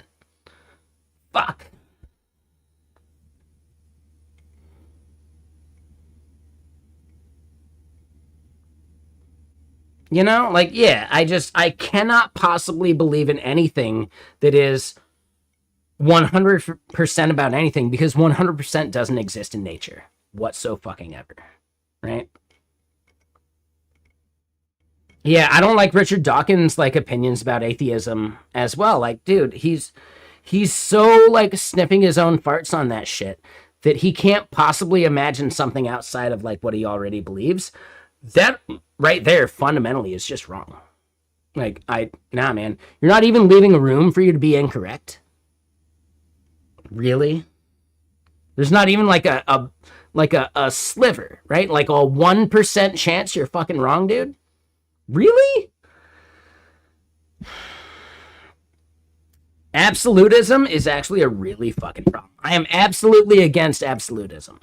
Fuck. You know, like, yeah, I cannot possibly believe in anything that is 100% about anything because 100% doesn't exist in nature whatsoever, right? Yeah, I don't like Richard Dawkins' like opinions about atheism as well. Like, dude, he's so like sniffing his own farts on that shit that he can't possibly imagine something outside of like what he already believes. That right there fundamentally is just wrong. Like, nah, man. You're not even leaving a room for you to be incorrect. Really? There's not even like a sliver, right? Like a 1% chance you're fucking wrong, dude. Really? Absolutism is actually a really fucking problem. I am absolutely against absolutism.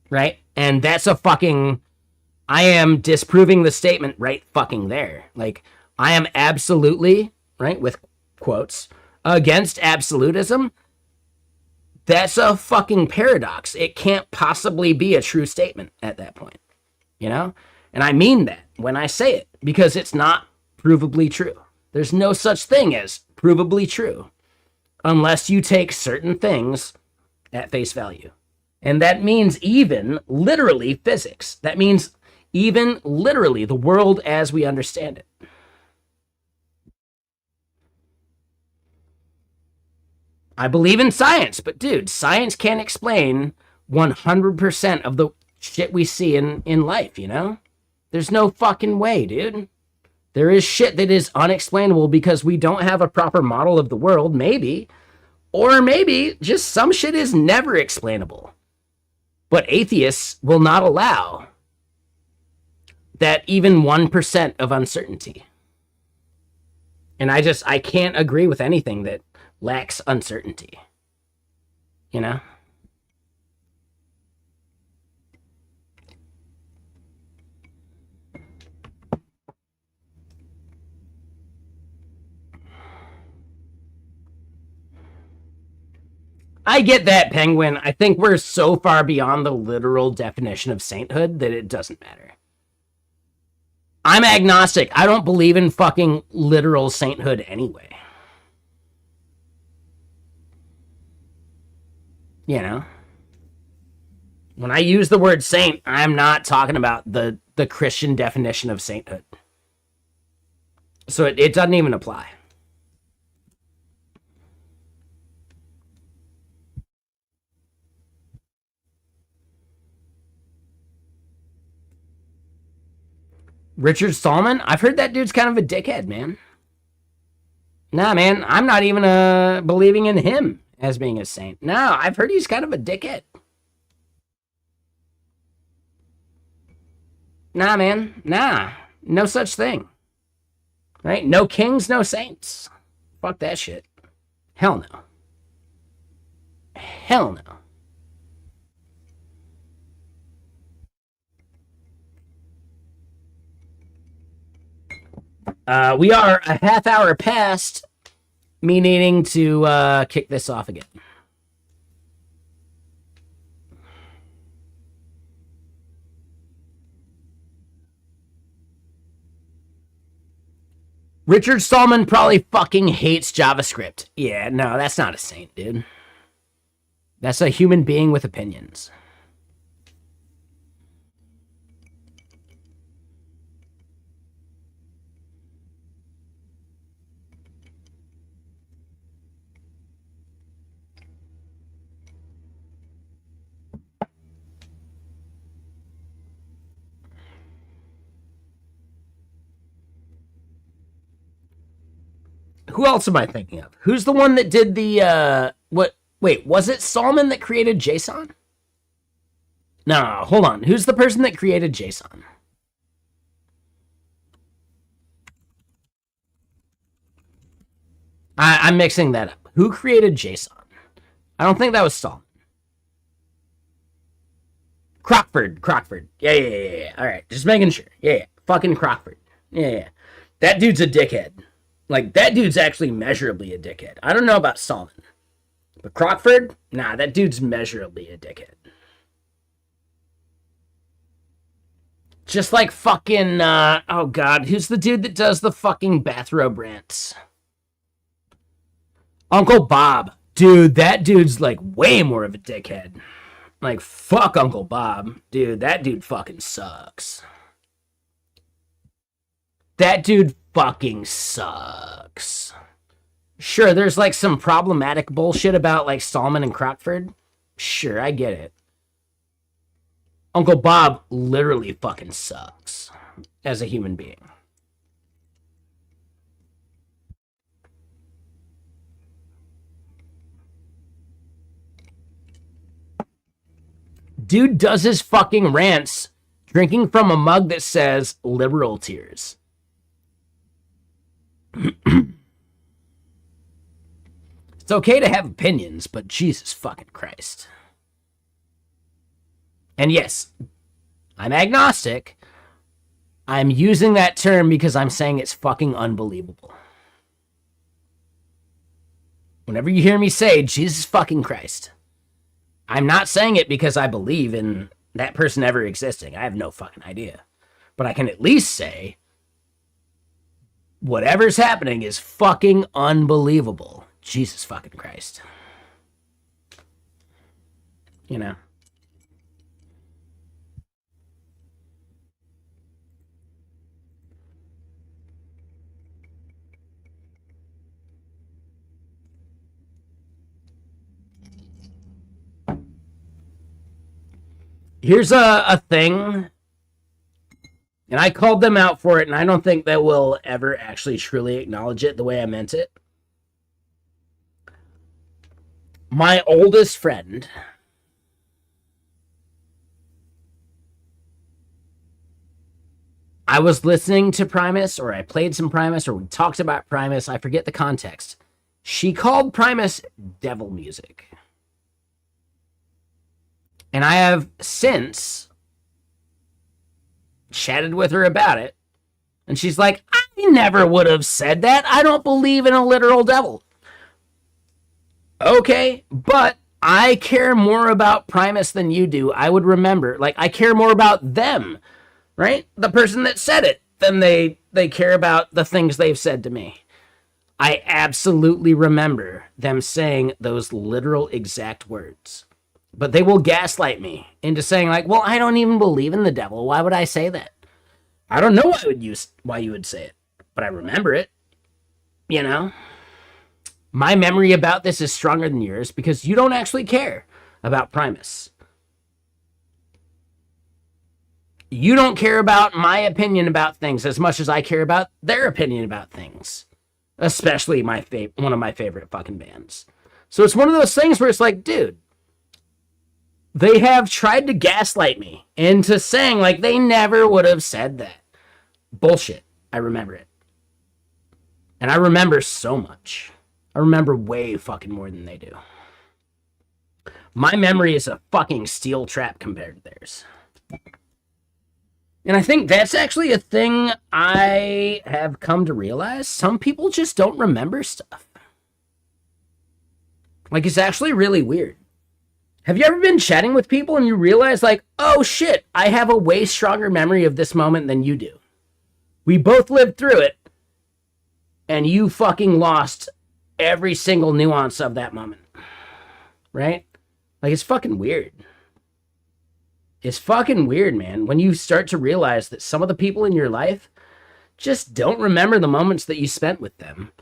Right? And that's a fucking... I am disproving the statement right fucking there. Like, I am absolutely, right, with quotes, against absolutism. That's a fucking paradox. It can't possibly be a true statement at that point. You know? And I mean that when I say it, because it's not provably true. There's no such thing as provably true unless you take certain things at face value. And that means even literally physics. That means even literally the world as we understand it. I believe in science, but dude, science can't explain 100% of the shit we see in life, you know? There's no fucking way, dude. There is shit that is unexplainable because we don't have a proper model of the world, maybe. Or maybe just some shit is never explainable. But atheists will not allow that even 1% of uncertainty. And I can't agree with anything that lacks uncertainty. You know? I get that, Penguin. I think we're so far beyond the literal definition of sainthood that it doesn't matter. I'm agnostic. I don't believe in fucking literal sainthood anyway. You know? When I use the word saint, I'm not talking about the Christian definition of sainthood. So it doesn't even apply. Richard Stallman? I've heard that dude's kind of a dickhead, man. Nah, man, I'm not even believing in him as being a saint. No, I've heard he's kind of a dickhead. Nah, man, nah. No such thing. Right? No kings, no saints. Fuck that shit. Hell no. Hell no. We are a half hour past me needing to kick this off again. Richard Stallman probably fucking hates JavaScript. Yeah, no, that's not a saint, dude. That's a human being with opinions. Who else am I thinking of? Who's the one that did the what? Wait, was it Stallman that created JSON? No, hold on. Who's the person that created JSON? I'm mixing that up. Who created JSON? I don't think that was Stallman. Crockford. Yeah. All right, just making sure. Yeah. Fucking Crockford. Yeah. That dude's a dickhead. Like, that dude's actually measurably a dickhead. I don't know about Stallman. But Crockford? Nah, that dude's measurably a dickhead. Just like fucking, oh god, who's the dude that does the fucking bathrobe rants? Uncle Bob. Dude, that dude's like way more of a dickhead. Like, fuck Uncle Bob. Dude, that dude fucking sucks. That dude fucking sucks. Sure, there's like some problematic bullshit about like Stallman and Crockford. Sure, I get it. Uncle Bob literally fucking sucks as a human being. Dude does his fucking rants drinking from a mug that says liberal tears. It's okay to have opinions, but Jesus fucking Christ. And yes, I'm agnostic. I'm using that term because I'm saying it's fucking unbelievable. Whenever you hear me say Jesus fucking Christ, I'm not saying it because I believe in that person ever existing. I have no fucking idea. But I can at least say whatever's happening is fucking unbelievable. Jesus fucking Christ. You know? Here's a thing, and I called them out for it, and I don't think that we'll ever actually truly acknowledge it the way I meant it. My oldest friend I was listening to Primus, or I played some Primus, or we talked about Primus. I forget the context. She called Primus devil music. And I have since chatted with her about it. And she's like, I never would have said that. I don't believe in a literal devil. Okay, but I care more about Primus than you do. I would remember. Like, I care more about them, right? The person that said it than they care about the things they've said to me. I absolutely remember them saying those literal exact words. But they will gaslight me into saying, like, well, I don't even believe in the devil. Why would I say that? I don't know why you would say it, but I remember it. You know? My memory about this is stronger than yours because you don't actually care about Primus. You don't care about my opinion about things as much as I care about their opinion about things. Especially one of my favorite fucking bands. So it's one of those things where it's like, dude, they have tried to gaslight me into saying like they never would have said that. Bullshit. I remember it. And I remember so much. I remember way fucking more than they do. My memory is a fucking steel trap compared to theirs. And I think that's actually a thing I have come to realize. Some people just don't remember stuff. Like, it's actually really weird. Have you ever been chatting with people and you realize, like, oh shit, I have a way stronger memory of this moment than you do. We both lived through it, and you fucking lost every single nuance of that moment. Right? Like, it's fucking weird. It's fucking weird, man, when you start to realize that some of the people in your life just don't remember the moments that you spent with them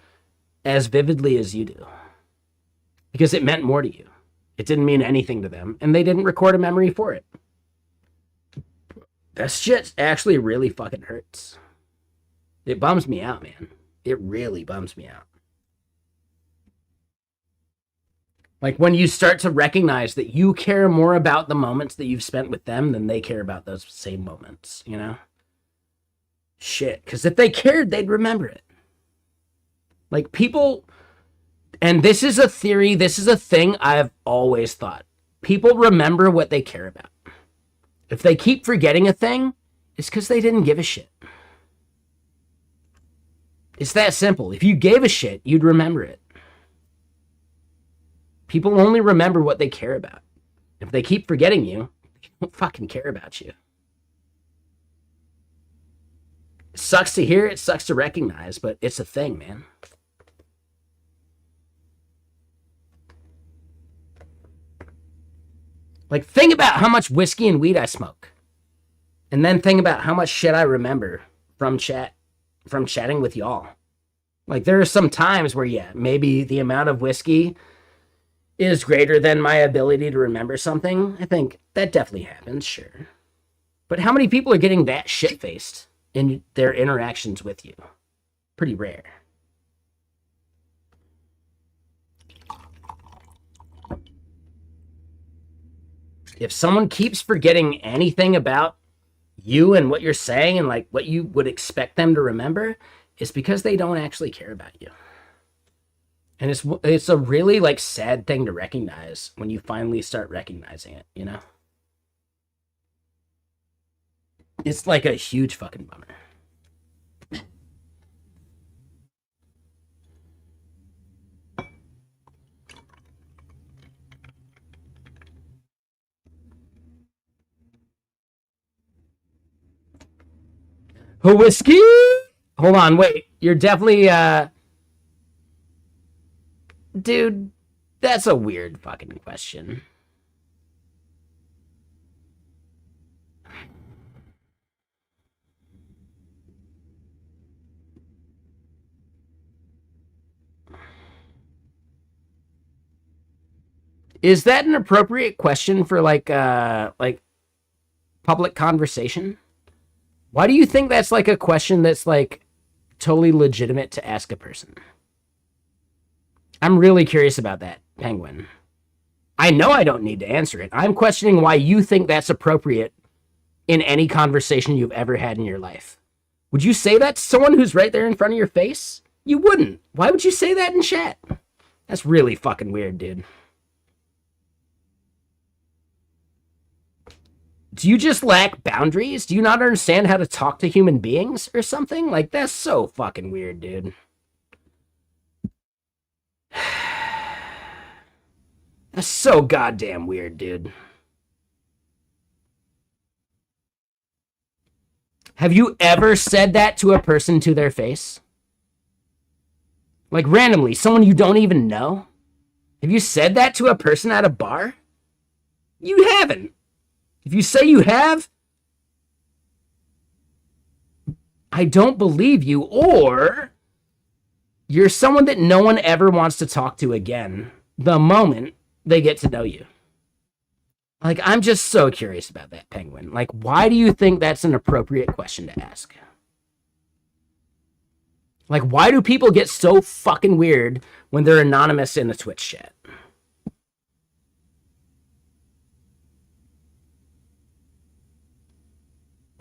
as vividly as you do. Because it meant more to you. It didn't mean anything to them, and they didn't record a memory for it. That shit actually really fucking hurts. It bums me out, man. It really bums me out. Like when you start to recognize that you care more about the moments that you've spent with them than they care about those same moments, you know? Shit. Because if they cared, they'd remember it. Like people, and this is a theory, this is a thing I've always thought. People remember what they care about. If they keep forgetting a thing, it's because they didn't give a shit. It's that simple. If you gave a shit, you'd remember it. People only remember what they care about. If they keep forgetting you, they don't fucking care about you. It sucks to hear, it sucks to recognize, but it's a thing, man. Like, think about how much whiskey and weed I smoke. And then think about how much shit I remember from chatting with y'all. Like, there are some times where, yeah, maybe the amount of whiskey is greater than my ability to remember something. I think that definitely happens, sure. But how many people are getting that shit-faced in their interactions with you? Pretty rare. If someone keeps forgetting anything about you and what you're saying and like what you would expect them to remember, it's because they don't actually care about you. And it's a really like sad thing to recognize when you finally start recognizing it, you know? It's like a huge fucking bummer. A whiskey? Hold on, wait. You're definitely, Dude, that's a weird fucking question. Is that an appropriate question for like public conversation? Why do you think that's like a question that's like totally legitimate to ask a person? I'm really curious about that, Penguin. I know I don't need to answer it. I'm questioning why you think that's appropriate in any conversation you've ever had in your life. Would you say that to someone who's right there in front of your face? You wouldn't. Why would you say that in chat? That's really fucking weird, dude. Do you just lack boundaries? Do you not understand how to talk to human beings or something? Like, that's so fucking weird, dude. That's so goddamn weird, dude. Have you ever said that to a person to their face? Like randomly, someone you don't even know? Have you said that to a person at a bar? You haven't. If you say you have, I don't believe you, or you're someone that no one ever wants to talk to again the moment they get to know you. Like, I'm just so curious about that, Penguin. Like, why do you think that's an appropriate question to ask? Like, why do people get so fucking weird when they're anonymous in a Twitch chat?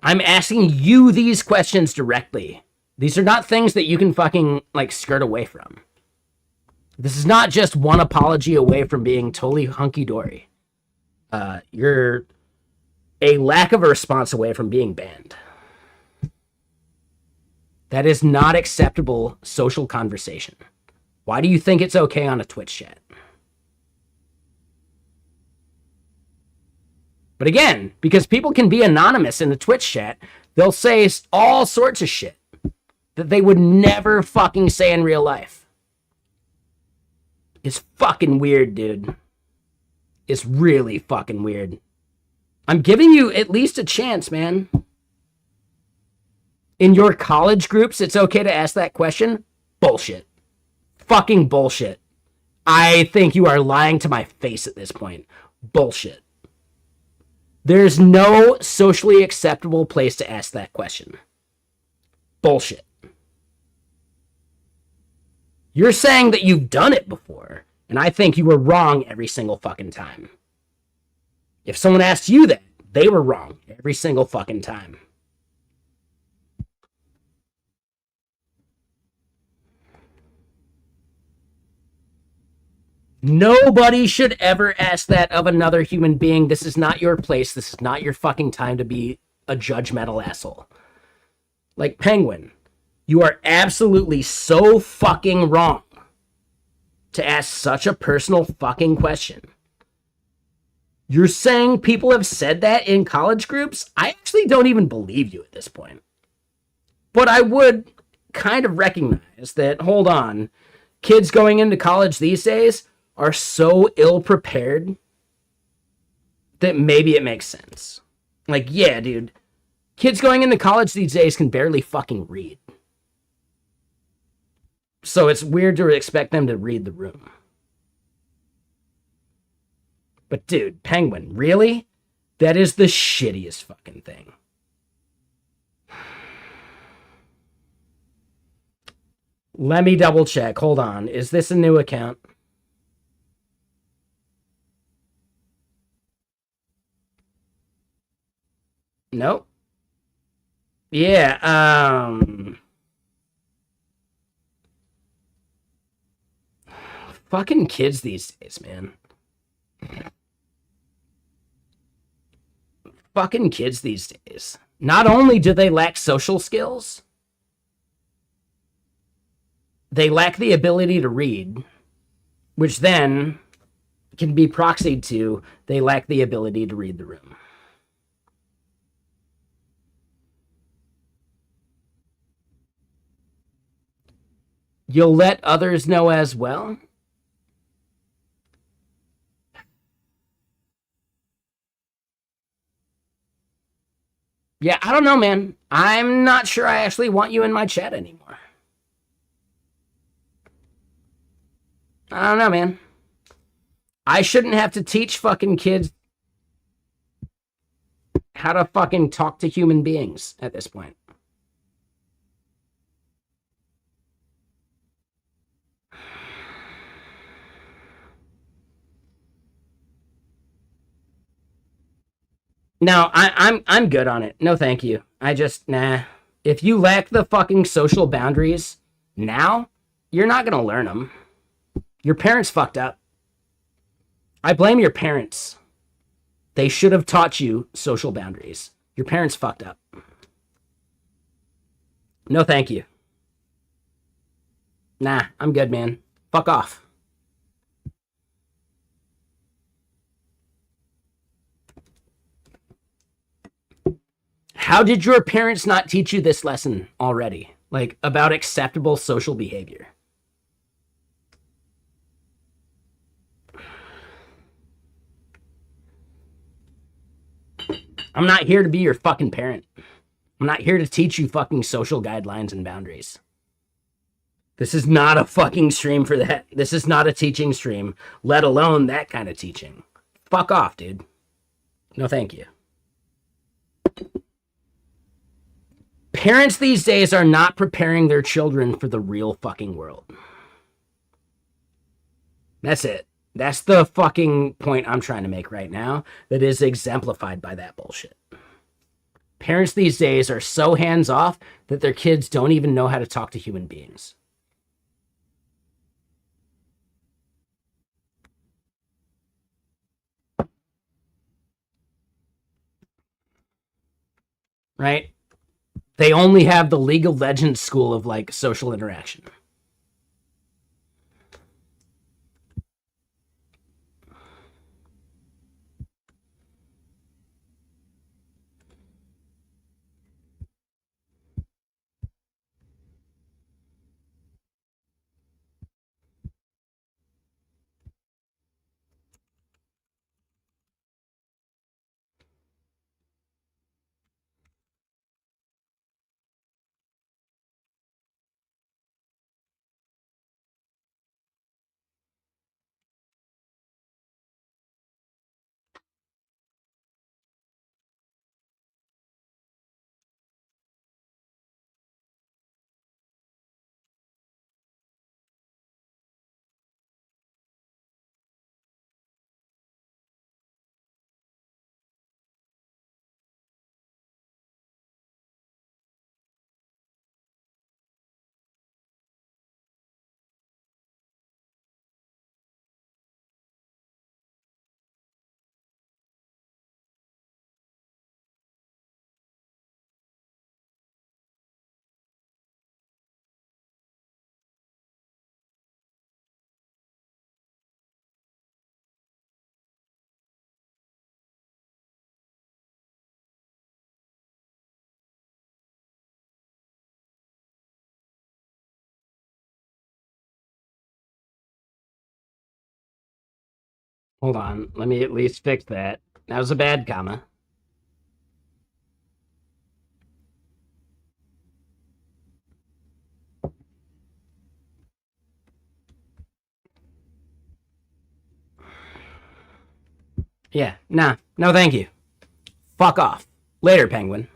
I'm asking you these questions directly. These are not things that you can fucking, like, skirt away from. This is not just one apology away from being totally hunky-dory. You're a lack of a response away from being banned. That is not acceptable social conversation. Why do you think it's okay on a Twitch chat? But again, because people can be anonymous in the Twitch chat, they'll say all sorts of shit that they would never fucking say in real life. It's fucking weird, dude. It's really fucking weird. I'm giving you at least a chance, man. In your college groups, it's okay to ask that question? Bullshit. Fucking bullshit. I think you are lying to my face at this point. Bullshit. There's no socially acceptable place to ask that question. Bullshit. You're saying that you've done it before, and I think you were wrong every single fucking time. If someone asked you that, they were wrong every single fucking time. Nobody should ever ask that of another human being. This is not your place. This is not your fucking time to be a judgmental asshole. Like, Penguin, you are absolutely so fucking wrong to ask such a personal fucking question. You're saying people have said that in college groups? I actually don't even believe you at this point. But I would kind of recognize that, hold on, kids going into college these days are so ill-prepared that maybe it makes sense. Like, yeah, dude, kids going into college these days can barely fucking read. So it's weird to expect them to read the room. But dude, Penguin, really? That is the shittiest fucking thing. Let me double check. Hold on. Is this a new account? Nope. Yeah, fucking kids these days, man. Fucking kids these days. Not only do they lack social skills, they lack the ability to read, which then can be proxied to they lack the ability to read the room. You'll let others know as well? Yeah, I don't know, man. I'm not sure I actually want you in my chat anymore. I don't know, man. I shouldn't have to teach fucking kids how to fucking talk to human beings at this point. No, I'm good on it. No, thank you. I just, nah. If you lack the fucking social boundaries now, you're not gonna learn them. Your parents fucked up. I blame your parents. They should have taught you social boundaries. Your parents fucked up. No, thank you. Nah, I'm good, man. Fuck off. How did your parents not teach you this lesson already? Like, about acceptable social behavior? I'm not here to be your fucking parent. I'm not here to teach you fucking social guidelines and boundaries. This is not a fucking stream for that. This is not a teaching stream, let alone that kind of teaching. Fuck off, dude. No, thank you. Parents these days are not preparing their children for the real fucking world. That's it. That's the fucking point I'm trying to make right now that is exemplified by that bullshit. Parents these days are so hands off that their kids don't even know how to talk to human beings. Right? They only have the League of Legends school of like social interaction. Hold on. Let me at least fix that. That was a bad comma. Yeah, nah. No, thank you. Fuck off. Later, Penguin.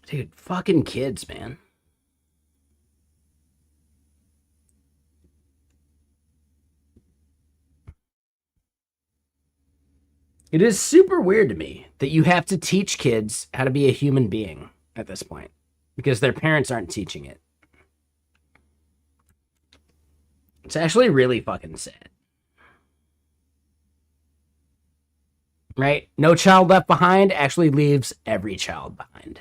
Dude, fucking kids, man. It is super weird to me that you have to teach kids how to be a human being at this point because their parents aren't teaching it. It's actually really fucking sad. Right? No Child Left Behind actually leaves every child behind.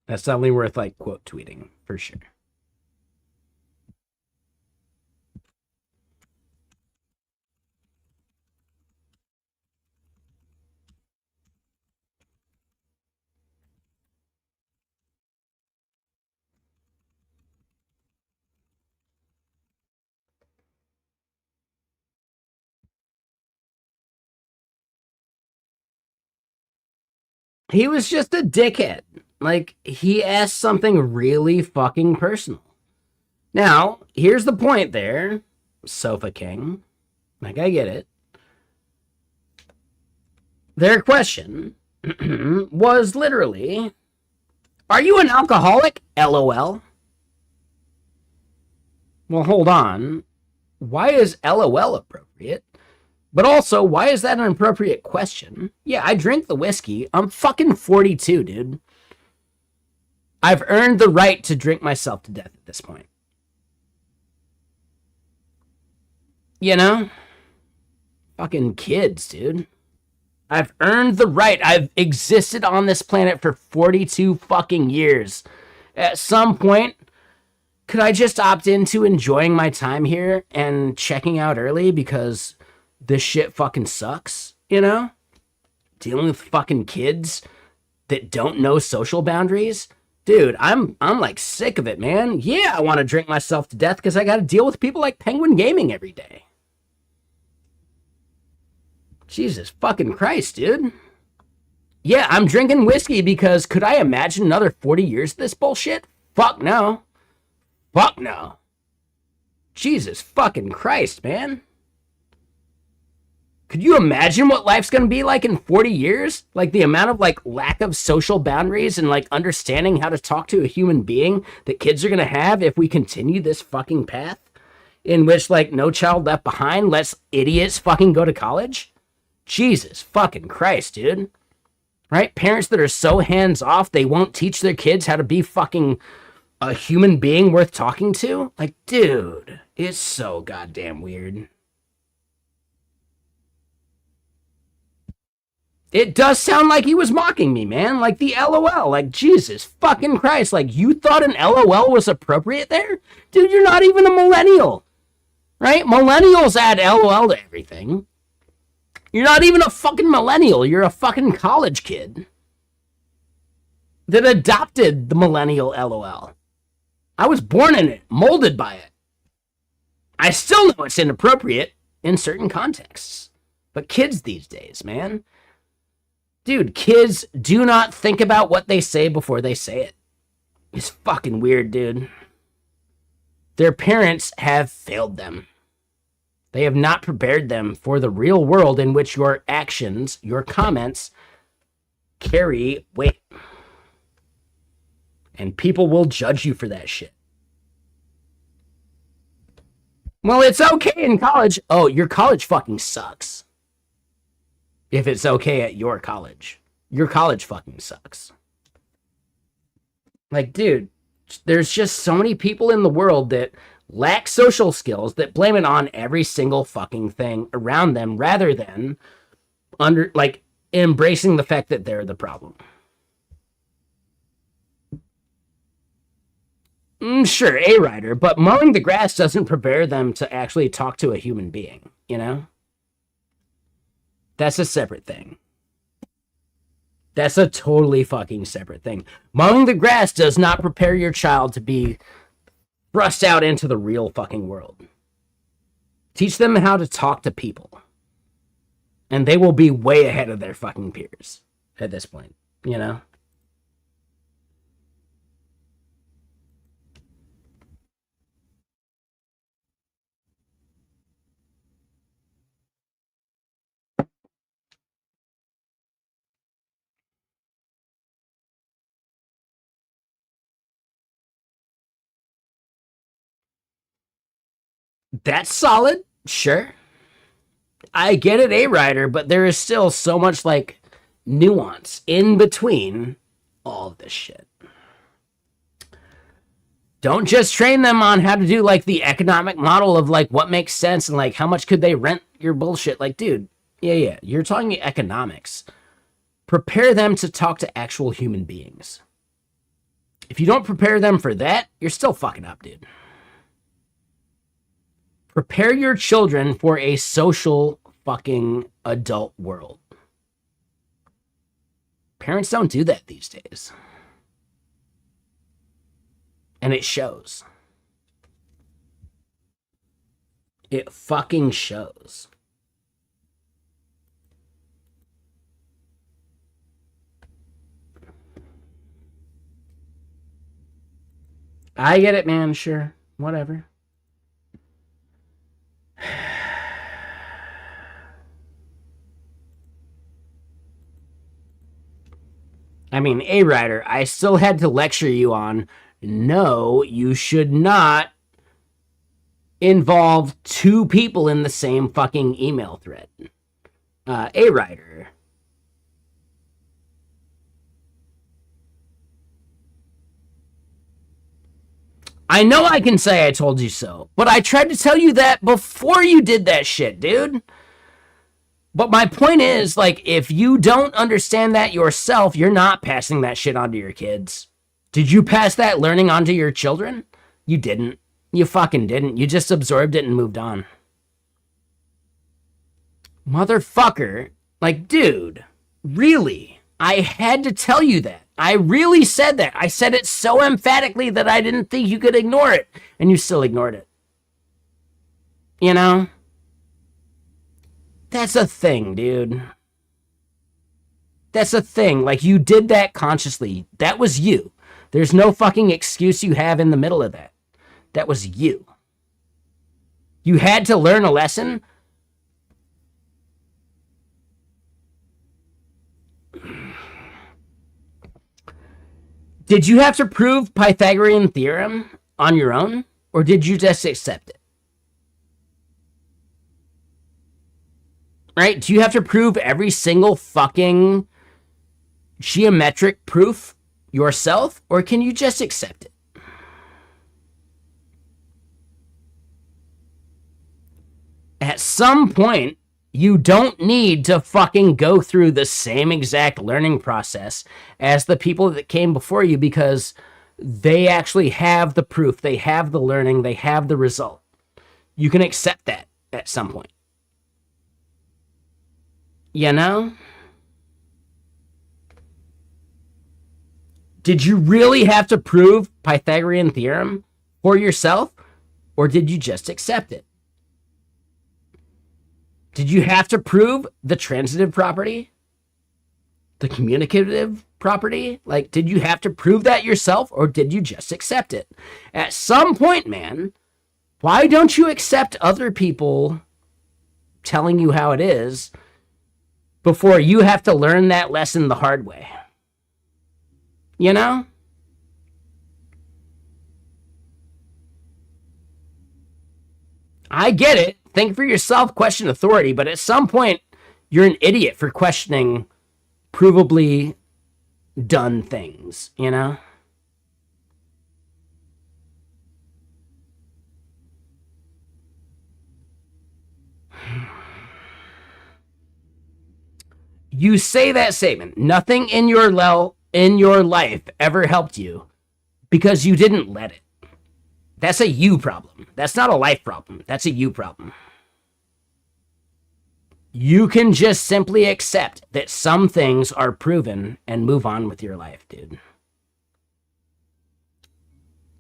That's definitely worth like quote tweeting for sure. He was just a dickhead. Like, he asked something really fucking personal. Now, here's the point there, Sofa King. Like, I get it. Their question was literally, are you an alcoholic? LOL. Well, hold on. Why is LOL appropriate? But also, why is that an appropriate question? Yeah, I drink the whiskey. I'm fucking 42, dude. I've earned the right to drink myself to death at this point. You know? Fucking kids, dude. I've earned the right. I've existed on this planet for 42 fucking years. At some point, could I just opt into enjoying my time here and checking out early because this shit fucking sucks, you know? Dealing with fucking kids that don't know social boundaries. Dude, I'm like sick of it, man. Yeah, I want to drink myself to death because I got to deal with people like Penguin Gaming every day. Jesus fucking Christ, dude. Yeah, I'm drinking whiskey because could I imagine another 40 years of this bullshit? Fuck no. Fuck no. Jesus fucking Christ, man. Could you imagine what life's gonna be like in 40 years? Like the amount of like lack of social boundaries and like understanding how to talk to a human being that kids are gonna have if we continue this fucking path in which like No Child Left Behind lets idiots fucking go to college? Jesus fucking Christ, dude. Right? Parents that are so hands off they won't teach their kids how to be fucking a human being worth talking to? Like, dude, it's so goddamn weird. It does sound like he was mocking me, man. Like the LOL. Like, Jesus fucking Christ. Like, you thought an LOL was appropriate there? Dude, you're not even a millennial. Right? Millennials add LOL to everything. You're not even a fucking millennial. You're a fucking college kid that adopted the millennial LOL. I was born in it, molded by it. I still know it's inappropriate in certain contexts. But kids these days, man. Dude, kids do not think about what they say before they say it. It's fucking weird, dude. Their parents have failed them. They have not prepared them for the real world in which your actions, your comments, carry weight. And people will judge you for that shit. Well, it's okay in college. Oh, your college fucking sucks. If it's okay at your college. Your college fucking sucks. Like, dude, there's just so many people in the world that lack social skills that blame it on every single fucking thing around them rather than embracing the fact that they're the problem. Sure, a writer, but mowing the grass doesn't prepare them to actually talk to a human being, you know? That's a separate thing. That's a totally fucking separate thing. Mowing the grass does not prepare your child to be thrust out into the real fucking world. Teach them how to talk to people. And they will be way ahead of their fucking peers at this point, you know? That's solid, sure. I get it, A-Rider, but there is still so much, like, nuance in between all of this shit. Don't just train them on how to do, like, the economic model of, like, what makes sense and, like, how much could they rent your bullshit. Like, dude, yeah, you're talking economics. Prepare them to talk to actual human beings. If you don't prepare them for that, you're still fucking up, dude. Prepare your children for a social fucking adult world. Parents don't do that these days. And it shows. It fucking shows. I get it, man, sure. Whatever. I mean, A-Rider, I still had to lecture you on, no, you should not involve two people in the same fucking email thread. A-Rider. I know I can say I told you so, but I tried to tell you that before you did that shit, dude. But my point is, like, if you don't understand that yourself, you're not passing that shit on to your kids. Did you pass that learning on to your children? You didn't. You fucking didn't. You just absorbed it and moved on. Motherfucker. Like, dude, really? I had to tell you that. I really said that. I said it so emphatically that I didn't think you could ignore it. And you still ignored it. You know? That's a thing, dude. That's a thing. Like, you did that consciously. That was you. There's no fucking excuse you have in the middle of that. That was you. You had to learn a lesson. Did you have to prove Pythagorean theorem on your own? Or did you just accept it? Right? Do you have to prove every single fucking geometric proof yourself? Or can you just accept it? At some point, you don't need to fucking go through the same exact learning process as the people that came before you, because they actually have the proof, they have the learning, they have the result. You can accept that at some point. You know? Did you really have to prove Pythagorean theorem for yourself, or did you just accept it? Did you have to prove the transitive property? The communicative property? Like, did you have to prove that yourself, or did you just accept it? At some point, man, why don't you accept other people telling you how it is before you have to learn that lesson the hard way? You know? I get it. Think for yourself, question authority, but at some point, you're an idiot for questioning provably done things, you know? You say that statement, nothing in your life ever helped you because you didn't let it. That's a you problem. That's not a life problem. That's a you problem. You can just simply accept that some things are proven and move on with your life, dude.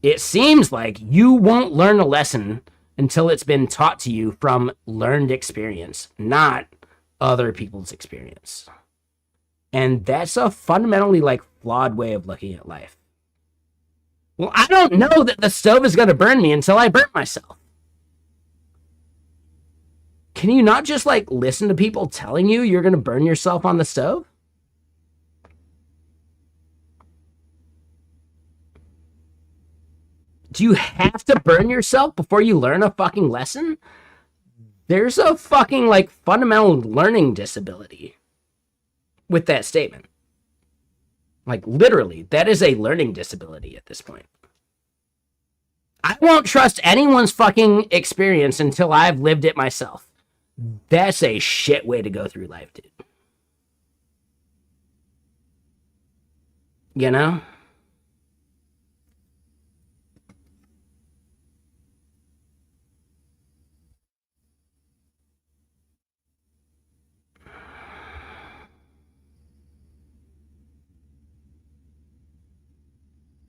It seems like you won't learn a lesson until it's been taught to you from learned experience, not other people's experience. And that's a fundamentally flawed way of looking at life. Well, I don't know that the stove is going to burn me until I burn myself. Can you not just listen to people telling you you're going to burn yourself on the stove? Do you have to burn yourself before you learn a fucking lesson? There's a fucking fundamental learning disability with that statement. Literally, that is a learning disability at this point. I won't trust anyone's fucking experience until I've lived it myself. That's a shit way to go through life, dude. You know?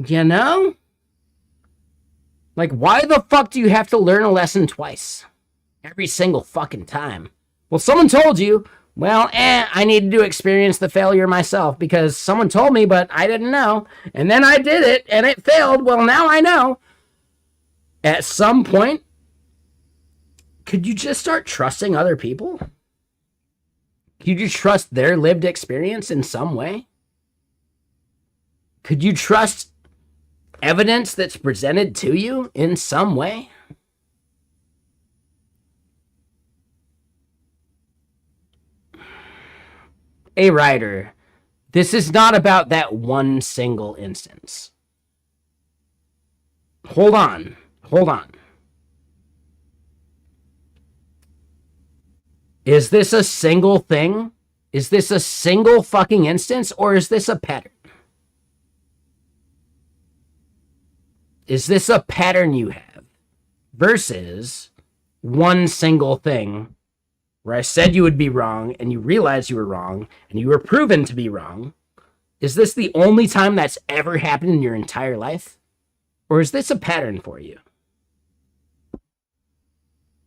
You know? Why the fuck do you have to learn a lesson twice? Every single fucking time. Well, someone told you, well, I needed to experience the failure myself because someone told me, but I didn't know. And then I did it, and it failed. Well, now I know. At some point, could you just start trusting other people? Could you trust their lived experience in some way? Could you trust evidence that's presented to you in some way? A writer, this is not about that one single instance. Hold on. Is this a single thing? Is this a single fucking instance, or is this a pattern? Is this a pattern you have versus one single thing where I said you would be wrong and you realized you were wrong and you were proven to be wrong? Is this the only time that's ever happened in your entire life? Or is this a pattern for you?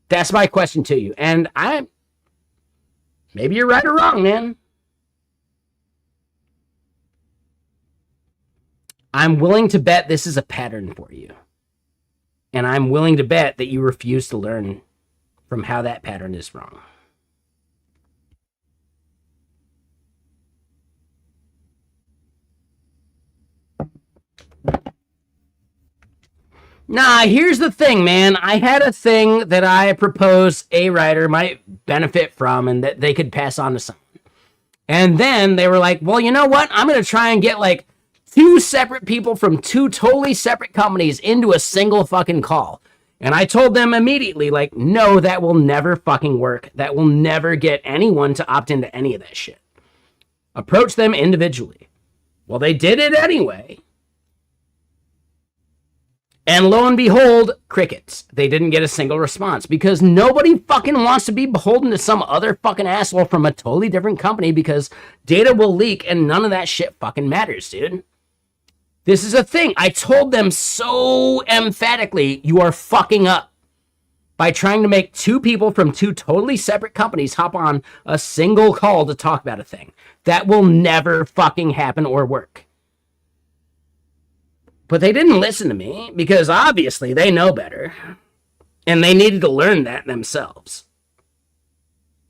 That's my question to you. And Maybe you're right or wrong, man. I'm willing to bet this is a pattern for you. And I'm willing to bet that you refuse to learn from how that pattern is wrong. Nah, here's the thing, man. I had a thing that I proposed a writer might benefit from and that they could pass on to someone. And then they were like, well, you know what? I'm going to try and get like 2 separate people from 2 totally separate companies into a single fucking call. And I told them immediately, like, no, that will never fucking work. That will never get anyone to opt into any of that shit. Approach them individually. Well, they did it anyway. And lo and behold, crickets. They didn't get a single response because nobody fucking wants to be beholden to some other fucking asshole from a totally different company because data will leak and none of that shit fucking matters, dude. This is a thing. I told them so emphatically, you are fucking up by trying to make 2 people from 2 totally separate companies hop on a single call to talk about a thing. That will never fucking happen or work. But they didn't listen to me because obviously they know better. And they needed to learn that themselves.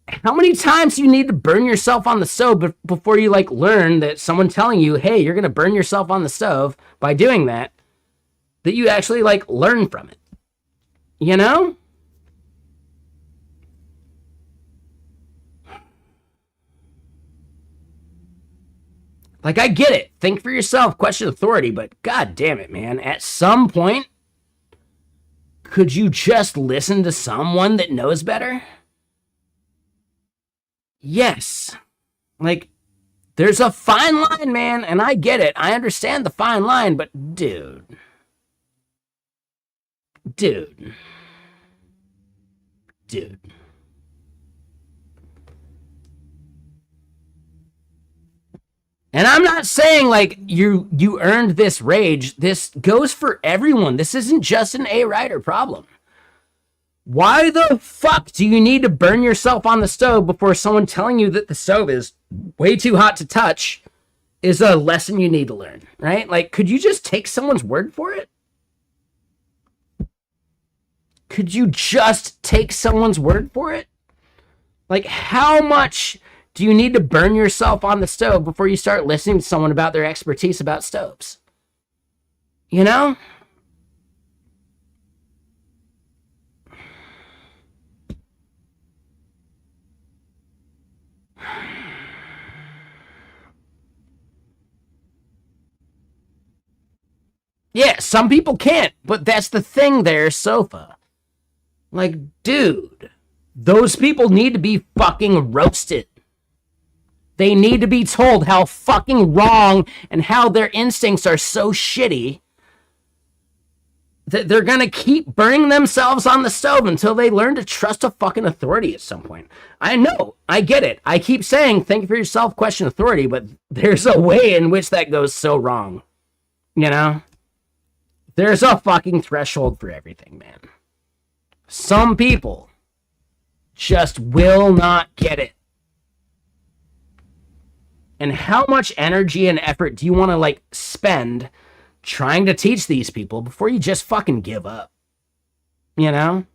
How many times do you need to burn yourself on the stove before you like learn that someone telling you, hey, you're going to burn yourself on the stove by doing that you actually like learn from it? You know? Like, I get it. Think for yourself, question authority, but god damn it, man. At some point, could you just listen to someone that knows better? Yes. Like, there's a fine line, man, and I get it. I understand the fine line, but dude. And I'm not saying like you earned this rage. This goes for everyone. This isn't just an A writer problem. Why the fuck do you need to burn yourself on the stove before someone telling you that the stove is way too hot to touch is a lesson you need to learn, right? Like, could you just take someone's word for it? Could you just take someone's word for it? Like, how much do you need to burn yourself on the stove before you start listening to someone about their expertise about stoves? You know? Yeah, some people can't, but that's the thing there, Sofa. Like, dude, those people need to be fucking roasted. They need to be told how fucking wrong and how their instincts are so shitty that they're gonna keep burning themselves on the stove until they learn to trust a fucking authority at some point. I know, I get it. I keep saying think for yourself, question authority, but there's a way in which that goes so wrong. You know? There's a fucking threshold for everything, man. Some people just will not get it. And how much energy and effort do you want to, like, spend trying to teach these people before you just fucking give up? You know?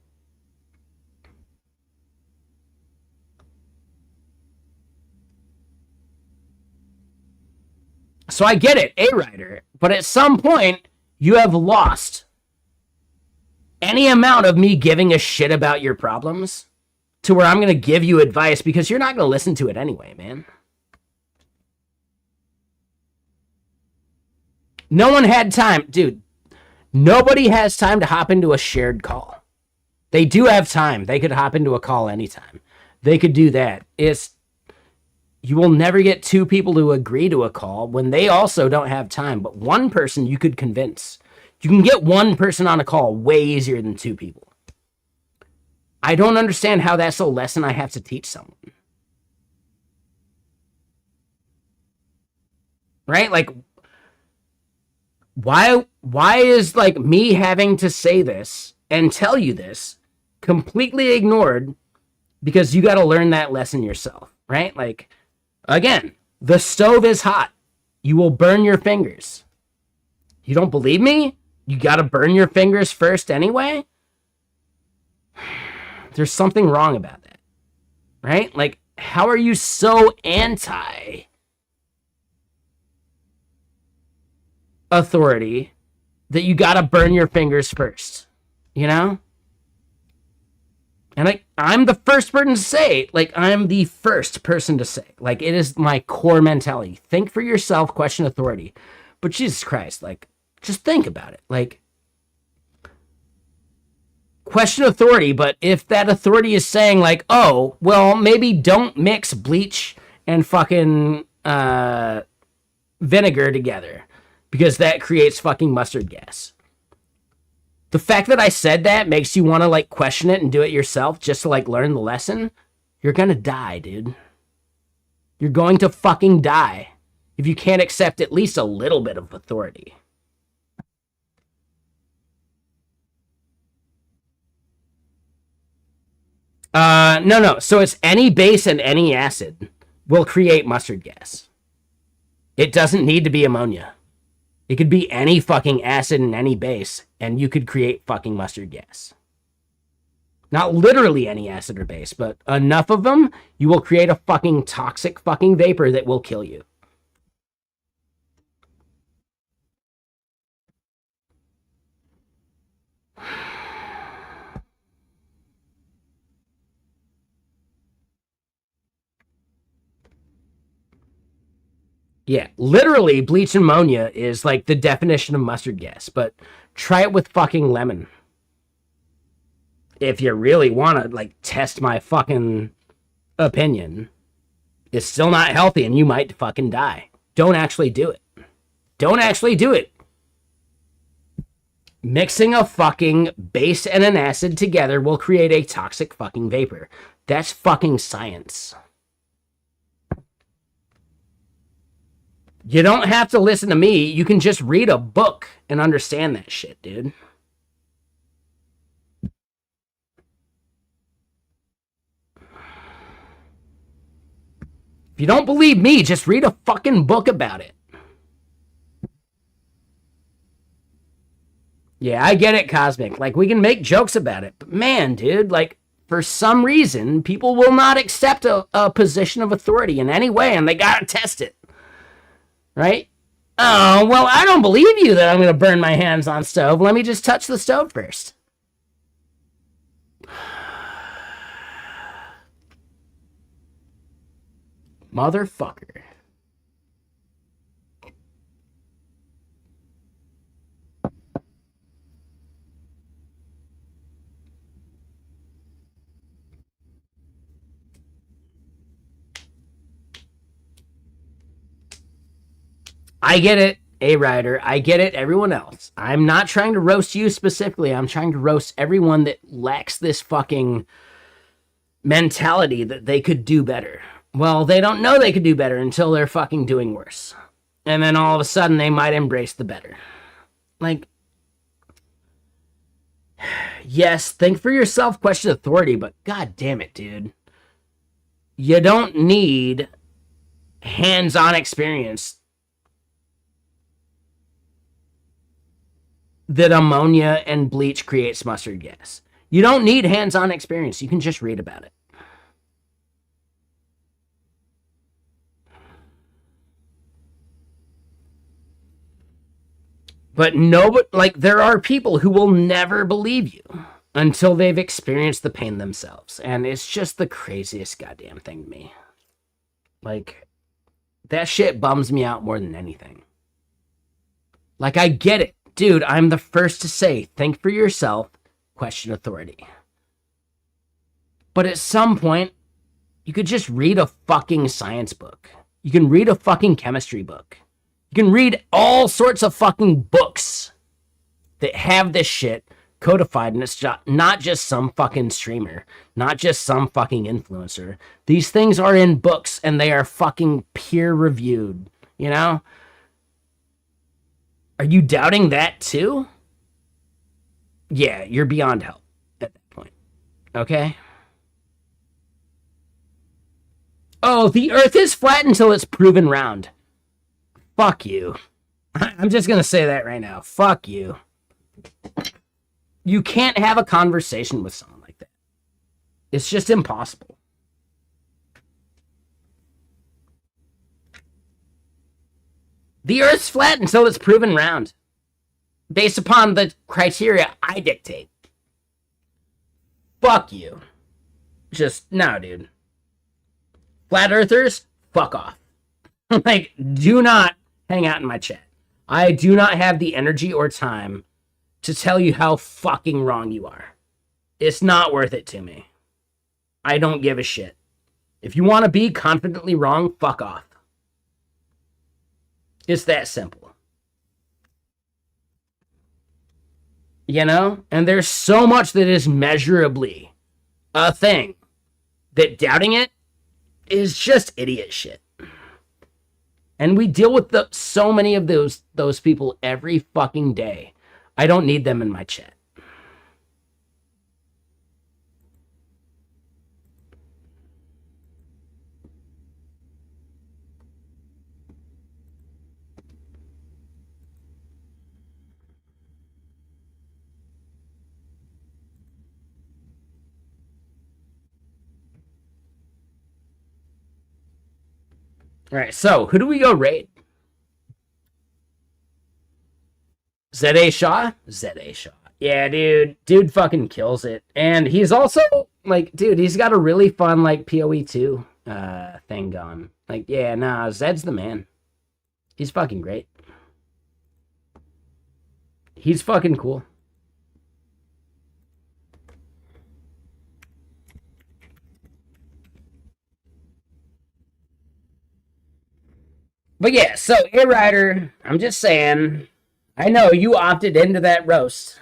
So I get it, A-Writer, but at some point, you have lost any amount of me giving a shit about your problems to where I'm going to give you advice because you're not going to listen to it anyway, man. No one had time. Dude, nobody has time to hop into a shared call. They do have time. They could hop into a call anytime. They could do that. You will never get 2 people to agree to a call when they also don't have time. But one person you could convince. You can get one person on a call way easier than 2 people. I don't understand how that's a lesson I have to teach someone. Right? Like, why is like me having to say this and tell you this completely ignored because you got to learn that lesson yourself? right? Like, again, the stove is hot. You will burn your fingers. You don't believe me? You got to burn your fingers first anyway? There's something wrong about that, right? Like, how are you so anti authority that you got to burn your fingers first, you know? And I'm the first person to say, like, I'm the first person to say, like, it is my core mentality. Think for yourself, question authority. But Jesus Christ, like, just think about it. Like, question authority, but if that authority is saying, like, oh, well, maybe don't mix bleach and fucking vinegar together because that creates fucking mustard gas. The fact that I said that makes you want to, like, question it and do it yourself just to, like, learn the lesson. You're gonna die, dude. You're going to fucking die if you can't accept at least a little bit of authority. No. So it's any base and any acid will create mustard gas. It doesn't need to be ammonia. It could be any fucking acid and any base, and you could create fucking mustard gas. Not literally any acid or base, but enough of them, you will create a fucking toxic fucking vapor that will kill you. Yeah, literally, bleach ammonia is like the definition of mustard gas, but try it with fucking lemon. If you really want to, like, test my fucking opinion, it's still not healthy and you might fucking die. Don't actually do it. Don't actually do it. Mixing a fucking base and an acid together will create a toxic fucking vapor. That's fucking science. You don't have to listen to me. You can just read a book and understand that shit, dude. If you don't believe me, just read a fucking book about it. Yeah, I get it, Cosmic. Like, we can make jokes about it. But man, dude, like, for some reason, people will not accept a position of authority in any way, and they gotta test it. Right? Oh, well, I don't believe you that I'm gonna burn my hands on stove. Let me just touch the stove first. Motherfucker. I get it, A-Rider. I get it, everyone else. I'm not trying to roast you specifically. I'm trying to roast everyone that lacks this fucking mentality that they could do better. Well, they don't know they could do better until they're fucking doing worse. And then all of a sudden they might embrace the better. Like, yes, think for yourself, question authority, but god damn it, dude. You don't need hands-on experience that ammonia and bleach creates mustard gas. You don't need hands-on experience. You can just read about it. But like, there are people who will never believe you until they've experienced the pain themselves. And it's just the craziest goddamn thing to me. Like, that shit bums me out more than anything. Like, I get it. Dude, I'm the first to say, think for yourself, question authority. But at some point, you could just read a fucking science book. You can read a fucking chemistry book. You can read all sorts of fucking books that have this shit codified, and it's not just some fucking streamer, not just some fucking influencer. These things are in books, and they are fucking peer-reviewed, you know? Are you doubting that too? Yeah, you're beyond help at that point. Okay? Oh, the Earth is flat until it's proven round. Fuck you. I'm just gonna say that right now. Fuck you. You can't have a conversation with someone like that. It's just impossible. The Earth's flat until it's proven round, based upon the criteria I dictate. Fuck you. Just, no, dude. Flat Earthers, fuck off. Like, do not hang out in my chat. I do not have the energy or time to tell you how fucking wrong you are. It's not worth it to me. I don't give a shit. If you want to be confidently wrong, fuck off. It's that simple. You know? And there's so much that is measurably a thing that doubting it is just idiot shit. And we deal with so many of those people every fucking day. I don't need them in my chat. All right, so who do we go raid? Z.A. Shaw? Z.A. Shaw. Yeah, dude. Dude fucking kills it. And he's also, like, dude, he's got a really fun, like, PoE2 thing going. Like, yeah, nah, Zed's the man. He's fucking great. He's fucking cool. But yeah, so, hey, Ryder, I'm just saying, I know you opted into that roast.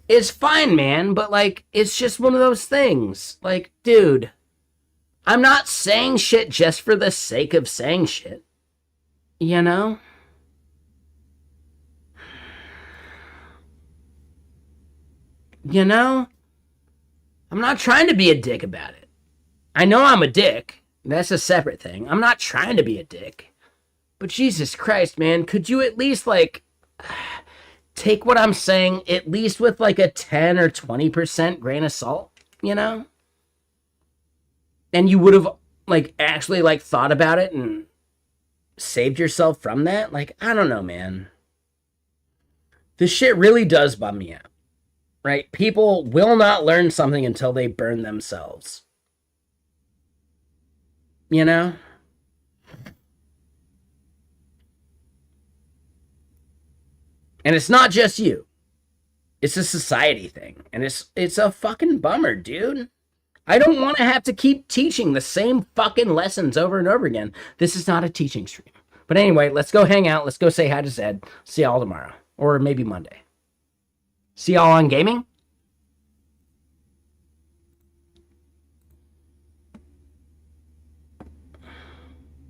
It's fine, man, but, like, it's just one of those things. Like, dude, I'm not saying shit just for the sake of saying shit. You know? You know? I'm not trying to be a dick about it. I know I'm a dick. That's a separate thing. I'm not trying to be a dick. But Jesus Christ, man, could you at least, like, take what I'm saying at least with, like, a 10 or 20% grain of salt, you know? And you would have, like, actually, like, thought about it and saved yourself from that? Like, I don't know, man. This shit really does bum me out. Right? People will not learn something until they burn themselves. You know? And it's not just you. It's a society thing. And it's a fucking bummer, dude. I don't want to have to keep teaching the same fucking lessons over and over again. This is not a teaching stream. But anyway, let's go hang out. Let's go say hi to Zed. See y'all tomorrow. Or maybe Monday. See y'all on gaming?